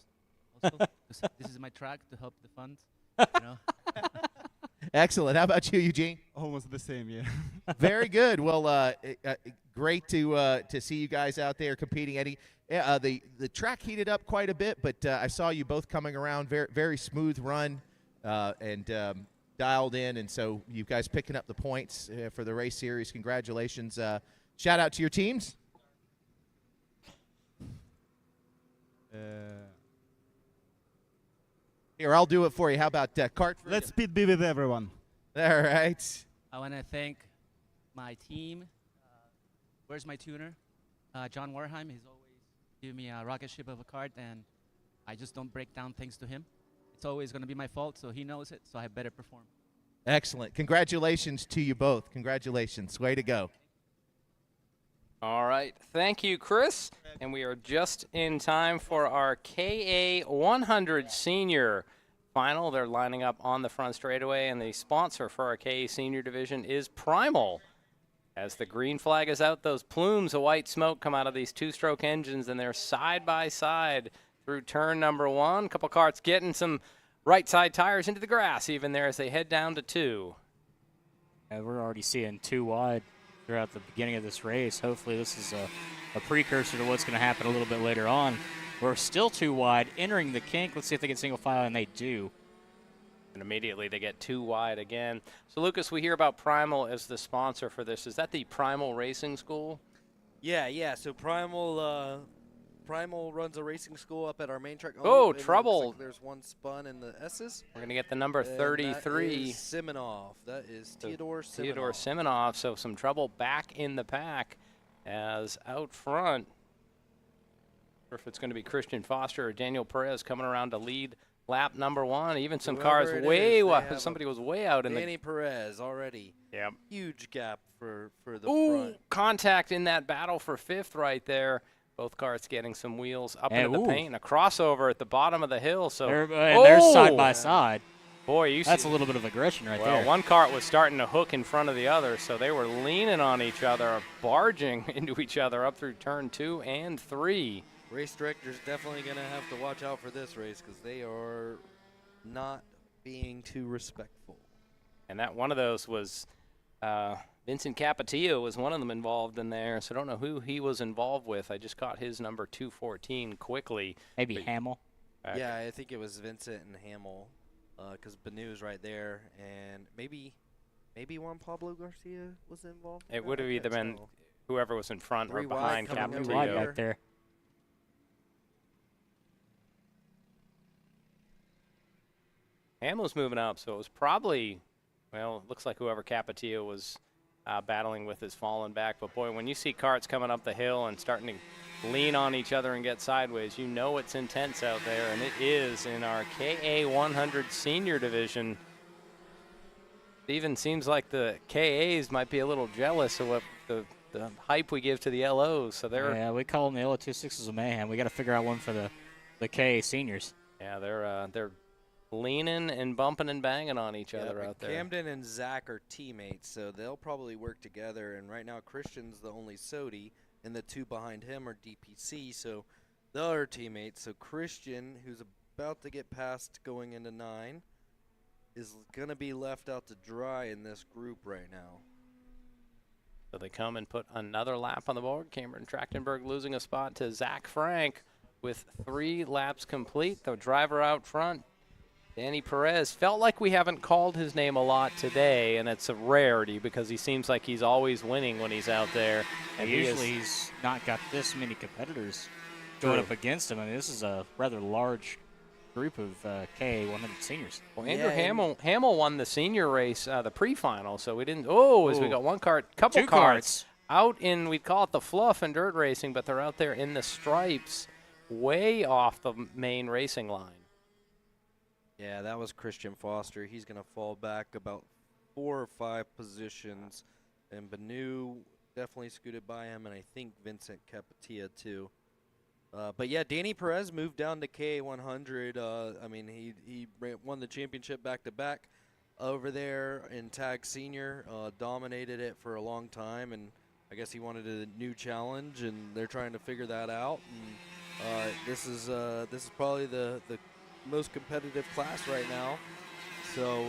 also. This is my track to help the funds. Excellent. How about you, Eugene? Almost the same, yeah. Very good. Well, great to see you guys out there competing. Eddie, the track heated up quite a bit, but I saw you both coming around. Very, very smooth run and dialed in, and so you guys picking up the points for the race series. Congratulations. Shout out to your teams. Here, I'll do it for you. How about Kart? Let's speed be with everyone. All right. I want to thank my team. Where's my tuner? John Warheim. He's always giving me a rocket ship of a kart, and I just don't break down things to him. It's always going to be my fault, so he knows it, so I better perform. Excellent. Congratulations to you both. Congratulations. Way to go. All right. Thank you, Chris. And we are just in time for our KA 100 Senior Final. They're lining up on the front straightaway, and the sponsor for our KA Senior Division is Primal. As the green flag is out, those plumes of white smoke come out of these 2-stroke engines, and they're side by side through turn number 1. A couple karts getting some right side tires into the grass even there as they head down to 2. And we're already seeing 2 wide throughout the beginning of this race. Hopefully this is a precursor to what's going to happen a little bit later on. We're still too wide. Entering the kink. Let's see if they get single file, and they do. And immediately they get too wide again. So, Lucas, we hear about Primal as the sponsor for this. Is that the Primal Racing School? Yeah. So Primal runs a racing school up at our main track. Oh, and it trouble. looks like there's one spun in the S's. We're going to get the number 33. That is Simonov. That is Theodore Simonov. Theodore Simonov. So some trouble back in the pack as out front. Or if it's going to be Christian Foster or Daniel Perez coming around to lead lap number 1. Even some cars way wide. Somebody was way out in the. Danny Perez already. Yep. Huge gap for the front. Contact in that battle for 5th right there. Both cars getting some wheels up And into the paint. A crossover at the bottom of the hill. So they're side by side. Boy, that's a little bit of aggression right there. One cart was starting to hook in front of the other, so they were leaning on each other, barging into each other up through turn 2 and 3. Race director's definitely going to have to watch out for this race because they are not being too respectful. And that one of those was Vincent Capetillo was one of them involved in there, so I don't know who he was involved with. I just caught his number 214 quickly. Maybe Hamill? Yeah, I think it was Vincent and Hamill because Benu's right there, and maybe Juan Pablo Garcia was involved. It would have either been whoever was in front or 3 behind wide coming Capetillo. over Right there. Hamill's moving up, so it was probably, well, it looks like whoever Capetillo was battling with is falling back. But, boy, when you see carts coming up the hill and starting to lean on each other and get sideways, you know it's intense out there, and it is in our KA 100 senior division. It even seems like the KAs might be a little jealous of what the hype we give to the LOs. So Yeah, we call them the LO26s of Mayhem. We got to figure out one for the KA seniors. Yeah, they're leaning and bumping and banging on each other out there. Camden and Zach are teammates, so they'll probably work together. And right now, Christian's the only SOTY, and the 2 behind him are DPC, so the other teammates. So Christian, who's about to get past going into 9, is going to be left out to dry in this group right now. So they come and put another lap on the board. Cameron Trachtenberg losing a spot to Zach Frank with 3 laps complete. The driver out front, Danny Perez. Felt like we haven't called his name a lot today, and it's a rarity because he seems like he's always winning when he's out there. And usually he's not got this many competitors going up against him. I mean, this is a rather large group of KA 100 seniors. Well, Andrew Hamill won the senior race, the pre-final, so we didn't. As we got one cart, couple 2 carts out in, we'd call it the fluff and dirt racing, but they're out there in the stripes, way off the main racing line. Yeah, that was Christian Foster. He's going to fall back about 4 or 5 positions, and Benu definitely scooted by him, and I think Vincent Capetillo too. But yeah, Danny Perez moved down to KA 100. I mean, he won the championship back-to-back over there in Tag Senior, dominated it for a long time, and I guess he wanted a new challenge, and they're trying to figure that out. And this is probably the most competitive class right now. So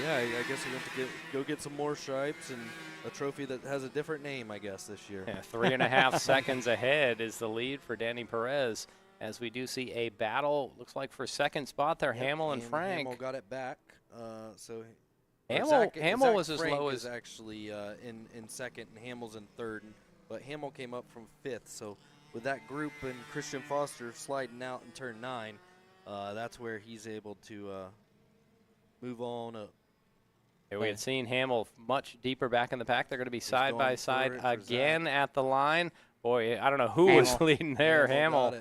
yeah, I guess he went to go get some more stripes and a trophy that has a different name, I guess, this year. Yeah, 3.5 seconds ahead is the lead for Danny Perez, as we do see a battle. Looks like for second spot there, yep, Hamill and Frank. Hamill got it back. So Hamill was as Frank low as is actually in second, and Hamill's in third. But Hamill came up from 5th. So with that group and Christian Foster sliding out in turn 9, that's where he's able to move on up. Yeah, we had seen Hamill much deeper back in the pack. They're going to be side by side again at the line. Boy, I don't know who was leading there, Hamill.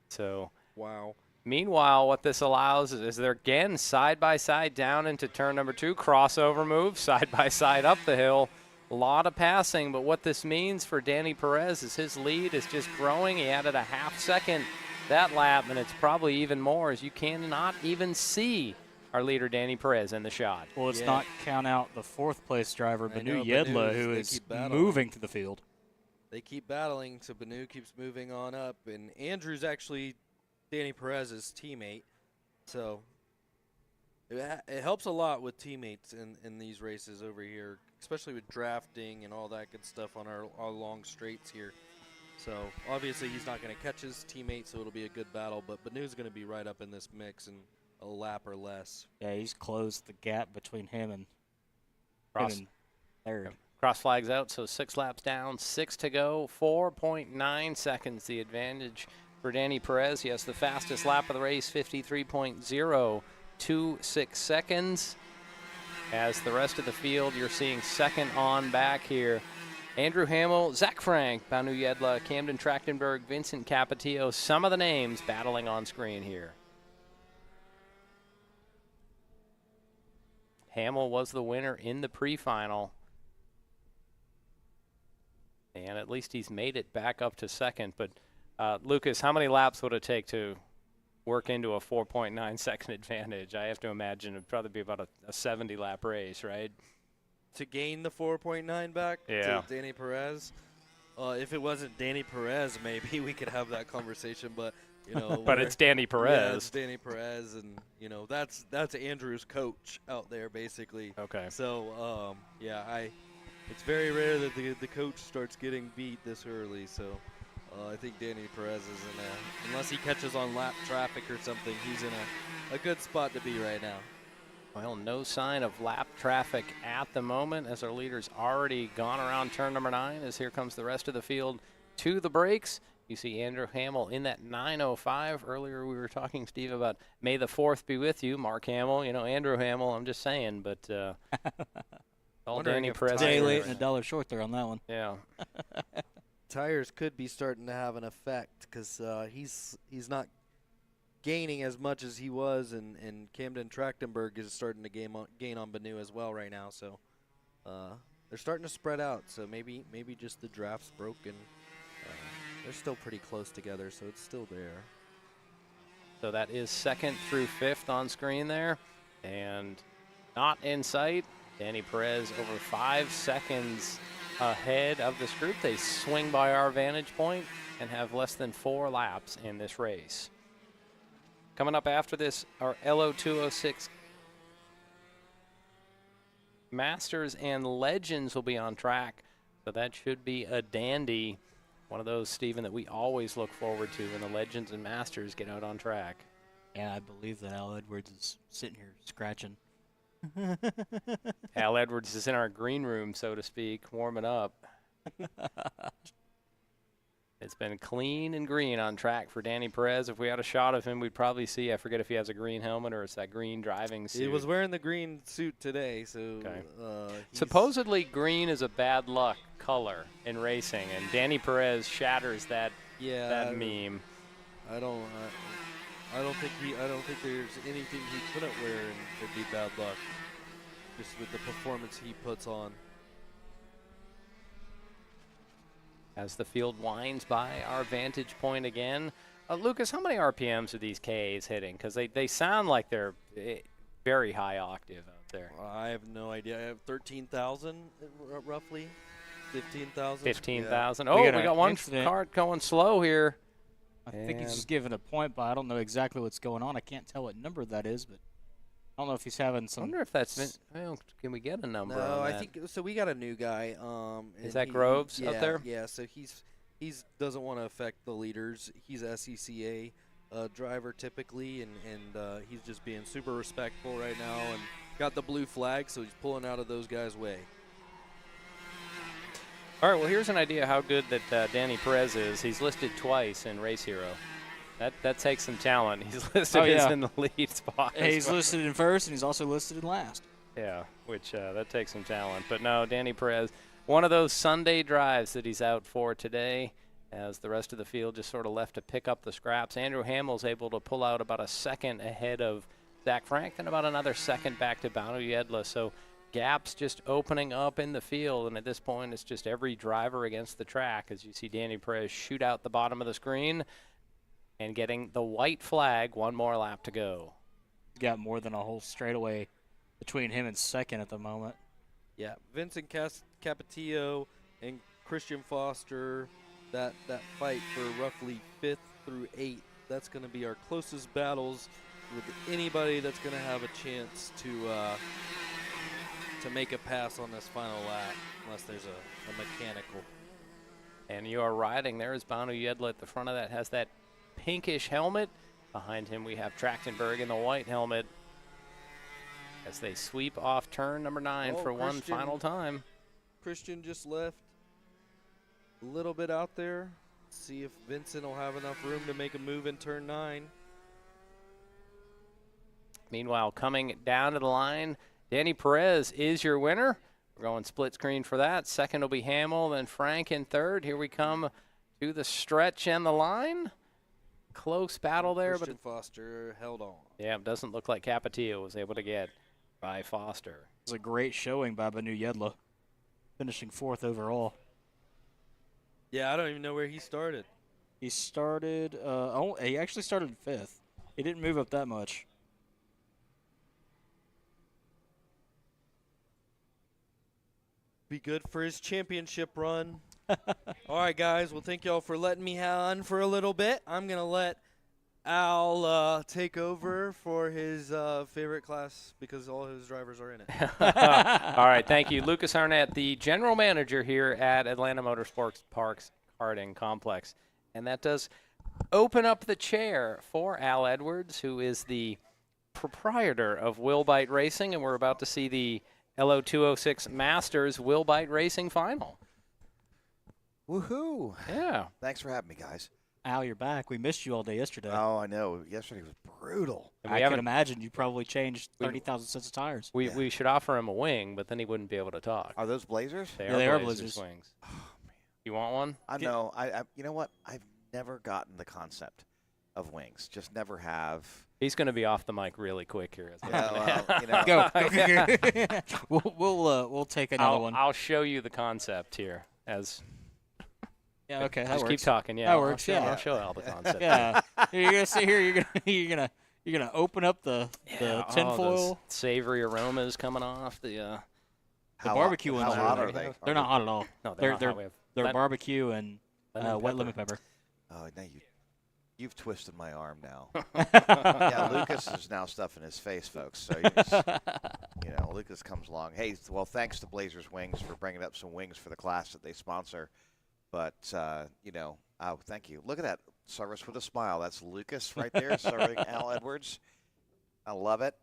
So, wow. Meanwhile, what this allows is they're again side by side down into turn number 2, crossover move, side by side up the hill. A lot of passing, but what this means for Danny Perez is his lead is just growing. He added a half second that lap, and it's probably even more, as you cannot even see our leader, Danny Perez, in the shot. Well, let's not count out the 4th place driver, Benu Yedla, who is moving to the field. They keep battling, so Benu keeps moving on up, and Andrew's actually Danny Perez's teammate. So it helps a lot with teammates in these races over here, especially with drafting and all that good stuff on our long straights here. So obviously he's not going to catch his teammate, so it'll be a good battle. But Banu's going to be right up in this mix and a lap or less. Yeah, he's closed the gap between him and third. Cross flags out, so 6 laps down, 6 to go, 4.9 seconds the advantage for Danny Perez. He has the fastest lap of the race, 53.026 seconds. As the rest of the field, you're seeing second on back here. Andrew Hamill, Zach Frank, Banu Yedla, Camden Trachtenberg, Vincent Capetillo, some of the names battling on screen here. Hamill was the winner in the pre-final. And at least he's made it back up to second. But, Lucas, how many laps would it take to work into a 4.9 second advantage? I have to imagine it would probably be about a 70-lap race, right? To gain the 4.9 back to Danny Perez. If it wasn't Danny Perez, maybe we could have that conversation. But, you know. But it's Danny Perez. Yeah, it's Danny Perez. And, you know, that's Andrew's coach out there, basically. Okay. So, it's very rare that the coach starts getting beat this early, so I think Danny Perez is unless he catches on lap traffic or something, he's in a good spot to be right now. Well, no sign of lap traffic at the moment as our leader's already gone around turn number 9 as here comes the rest of the field to the brakes. You see Andrew Hamill in that 9:05. Earlier we were talking, Steve, about May the 4th be with you, Mark Hamill. You know, Andrew Hamill, I'm just saying, but all Danny Perez. Day late and $1 short there on that one. Yeah. Tires could be starting to have an effect because he's not gaining as much as he was, and Camden Trachtenberg is starting to gain on Banu as well right now. So they're starting to spread out. So maybe just the draft's broken. They're still pretty close together, so it's still there. So that is 2nd through 5th on screen there, and not in sight. Danny Perez over 5 seconds ahead of this group. They swing by our vantage point and have less than 4 laps in this race. Coming up after this, our LO206 Masters and Legends will be on track. So that should be a dandy. One of those, Stephen, that we always look forward to when the Legends and Masters get out on track. Yeah, I believe that Al Edwards is sitting here scratching. Al Edwards is in our green room, so to speak, warming up. It's been clean and green on track for Danny Perez. If we had a shot of him, we'd probably see, I forget if he has a green helmet or it's that green driving suit. He was wearing the green suit today, so okay. Supposedly green is a bad luck color in racing, and Danny Perez shatters that meme. I don't think there's anything he couldn't wear and it'd be bad luck. Just with the performance he puts on. As the field winds by our vantage point again. Lucas, how many RPMs are these KAs hitting? Because they sound like they're very high octave out there. I have no idea. I have 13,000 roughly. 15,000. 15,000. Yeah. Oh, we got one cart going slow here. I think he's just giving a point, but I don't know exactly what's going on. I can't tell what number that is, but I don't know if he's having some. I wonder if that's been. Well, can we get a number? No, on I that? think so. We got a new guy. Is that Groves up there? Yeah. So he's doesn't want to affect the leaders. He's SCCA driver typically, and he's just being super respectful right now and got the blue flag, so he's pulling out of those guys' way. All right, well, here's an idea how good that Danny Perez is. He's listed twice in Race Hero. That takes some talent. He's listed as in the lead spot. Yeah, he's listed in first, and he's also listed in last. Yeah, which that takes some talent. But no, Danny Perez, one of those Sunday drives that he's out for today, as the rest of the field just sort of left to pick up the scraps. Andrew Hamill's able to pull out about a second ahead of Zach Frank and about another second back to Banu Yedla. So gaps just opening up in the field, and at this point it's just every driver against the track as you see Danny Perez shoot out the bottom of the screen and getting the white flag. One more lap to go. Got more than a whole straightaway between him and second at the moment. Yeah, Vincent Capetillo and Christian Foster, that fight for roughly 5th through 8th, that's going to be our closest battles with anybody that's going to have a chance to make a pass on this final lap, unless there's a mechanical. And you are riding. There is Banu Yedla at the front of that. Has that pinkish helmet. Behind him we have Trachtenberg in the white helmet as they sweep off turn number 9 for one final time. Christian just left a little bit out there. See if Vincent will have enough room to make a move in turn 9. Meanwhile, coming down to the line, Danny Perez is your winner. We're going split screen for that. Second will be Hamill, then Frank in third. Here we come to the stretch and the line. Close battle there. Christian Foster held on. Yeah, it doesn't look like Capetillo was able to get by Foster. It was a great showing by Banu Yedla, finishing 4th overall. Yeah, I don't even know where he started. He started, he actually started 5th. He didn't move up that much. Be good for his championship run. All right, guys. Well, thank y'all for letting me on for a little bit. I'm going to let Al take over for his favorite class because all his drivers are in it. All right, thank you. Lucas Arnett, the general manager here at Atlanta Motorsports Parks Karting Complex. And that does open up the chair for Al Edwards, who is the proprietor of Will Bite Racing, and we're about to see the LO206 Masters Will Bite Racing Final. Woohoo! Yeah. Thanks for having me, guys. Al, you're back. We missed you all day yesterday. Oh, I know. Yesterday was brutal. I can imagine you probably changed 30,000 sets of tires. We should offer him a wing, but then he wouldn't be able to talk. Are those Blazers? They Yeah, they are Blazers Blazers. wings. Oh, man. You want one? I know. I you know what? I've never gotten the concept of wings. Just never have. He's going to be off the mic really quick here. Yeah, well, you know. Go. We'll take another one. I'll show you the concept here as. Yeah, okay, that Just works. keep talking. Yeah, That works. I'll show Al the concept. Yeah, you're gonna see here. You're gonna open up the tinfoil. Savory aromas coming off the. The barbecue ones. How hot are they? They're not hot at all. No, they're not hot. We have they're barbecue and lemon wet lemon pepper. Oh, now you've twisted my arm now. Yeah, Lucas is now stuffing his face, folks. So Lucas comes along. Hey, well, thanks to Blazers Wings for bringing up some wings for the class that they sponsor. But oh, thank you. Look at that service with a smile. That's Lucas right there serving Al Edwards. I love it.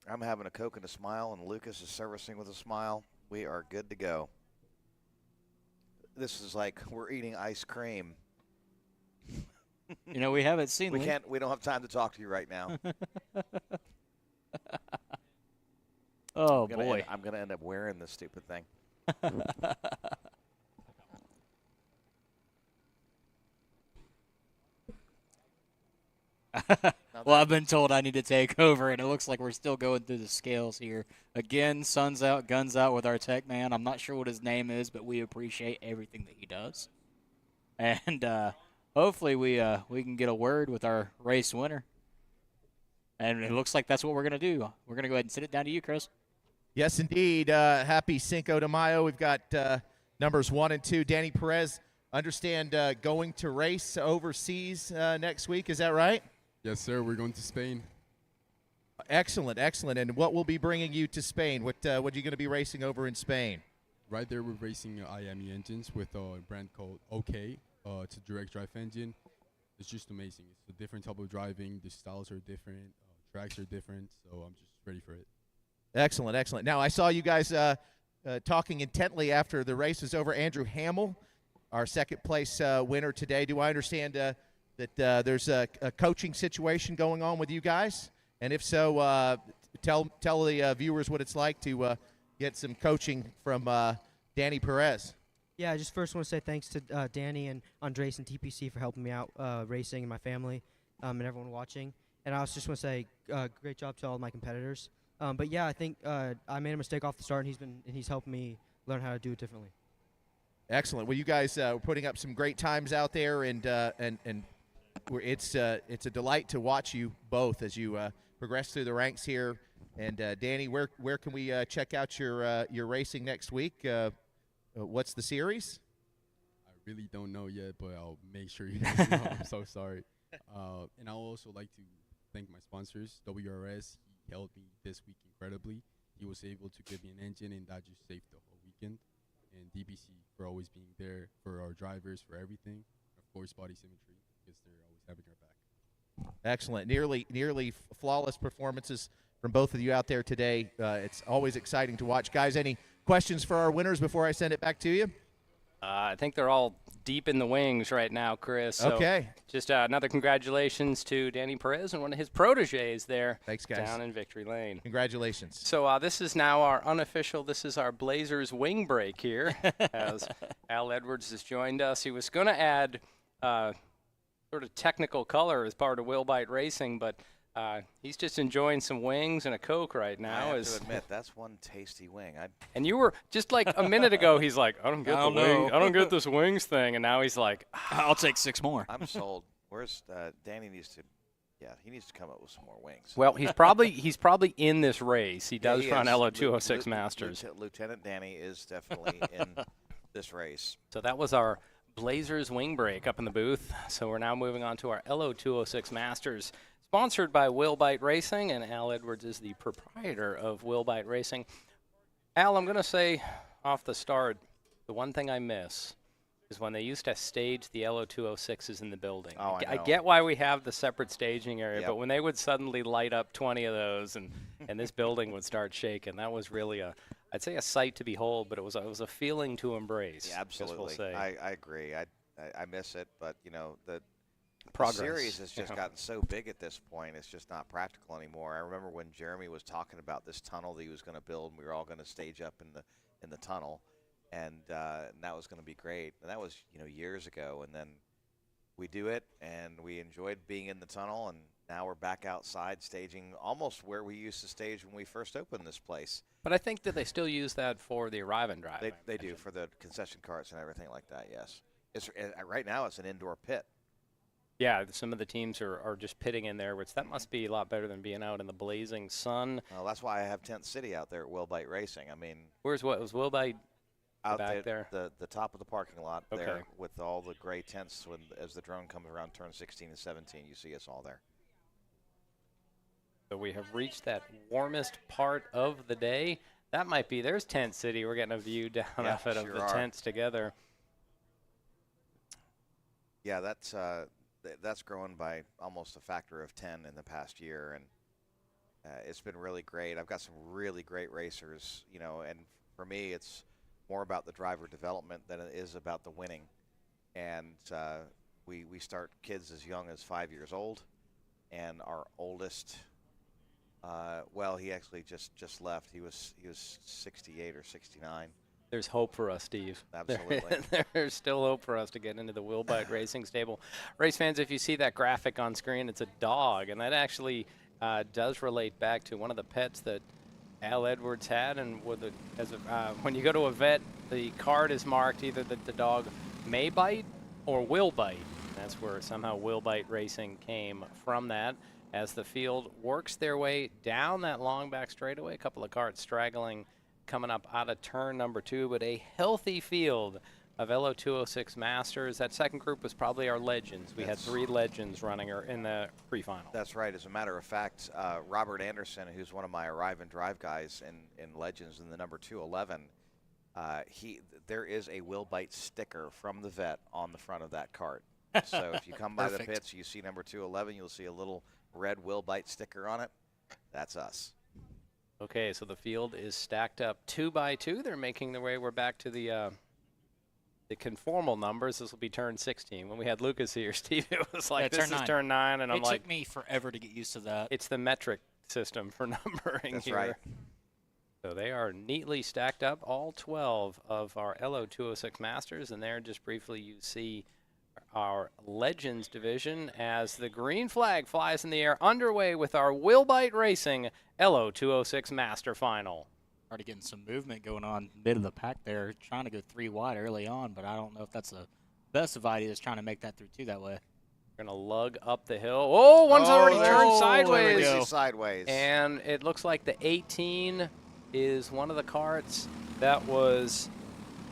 I'm having a Coke and a smile, and Lucas is servicing with a smile. We are good to go. This is like we're eating ice cream. We haven't seen. We can't. We don't have time to talk to you right now. Oh boy! I'm gonna end up wearing this stupid thing. Well, I've been told I need to take over, and it looks like we're still going through the scales here. Again, sun's out, guns out with our tech man. I'm not sure what his name is, but we appreciate everything that he does. And hopefully we can get a word with our race winner. And it looks like that's what we're going to do. We're going to go ahead and sit it down to you, Chris. Yes, indeed. Happy Cinco de Mayo. We've got numbers 1 and 2. Danny Perez, understand going to race overseas next week. Is that right? Yes, sir. We're going to Spain. Excellent, excellent. And what will be bringing you to Spain? What are you going to be racing over in Spain? Right there, we're racing IAME engines with a brand called OK. It's a direct drive engine. It's just amazing. It's a different type of driving. The styles are different. Tracks are different. So I'm just ready for it. Excellent, excellent. Now, I saw you guys talking intently after the race is over. Andrew Hamill, our second-place winner today. Do I understand that there's a coaching situation going on with you guys? And if so, tell the viewers what it's like to get some coaching from Danny Perez. Yeah, I just first want to say thanks to Danny and Andres and TPC for helping me out racing and my family and everyone watching. And I also just want to say great job to all of my competitors. But yeah, I think I made a mistake off the start, and he's helped me learn how to do it differently. Excellent. Well, you guys are putting up some great times out there, and it's a delight to watch you both as you progress through the ranks here. And Danny, where can we check out your racing next week? What's the series? I really don't know yet, but I'll make sure you guys know. I'm so sorry. And I'll also like to thank my sponsors, WRS. He helped me this week incredibly. He was able to give me an engine, and that just saved the whole weekend. and DPC for always being there for our drivers, for everything. Of course, Body Symmetry, because they're always having our back. Excellent. Nearly flawless performances from both of you out there today. It's always exciting to watch. Guys, any questions for our winners before I send it back to you? I think they're all deep in the wings right now, Chris. So Okay. Just another congratulations to Danny Perez and one of his proteges there. Thanks, guys. Down in Victory Lane. Congratulations. So this is now our unofficial, this is our Blazers wing break here as Al Edwards has joined us. He was going to add sort of technical color as part of Will Bite Racing, but he's just enjoying some wings and a Coke right now. I have to admit, that's one tasty wing. And you were just like a minute ago. He's like, I don't get I the don't wing. know. I don't get this wings thing. And now he's like, I'll take 6 more. I'm sold. Where's Danny needs to? Yeah, he needs to come up with some more wings. well, he's probably in this race. He does he run is. LO206 Masters. Lieutenant Danny is definitely in this race. So that was our Blazers wing break up in the booth. So we're now moving on to our LO206 Masters, sponsored by Will Bite Racing, and Al Edwards is the proprietor of Will Bite Racing. Al, I'm going to say off the start, the one thing I miss is when they used to stage the LO206s in the building. Oh, I I know. get why we have the separate staging area, Yep. but when they would suddenly light up 20 of those and this building would start shaking, that was really I'd say a sight to behold, but it was a feeling to embrace. Yeah, I guess absolutely. We'll say. I agree. I miss it, but the Progress. series has just Yeah. gotten so big at this point, it's just not practical anymore. I remember when Jeremy was talking about this tunnel that he was going to build, and we were all going to stage up in the tunnel, and that was going to be great. And that was years ago. And then we do it, and we enjoyed being in the tunnel, and now we're back outside staging almost where we used to stage when we first opened this place. But I think that they still use that for the arrive and drive. They do for the concession carts and everything like that. Yes, it's right now it's an indoor pit. Yeah, some of the teams are just pitting in there, which that must be a lot better than being out in the blazing sun. Well, that's why I have Tent City out there at Will Bite Racing. I mean, Was Will Bite out back there? the top of the parking lot Okay. there with all the gray tents. As the drone comes around turn 16 and 17, you see us all there. So we have reached that warmest part of the day. That might be, there's Tent City. We're getting a view down Yeah, off it of sure the are. tents together. Yeah, that's grown by almost a factor of 10 in the past year, and it's been really great. I've got some really great racers, and for me, it's more about the driver development than it is about the winning. And we start kids as young as 5 years old, and our oldest, well, he actually just left. He was 68 or 69. There's hope for us, Steve. Absolutely. There's still hope for us to get into the Will Bite Racing stable. Race fans, if you see that graphic on screen, it's a dog, and that actually does relate back to one of the pets that Al Edwards had. And when you go to a vet, the card is marked either that the dog may bite or will bite. That's where somehow Will Bite Racing came from that. As the field works their way down that long back straightaway, a couple of carts straggling coming up out of turn number 2, but a healthy field of LO206 Masters. That second group was probably our legends. We had 3 legends running in the pre-final. That's right. As a matter of fact, Robert Anderson, who's one of my arrive and drive guys in Legends in the number 211, there is a Will Bite sticker from the vet on the front of that cart. So if you come by the pits, you see number 211, you'll see a little red Will Bite sticker on it. That's us. Okay, so the field is stacked up 2 by 2. They're making their way. We're back to the conformal numbers. This will be turn 16. When we had Lucas here, Steve, it was like, this is turn 9, and I'm like, it took me forever to get used to that. It's the metric system for numbering That's here. right. So they are neatly stacked up, all 12 of our LO206 Masters, and there just briefly you see our Legends division as the green flag flies in the air, underway with our Will Bite Racing LO206 Master Final. Already getting some movement going on mid of the pack there, trying to go 3 wide early on, but I don't know if that's the best of ideas, trying to make that through 2 that way. We're going to lug up the hill. Oh, one's already turned Sideways. sideways. And it looks like the 18 is one of the carts that was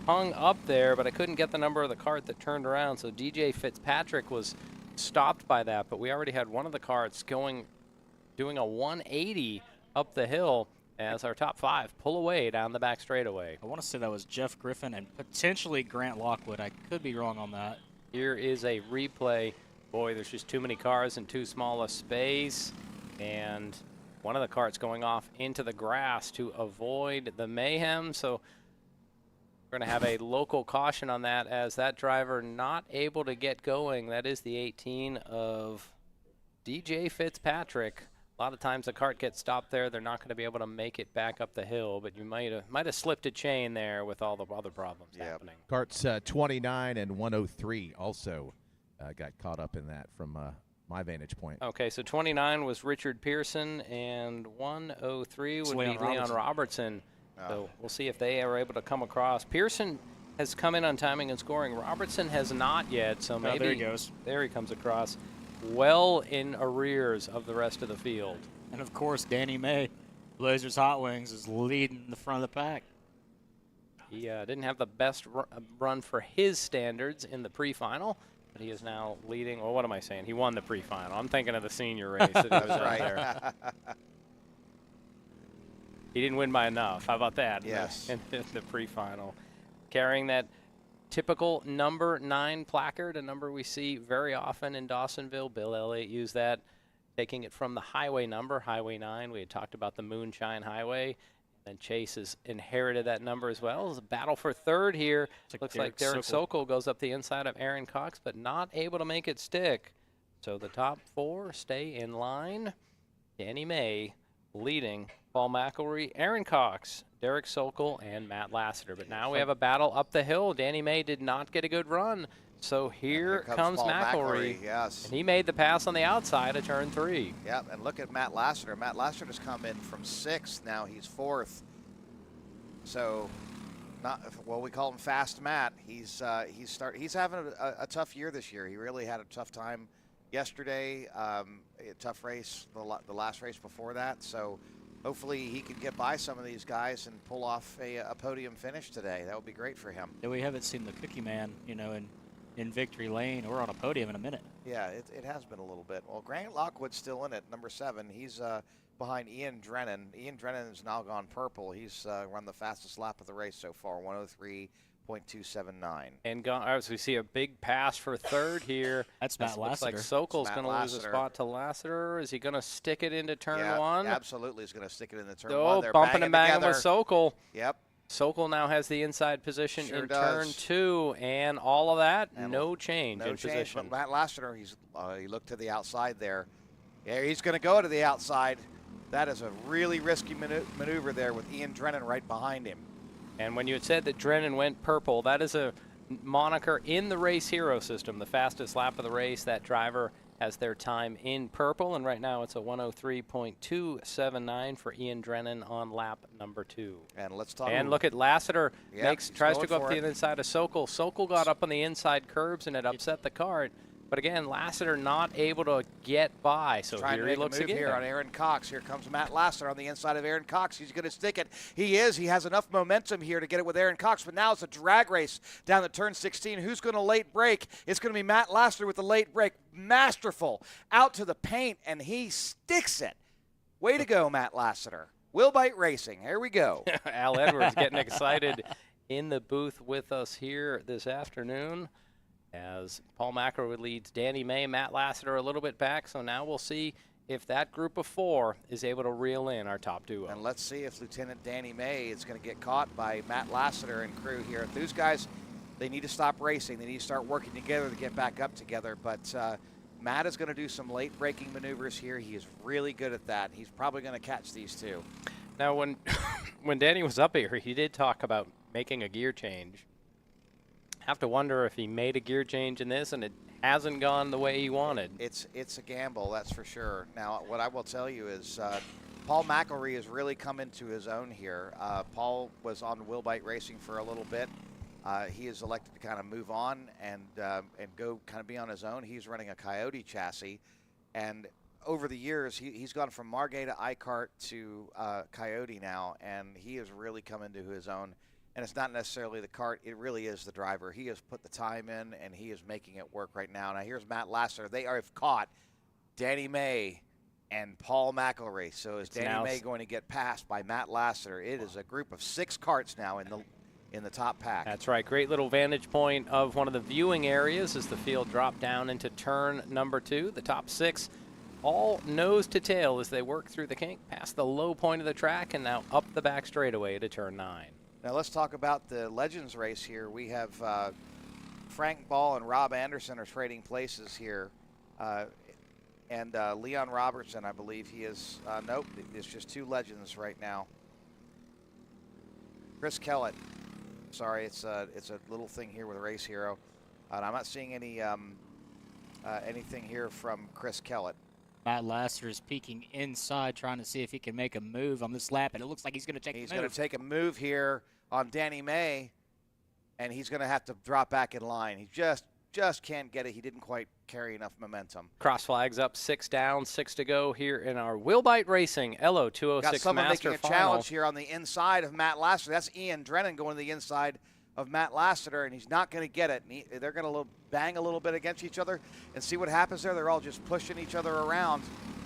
hung up there, but I couldn't get the number of the cart that turned around, so DJ Fitzpatrick was stopped by that, but we already had one of the carts doing a 180 up the hill as our top 5 pull away down the back straightaway. I want to say that was Jeff Griffin and potentially Grant Lockwood. I could be wrong on that. Here is a replay. Boy, there's just too many cars in too small a space. And one of the carts going off into the grass to avoid the mayhem. So we're going to have a local caution on that as that driver not able to get going. That is the 18 of DJ Fitzpatrick. A lot of times the cart gets stopped there. They're not going to be able to make it back up the hill, but you might have slipped a chain there with all the other problems happening. Carts 29 and 103 also got caught up in that from my vantage point. Okay, so 29 was Richard Pearson, and 103 would be Leon Robertson. So we'll see if they are able to come across. Pearson has come in on timing and scoring. Robertson has not yet, so maybe there he goes. There he comes across. Well in arrears of the rest of the field. And, of course, Danny May, Blazers Hot Wings, is leading the front of the pack. He didn't have the best run for his standards in the pre-final, but he is now leading. Well, what am I saying? He won the pre-final. I'm thinking of the senior race that he was out there. He didn't win by enough. How about that? Yes. In the pre-final. Carrying that typical number 9 placard, a number we see very often in Dawsonville. Bill Elliott used that, taking it from the highway number, Highway 9. We had talked about the Moonshine Highway. And Chase has inherited that number as well. It's a battle for third here. Looks like Derek Sokol goes up the inside of Aaron Cox, but not able to make it stick. So the top 4 stay in line. Danny May leading Paul McElroy, Aaron Cox, Derek Sokol, and Matt Lassiter. But now we have a battle up the hill. Danny May did not get a good run. So here comes Paul McElroy. Yes. And he made the pass on the outside of turn 3. Yep, and look at Matt Lassiter. Matt Lassiter has come in from 6th. Now he's 4th. So, we call him Fast Matt. He's having a tough year this year. He really had a tough time yesterday. A tough race the last race before that. So, hopefully he can get by some of these guys and pull off a podium finish today. That would be great for him. Yeah, we haven't seen the Cookie Man, in victory lane or on a podium in a minute. Yeah, it has been a little bit. Well, Grant Lockwood's still in it, number 7. He's behind Ian Drennan. Ian Drennan has now gone purple. He's run the fastest lap of the race so far, 103.279. And as we see a big pass for third here. That's Matt Lassiter. Looks like Sokol's going to lose a spot to Lassiter. Is he going to stick it into turn 1? Absolutely, he's going to stick it into turn 1. Oh, They're bumping and banging with Sokol. Yep. Sokol now has the inside position in does. turn 2, and all of that, And no change in change, position. But Matt Lassiter, he looked to the outside there. Yeah, he's going to go to the outside. That is a really risky maneuver there with Ian Drennan right behind him. And when you had said that Drennan went purple, that is a moniker in the Race Hero system. The fastest lap of the race, that driver has their time in purple, and right now it's a 103.279 for Ian Drennan on lap number 2. And let's talk. And look at Lassiter, tries to go up for the inside of Sokol. Sokol got up on the inside curbs and it upset the cart. But again, Lassiter not able to get by. So Trying here to he make looks a move again. here on Aaron Cox. Here comes Matt Lassiter on the inside of Aaron Cox. He's going to stick it. He is. He has enough momentum here to get it with Aaron Cox. But now it's a drag race down the turn 16. Who's going to late break? It's going to be Matt Lassiter with the late break. Masterful. Out to the paint, and he sticks it. Way to go, Matt Lassiter. Will Bite Racing. Here we go. Al Edwards getting excited in the booth with us here this afternoon. As Paul McElroy leads Danny May, Matt Lassiter a little bit back. So now we'll see if that group of 4 is able to reel in our top duo. And let's see if Lieutenant Danny May is going to get caught by Matt Lassiter and crew here. Those guys, they need to stop racing. They need to start working together to get back up together. But Matt is going to do some late braking maneuvers here. He is really good at that. He's probably going to catch these 2. Now, when Danny was up here, he did talk about making a gear change. Have to wonder if he made a gear change in this and it hasn't gone the way he wanted. It's a gamble, that's for sure. Now, what I will tell you is Paul McElroy has really come into his own here. Paul was on Will Bite Racing for a little bit. He is elected to kind of move on and go kind of be on his own. He's running a Coyote chassis, and over the years he's gone from Margay to iCart to Coyote now, and he has really come into his own. And it's not necessarily the cart, it really is the driver. He has put the time in, and he is making it work right now. Now here's Matt Lassiter. They have caught Danny May and Paul McElroy. So is Danny May going to get passed by Matt Lassiter? It is a group of 6 karts now in the top pack. That's right. Great little vantage point of one of the viewing areas as the field dropped down into turn number 2. The top 6 all nose to tail as they work through the kink, past the low point of the track, and now up the back straightaway to turn 9. Now let's talk about the Legends race here. We have Frank Ball and Rob Anderson are trading places here. And Leon Robertson, I believe he is, nope, it's just 2 Legends right now. Chris Kellett, sorry, it's a little thing here with Race Hero. And I'm not seeing any anything here from Chris Kellett. Matt Lassiter is peeking inside, trying to see if he can make a move on this lap, and it looks like he's going to take a move. He's going to take a move here on Danny May, and he's going to have to drop back in line. He just can't get it. He didn't quite carry enough momentum. Cross flags up, 6 down, 6 to go here in our Willbite Racing LO 206 Got someone Master making a Final. challenge here on the inside of Matt Lassiter. That's Ian Drennan going to the inside of Matt Lassiter, and he's not going to get it. And they're going to bang a little bit against each other and see what happens there. They're all just pushing each other around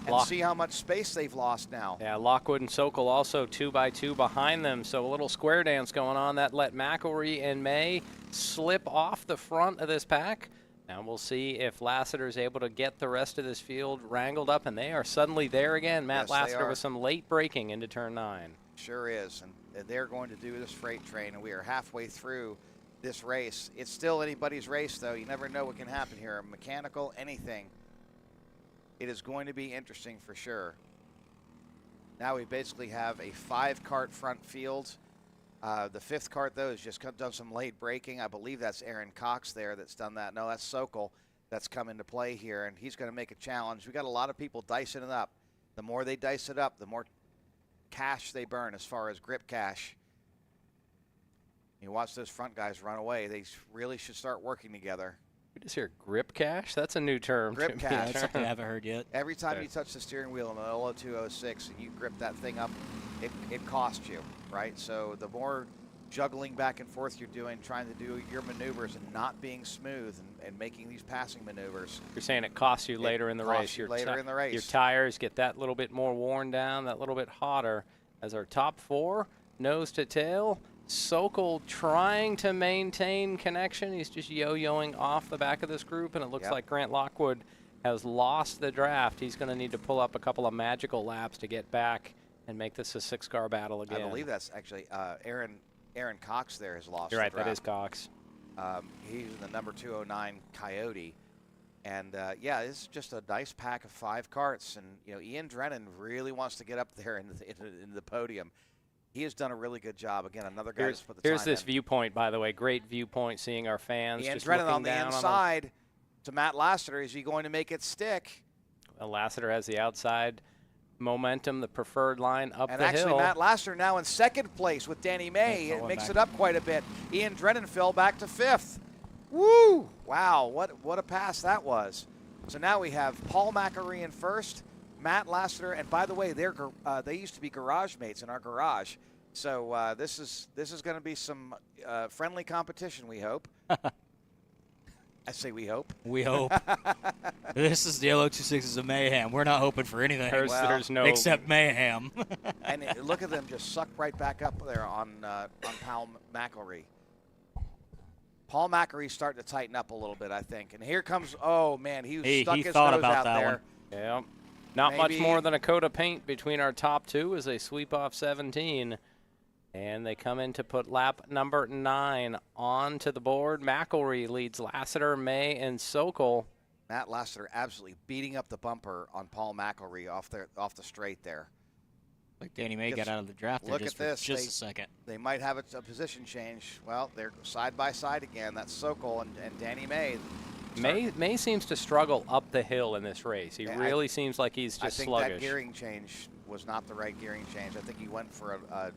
and see how much space they've lost now. Yeah, Lockwood and Sokol also 2 by 2 behind them, so a little square dance going on. That let McElroy and May slip off the front of this pack. Now we'll see if Lassiter is able to get the rest of this field wrangled up, and they are suddenly there again. Matt Lassiter with some late braking into turn 9. Sure is, and they're going to do this freight train, and we are halfway through this race. It's still anybody's race, though. You never know what can happen here. Mechanical, anything. It is going to be interesting for sure. Now we basically have a 5-kart front field. The 5th kart, though, has just done some late braking. I believe that's Aaron Cox there that's done that. No, that's Sokol that's come into play here, and he's going to make a challenge. We got a lot of people dicing it up. The more they dice it up, the more cash they burn as far as grip cash. You watch those front guys run away. They really should start working together. We just hear grip cash? That's a new term. Grip cash. That's something I haven't heard yet. Every time you touch the steering wheel in an LO206 and you grip that thing up, it costs you, right? So the more juggling back and forth you're doing, trying to do your maneuvers and not being smooth and making these passing maneuvers. You're saying it costs you later in the race. Your tires get that little bit more worn down, that little bit hotter. As our top 4, nose to tail, Sokol trying to maintain connection. He's just yo-yoing off the back of this group, and it looks like Grant Lockwood has lost the draft. He's going to need to pull up a couple of magical laps to get back and make this a 6-car battle again. I believe that's actually Aaron Cox there has lost You're right, the draft. that is Cox. He's in the number 209 Coyote. And, yeah, this is just a nice pack of 5 karts. And, you know, Ian Drennan really wants to get up there in the podium. He has done a really good job. Again, another guy that's put the time Here's this in. viewpoint, by the way. Great viewpoint, seeing our fans. Ian just Drennan looking on the down inside to Matt Lassiter. Is he going to make it stick? Well, Lassiter has the outside momentum, the preferred line up And the actually, hill. Matt Lassiter now in 2nd place with Danny May. It mixed it up quite a bit. Ian Drennan fell back to 5th. Woo! Wow, what a pass that was. So now we have Paul McElroy in 1st, Matt Lassiter, and by the way, they used to be garage mates in our garage. So this is going to be some friendly competition, we hope. I say we hope. We hope. This is the LO206s of mayhem. We're not hoping for anything. There's no except mayhem. And look at them just suck right back up there on Paul McElroy. Paul McElroy's starting to tighten up a little bit, I think. And here comes, oh, man, he stuck his nose out there. Yeah. Not much more than a coat of paint between our top 2 as they sweep off 17. And they come in to put lap number 9 onto the board. McElroy leads Lassiter, May, and Sokol. Matt Lassiter absolutely beating up the bumper on Paul McElroy off the straight there. Like Danny May got out of the draft there Look just at this. for just a second. They might have a position change. Well, they're side by side again. That's Sokol and Danny May. May seems to struggle up the hill in this race. He really seems like he's just sluggish. I think that gearing change was not the right gearing change. I think he went for a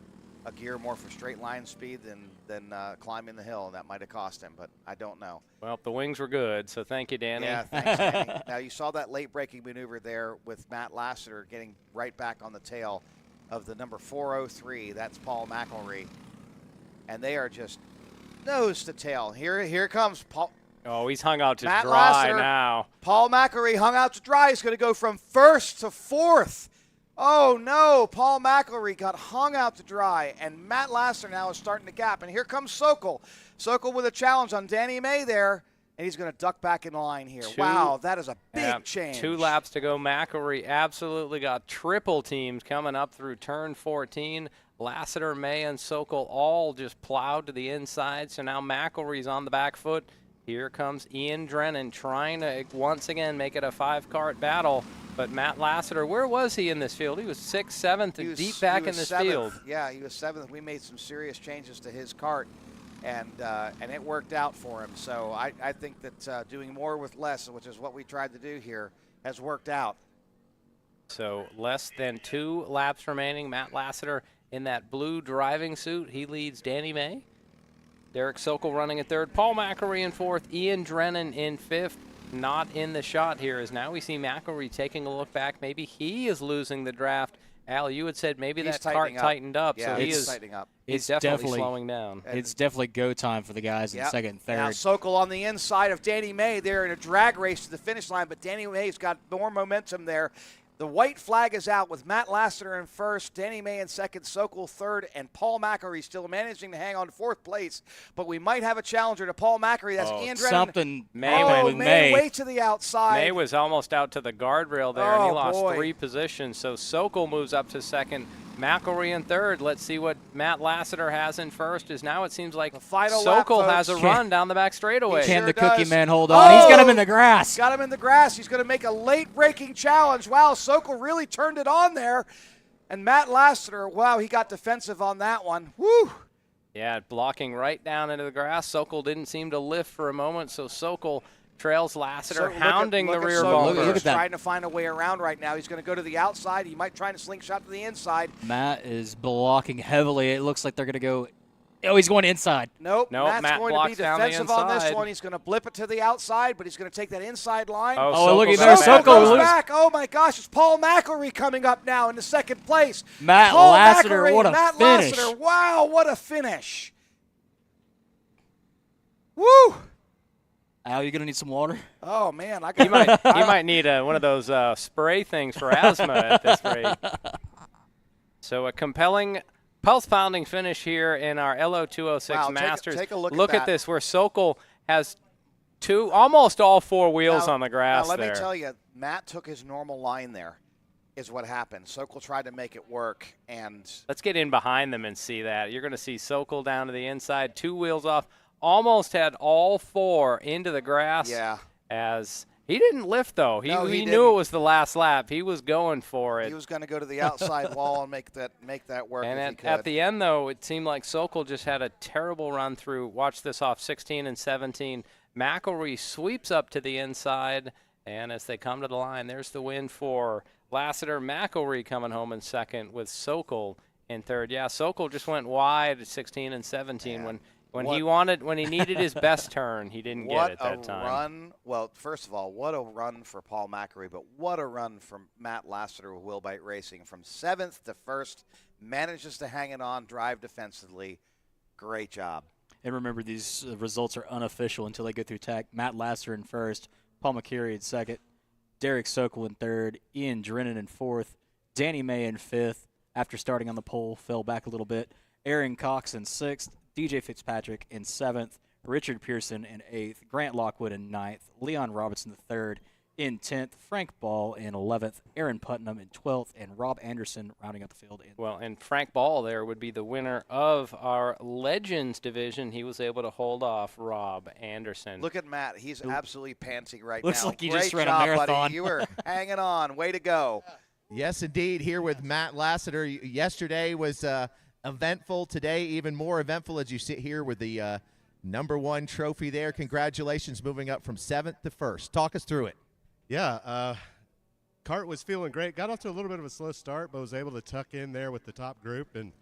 gear more for straight line speed than climbing the hill, and that might have cost him, but I don't know. Well, the wings were good, so thank you, Danny. Yeah, thanks, Danny. Now, you saw that late braking maneuver there with Matt Lassiter getting right back on the tail of the number 403. That's Paul McElroy. And they are just nose to tail. Here comes Paul. Oh, he's hung out to Matt dry Lassiter, now. Paul McElroy hung out to dry. He's going to go from first to fourth. Oh, no. Paul McElroy got hung out to dry, and Matt Lassiter now is starting to gap. And here comes Sokol. Sokol with a challenge on Danny May there, and he's going to duck back in line here. Wow, that is a big change. 2 laps to go. McElroy absolutely got triple teams coming up through turn 14. Lassiter, May, and Sokol all just plowed to the inside, so now McElroy's on the back foot. Here comes Ian Drennan trying to once again make it a 5-kart battle. But Matt Lassiter, where was he in this field? He was 6th, 7th, and deep back in this field. Yeah, he was 7th. We made some serious changes to his kart, and it worked out for him. So I think that doing more with less, which is what we tried to do here, has worked out. So less than 2 laps remaining. Matt Lassiter in that blue driving suit. He leads Danny May. Derek Sokol running in 3rd. Paul McElroy in 4th. Ian Drennan in 5th. Not in the shot here, as now we see McElroy taking a look back. Maybe he is losing the draft. Al, you had said maybe that kart tightened up. Yeah, so he he's is tightening up. He's definitely slowing down. It's definitely go time for the guys in 2nd and 3rd. Now Sokol on the inside of Danny May. They're in a drag race to the finish line, but Danny May's got more momentum there. The white flag is out with Matt Lassiter in 1st, Danny May in 2nd, Sokol 3rd, and Paul McElroy still managing to hang on to 4th place. But we might have a challenger to Paul McElroy. That's Ian Drennan. Something with May way to the outside. May was almost out to the guardrail there, and he lost boy. 3 positions. So Sokol moves up to 2nd. McElroy in 3rd. Let's see what Matt Lassiter has in 1st. Is now it seems like Sokol has a run down the back straightaway. Can the Cookie Man hold on? He's got him in the grass. Got him in the grass. He's going to make a late braking challenge. Wow, Sokol really turned it on there. And Matt Lassiter, wow, he got defensive on that one. Woo! Yeah, blocking right down into the grass. Sokol didn't seem to lift for a moment, so Sokol trails Lassiter, hounding the rear bumper. He's trying to find a way around right now. He's going to go to the outside. He might try to slingshot to the inside. Matt is blocking heavily. It looks like they're going to go. Oh, he's going inside. Nope, Matt Matt's going to be defensive on this inside. one. He's going to blip it to the outside, but he's going to take that inside line. Oh, look at there. Sokol goes back. Oh, my gosh. It's Paul McElroy coming up now in the 2nd place. Matt Paul Lassiter, McElroy, what a Matt finish. Lassiter, wow, what a finish. Woo! Al, you going to need some water? Oh, man. He might need one of those spray things for asthma at this rate. So a compelling pulse-pounding finish here in our LO206 Masters. Take a look at this, where Sokol has almost all 4 wheels on the grass now, let there. me tell you, Matt took his normal line there, is what happened. Sokol tried to make it work, and let's get in behind them and see that. You're going to see Sokol down to the inside, 2 wheels off, almost had all 4 into the grass. Yeah. As he didn't lift, though. He didn't. knew it was the last lap. He was going for it. He was going to go to the outside wall and make that work. And if he could. at the end, though, it seemed like Sokol just had a terrible run through. Watch this off 16 and 17. McElroy sweeps up to the inside, and as they come to the line, there's the win for Lassiter. McElroy coming home in 2nd with Sokol in 3rd. Yeah, Sokol just went wide at 16 and 17 when he needed his best turn. He didn't get it that time. What a run. Well, first of all, what a run for Paul McElroy, but what a run from Matt Lassiter with Wheelbite Racing. From 7th to 1st, manages to hang it on, drive defensively. Great job. And remember, these results are unofficial until they go through tech. Matt Lassiter in 1st, Paul McElroy in 2nd, Derek Sokol in 3rd, Ian Drennan in 4th, Danny May in 5th. After starting on the pole, fell back a little bit. Aaron Cox in 6th, DJ Fitzpatrick in 7th, Richard Pearson in 8th, Grant Lockwood in 9th, Leon Robertson III in 10th, Frank Ball in 11th, Aaron Putnam in 12th, and Rob Anderson rounding out the field. And Frank Ball there would be the winner of our Legends division. He was able to hold off Rob Anderson. Look at Matt. He's absolutely pantsy right now. Looks like he Great just ran job, a marathon. buddy. You were hanging on. Way to go. Yes, indeed. Here with Matt Lassiter. Yesterday was eventful. Today, even more eventful as you sit here with the #1 trophy there. Congratulations, moving up from 7th to 1st. Talk us through it. Yeah, Kart was feeling great. Got off to a little bit of a slow start, but was able to tuck in there with the top group, and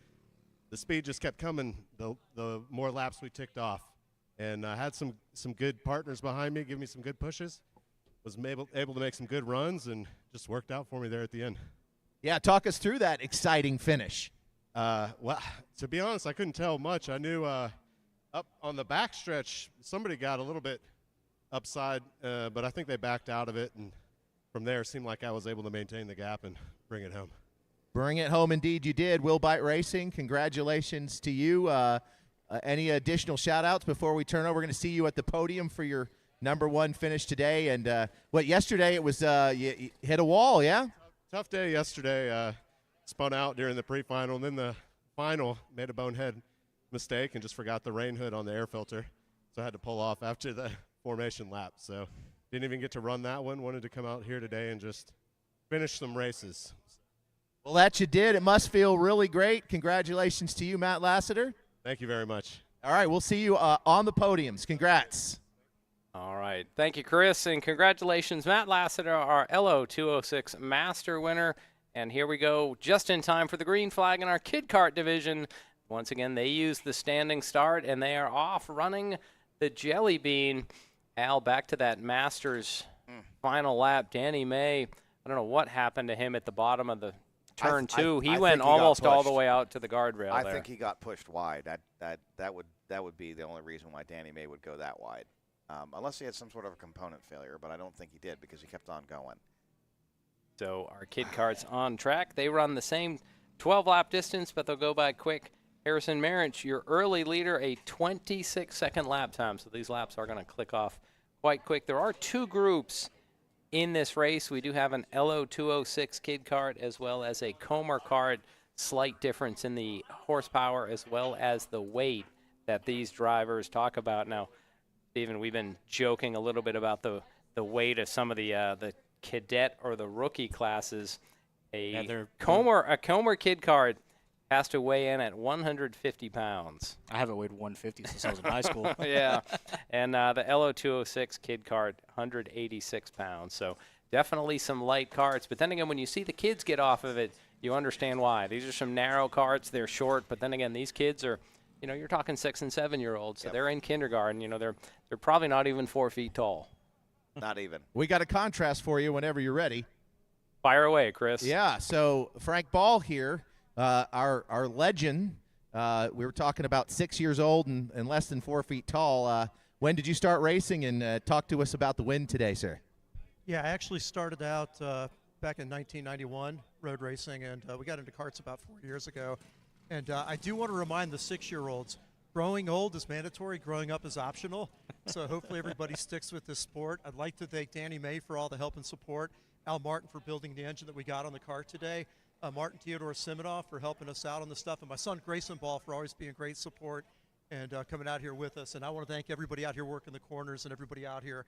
the speed just kept coming the more laps we ticked off. And I had some good partners behind me, giving me some good pushes. Was able to make some good runs, and just worked out for me there at the end. Yeah, talk us through that exciting finish. Well, to be honest, I couldn't tell much. I knew up on the backstretch, somebody got a little bit upside, but I think they backed out of it, and from there it seemed like I was able to maintain the gap and bring it home. Bring it home, indeed you did. Will Bite Racing, congratulations to you. Any additional shout-outs before we turn over? We're going to see you at the podium for your #1 finish today. And yesterday it was you hit a wall, yeah? Tough day yesterday. Spun out during the pre-final, and then the final made a bonehead mistake and just forgot the rain hood on the air filter. So I had to pull off after the formation lap. So didn't even get to run that one. Wanted to come out here today and just finish some races. Well, that you did. It must feel really great. Congratulations to you, Matt Lassiter. Thank you very much. All right, we'll see you on the podiums. Congrats. All right. Thank you, Chris, and congratulations, Matt Lassiter, our LO 206 Master winner. And here we go, just in time for the green flag in our Kid Kart division. Once again, they use the standing start, and they are off running the Jelly Bean. Al, back to that Masters final lap. Danny May, I don't know what happened to him at the bottom of the turn two. He went almost all the way out to the guardrail I there. think he got pushed wide. That would be the only reason why Danny May would go that wide, unless he had some sort of a component failure. But I don't think he did because he kept on going. So our Kid Kart's on track. They run the same 12-lap distance, but they'll go by quick. Harrison Marich, your early leader, a 26-second lap time. So these laps are going to click off quite quick. There are two groups in this race. We do have an LO 206 Kid Kart as well as a Comer Kart. Slight difference in the horsepower as well as the weight that these drivers talk about. Now, Stephen, we've been joking a little bit about the weight of some of the cadet or the rookie classes. A Comer Kid Kart has to weigh in at 150 pounds. I haven't weighed 150 since I was in high school. Yeah, and the LO 206 Kid Kart, 186 pounds. So definitely some light karts. But then again, when you see the kids get off of it, you understand why. These are some narrow karts. They're short, but then again, these kids are, you're talking 6 and 7 year olds. So they're in kindergarten. They're probably not even 4 feet tall. Not even. We got a contrast for you whenever you're ready. Fire away, Chris. Yeah. So Frank Ball here. Our legend, we were talking about 6 years old and less than 4 feet tall. When did you start racing? And talk to us about the win today, sir. Yeah, I actually started out back in 1991 road racing, and we got into karts about 4 years ago. And I do want to remind the 6-year-olds, growing old is mandatory, growing up is optional. So hopefully everybody sticks with this sport. I'd like to thank Danny May for all the help and support, Al Martin for building the engine that we got on the kart today, Martin Theodore Siminoff for helping us out on the stuff, and my son Grayson Ball for always being great support and coming out here with us. And I want to thank everybody out here working the corners and everybody out here.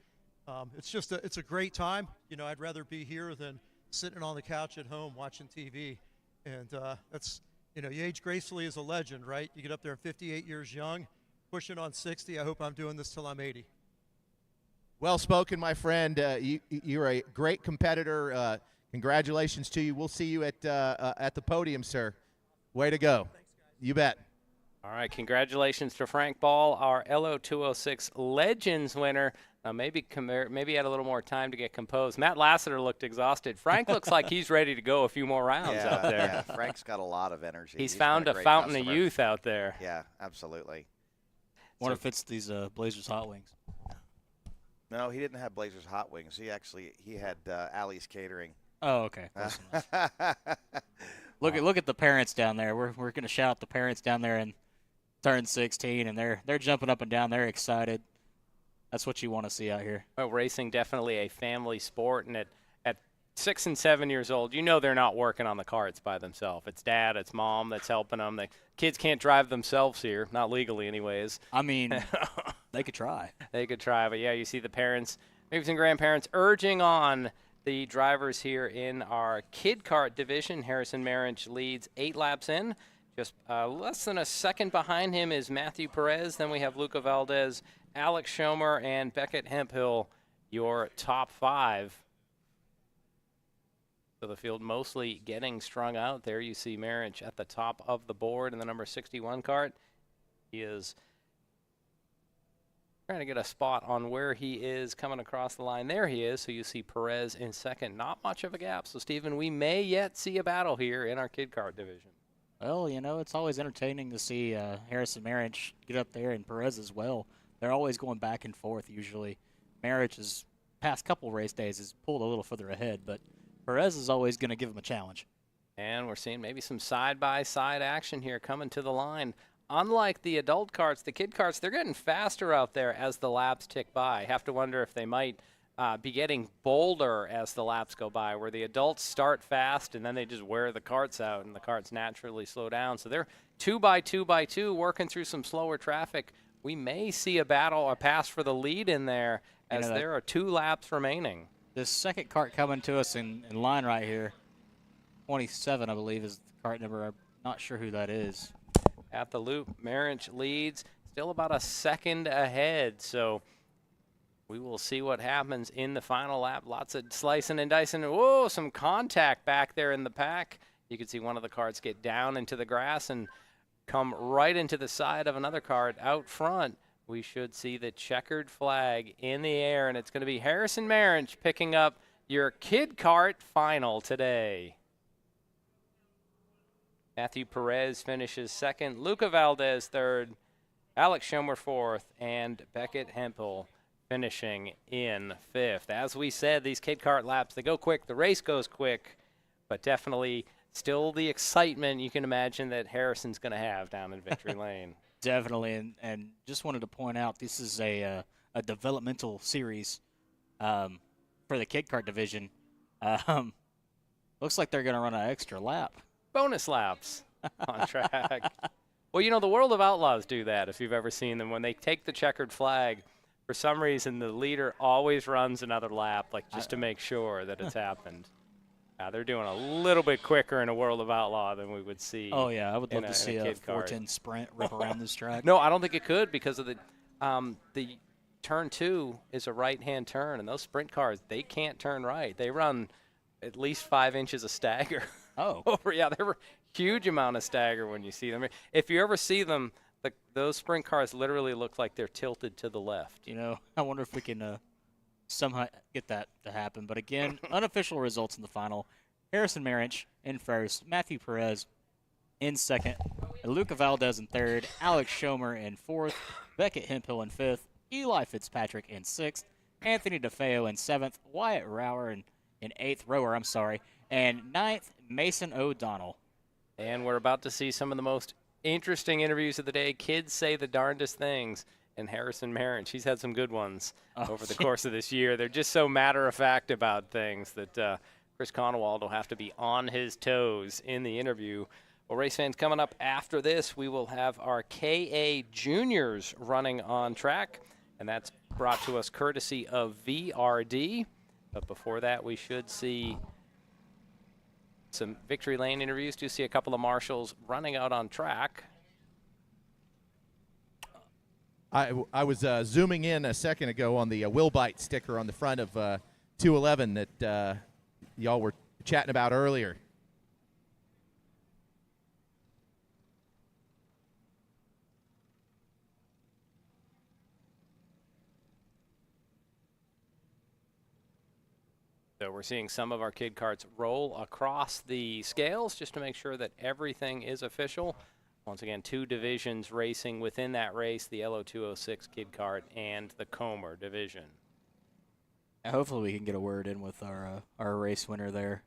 It's a great time. I'd rather be here than sitting on the couch at home watching TV. And that's, you age gracefully as a legend, right? You get up there 58 years young, pushing on 60. I hope I'm doing this till I'm 80. Well spoken, my friend. You're a great competitor. Congratulations to you. We'll see you at the podium, sir. Way to go. You bet. All right, congratulations to Frank Ball, our LO 206 Legends winner. Maybe had a little more time to get composed. Matt Lassiter looked exhausted. Frank looks like he's ready to go a few more rounds out there. Yeah, Frank's got a lot of energy. He's found a fountain of youth out there. Yeah, absolutely. Wonder if it's these Blazers Hot Wings. No, he didn't have Blazers Hot Wings. He had Allie's Catering. Oh, okay. Look at the parents down there. We're going to shout out the parents down there in turn 16, and they're jumping up and down. They're excited. That's what you want to see out here. Well, racing definitely a family sport, and at 6 and 7 years old, they're not working on the karts by themselves. It's dad, it's mom that's helping them. The kids can't drive themselves here, not legally anyways. I mean, they could try. They could try, but yeah, you see the parents, maybe some grandparents urging on the drivers here in our Kid Kart division. Harrison Marich leads 8 laps in. Just less than a second behind him is Matthew Perez. Then we have Luca Valdez, Alex Schomer, and Beckett Hemphill, your top 5. So the field mostly getting strung out. There you see Marich at the top of the board in the number 61 kart. He is trying to get a spot on where he is coming across the line. There he is. So you see Perez in second. Not much of a gap. So, Stephen, we may yet see a battle here in our Kid Kart division. Well, it's always entertaining to see Harrison Marich get up there and Perez as well. They're always going back and forth usually. Marriage's past couple race days has pulled a little further ahead, but Perez is always going to give him a challenge. And we're seeing maybe some side-by-side action here coming to the line. Unlike the adult karts, the kid karts, they're getting faster out there as the laps tick by. Have to wonder if they might be getting bolder as the laps go by, where the adults start fast and then they just wear the karts out and the karts naturally slow down. So they're 2x2x2 working through some slower traffic. We may see a battle, a pass for the lead in there as there are 2 laps remaining. This second kart coming to us in line right here, 27, I believe, is the kart number. I'm not sure who that is. At the loop, Marriage leads, still about a second ahead. So we will see what happens in the final lap. Lots of slicing and dicing. Whoa, some contact back there in the pack. You can see one of the karts get down into the grass and come right into the side of another kart out front. We should see the checkered flag in the air, and it's going to be Harrison Marriage picking up your kid kart final today. Matthew Perez finishes second, Luca Valdez third, Alex Schomer fourth, and Beckett Hempel finishing in fifth. As we said, these kid kart laps, they go quick, the race goes quick, but definitely still the excitement you can imagine that Harrison's going to have down in Victory Lane. Definitely, and just wanted to point out this is a developmental series for the kid kart division. Looks like they're going to run an extra lap. Bonus laps on track. Well, you know, the World of Outlaws do that, if you've ever seen them. When they take the checkered flag, for some reason the leader always runs another lap, like just to make sure that it's happened. They're doing a little bit quicker in a World of Outlaw than we would see. Oh, yeah, I would love to see a kid kart. 410 sprint rip around this track. No, I don't think it could because of the turn 2 is a right-hand turn, and those sprint cars, they can't turn right. They run at least 5 inches of stagger. Oh. Yeah, they're a huge amount of stagger when you see them. If you ever see them, those sprint cars literally look like they're tilted to the left. You know, I wonder if we can somehow get that to happen. But again, unofficial results in the final. Harrison Marriage in first, Matthew Perez in second, Luca Valdez in third, Alex Schomer in fourth, Beckett Hemphill in fifth, Eli Fitzpatrick in sixth, Anthony DeFeo in seventh, Wyatt Rower in eighth, and ninth, Mason O'Donnell. And we're about to see some of the most interesting interviews of the day. Kids say the darndest things. And Harrison Marriage, he's had some good ones over the course of this year. They're just so matter-of-fact about things that Chris Conowald will have to be on his toes in the interview. Well, race fans, coming up after this, we will have our KA Juniors running on track, and that's brought to us courtesy of VRD. But before that, we should see some Victory Lane interviews. Do see a couple of marshals running out on track. I was zooming in a second ago on the Will Bite sticker on the front of 211 that y'all were chatting about earlier. So we're seeing some of our kid karts roll across the scales just to make sure that everything is official. Once again, 2 divisions racing within that race, the LO206 kid kart and the Comer division. Hopefully we can get a word in with our race winner there.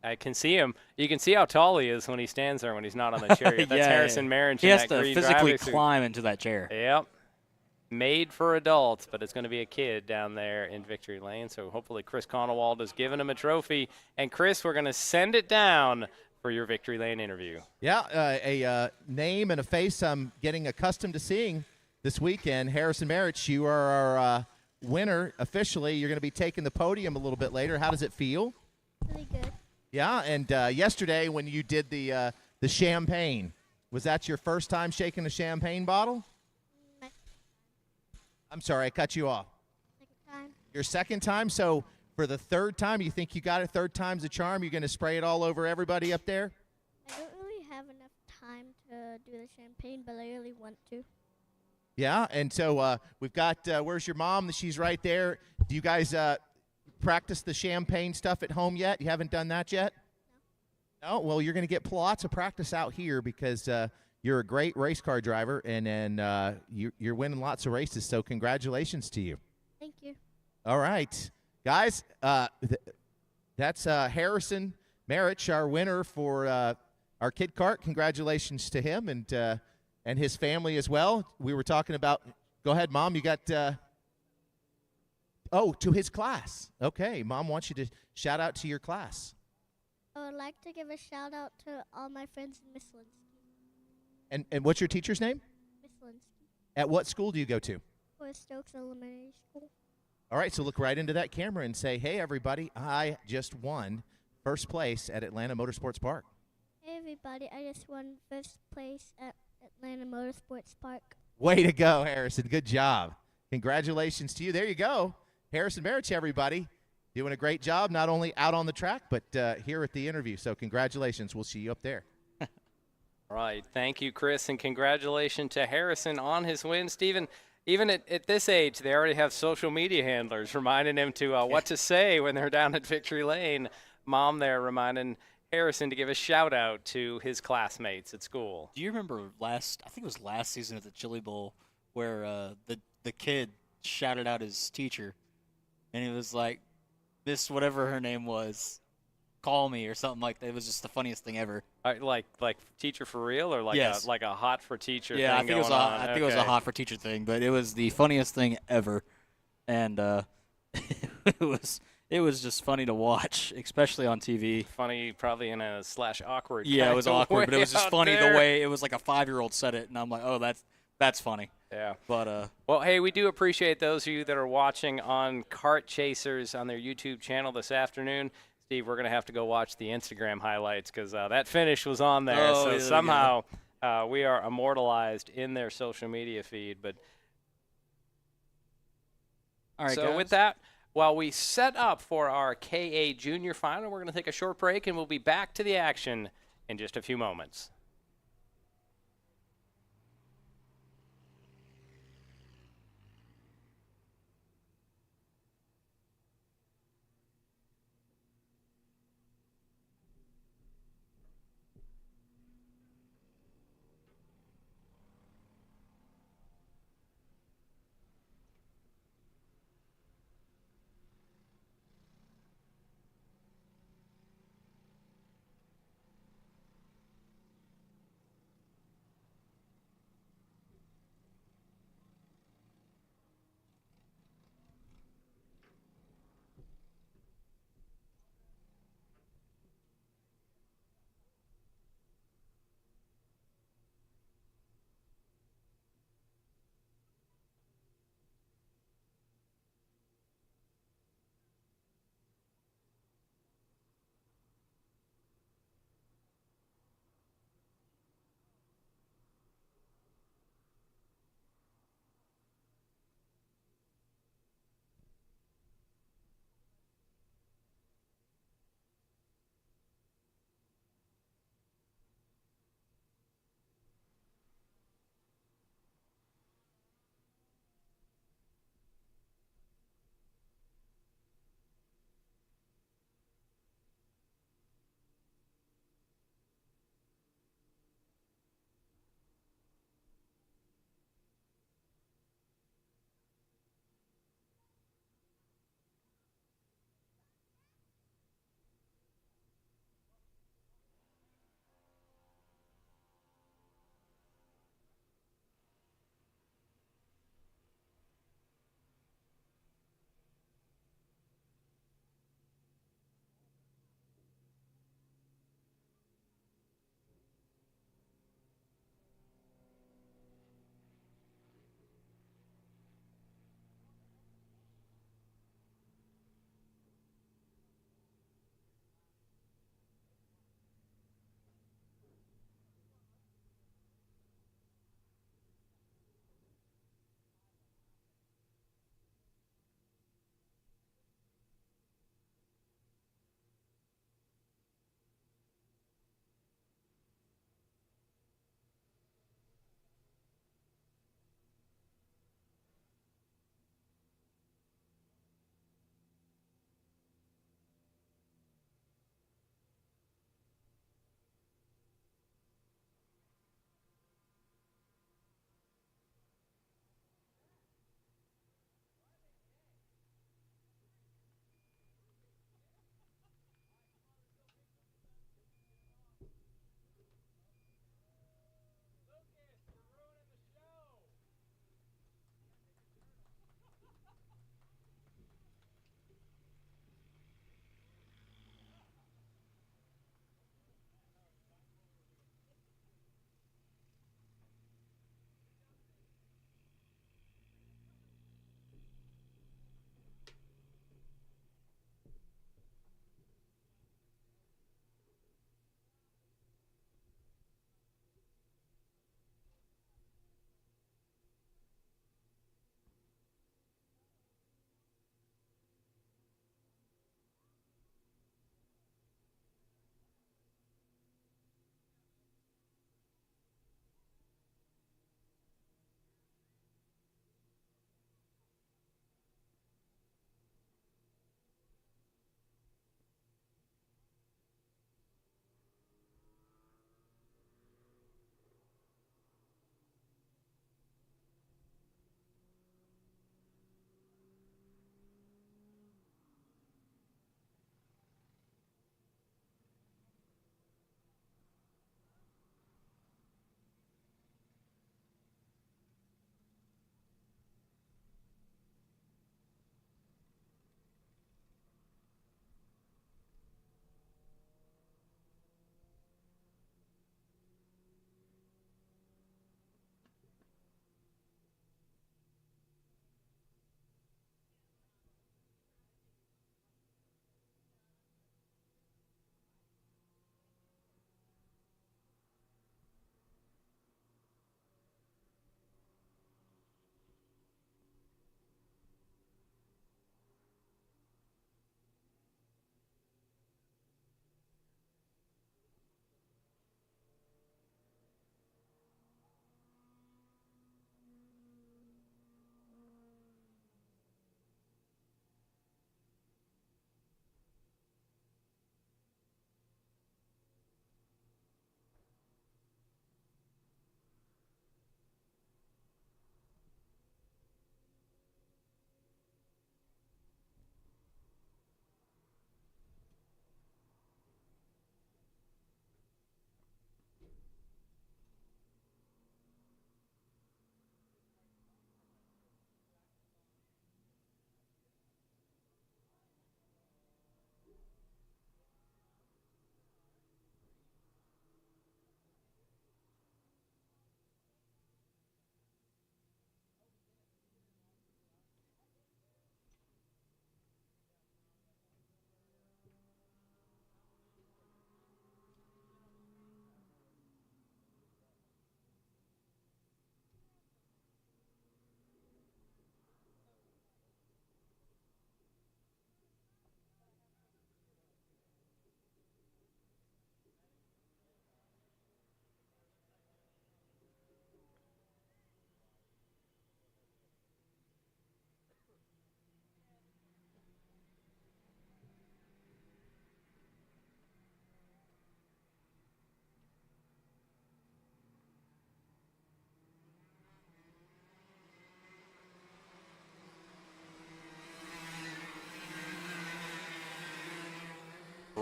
I can see him. You can see how tall he is when he stands there when he's not on the chariot. That's Harrison Marriage. He has to physically climb into that chair. Yep. Made for adults, but it's going to be a kid down there in Victory Lane. So hopefully Chris Conowald has given him a trophy. And Chris, we're going to send it down for your Victory Lane interview. Yeah, a name and a face I'm getting accustomed to seeing this weekend. Harrison Marriage, you are our winner officially. You're going to be taking the podium a little bit later. How does it feel? Really good. Yeah, and yesterday when you did the champagne, was that your first time shaking a champagne bottle? I'm sorry, I cut you off. Second time. Your second time? So for the third time, you think you got it? Third time's a charm? You're going to spray it all over everybody up there? I don't really have enough time to do the champagne, but I really want to. Yeah, and so we've got, where's your mom? She's right there. Do you guys practice the champagne stuff at home yet? You haven't done that yet? No? Well, you're going to get lots of practice out here because you're a great race car driver, and you're winning lots of races, so congratulations to you. Thank All right, guys. That's Harrison Marich, our winner for our kid kart. Congratulations to him and his family as well. We were talking about. Go ahead, Mom. You got. To his class. Okay, Mom wants you to shout out to your class. I would like to give a shout out to all my friends in Miss Linsky. And what's your teacher's name? Miss Linsky. At what school do you go to? For Stokes Elementary School. All right, so look right into that camera and say, "Hey, everybody, I just won first place at Atlanta Motorsports Park." Hey, everybody, I just won first place at Atlanta Motorsports Park. Way to go, Harrison. Good job. Congratulations to you. There you go. Harrison Marich, everybody. Doing a great job, not only out on the track, but here at the interview. So congratulations. We'll see you up there. All right. Thank you, Chris, and congratulations to Harrison on his win. Stephen, even at this age, they already have social media handlers reminding him to what to say when they're down at Victory Lane. Mom there reminding Harrison to give a shout-out to his classmates at school. Do you remember I think it was last season at the Chili Bowl, where the kid shouted out his teacher, and it was like, Miss whatever her name was, call me or something like that. It was just the funniest thing ever. Like teacher for real, or like Yes. a hot for teacher Yeah, thing I think it was going on? I think it was a hot for teacher thing, but it was the funniest thing ever, and it was just funny to watch, especially on TV. Funny, probably in a /awkward. Yeah, it was awkward, but it was just funny the there. way it was like a 5-year-old said it, and I'm like, oh, that's funny. Yeah. But well, hey, we do appreciate those of you that are watching on Kart Chasers on their YouTube channel this afternoon. Steve, we're going to have to go watch the Instagram highlights because that finish was on there. Oh, So yeah, somehow we are immortalized in their social media feed. But all right, so guys. with that, while we set up for our KA Junior Final, we're going to take a short break, and we'll be back to the action in just a few moments.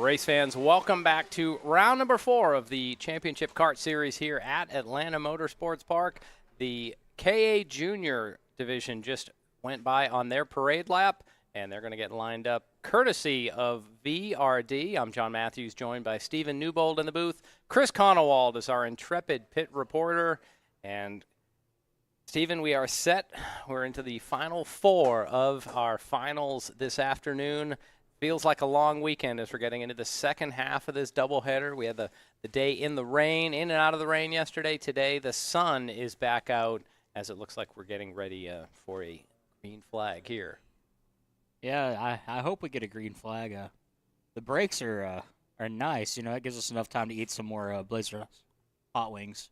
Race fans, welcome back to round number 4 of the Championship Kart Series here at Atlanta Motorsports Park. The KA Junior Division just went by on their parade lap, and they're going to get lined up courtesy of VRD. I'm John Matthews, joined by Stephen Newbold in the booth. Chris Conowald is our intrepid pit reporter. And Stephen, we are set. We're into the final 4 of our finals this afternoon. Feels like a long weekend as we're getting into the second half of this doubleheader. We had the day in the rain, in and out of the rain yesterday. Today, the sun is back out as it looks like we're getting ready for a green flag here. Yeah, I hope we get a green flag. The breaks are nice. You know, it gives us enough time to eat some more Blazer hot wings.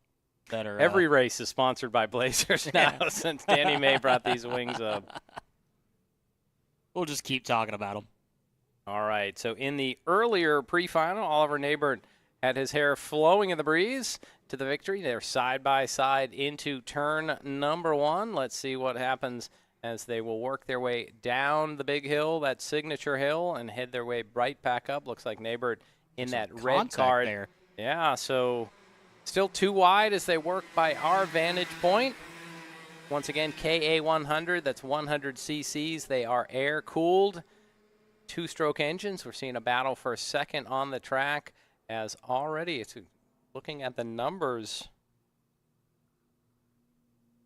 That are, Every race is sponsored by Blazers now since Danny May brought these wings up. We'll just keep talking about them. All right, so in the earlier pre-final, Oliver Neighbor had his hair flowing in the breeze to the victory. They're side by side into turn number 1. Let's see what happens as they will work their way down the big hill, that signature hill, and head their way right back up. Looks like Neighbor in that red card there. Yeah, so still too wide as they work by our vantage point. Once again, KA 100, that's 100 cc's. They are air-cooled. 2-stroke engines. We're seeing a battle for a second on the track as already it's looking at the numbers.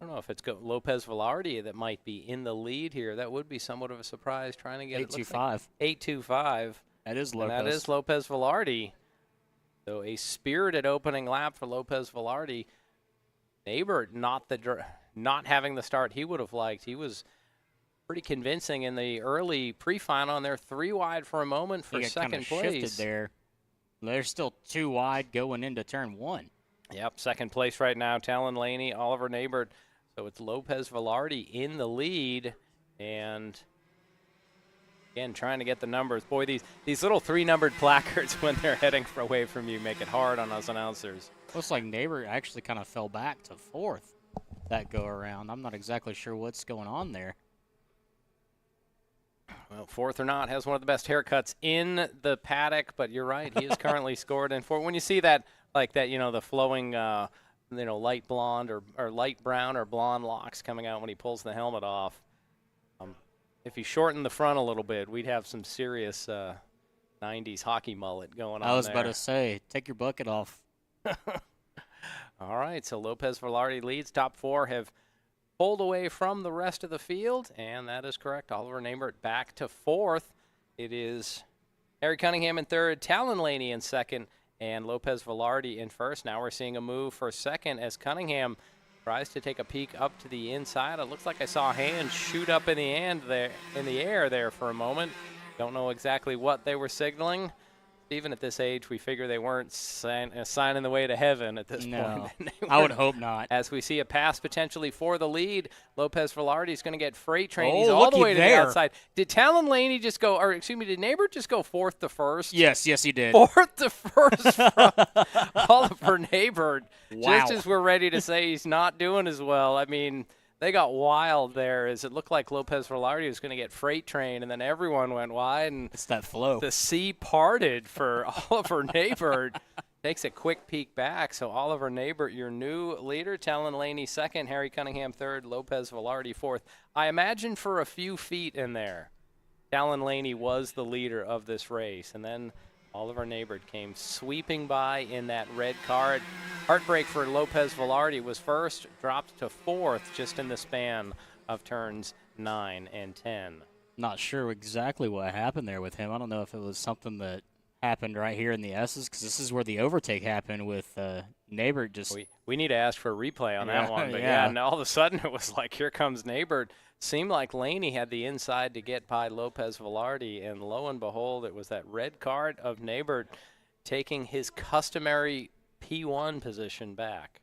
I don't know if it's Lopez Velarde that might be in the lead here. That would be somewhat of a surprise trying to get 825. 825. That is Lopez. And that is Lopez Velarde. So a spirited opening lap for Lopez Velarde. Neighbor not having the start he would have liked. He was pretty convincing in the early pre-final, and they're 3 wide for a moment for second place. Shifted there. They're still 2 wide going into turn 1. Yep, second place right now, Talon Laney, Oliver Neighbor. So it's Lopez Velarde in the lead, and again, trying to get the numbers. Boy, these little 3-numbered placards when they're heading away from you make it hard on us announcers. Looks like Neighbor actually kind of fell back to 4th that go-around. I'm not exactly sure what's going on there. Well, 4th or not, has one of the best haircuts in the paddock, but you're right, he is currently scored in 4th. When you see that, like that, you know, the flowing, light blonde or light brown or blonde locks coming out when he pulls the helmet off, if he shortened the front a little bit, we'd have some serious 90s hockey mullet going on I was there. about to say, take your bucket off. All right, so Lopez Velarde leads. Top 4 have pulled away from the rest of the field, and that is correct. Oliver Neighbor back to 4th. It is Harry Cunningham in 3rd, Talon Laney in 2nd, and Lopez Velarde in 1st. Now we're seeing a move for 2nd as Cunningham tries to take a peek up to the inside. It looks like I saw a hand shoot up in the air there for a moment. Don't know exactly what they were signaling. Even at this age, we figure they weren't signing the way to heaven at this point. I would hope not. As we see a pass potentially for the lead, Lopez Velarde is going to get freight train. He's all the way to the outside. Did Talon Laney just go, or excuse me, did Neighbor just go 4th to 1st? Yes, he did. 4th to 1st from Oliver Neighbor. Wow. Just as we're ready to say he's not doing as well. I mean, they got wild there as it looked like Lopez Velarde was going to get freight train, and then everyone went wide. And it's that flow. The sea parted for Oliver Neighbor. Takes a quick peek back. So Oliver Neighbor, your new leader. Talon Laney 2nd, Harry Cunningham 3rd, Lopez Velarde 4th. I imagine for a few feet in there, Talon Laney was the leader of this race. And then Oliver Neighbor came sweeping by in that red card. Heartbreak for Lopez Velarde was 1st, dropped to 4th just in the span of turns 9 and 10. Not sure exactly what happened there with him. I don't know if it was something that happened right here in the S's, because this is where the overtake happened with Neighbor. Just we need to ask for a replay on that one. But yeah, and all of a sudden it was like, here comes Neighbor. Seemed like Laney had the inside to get by Lopez Velarde, and lo and behold, it was that red card of Neighbor taking his customary P1 position back.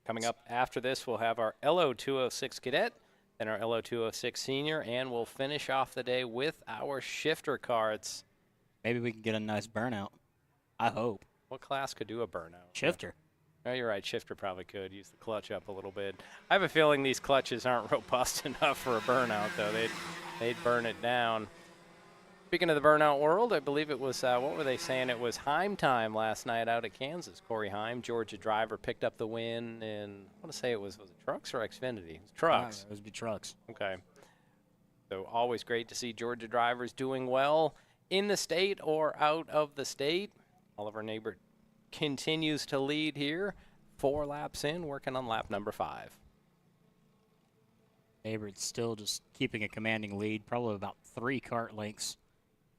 Coming up after this, we'll have our LO206 cadet, then our LO206 senior, and we'll finish off the day with our shifter karts. Maybe we can get a nice burnout. I hope. What class could do a burnout? Shifter. Oh, you're right. Shifter probably could use the clutch up a little bit. I have a feeling these clutches aren't robust enough for a burnout, though. They'd burn it down. Speaking of the burnout world, I believe it was, what were they saying? It was Heim time last night out at Kansas. Corey Heim, Georgia driver, picked up the win in, I want to say was it trucks or Xfinity? It was trucks. It was trucks. Okay. So always great to see Georgia drivers doing well in the state or out of the state. Oliver Neighbor continues to lead here. 4 laps in, working on lap number 5. Neighbor's still just keeping a commanding lead, probably about 3 kart lengths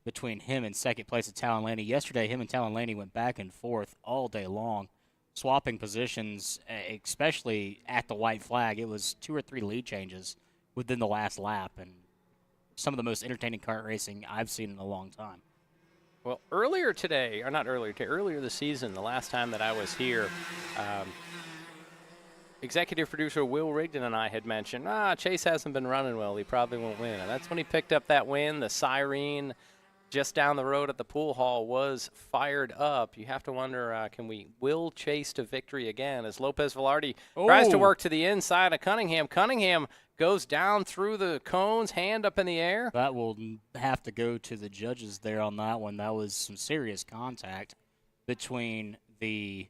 between him and second place at Talon Laney. Yesterday, him and Talon Laney went back and forth all day long, swapping positions, especially at the white flag. It was 2 or 3 lead changes within the last lap, and some of the most entertaining kart racing I've seen in a long time. Well, earlier today, or not earlier today, earlier this season, the last time that I was here, executive producer Will Rigdon and I had mentioned, Chase hasn't been running well. He probably won't win. And that's when he picked up that win. The siren just down the road at the pool hall was fired up. You have to wonder, can we will Chase to victory again as Lopez Velarde tries to work to the inside of Cunningham. Cunningham goes down through the cones, hand up in the air. That will have to go to the judges there on that one. That was some serious contact between the...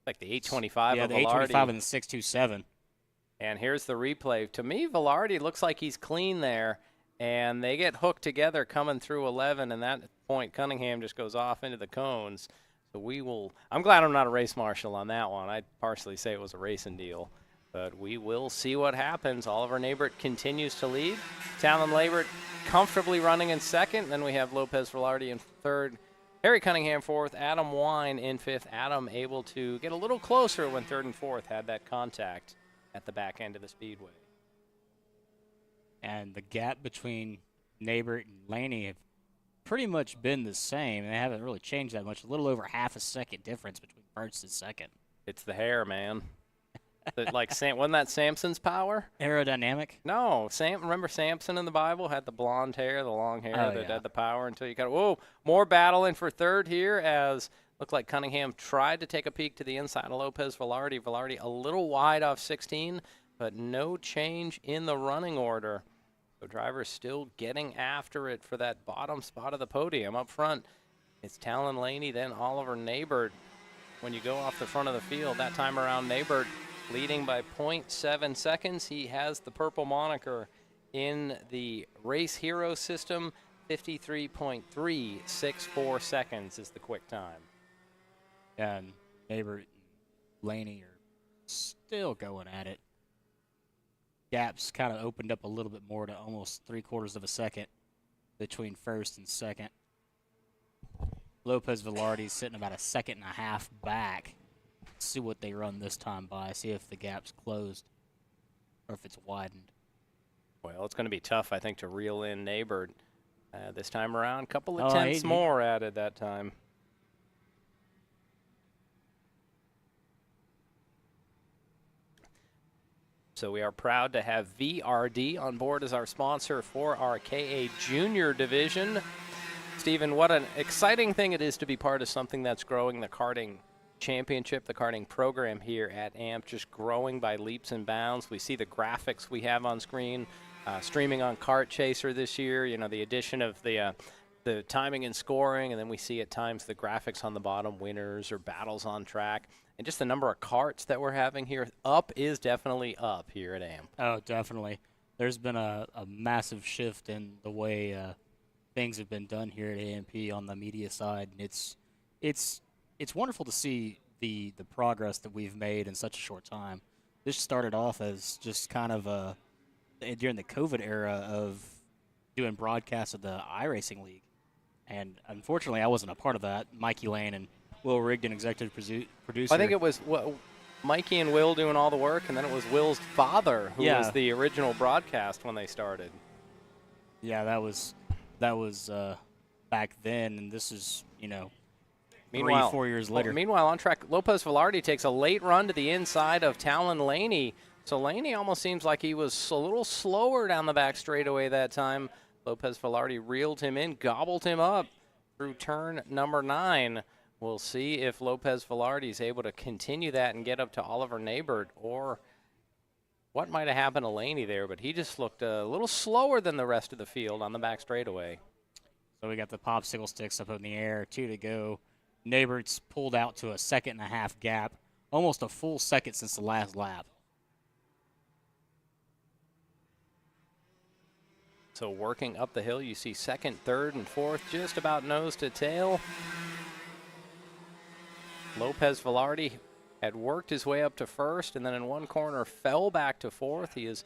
Like the 825 of the Velarde. 825 and the 627. And here's the replay. To me, Velarde looks like he's clean there, and they get hooked together coming through 11, and that point Cunningham just goes off into the cones. So we will – I'm glad I'm not a race marshal on that one. I'd partially say it was a racing deal. But we will see what happens. Oliver Nabert continues to lead. Talon Labert comfortably running in second. Then we have Lopez Velarde in third. Harry Cunningham fourth, Adam Wine in fifth. Adam able to get a little closer when third and fourth had that contact at the back end of the speedway. And the gap between Nabert and Laney have pretty much been the same. They haven't really changed that much. A little over half a second difference between first and second. It's the hair, man. Wasn't that Samson's power? Aerodynamic? No. Remember Samson in the Bible had the blonde hair, the long hair that had the power until you got, whoa, more battling for third here as looked like Cunningham tried to take a peek to the inside of Lopez Velarde. Velarde a little wide off 16, but no change in the running order. So drivers still getting after it for that bottom spot of the podium. Up front, it's Talon Laney, then Oliver Nabert. When you go off the front of the field, that time around Nabert leading by 0.7 seconds. He has the purple moniker in the race hero system. 53.364 seconds is the quick time. And Nabert and Laney are still going at it. Gaps kind of opened up a little bit more to almost 3/4 of a second between first and second. Lopez Velarde sitting about a second and a half back. See what they run this time by, see if the gap's closed or if it's widened. Well, it's going to be tough, I think, to reel in Nabert this time around. A couple of tenths more added that time. So we are proud to have VRD on board as our sponsor for our KA Junior division. Stephen, what an exciting thing it is to be part of something that's growing the karting championship, the karting program here at AMP, just growing by leaps and bounds. We see the graphics we have on screen, streaming on Kart Chaser this year, the addition of the timing and scoring, and then we see at times the graphics on the bottom, winners or battles on track, and just the number of karts that we're having here. Up is definitely up here at AMP. Oh, definitely. There's been a massive shift in the way things have been done here at AMP on the media side, and it's wonderful to see the progress that we've made in such a short time. This started off as just kind of during the COVID era of doing broadcasts of the iRacing League. And unfortunately, I wasn't a part of that. Mikey Lane and Will Rigdon, executive producer. I think it was Mikey and Will doing all the work, and then it was Will's father who was the original broadcast when they started. Yeah, that was back then, and this is, 3-4 years later. Meanwhile, on track, Lopez Velarde takes a late run to the inside of Talon Laney. So Laney almost seems like he was a little slower down the back straightaway that time. Lopez Velarde reeled him in, gobbled him up through turn number 9. We'll see if Lopez Velarde is able to continue that and get up to Oliver Nabert or what might have happened to Laney there, but he just looked a little slower than the rest of the field on the back straightaway. So we got the popsicle sticks up in the air, 2 to go. Neighbors pulled out to a 1.5-second gap, almost a full second since the last lap. So working up the hill, you see second, third, and fourth just about nose to tail. Lopez Velarde had worked his way up to first, and then in one corner fell back to fourth. He has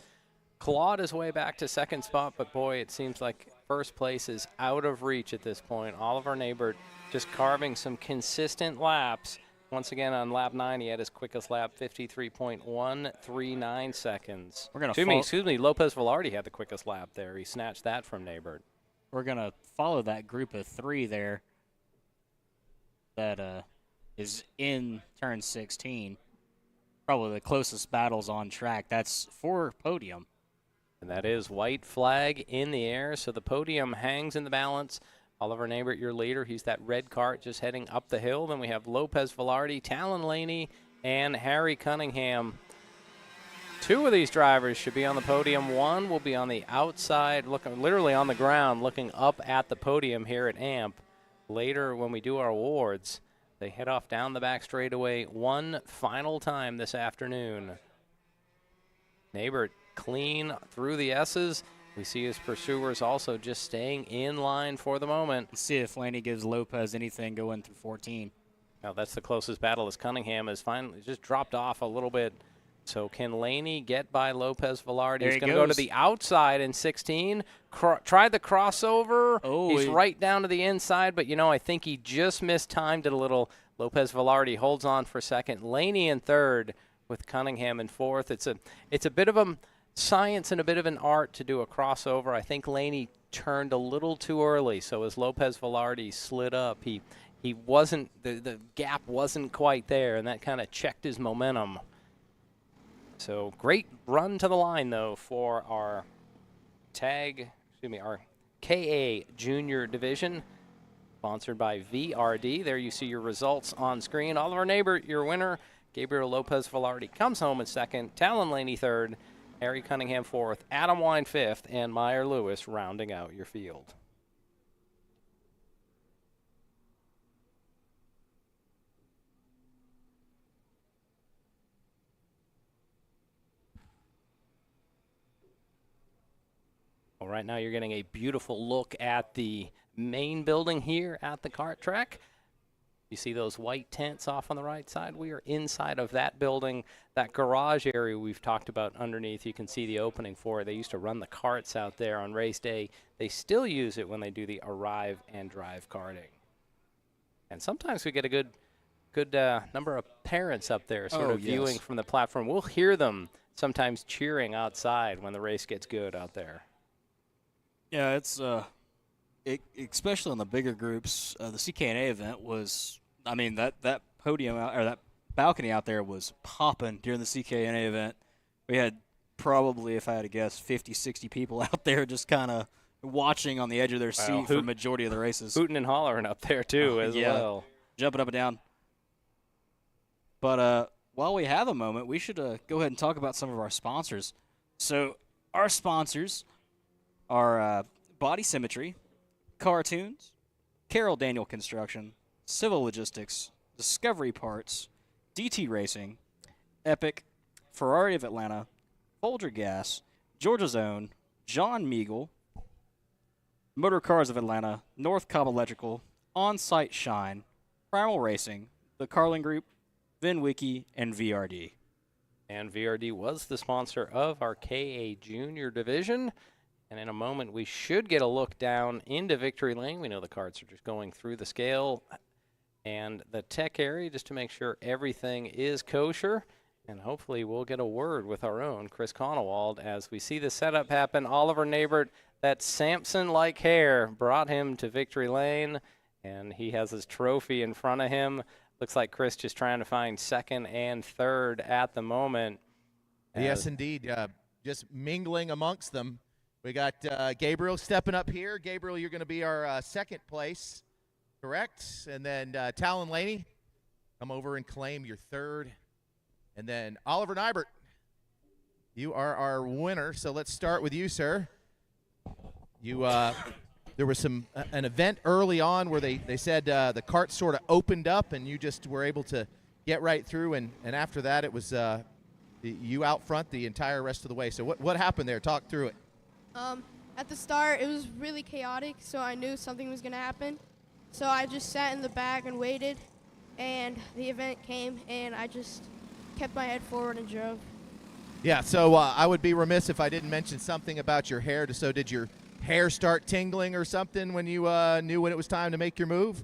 clawed his way back to second spot, but boy, it seems like first place is out of reach at this point. Oliver Neighbert just carving some consistent laps. Once again, on lap 9, he had his quickest lap, 53.139 seconds. Excuse me, Lopez Velarde had the quickest lap there. He snatched that from Neighbert. We're going to follow that group of 3 there that is in turn 16. Probably the closest battles on track. That's for podium. And that is white flag in the air, so the podium hangs in the balance. Oliver Neighbert, your leader. He's that red cart just heading up the hill. Then we have Lopez Velarde, Talon Laney, and Harry Cunningham. 2 of these drivers should be on the podium. 1 will be on the outside, looking literally on the ground, looking up at the podium here at AMP. Later, when we do our awards, they head off down the back straightaway one final time this afternoon. Neighbert clean through the S's. We see his pursuers also just staying in line for the moment. Let's see if Laney gives Lopez anything going through 14. Now that's the closest battle as Cunningham has finally just dropped off a little bit. So can Laney get by Lopez Velarde? He's going to go to the outside in 16. Tried the crossover. Oh, he's right down to the inside, but, I think he just mistimed it a little. Lopez Velarde holds on for second. Laney in third with Cunningham in fourth. It's a bit of a science and a bit of an art to do a crossover. I think Laney turned a little too early, so as Lopez Velarde slid up, he wasn't, the gap wasn't quite there, and that kind of checked his momentum. So great run to the line, though, for our our KA Junior Division, sponsored by VRD. There you see your results on screen. Oliver Neighbert, your winner. Gabriel Lopez Velarde comes home in second. Talon Laney third. Harry Cunningham fourth. Adam Wine fifth. And Meyer Lewis rounding out your field. Well, right now you're getting a beautiful look at the main building here at the kart track. You see those white tents off on the right side? We are inside of that building, that garage area we've talked about underneath. You can see the opening for it. They used to run the karts out there on race day. They still use it when they do the arrive and drive karting. And sometimes we get a good number of parents up there sort of viewing from the platform. We'll hear them sometimes cheering outside when the race gets good out there. Yeah, it's especially on the bigger groups. The CKNA event was, that podium or that balcony out there was popping during the CKNA event. We had probably, if I had to guess, 50, 60 people out there just kind of watching on the edge of their seat for the majority of the races. Hooting and hollering up there too as well. Jumping up and down. But while we have a moment, we should go ahead and talk about some of our sponsors. So our sponsors are Body Symmetry, Cartoons, Carroll Daniel Construction, Civil Logistics, Discovery Parts, DT Racing, Epic, Ferrari of Atlanta, Folger Gas, Georgia's Own, John Meagle, Motor Cars of Atlanta, North Cobb Electrical, On-Site Shine, Primal Racing, The Carlin Group, VinWiki, and VRD. And VRD was the sponsor of our KA Junior Division. And in a moment, we should get a look down into Victory Lane. We know the carts are just going through the scale and the tech area just to make sure everything is kosher. And hopefully we'll get a word with our own Chris Conowald as we see the setup happen. Oliver Neighbert, that Samson-like hair brought him to Victory Lane, and he has his trophy in front of him. Looks like Chris just trying to find second and third at the moment. Yes, indeed. Just mingling amongst them. We got Gabriel stepping up here. Gabriel, you're going to be our second place, correct? And then Talon Laney, come over and claim your third. And then Oliver Neighbert, You are our winner, so let's start with you, sir. You, there was an event early on where they said the cart sort of opened up and you just were able to get right through, and after that it was you out front the entire rest of the way. So what happened there? Talk through it. At the start, it was really chaotic, so I knew something was going to happen. So I just sat in the back and waited, and the event came, and I just kept my head forward and drove. Yeah, so I would be remiss if I didn't mention something about your hair. So did your hair start tingling or something when you knew when it was time to make your move?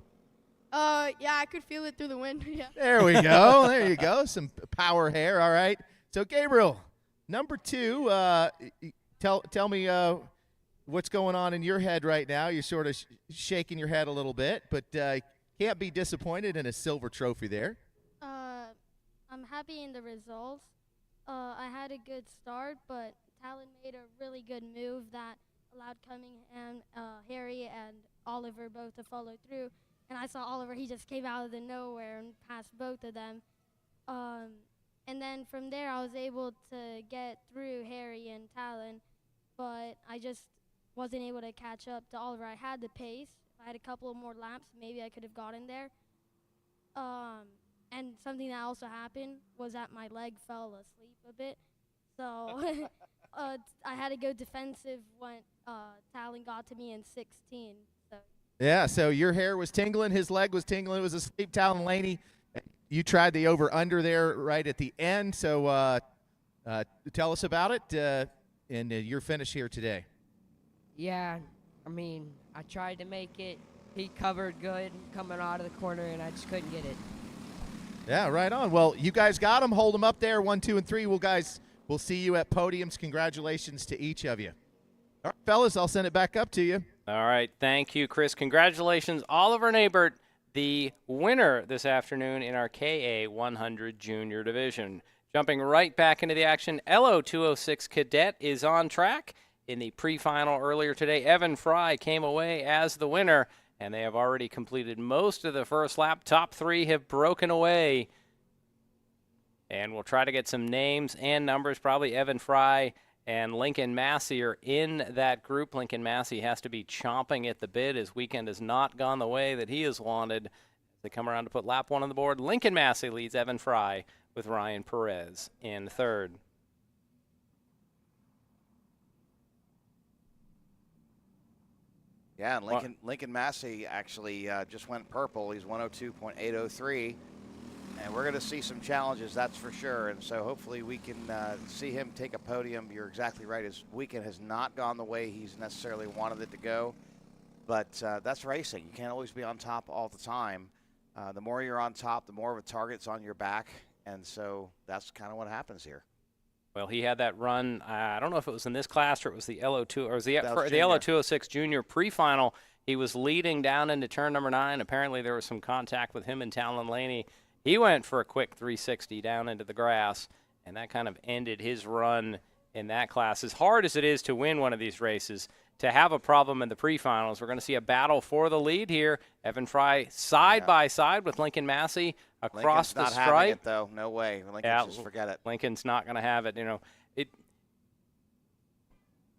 Yeah, I could feel it through the wind. Yeah. There we go. There you go. Some power hair. All right. So Gabriel, number 2, tell me what's going on in your head right now. You're sort of shaking your head a little bit, but can't be disappointed in a silver trophy there. I'm happy in the results. I had a good start, but Talon made a really good move that allowed Cunningham, Harry, and Oliver both to follow through. And I saw Oliver, he just came out of the nowhere and passed both of them. And then from there, I was able to get through Harry and Talon, but I just wasn't able to catch up to Oliver. I had the pace. If I had a couple of more laps, maybe I could have gotten there. And something that also happened was that my leg fell asleep a bit. So I had to go defensive when Talon got to me in 16. So. Yeah, so your hair was tingling, his leg was tingling, it was asleep. Talon Laney, you tried the over-under there right at the end, so tell us about it and your finish here today. Yeah, I mean, I tried to make it. He covered good coming out of the corner, and I just couldn't get it. Yeah, right on. Well, you guys got them. Hold them up there, 1, 2, and 3. We'll see you at podiums. Congratulations to each of you. All right, fellas, I'll send it back up to you. All right, thank you, Chris. Congratulations, Oliver Nabert, the winner this afternoon in our KA 100 Junior Division. Jumping right back into the action, LO 206 Cadet is on track. In the pre-final earlier today, Evan Fry came away as the winner, and they have already completed most of the first lap. Top 3 have broken away. And we'll try to get some names and numbers. Probably Evan Fry and Lincoln Massey are in that group. Lincoln Massey has to be chomping at the bit. His weekend has not gone the way that he has wanted. They come around to put lap 1 on the board. Lincoln Massey leads Evan Fry with Ryan Perez in third. Yeah, and Lincoln Massey actually just went purple. He's 102.803. And we're going to see some challenges, that's for sure. And so hopefully we can see him take a podium. You're exactly right. His weekend has not gone the way he's necessarily wanted it to go. But that's racing. You can't always be on top all the time. The more you're on top, the more of a target's on your back. And so that's kind of what happens here. Well, he had that run. I don't know if it was in this class or it was the LO2 or was the LO206 Junior pre-final. He was leading down into turn number 9. Apparently there was some contact with him and Talon Laney. He went for a quick 360 down into the grass, and that kind of ended his run in that class. As hard as it is to win one of these races, to have a problem in the pre-finals, we're going to see a battle for the lead here. Evan Fry side by side with Lincoln Massey across the stripe. Lincoln's not having it, though. No way. Lincoln just forget it. Lincoln's not going to have it. You know,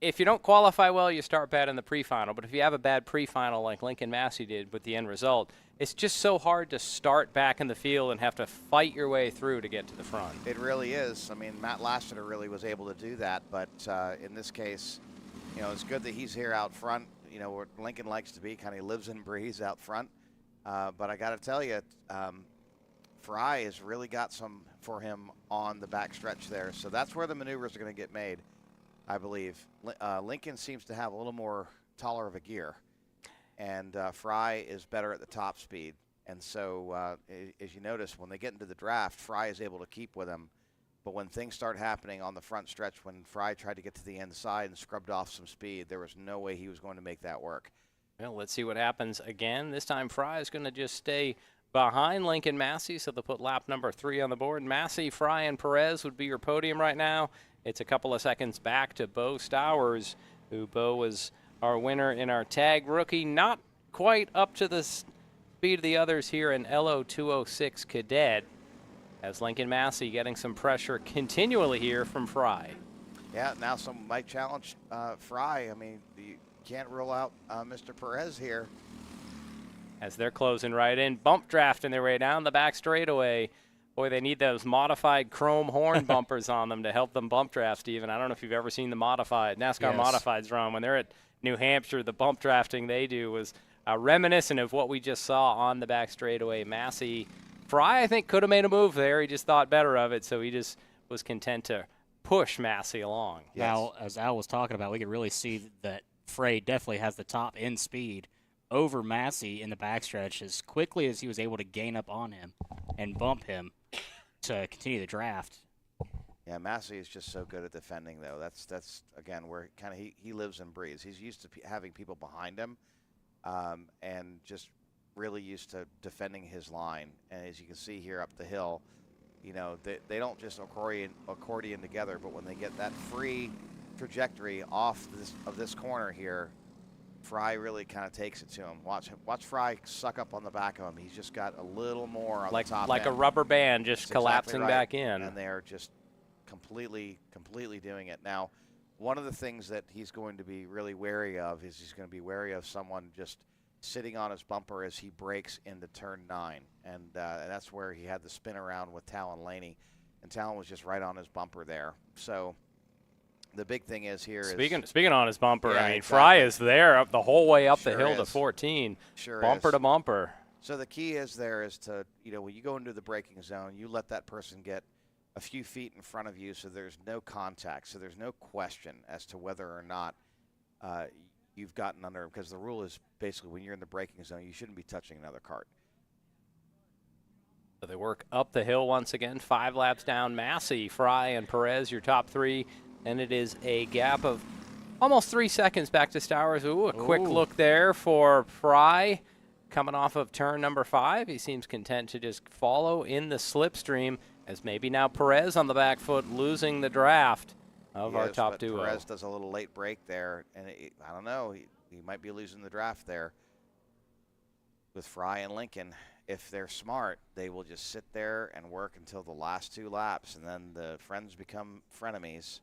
if you don't qualify well, you start bad in the pre-final. But if you have a bad pre-final like Lincoln Massey did with the end result, it's just so hard to start back in the field and have to fight your way through to get to the front. It really is. I mean, Matt Lassiter really was able to do that. But in this case, you know, it's good that he's here out front, you know, where Lincoln likes to be, kind of lives and breathes out front. But I got to tell you, Fry has really got some for him on the back stretch there. So that's where the maneuvers are going to get made, I believe. Lincoln seems to have a little more taller of a gear. And Fry is better at the top speed. And so, as you notice, when they get into the draft, Fry is able to keep with him. But when things start happening on the front stretch, when Fry tried to get to the inside and scrubbed off some speed, there was no way he was going to make that work. Well, let's see what happens again. This time Fry is going to just stay behind Lincoln Massey, so they'll put lap number 3 on the board. Massey, Fry, and Perez would be your podium right now. It's a couple of seconds back to Bo Stowers, who Bo was our winner in our tag rookie. Not quite up to the speed of the others here in LO 206 Cadet, as Lincoln Massey getting some pressure continually here from Fry. Yeah, now some might challenge Fry. I mean, you can't rule out Mr. Perez here. As they're closing right in, bump drafting their way down the back straightaway. Boy, they need those modified chrome horn bumpers on them to help them bump draft, Steven. I don't know if you've ever seen the modified, NASCAR modifieds run. When they're at New Hampshire, the bump drafting they do was reminiscent of what we just saw on the back straightaway. Massey, Fry, I think, could have made a move there. He just thought better of it, so he just was content to push Massey along. Now, as Al was talking about, we could really see that Frey definitely has the top end speed over Massey in the backstretch as quickly as he was able to gain up on him and bump him to continue the draft. Yeah, Massey is just so good at defending, though. That's again where kind of he lives and breathes. He's used to having people behind him, and just really used to defending his line. And as you can see here up the hill, you know, they don't just accordion together, but when they get that free trajectory off this corner here, Fry really kind of takes it to him. Watch Fry suck up on the back of him. He's just got a little more on the top like end. a rubber band just That's collapsing exactly right. back in. And they're just completely doing it. Now, one of the things that he's going to be really wary of is he's going to be wary of someone just sitting on his bumper as he breaks into turn 9. And that's where he had the spin around with Talon Laney. And Talon was just right on his bumper there. So the big thing is here speaking on his bumper, yeah, I mean, exactly. Fry is there up the whole way up Sure the hill to is. 14, Sure bumper is. to bumper. So the key is to, you know, when you go into the braking zone, you let that person get a few feet in front of you so there's no contact, so there's no question as to whether or not you've gotten under, because the rule is basically when you're in the braking zone, you shouldn't be touching another kart. So they work up the hill once again, 5 laps down. Massey, Fry, and Perez, your top 3. And it is a gap of almost 3 seconds back to Stowers. Ooh, a quick look there for Fry coming off of turn number 5. He seems content to just follow in the slipstream, as maybe now Perez on the back foot losing the draft of our top but duo. Perez does a little late break there, and I don't know, he might be losing the draft there with Fry and Lincoln. If they're smart, they will just sit there and work until the last 2 laps, and then the friends become frenemies.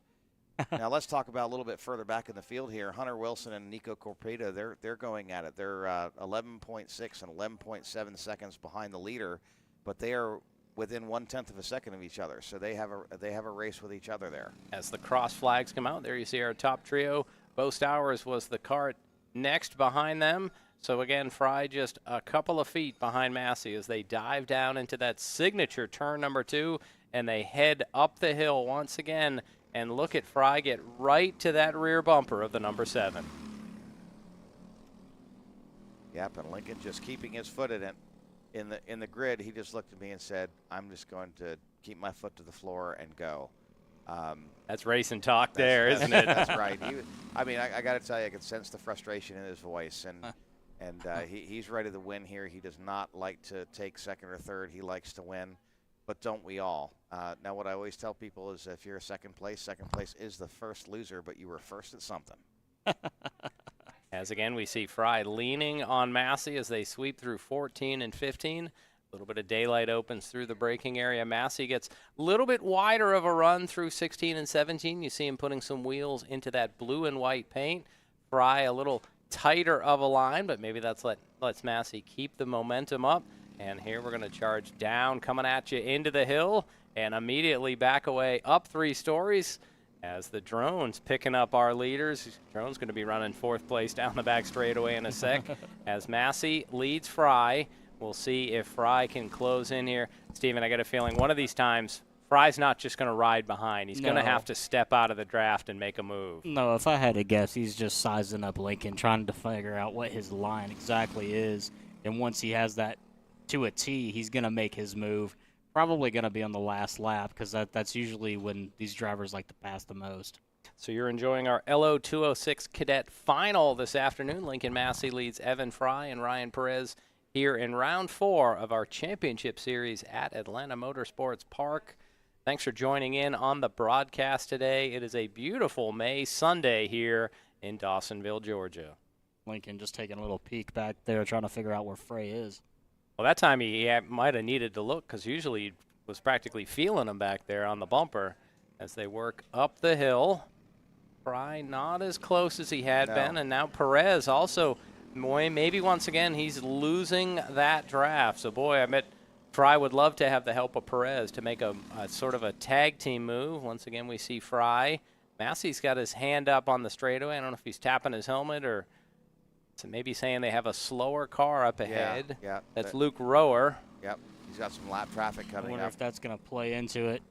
Now let's talk about a little bit further back in the field here. Hunter Wilson and Nico Corpedo, they're going at it. They're 11.6 and 11.7 seconds behind the leader, but they are within 1/10 of a second of each other. So they have a race with each other there. As the cross flags come out, there you see our top trio. Bo Stowers was the kart next behind them. So again, Fry just a couple of feet behind Massey as they dive down into that signature turn number 2, and they head up the hill once again. And look at Fry get right to that rear bumper of the number 7. Yep, and Lincoln just keeping his foot in the grid. He just looked at me and said, "I'm just going to keep my foot to the floor and go." That's racing talk there, isn't it? That's right. I mean, I got to tell you, I could sense the frustration in his voice, and he's ready to win here. He does not like to take second or third. He likes to win, but don't we all? Now, what I always tell people is if you're second place is the first loser, but you were first at something. As again, we see Fry leaning on Massey as they sweep through 14 and 15. A little bit of daylight opens through the braking area. Massey gets a little bit wider of a run through 16 and 17. You see him putting some wheels into that blue and white paint. Fry a little tighter of a line, but maybe that's lets Massey keep the momentum up. And here we're going to charge down, coming at you into the hill, and immediately back away up 3 stories as the drone's picking up our leaders. Drone's going to be running 4th place down the back straightaway in a sec as Massey leads Fry. We'll see if Fry can close in here. Steven, I got a feeling one of these times Fry's not just going to ride behind. He's going to have to step out of the draft and make a move. No, if I had to guess, he's just sizing up Lincoln, trying to figure out what his line exactly is. And once he has that to a T, he's going to make his move. Probably going to be on the last lap because that's usually when these drivers like to pass the most. So you're enjoying our LO 206 Cadet Final this afternoon. Lincoln Massey leads Evan Fry and Ryan Perez here in round 4 of our championship series at Atlanta Motorsports Park. Thanks for joining in on the broadcast today. It is a beautiful May Sunday here in Dawsonville, Georgia. Lincoln just taking a little peek back there, trying to figure out where Frey is. Well, that time he might have needed to look because usually he was practically feeling him back there on the bumper as they work up the hill. Fry not as close as he had No. been, and now Perez also, maybe once again he's losing that draft. So boy, I bet Fry would love to have the help of Perez to make a sort of a tag team move. Once again, we see Fry. Massey's got his hand up on the straightaway. I don't know if he's tapping his helmet or maybe saying they have a slower car up ahead. Yeah. That's Luke Rower. Yep. He's got some lap traffic I coming wonder up. if that's going to play into it.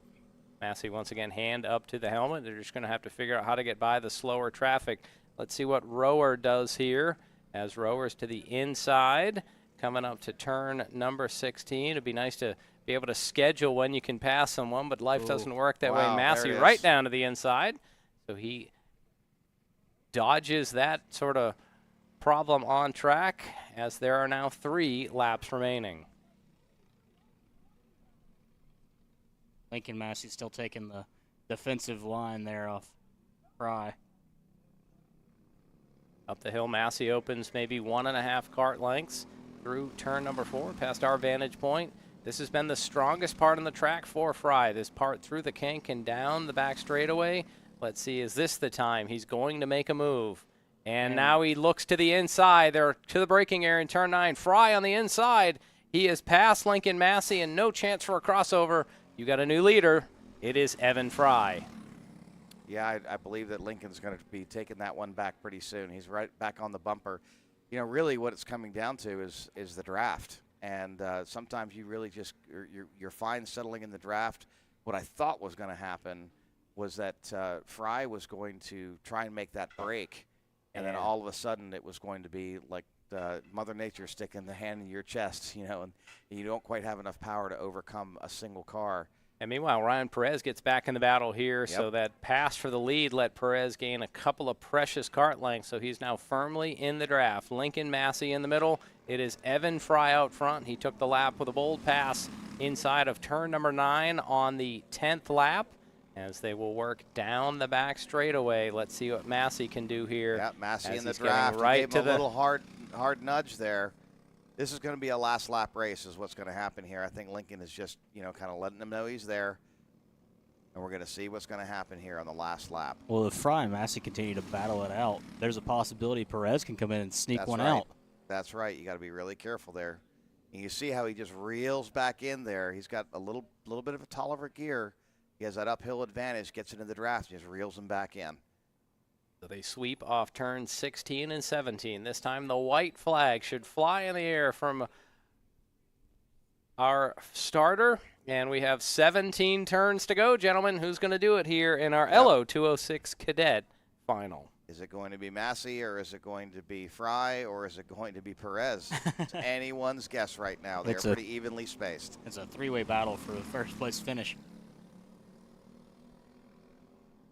Massey once again hand up to the helmet. They're just going to have to figure out how to get by the slower traffic. Let's see what Rower does here as Rower's to the inside, coming up to turn number 16. It'd be nice to be able to schedule when you can pass someone, but life doesn't work that way. Massey right down to the inside. So he dodges that sort of problem on track as there are now 3 laps remaining. Lincoln Massey still taking the defensive line there off Fry. Up the hill, Massey opens maybe 1.5 kart lengths through turn number 4, past our vantage point. This has been the strongest part on the track for Fry. This part through the kink and down the back straightaway. Let's see, is this the time he's going to make a move? And now he looks to the inside. They're to the braking area in turn 9. Fry on the inside. He has passed Lincoln Massey and no chance for a crossover. You got a new leader. It is Evan Fry. Yeah, I believe that Lincoln's going to be taking that one back pretty soon. He's right back on the bumper. You know, really what it's coming down to is the draft. And sometimes you really just, you're fine settling in the draft. What I thought was going to happen was that Fry was going to try and make that break. And then all of a sudden it was going to be like Mother Nature sticking the hand in your chest, you know, and you don't quite have enough power to overcome a single car. And meanwhile, Ryan Perez gets back in the battle here, so that pass for the lead let Perez gain a couple of precious kart lengths, so he's now firmly in the draft. Lincoln Massey in the middle. It is Evan Fry out front. He took the lap with a bold pass inside of turn number 9 on the 10th lap, as they will work down the back straightaway. Let's see what Massey can do here. Yeah, Massey in the he's draft. Right Gave to him a little hard nudge there. This is going to be a last lap race is what's going to happen here. I think Lincoln is just, you know, kind of letting him know he's there. And we're going to see what's going to happen here on the last lap. Well, if Fry and Massey continue to battle it out, there's a possibility Perez can come in and sneak one out. That's right. You got to be really careful there. And you see how he just reels back in there. He's got a little bit of a taller gear. He has that uphill advantage, gets into the draft, just reels him back in. So they sweep off turns 16 and 17. This time the white flag should fly in the air from our starter. And we have 17 turns to go, gentlemen. Who's going to do it here in our LO 206 Cadet final? Is it going to be Massey, or is it going to be Fry, or is it going to be Perez? It's anyone's guess right now. They're pretty evenly spaced. It's a 3-way battle for the first place finish.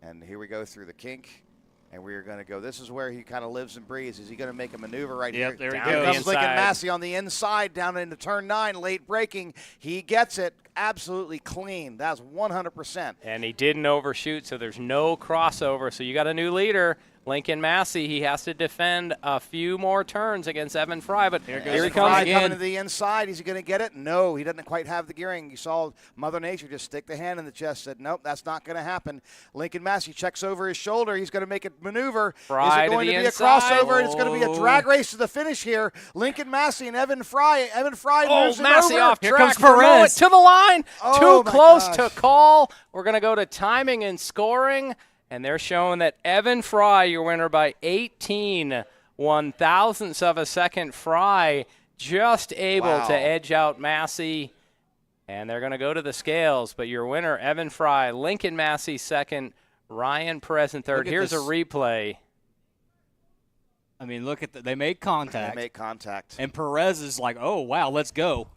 And here we go through the kink. And we are going to go. This is where he kind of lives and breathes. Is he going to make a maneuver right here? There he Here goes. comes Lincoln Massey on the inside down into turn 9, late braking. He gets it absolutely clean. That's 100%. And he didn't overshoot, so there's no crossover. So you got a new leader, Lincoln Massey. He has to defend a few more turns against Evan Fry, but here he comes Fry again. coming to the inside. Is he going to get it? No, he doesn't quite have the gearing. You saw Mother Nature just stick the hand in the chest, said, nope, that's not going to happen. Lincoln Massey checks over his shoulder. He's going to make a maneuver. Fry Is it going to be inside. a crossover? It's going to be a drag race to the finish here. Lincoln Massey and Evan Fry. Evan Fry moves him Massey over. off Here track comes for a moment. Perez. To the line. Oh, Too my close gosh. to call. We're going to go to timing and scoring. And they're showing that Evan Fry, your winner by 18 one-thousandths of a second. Fry just able to edge out Massey. And they're going to go to the scales. But your winner, Evan Fry, Lincoln Massey second, Ryan Perez in third. Here's a replay. I mean, look at they made contact. They make contact. And Perez is like, oh, wow, let's go.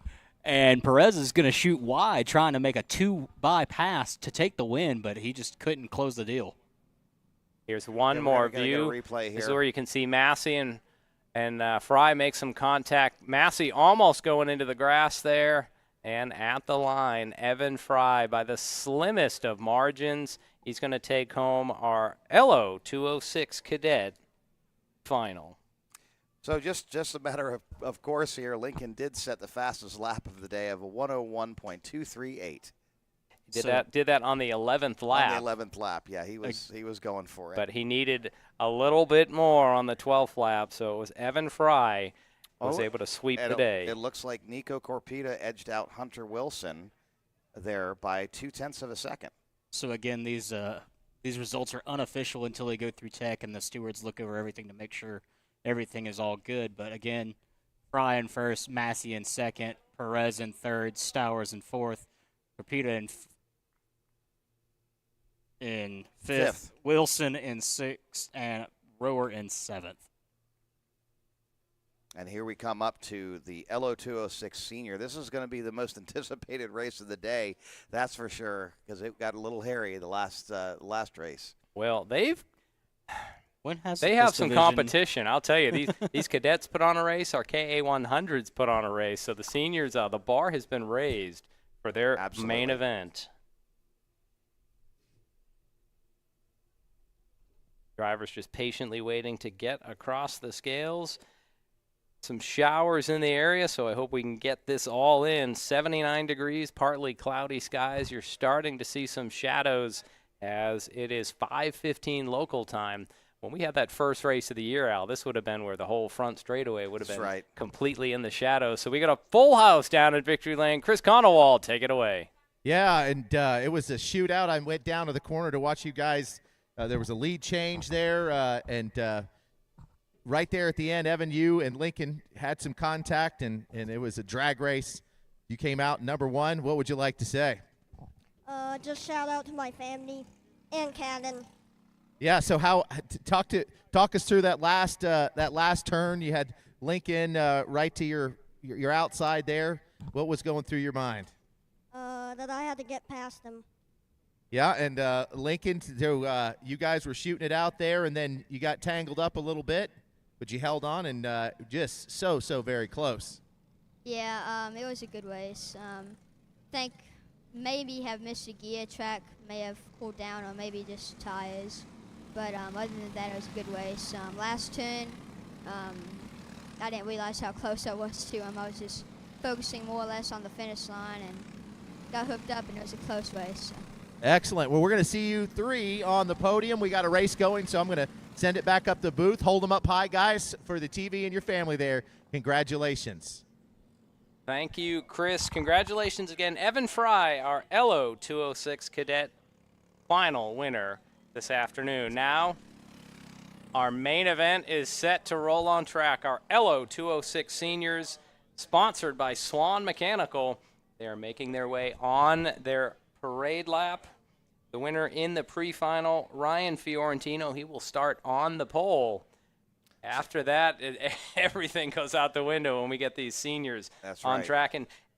And Perez is going to shoot wide, trying to make a 2-by pass to take the win, but he just couldn't close the deal. Here's one more view. Replay here. This is where you can see Massey and Fry make some contact. Massey almost going into the grass there. And at the line, Evan Fry by the slimmest of margins. He's going to take home our LO 206 Cadet final. So just a matter of course here, Lincoln did set the fastest lap of the day of a 101.238. Did that on the 11th lap. On the 11th lap, yeah, he was going for it. But he needed a little bit more on the 12th lap, so it was Evan Fry was able to sweep the day. It looks like Nico Corpita edged out Hunter Wilson there by 0.2 of a second. So again, these results are unofficial until they go through tech and the stewards look over everything to make sure everything is all good. But again, Fry in first, Massey in second, Perez in third, Stowers in fourth, Corpita in fifth, Wilson in sixth, and Rower in seventh. And here we come up to the LO206 Senior. This is going to be the most anticipated race of the day, that's for sure, because it got a little hairy the last race. Well, they have some competition. I'll tell you, these cadets put on a race. Our KA100s put on a race. So the seniors, the bar has been raised for their main event. Drivers just patiently waiting to get across the scales. Some showers in the area, so I hope we can get this all in. 79 degrees, partly cloudy skies. You're starting to see some shadows as it is 5:15 local time. When we had that first race of the year, Al, this would have been where the whole front straightaway would have been completely in the shadows. So we got a full house down at Victory Lane. Chris Conowald, take it away. Yeah, and it was a shootout. I went down to the corner to watch you guys. There was a lead change there, and right there at the end, Evan, you and Lincoln had some contact, and it was a drag race. You came out number one. What would you like to say? Just shout out to my family and Cannon. Yeah. So talk us through that last turn. You had Lincoln right to your outside there. What was going through your mind? That I had to get past him. Yeah, and Lincoln, so you guys were shooting it out there, and then you got tangled up a little bit, but you held on and just so very close. Yeah, it was a good race. Think maybe have missed a gear track, may have cooled down, or maybe just tires. But other than that, it was a good race. Last turn, I didn't realize how close I was to him. I was just focusing more or less on the finish line and got hooked up, and it was a close race. So. Excellent. Well, we're going to see you three on the podium. We got a race going, so I'm going to send it back up the booth. Hold them up high, guys, for the TV and your family there. Congratulations. Thank you, Chris. Congratulations again. Evan Fry, our LO206 cadet final winner this afternoon. Now, our main event is set to roll on track. Our LO206 seniors, sponsored by Swan Mechanical. They are making their way on their parade lap. The winner in the pre-final, Ryan Fiorentino, he will start on the pole. After that, everything goes out the window when we get these seniors on track.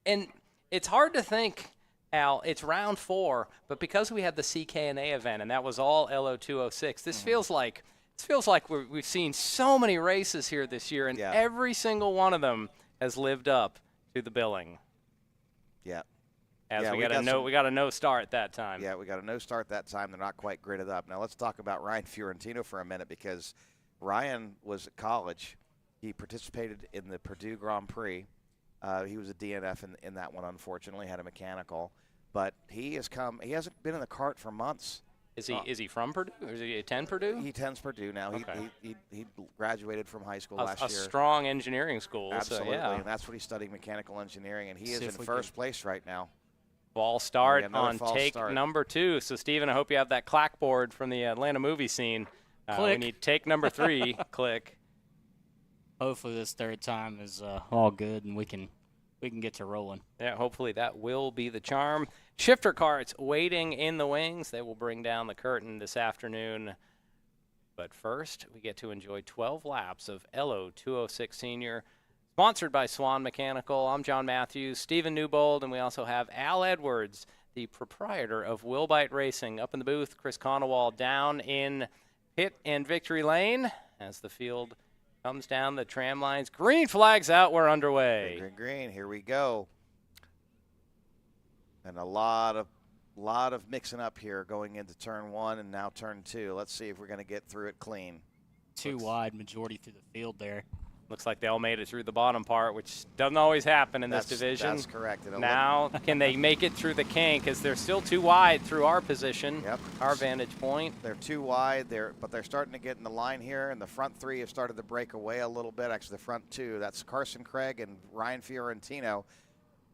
And it's hard to think, Al, it's round 4, but because we had the CK&A event and that was all LO206, this feels like we've seen so many races here this year, and every single one of them has lived up to the billing. Yeah. We got a no start that time. Yeah, we got a no start that time. They're not quite gridded up. Now let's talk about Ryan Fiorentino for a minute, because Ryan was at college. He participated in the Purdue Grand Prix. He was a DNF in that one, unfortunately, had a mechanical. But he hasn't been in the kart for months. Is he from Purdue? Or does he attend Purdue? He attends Purdue now. Okay. He graduated from high school last year. A strong engineering school. Absolutely, so, yeah. and that's what he's studying, mechanical engineering, and he is in first place right now. Ball start on take number 2. So, Steven, I hope you have that clackboard from the Atlanta movie scene. We need take number 3. Click. Hopefully this third time is all good and we can get to rolling. Yeah, hopefully that will be the charm. Shifter carts waiting in the wings. They will bring down the curtain this afternoon. But first, we get to enjoy 12 laps of LO206 Senior, sponsored by Swan Mechanical. I'm John Matthews, Stephen Newbold, and we also have Al Edwards, the proprietor of Wilbite Racing, up in the booth. Chris Conowald down in pit and victory lane as the field comes down the tram lines. Green flags out. We're underway. Green. Here we go. And a lot of mixing up here going into turn 1 and now turn 2. Let's see if we're going to get through it clean. Too wide majority through the field there. Looks like they all made it through the bottom part, which doesn't always happen in this division. That's correct. Now, can they make it through the kink? Because they're still too wide through our position, our vantage point. They're too wide, but they're starting to get in the line here, and the front three have started to break away a little bit. Actually, the front two. That's Carson Craig and Ryan Fiorentino,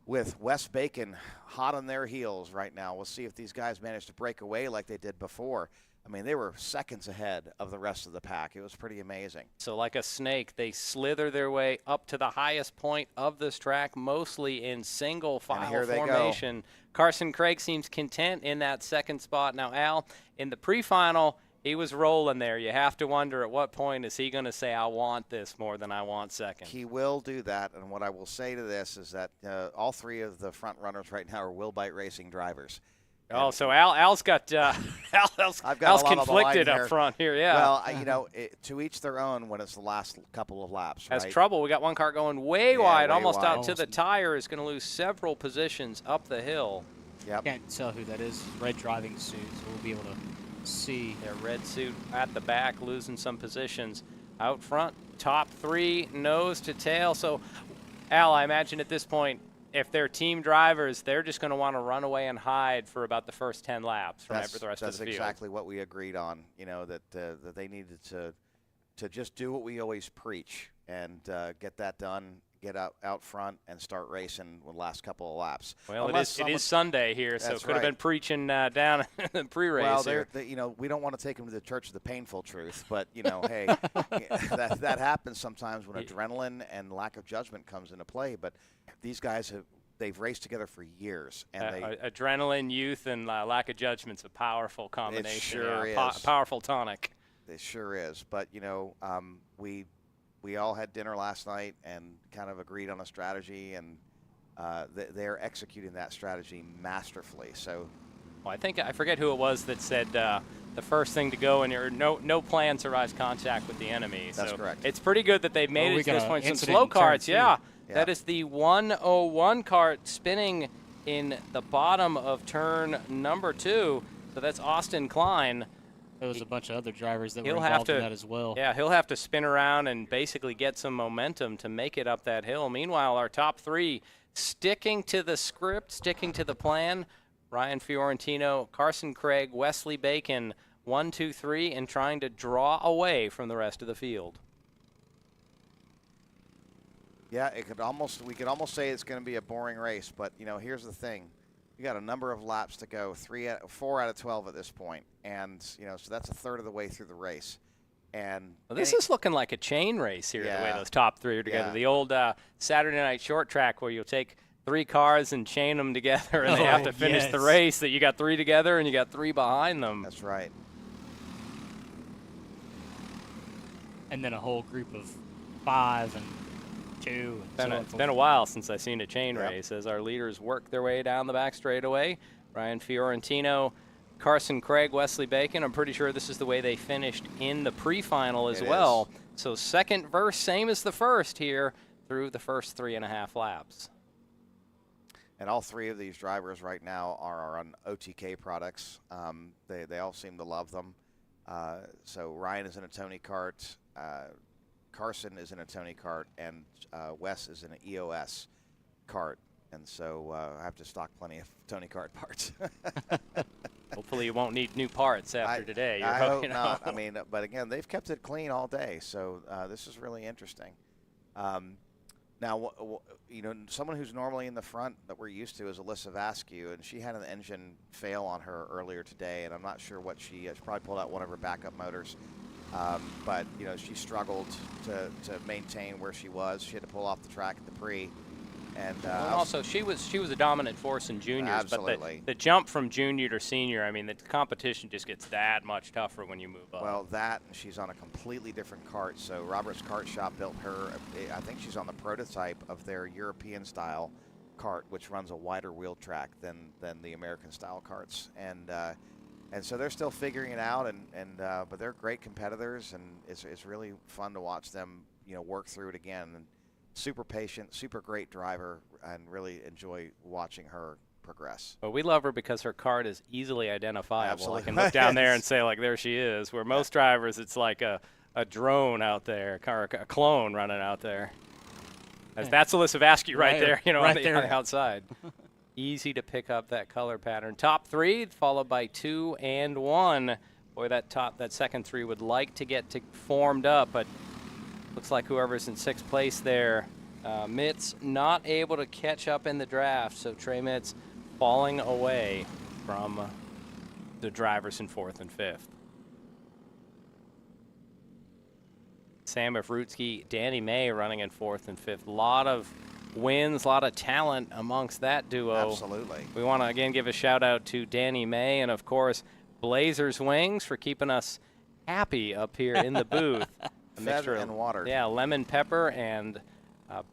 with Wes Bacon hot on their heels right now. We'll see if these guys manage to break away like they did before. I mean, they were seconds ahead of the rest of the pack. It was pretty amazing. So like a snake, they slither their way up to the highest point of this track, mostly in single file formation. Carson Craig seems content in that second spot. Now, Al, in the pre-final, he was rolling there. You have to wonder at what point is he going to say, I want this more than I want second. He will do that, and what I will say to this is that all three of the front runners right now are Will Bite Racing drivers. Oh, so Al's got Al's conflicted up front here, yeah. Well, you know, to each their own when it's the last couple of laps, right? Has trouble. We got one car going way wide, almost out to the tire. Is going to lose several positions up the hill. Yep. Can't tell who that is. Red driving suit, so we'll be able to see. Their red suit at the back, losing some positions. Out front, top three, nose to tail. So, Al, I imagine at this point, if they're team drivers, they're just going to want to run away and hide for about the first 10 laps from the rest of the field. That's exactly what we agreed on, you know, that they needed to just do what we always preach and get that done, get out front and start racing the last couple of laps. Well, it is Sunday here, so it could have been preaching down in the pre-race. Well, you know, we don't want to take them to the church of the painful truth, but, you know, hey, that happens sometimes when adrenaline and lack of judgment comes into play. But these guys they've raced together for years, and adrenaline, youth, and lack of judgment's a powerful combination. It sure is. Powerful tonic. It sure is. But you know, we all had dinner last night and kind of agreed on a strategy, and they're executing that strategy masterfully. So, well, I forget who it was that said the first thing to go, and your no plan survives contact with the enemy. That's so correct. It's pretty good that they made it to this point. Some slow karts, yeah. That is the 101 kart spinning in the bottom of turn number 2. So that's Austin Klein. There was a bunch of other drivers that were involved in that as well. Yeah, he'll have to spin around and basically get some momentum to make it up that hill. Meanwhile, our top three sticking to the script, sticking to the plan. Ryan Fiorentino, Carson Craig, Wesley Bacon, 1, 2, 3, and trying to draw away from the rest of the field. Yeah, we could almost say it's going to be a boring race, but you know, here's the thing: you got a number of laps to go, 4 out of 12 at this point, and you know, so that's a third of the way through the race. And well, this is looking like a chain race here, the way those top three are together. The old Saturday night short track where you'll take 3 cars and chain them together, and they have to finish the race. That you got 3 together and you got 3 behind them. That's right. And then a whole group of 5 and 2. It's been a while since I've seen a chain race as our leaders work their way down the back straightaway. Ryan Fiorentino, Carson Craig, Wesley Bacon. I'm pretty sure this is the way they finished in the pre-final as well. So second verse, same as the first here through the first 3.5 laps. And all 3 of these drivers right now are on OTK products. They all seem to love them. So Ryan is in a Tony Kart. Carson is in a Tony Kart, and Wes is in an EOS kart. And so I have to stock plenty of Tony Kart parts. Hopefully you won't need new parts after today. I hope not. I mean, but again, they've kept it clean all day, so this is really interesting. Now, you know, someone who's normally in the front that we're used to is Alyssa Vasquez, and she had an engine fail on her earlier today, and I'm not sure what she probably pulled out one of her backup motors. But, you know, she struggled to maintain where she was. She had to pull off the track at the pre. And also, she was a dominant force in juniors. Absolutely. But the jump from junior to senior, I mean, the competition just gets that much tougher when you move up. Well, and she's on a completely different kart. So Robert's Kart Shop built her, I think she's on the prototype of their European-style kart, which runs a wider wheel track than the American-style karts. And so they're still figuring it out, but they're great competitors, and it's really fun to watch them, you know, work through it again. And super patient, super great driver, and really enjoy watching her progress. But we love her because her kart is easily identifiable. Absolutely. I can look down there and say, like, there she is. Where most drivers, it's like a a drone out there, or a clone running out there. That's Alyssa Vasky right there, on the outside. Easy to pick up that color pattern. Top 3, followed by 2 and 1. Boy, that second 3 would like to get formed up, but looks like whoever's in 6th place there, Mitz not able to catch up in the draft, so Trey Mitz falling away from the drivers in 4th and 5th. Sam Ifrutsky, Danny May running in 4th and 5th. A lot of wins, a lot of talent amongst that duo. Absolutely. We want to again give a shout out to Danny May and of course Blazers Wings for keeping us happy up here in the booth. A mixture and water. Yeah, lemon pepper and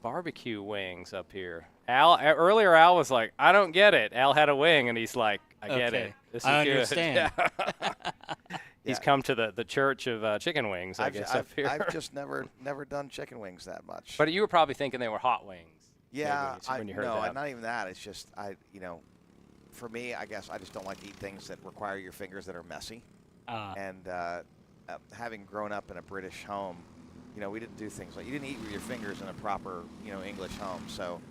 barbecue wings up here. Earlier Al was like, I don't get it. Al had a wing and he's like, I get it. This is I good. understand. He's come to the church of chicken wings, I guess, up here. I've just never done chicken wings that much. But you were probably thinking they were hot wings. Yeah, when you heard that. not even that. It's just for me, I guess I just don't like to eat things that require your fingers that are messy. And having grown up in a British home, we didn't do things like you didn't eat with your fingers in a proper English home. So,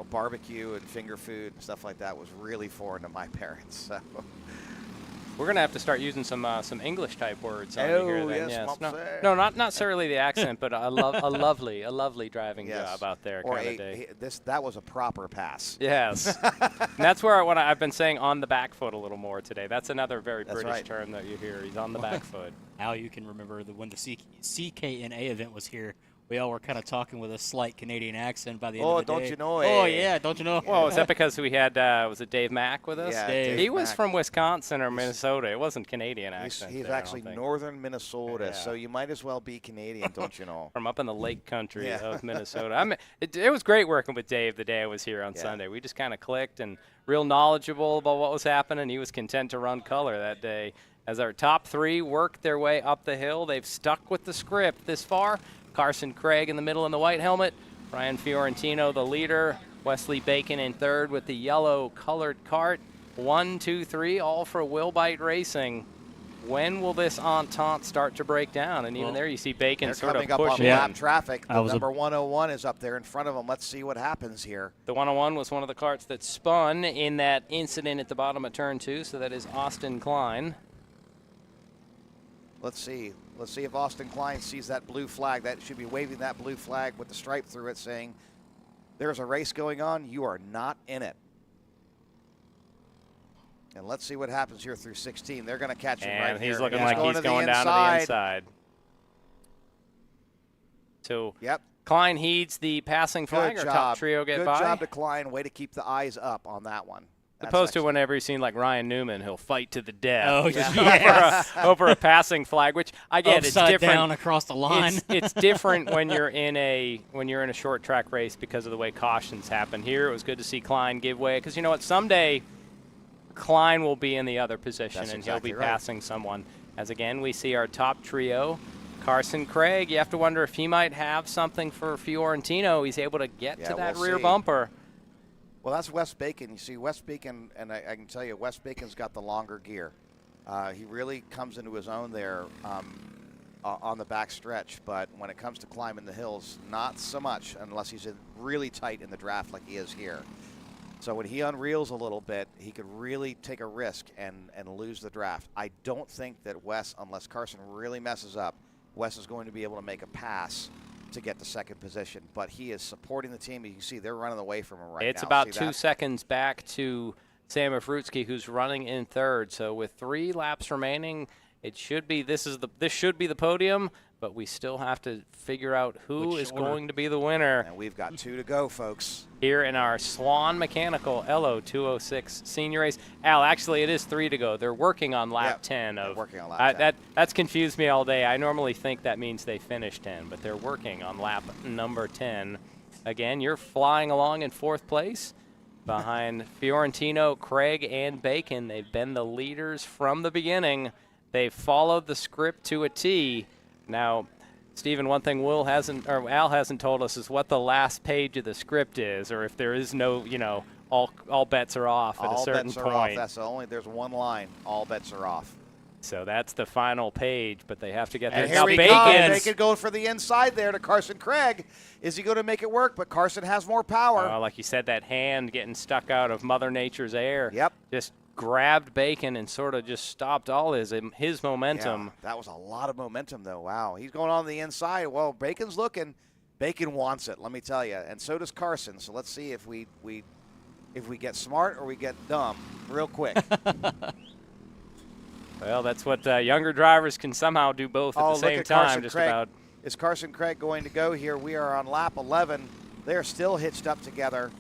barbecue and finger food and stuff like that was really foreign to my parents. So. We're gonna have to start using some English type words on here. Then. Yes, no, not necessarily the accent, but a lovely driving job out there. Or kind of day. That was a proper pass. Yes, and that's where I've been saying on the back foot a little more today. That's another very British term that you hear. He's on the back foot. Al, you can remember when the CKNA event was here. We all were kind of talking with a slight Canadian accent by the end of the day. Oh, don't you know? Oh, yeah, don't you know? Well, is that because we had, was it Dave Mack with us? Yeah, Dave. He was from Wisconsin or Minnesota. It wasn't Canadian accent. He's there, actually northern Minnesota, so you might as well be Canadian, don't you know? From up in the lake country of Minnesota. It was great working with Dave the day I was here on Sunday. We just kind of clicked and real knowledgeable about what was happening. He was content to run color that day. As our top 3 work their way up the hill, they've stuck with the script this far. Carson Craig in the middle in the white helmet. Ryan Fiorentino, the leader. Wesley Bacon in 3rd with the yellow colored cart. 1, 2, 3, all for Will Bite Racing. When will this entente start to break down? And even there you see Bacon sort of pushing. Coming up on lap traffic. The number 101 is up there in front of them. Let's see what happens here. The 101 was one of the carts that spun in that incident at the bottom of turn 2, so that is Austin Klein. Let's see. Let's see if Austin Klein sees that blue flag. That should be waving that blue flag with the stripe through it saying, there's a race going on. You are not in it. And let's see what happens here through 16. They're going to catch him right here. And he's looking like he's going down to the inside. So Klein heeds the passing flag. Or top trio get by. Good job to Klein. Way to keep the eyes up on that one. Opposed to whenever you've seen like Ryan Newman, he'll fight to the death Oh, over a passing flag, which I get. It's different down across the line. It's different when you're in a short track race because of the way cautions happen. Here it was good to see Klein give way because you know what, someday Klein will be in the other position and he'll be passing someone. As again we see our top trio. Carson Craig, you have to wonder if he might have something for Fiorentino. He's able to get to that rear bumper. Well, that's Wes Bacon. You see, Wes Bacon, and I can tell you, Wes Bacon's got the longer gear. He really comes into his own there on the back stretch, but when it comes to climbing the hills, not so much unless he's really tight in the draft like he is here. So when he unreels a little bit, he could really take a risk and lose the draft. I don't think that Wes, unless Carson really messes up, Wes is going to be able to make a pass to get to second position, but he is supporting the team. You can see they're running away from him right now. It's about 2 seconds back to Sam Ifrutsky, who's running in 3rd. So with 3 laps remaining, it should be this should be the podium, but we still have to figure out who is going to be the winner. And we've got 2 to go, folks. Here in our Swan Mechanical LO 206 senior race. Al, actually it is 3 to go. They're working on lap 10 of. They're working on lap 10. That's confused me all day. I normally think that means they finished 10, but they're working on lap number 10. Again, you're flying along in 4th place behind Fiorentino, Craig, and Bacon. They've been the leaders from the beginning. They've followed the script to a T. Now, Stephen, one thing Al hasn't told us is what the last page of the script is, or if there is no, all bets are off at a certain point. All bets are off. There's one line. All bets are off. So that's the final page, but they have to get there. And Now here we go. Bacon's Bacon going for the inside there to Carson Craig. Is he going to make it work? But Carson has more power. like you said, that hand getting stuck out of Mother Nature's air. Yep. Just grabbed Bacon and sort of just stopped all his momentum. Yeah, that was a lot of momentum, though. Wow. He's going on the inside. Well, Bacon's looking. Bacon wants it, let me tell you. And so does Carson. So let's see if we get smart or we get dumb real quick. Well, that's what younger drivers can somehow do both at the same time. Carson Just Craig. about. Is Carson Craig going to go here? We are on lap 11. They're still hitched up together.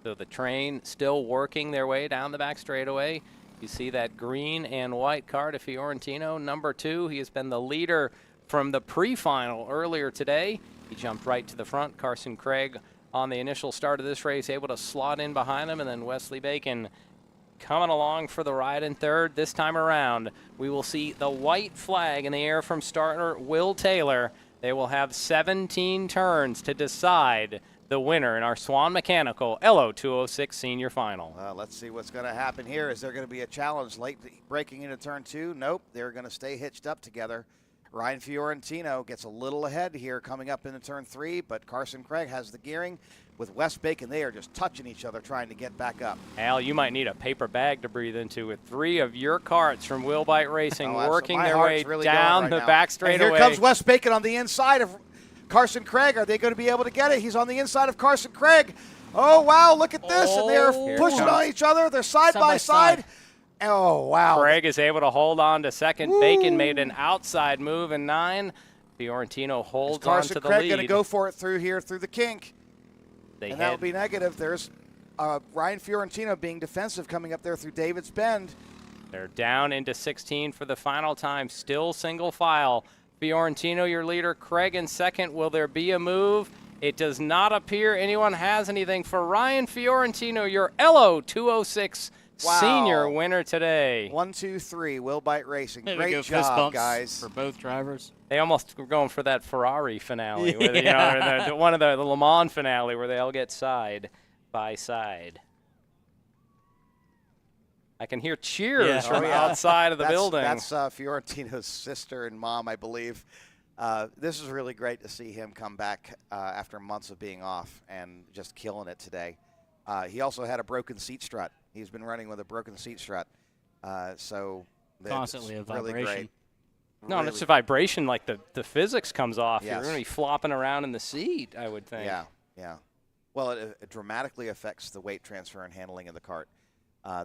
So the train still working their way down the back straightaway. You see that green and white car to Fiorentino, number 2. He has been the leader from the pre-final earlier today. He jumped right to the front. Carson Craig on the initial start of this race, able to slot in behind him, and then Wesley Bacon coming along for the ride in third. This time around, we will see the white flag in the air from starter Will Taylor. They will have 17 turns to decide the winner in our Swan Mechanical LO206 Senior Final. Let's see what's going to happen here. Is there going to be a challenge late breaking into turn 2? Nope. They're going to stay hitched up together. Ryan Fiorentino gets a little ahead here coming up into turn 3, but Carson Craig has the gearing. With Wes Bacon, they are just touching each other trying to get back up. Al, you might need a paper bag to breathe into with 3 of your karts from Will Bite Racing working their way really down right the now. back And straightaway. here comes Wes Bacon on the inside of Carson Craig. Are they going to be able to get it? He's on the inside of Carson Craig. Oh, wow, look at this. And they're pushing on each other. They're side by side. Oh, wow. Craig is able to hold on to second. Woo. Bacon made an outside move in 9. Fiorentino holds on to the Carson Craig lead. going to go for it through here, through the kink. And that would be negative. There's Ryan Fiorentino being defensive coming up there through David's Bend. They're down into 16 for the final time. Still single file. Fiorentino, your leader. Craig in second. Will there be a move? It does not appear anyone has anything for Ryan Fiorentino, your LO206 senior winner today. 1, 2, 3. Will Bite Racing. There we Great go, fist job, bumps guys. for both drivers. They almost were going for that Ferrari finale, where they, or one of the Le Mans finale where they all get side by side. I can hear cheers from outside of the building. That's Fiorentino's sister and mom, I believe. This is really great to see him come back after months of being off and just killing it today. He also had a broken seat strut. He's been running with a broken seat strut. So constantly a vibration. Really great. No, really. It's a vibration, like the physics comes off. Yes. You're going to be flopping around in the seat, I would think. Yeah. Well, it dramatically affects the weight transfer and handling of the cart.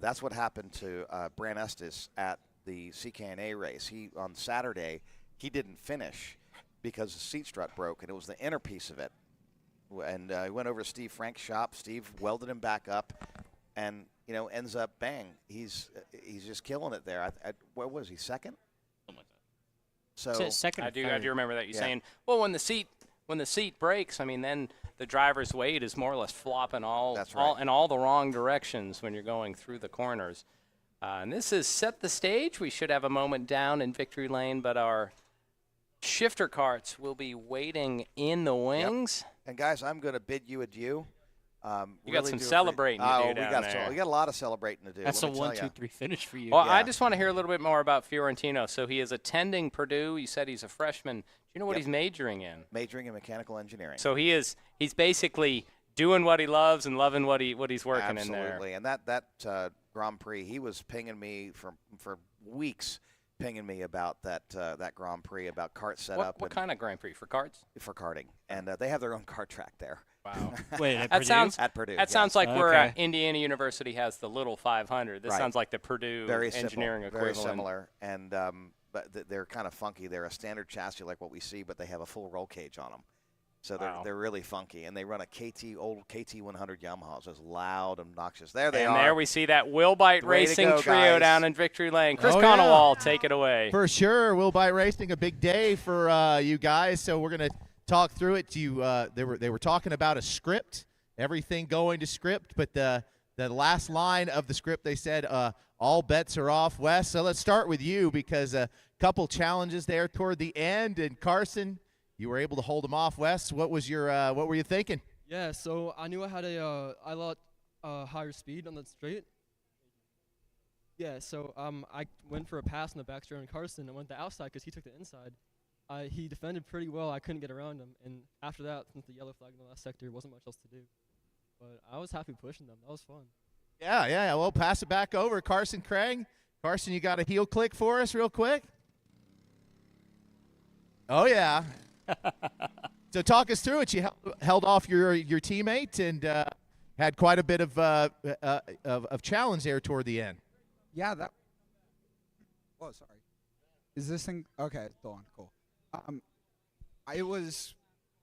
That's what happened to Bran Estes at the CKNA race. On Saturday, he didn't finish because the seat strut broke, and it was the inner piece of it. And he went over to Steve Frank's shop. Steve welded him back up, and ends up bang. He's just killing it there. What was he, second? So second. I do remember that. You're saying, well, when the seat breaks, I mean, then the driver's weight is more or less flopping in all the wrong directions when you're going through the corners. And this has set the stage. We should have a moment down in victory lane, but our shifter carts will be waiting in the wings. Yep. And guys, I'm going to bid you adieu. You got some celebrating to do down there. We got a lot of celebrating to do. That's a 1, 2, 3 finish for you. Well, I just want to hear a little bit more about Fiorentino. So he is attending Purdue. You said he's a freshman. Do you know what he's majoring in? Majoring in mechanical engineering. So he's basically doing what he loves and loving what he's working in there. Absolutely. And that Grand Prix, he was pinging me for weeks. Pinging me about that Grand Prix, about kart setup. What kind of Grand Prix? For karts? For karting. And they have their own kart track there. Wow. Wait, at Purdue? At Purdue. That sounds like where Indiana University has the little 500. This sounds like the Purdue engineering equivalent. Very similar. And but they're kind of funky. They're a standard chassis like what we see, but they have a full roll cage on them. So they're really funky, and they run a old KT 100 Yamahas. It's loud, obnoxious. There they are. And there we see that Will Bite Racing trio down in victory lane. Chris Conowall, take it away. For sure, Will Bite Racing, a big day for you guys. So we're gonna talk through it. They were talking about a script, everything going to script, but the last line of the script they said all bets are off. Wes, so let's start with you because a couple challenges there toward the end, and Carson. You were able to hold him off, Wes. What were you thinking? Yeah, so I knew I had a lot higher speed on that straight. Yeah, so I went for a pass in the backstraight on Carson. I went the outside because he took the inside. He defended pretty well. I couldn't get around him. And after that, since the yellow flag in the last sector, wasn't much else to do. But I was happy pushing them. That was fun. Yeah. Well, pass it back over. Carson Craig. Carson, you got a heel click for us real quick? Oh, yeah. So talk us through it. You held off your teammate and had quite a bit of challenge there toward the end. Yeah, that. Oh, sorry. Is this thing okay? It's on. Cool. It was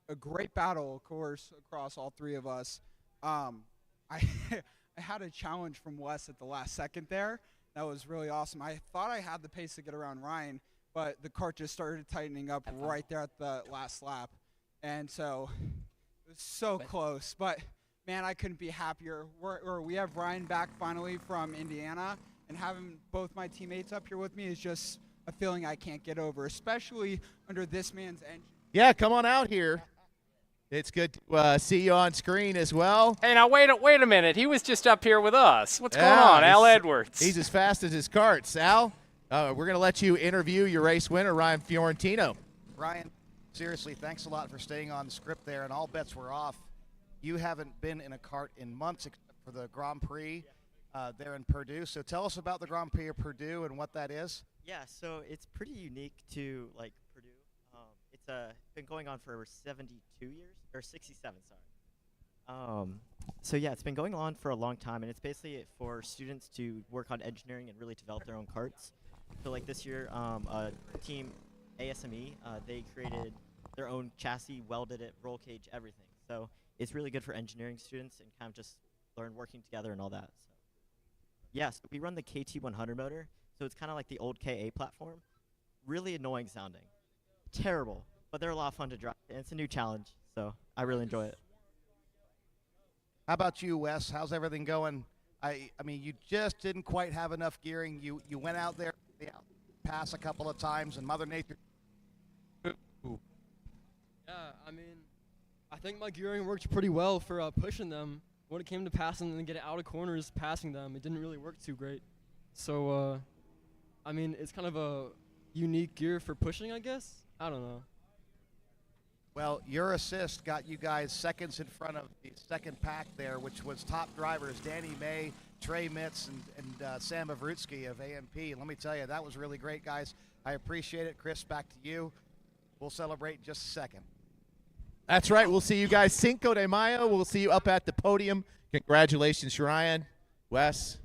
a great battle, of course, across all three of us. I I had a challenge from Wes at the last second there. That was really awesome. I thought I had the pace to get around Ryan, but the cart just started tightening up right there at the last lap, and so it was so close. But man, I couldn't be happier. We have Ryan back finally from Indiana, and having both my teammates up here with me is just a feeling I can't get over, especially under this man's engine. Yeah, come on out here. It's good to see you on screen as well. Hey, now wait a minute. He was just up here with us. What's going on? Al Edwards. He's as fast as his carts. Al, we're going to let you interview your race winner, Ryan Fiorentino. Ryan, seriously, thanks a lot for staying on the script there, and all bets were off. You haven't been in a kart in months except for the Grand Prix there in Purdue. So tell us about the Grand Prix of Purdue and what that is. Yeah, so it's pretty unique to like Purdue. It's been going on for 72 years, or 67, sorry. So yeah, it's been going on for a long time, and it's basically for students to work on engineering and really develop their own karts. So like this year, team ASME, they created their own chassis, welded it, roll cage, everything. So it's really good for engineering students and kind of just learn working together and all that. So yeah, so we run the KT100 motor, so it's kind of like the old KA platform. Really annoying sounding. Terrible, but they're a lot of fun to drive, and it's a new challenge, so I really enjoy it. How about you, Wes? How's everything going? I mean, you just didn't quite have enough gearing. You went out there, pass a couple of times, and Mother Nature. Yeah, I mean, I think my gearing worked pretty well for pushing them. When it came to passing and getting out of corners, passing them, it didn't really work too great. So, I mean, it's kind of a unique gear for pushing, I guess. I don't know. Well, your assist got you guys seconds in front of the second pack there, which was top drivers Danny May, Trey Mitz, and Sam Avrutsky of AMP. And let me tell you, that was really great, guys. I appreciate it. Chris, back to you. We'll celebrate in just a second. That's right. We'll see you guys Cinco de Mayo. We'll see you up at the podium. Congratulations, Ryan, Wes,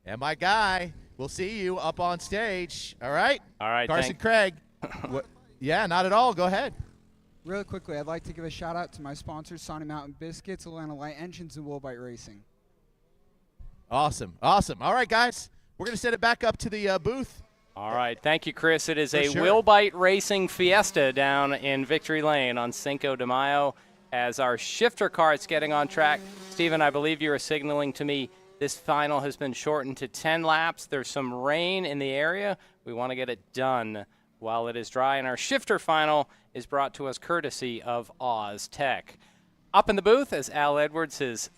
and my guy. We'll see you up on stage. All right? All right. Carson Craig. Yeah, not at all. Go ahead. Really quickly, I'd like to give a shout out to my sponsors, Sonic Mountain Biscuits, Atlanta Light Engines, and Woolbite Racing. Awesome. All right, guys. We're going to set it back up to the booth. All right. Thank you, Chris. It is a sure. Willbite Racing Fiesta down in Victory Lane on Cinco de Mayo as our shifter kart's getting on track. Stephen, I believe you were signaling to me this final has been shortened to 10 laps. There's some rain in the area. We want to get it done while it is dry. And our shifter final is brought to us courtesy of Oz Tech. Up in the booth, as Al Edwards has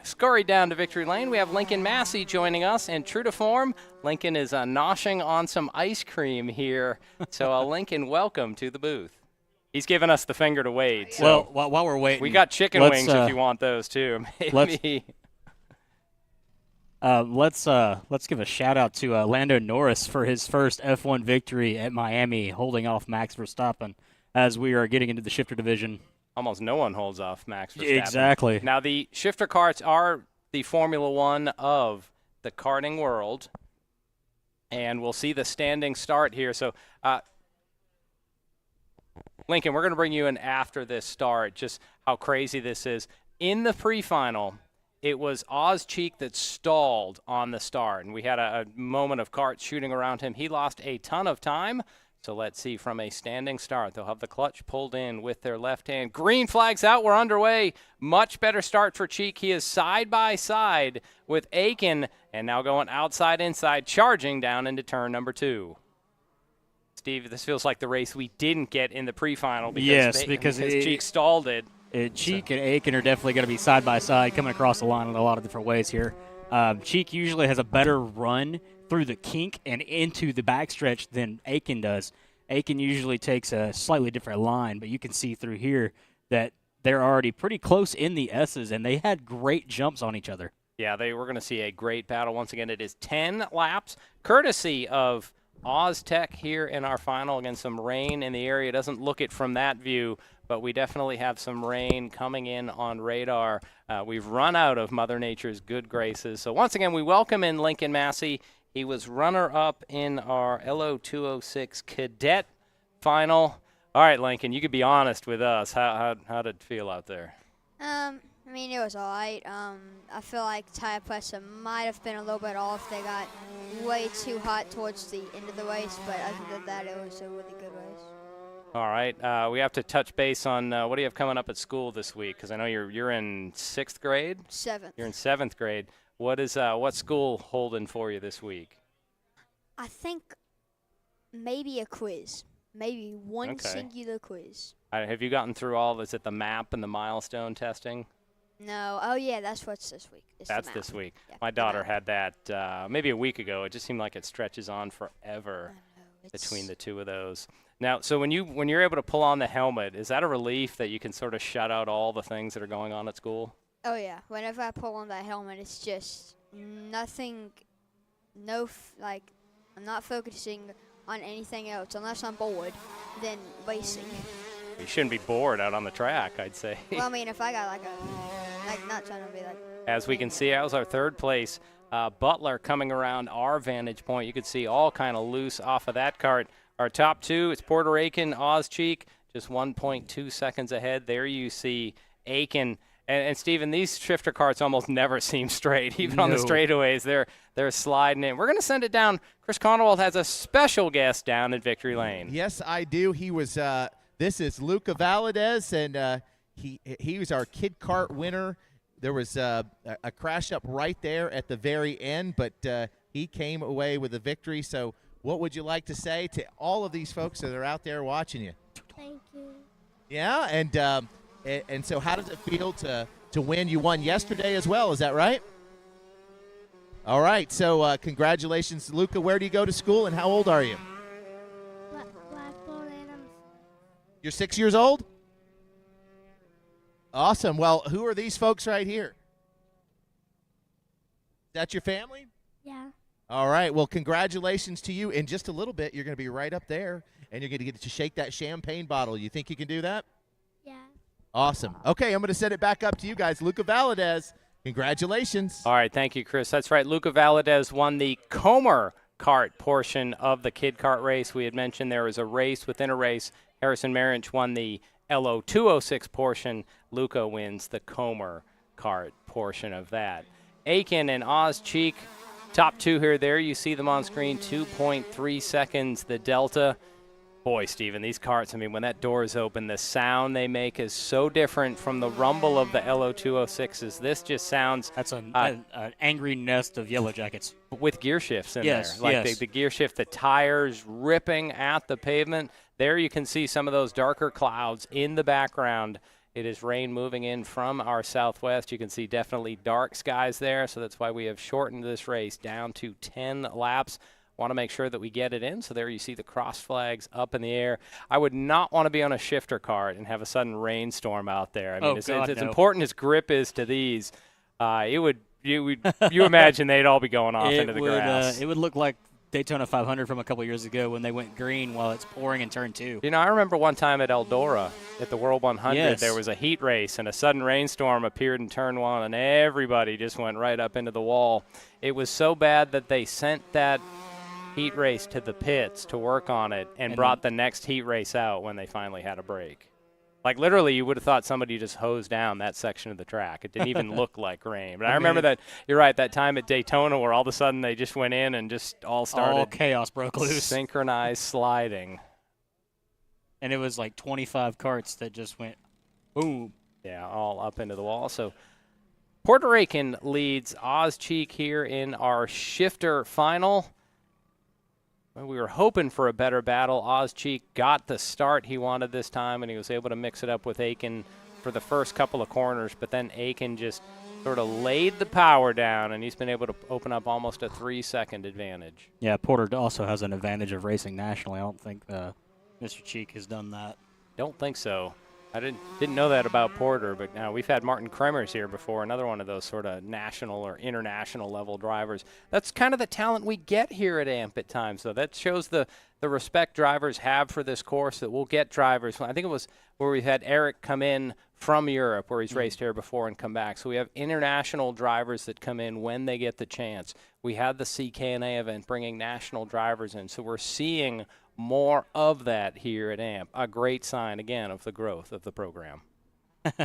scurried down to Victory Lane, we have Lincoln Massey joining us. And true to form, Lincoln is noshing on some ice cream here. So, Lincoln, welcome to the booth. He's giving us the finger to Wade. So well, while we're waiting, we got chicken wings if you want those too. Maybe. Let's give a shout out to Lando Norris for his first F1 victory at Miami, holding off Max Verstappen as we are getting into the shifter division. Almost no one holds off Max Verstappen. Exactly. Now the shifter karts are the Formula One of the karting world, and we'll see the standing start here. So, Lincoln, we're going to bring you in after this start, just how crazy this is. In the pre-final, it was Oz Cheek that stalled on the start, and we had a moment of karts shooting around him. He lost a ton of time, so let's see from a standing start. They'll have the clutch pulled in with their left hand. Green flags out. We're underway. Much better start for Cheek. He is side by side with Aiken, and now going outside, inside, charging down into turn number 2. Steve, this feels like the race we didn't get in the pre-final because Cheek stalled it. Cheek and Aiken are definitely going to be side by side, coming across the line in a lot of different ways here. Cheek usually has a better run through the kink and into the backstretch than Aiken does. Aiken usually takes a slightly different line, but you can see through here that they're already pretty close in the S's, and they had great jumps on each other. Yeah, we're going to see a great battle. Once again, it is 10 laps, courtesy of Oztech here in our final. Again, some rain in the area. Doesn't look it from that view, but we definitely have some rain coming in on radar. We've run out of Mother Nature's good graces. So once again, we welcome in Lincoln Massey. He was runner-up in our LO206 cadet final. All right, Lincoln, you could be honest with us. How did it feel out there? I mean, it was all right. I feel like tire pressure might have been a little bit off. They got way too hot towards the end of the race, but other than that, it was a really good race. All right, we have to touch base on what do you have coming up at school this week? Because I know you're in 6th grade. 7th. You're in 7th grade. What's school holding for you this week? I think maybe a quiz. Maybe one Okay. singular quiz. Have you gotten through all this at the map and the milestone testing? No. Oh, yeah, that's what's this week. It's the That's map. this week. Yeah, My the daughter map. had that maybe a week ago. It just seemed like it stretches on forever between the two of those. Now, so when you're able to pull on the helmet, is that a relief that you can sort of shut out all the things that are going on at school? Oh, yeah. Whenever I pull on that helmet, it's just nothing, I'm not focusing on anything else. Unless I'm bored, then racing. You shouldn't be bored out on the track, I'd say. Well, I mean, if I got not trying to be As we can see, that was our 3rd place. Butler coming around our vantage point. You could see all kind of loose off of that cart. Our top 2, it's Puerto Rican, Ozcheek, just 1.2 seconds ahead. There you see Aiken. And Steven, these shifter carts almost never seem straight. Even on the straightaways, they're sliding in. We're going to send it down. Chris Conowald has a special guest down at Victory Lane. Yes, I do. He was. This is Luca Valadez, and he was our kid kart winner. There was a crash up right there at the very end, but he came away with a victory. So what would you like to say to all of these folks that are out there watching you? Thank you. Yeah, and so how does it feel to win? You won yesterday as well, is that right? All right, so congratulations, Luca. Where do you go to school, and how old are you? Blackboard, and You're 6 years old? Awesome. Well, who are these folks right here? Is that your family? yeah. All right. Well, congratulations to you. In just a little bit, you're going to be right up there, and you're going to get to shake that champagne bottle. You think you can do that? Yeah. Awesome. Okay, I'm going to send it back up to you guys. Luca Valadez, congratulations. All right, thank you, Chris. That's right. Luca Valadez won the Comer kart portion of the kid kart race. We had mentioned there was a race within a race. Harrison Marinch won the LO206 portion. Luca wins the Comer kart portion of that. Aiken and Ozcheek, top 2 here. There you see them on screen, 2.3 seconds the delta. Boy, Steven, these carts, I mean, when that door is open, the sound they make is so different from the rumble of the LO206s. This just sounds... That's an angry nest of yellow jackets. With gear shifts in Yes, there. Like yes. the gear shift, the tires ripping at the pavement. There you can see some of those darker clouds in the background. It is rain moving in from our southwest. You can see definitely dark skies there, so that's why we have shortened this race down to 10 laps. Want to make sure that we get it in. So there you see the cross flags up in the air. I would not want to be on a shifter cart and have a sudden rainstorm out there. I mean, it's important as grip is to these. You imagine they'd all be going off into the grass. It would look like Daytona 500 from a couple years ago when they went green while it's pouring in turn 2. You know, I remember one time at Eldora at the World 100, Yes. there was a heat race and a sudden rainstorm appeared in turn 1 and everybody just went right up into the wall. It was so bad that they sent that heat race to the pits to work on it and brought the next heat race out when they finally had a break. Like literally you would have thought somebody just hosed down that section of the track. It didn't even look like rain. But I remember that, you're right, that time at Daytona where all of a sudden they just went in and just all started. All chaos broke loose. Synchronized sliding. And it was like 25 carts that just went boom. Yeah, all up into the wall. So Puerto Rican leads Ozcheek here in our shifter final. Well, we were hoping for a better battle. Ozcheek got the start he wanted this time, and he was able to mix it up with Aiken for the first couple of corners, but then Aiken just sort of laid the power down, and he's been able to open up almost a 3-second advantage. Yeah, Porter also has an advantage of racing nationally. I don't think Mr. Cheek has done that. Don't think so. I didn't know that about Porter, but now we've had Martin Kremers here before, another one of those sort of national or international level drivers. That's kind of the talent we get here at AMP at times, though. That shows the respect drivers have for this course, that we'll get drivers. I think it was where we had Eric come in from Europe, where he's raced here before and come back. So we have international drivers that come in when they get the chance. We had the CKNA event bringing national drivers in, so we're seeing more of that here at AMP. A great sign, again, of the growth of the program.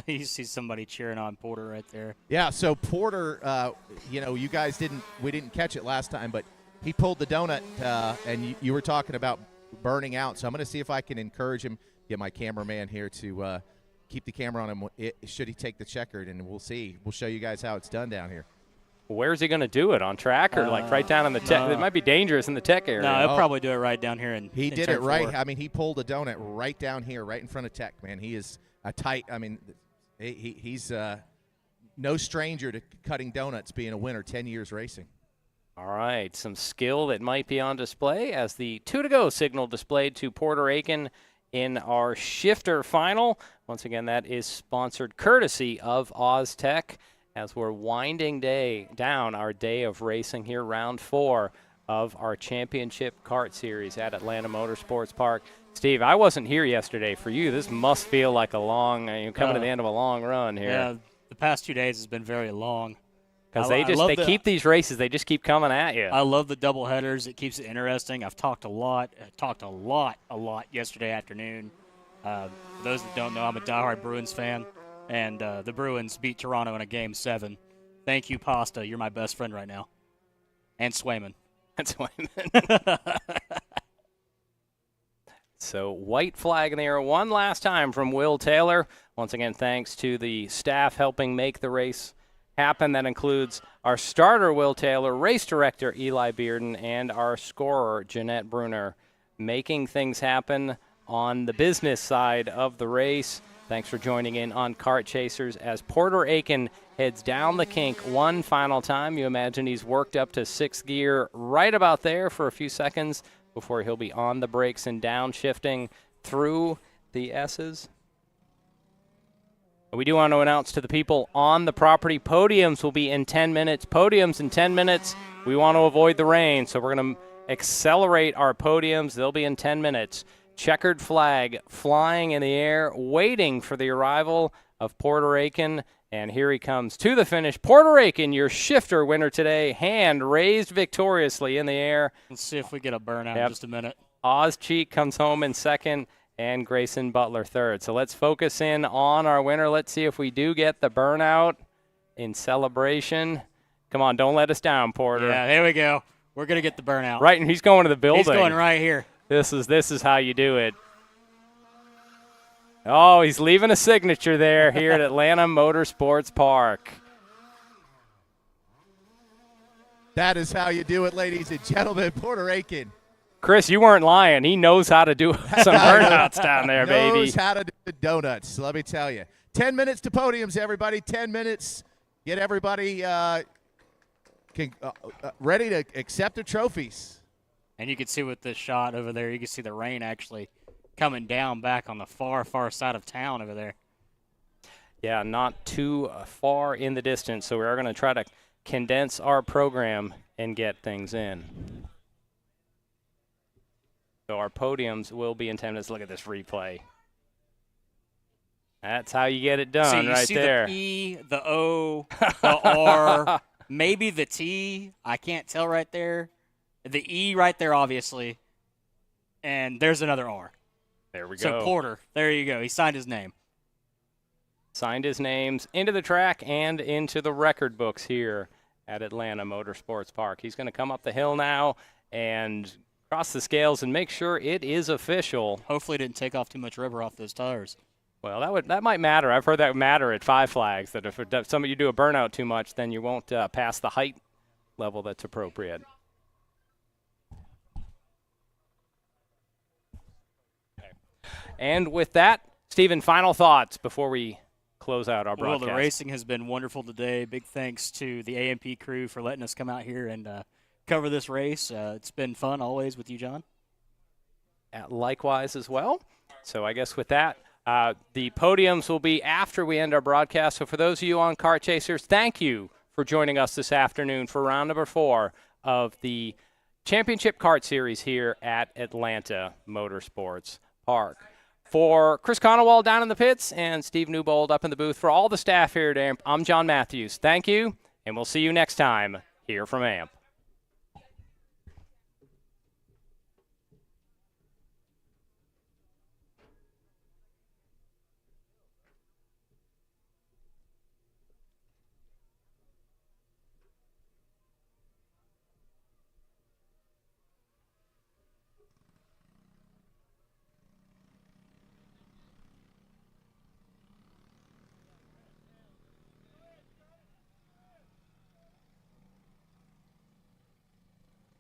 You see somebody cheering on Porter right there. Yeah, so Porter, you guys we didn't catch it last time, but he pulled the donut, and you were talking about burning out. So I'm going to see if I can encourage him, get my cameraman here to keep the camera on him should he take the checkered, and we'll see. We'll show you guys how it's done down here. Where's he going to do it? On track or like right down in the tech? It might be dangerous in the tech area. No, he'll probably do it right down here. He did it right. I mean, he pulled a donut right down here, right in front of tech, man. He is a tight, he's no stranger to cutting donuts, being a winner, 10 years racing. All right, some skill that might be on display as the 2 to go signal displayed to Porter Aiken in our shifter final. Once again, that is sponsored courtesy of OzTech as we're winding down our day of racing here, round 4 of our championship kart series at Atlanta Motorsports Park. Steve, I wasn't here yesterday. For you, this must feel like a long, coming to the end of a long run here. Yeah, the past 2 days has been very long. Because they keep these races, they just keep coming at you. I love the double headers. It keeps it interesting. I've talked a lot yesterday afternoon. For those that don't know, I'm a diehard Bruins fan, and the Bruins beat Toronto in a Game 7. Thank you, Pasta. You're my best friend right now. And Swayman. And Swayman. So white flag in the air one last time from Will Taylor. Once again, thanks to the staff helping make the race happen. That includes our starter, Will Taylor, race director, Eli Bearden, and our scorer, Jeanette Bruner, making things happen on the business side of the race. Thanks for joining in on Kart Chasers as Porter Aiken heads down the kink one final time. You imagine he's worked up to 6th gear right about there for a few seconds before he'll be on the brakes and downshifting through the S's. We do want to announce to the people on the property, podiums will be in 10 minutes. Podiums in 10 minutes. We want to avoid the rain, so we're going to accelerate our podiums. They'll be in 10 minutes. Checkered flag flying in the air, waiting for the arrival of Porter Aiken. And here he comes to the finish. Porter Aiken, your shifter winner today, hand raised victoriously in the air. Let's see if we get a burnout in just a minute. Oz Cheek comes home in second, and Grayson Butler third. So let's focus in on our winner. Let's see if we do get the burnout in celebration. Come on, don't let us down, Porter. Yeah, there we go. We're going to get the burnout. Right, and he's going to the building. He's going right here. This is how you do it. Oh, he's leaving a signature there here at Atlanta Motorsports Park. That is how you do it, ladies and gentlemen. Porter Aiken. Chris, you weren't lying. He knows how to do some burnouts down there, baby. Knows how to do donuts, let me tell you. 10 minutes to podiums, everybody. 10 minutes. Get everybody ready to accept their trophies. And you can see with this shot over there, you can see the rain actually coming down back on the far, far side of town over there. Yeah, not too far in the distance, so we are going to try to condense our program and get things in. So our podiums will be in 10 minutes. Look at this replay. That's how you get it done right there. The E, the O, the R, maybe the T. I can't tell right there. The E right there, obviously. And there's another R. There we go. So Porter, there you go. He signed his name. Signed his names into the track and into the record books here at Atlanta Motorsports Park. He's going to come up the hill now and cross the scales and make sure it is official. Hopefully it didn't take off too much rubber off those tires. Well, that might matter. I've heard that some at 5 Flags, that if some of you do a burnout too much, then you won't pass the height level that's appropriate. Okay. And with that, Stephen, final thoughts before we close out our Well, broadcast. the racing has been wonderful today. Big thanks to the AMP crew for letting us come out here and cover this race. It's been fun always with you, John. Likewise as well. So I guess with that, the podiums will be after we end our broadcast. So for those of you on Kart Chasers, thank you for joining us this afternoon for round number 4 of the Championship Kart Series here at Atlanta Motorsports Park. For Chris Conowall down in the pits and Steve Newbold up in the booth, for all the staff here at AMP, I'm John Matthews. Thank you, and we'll see you next time here from AMP.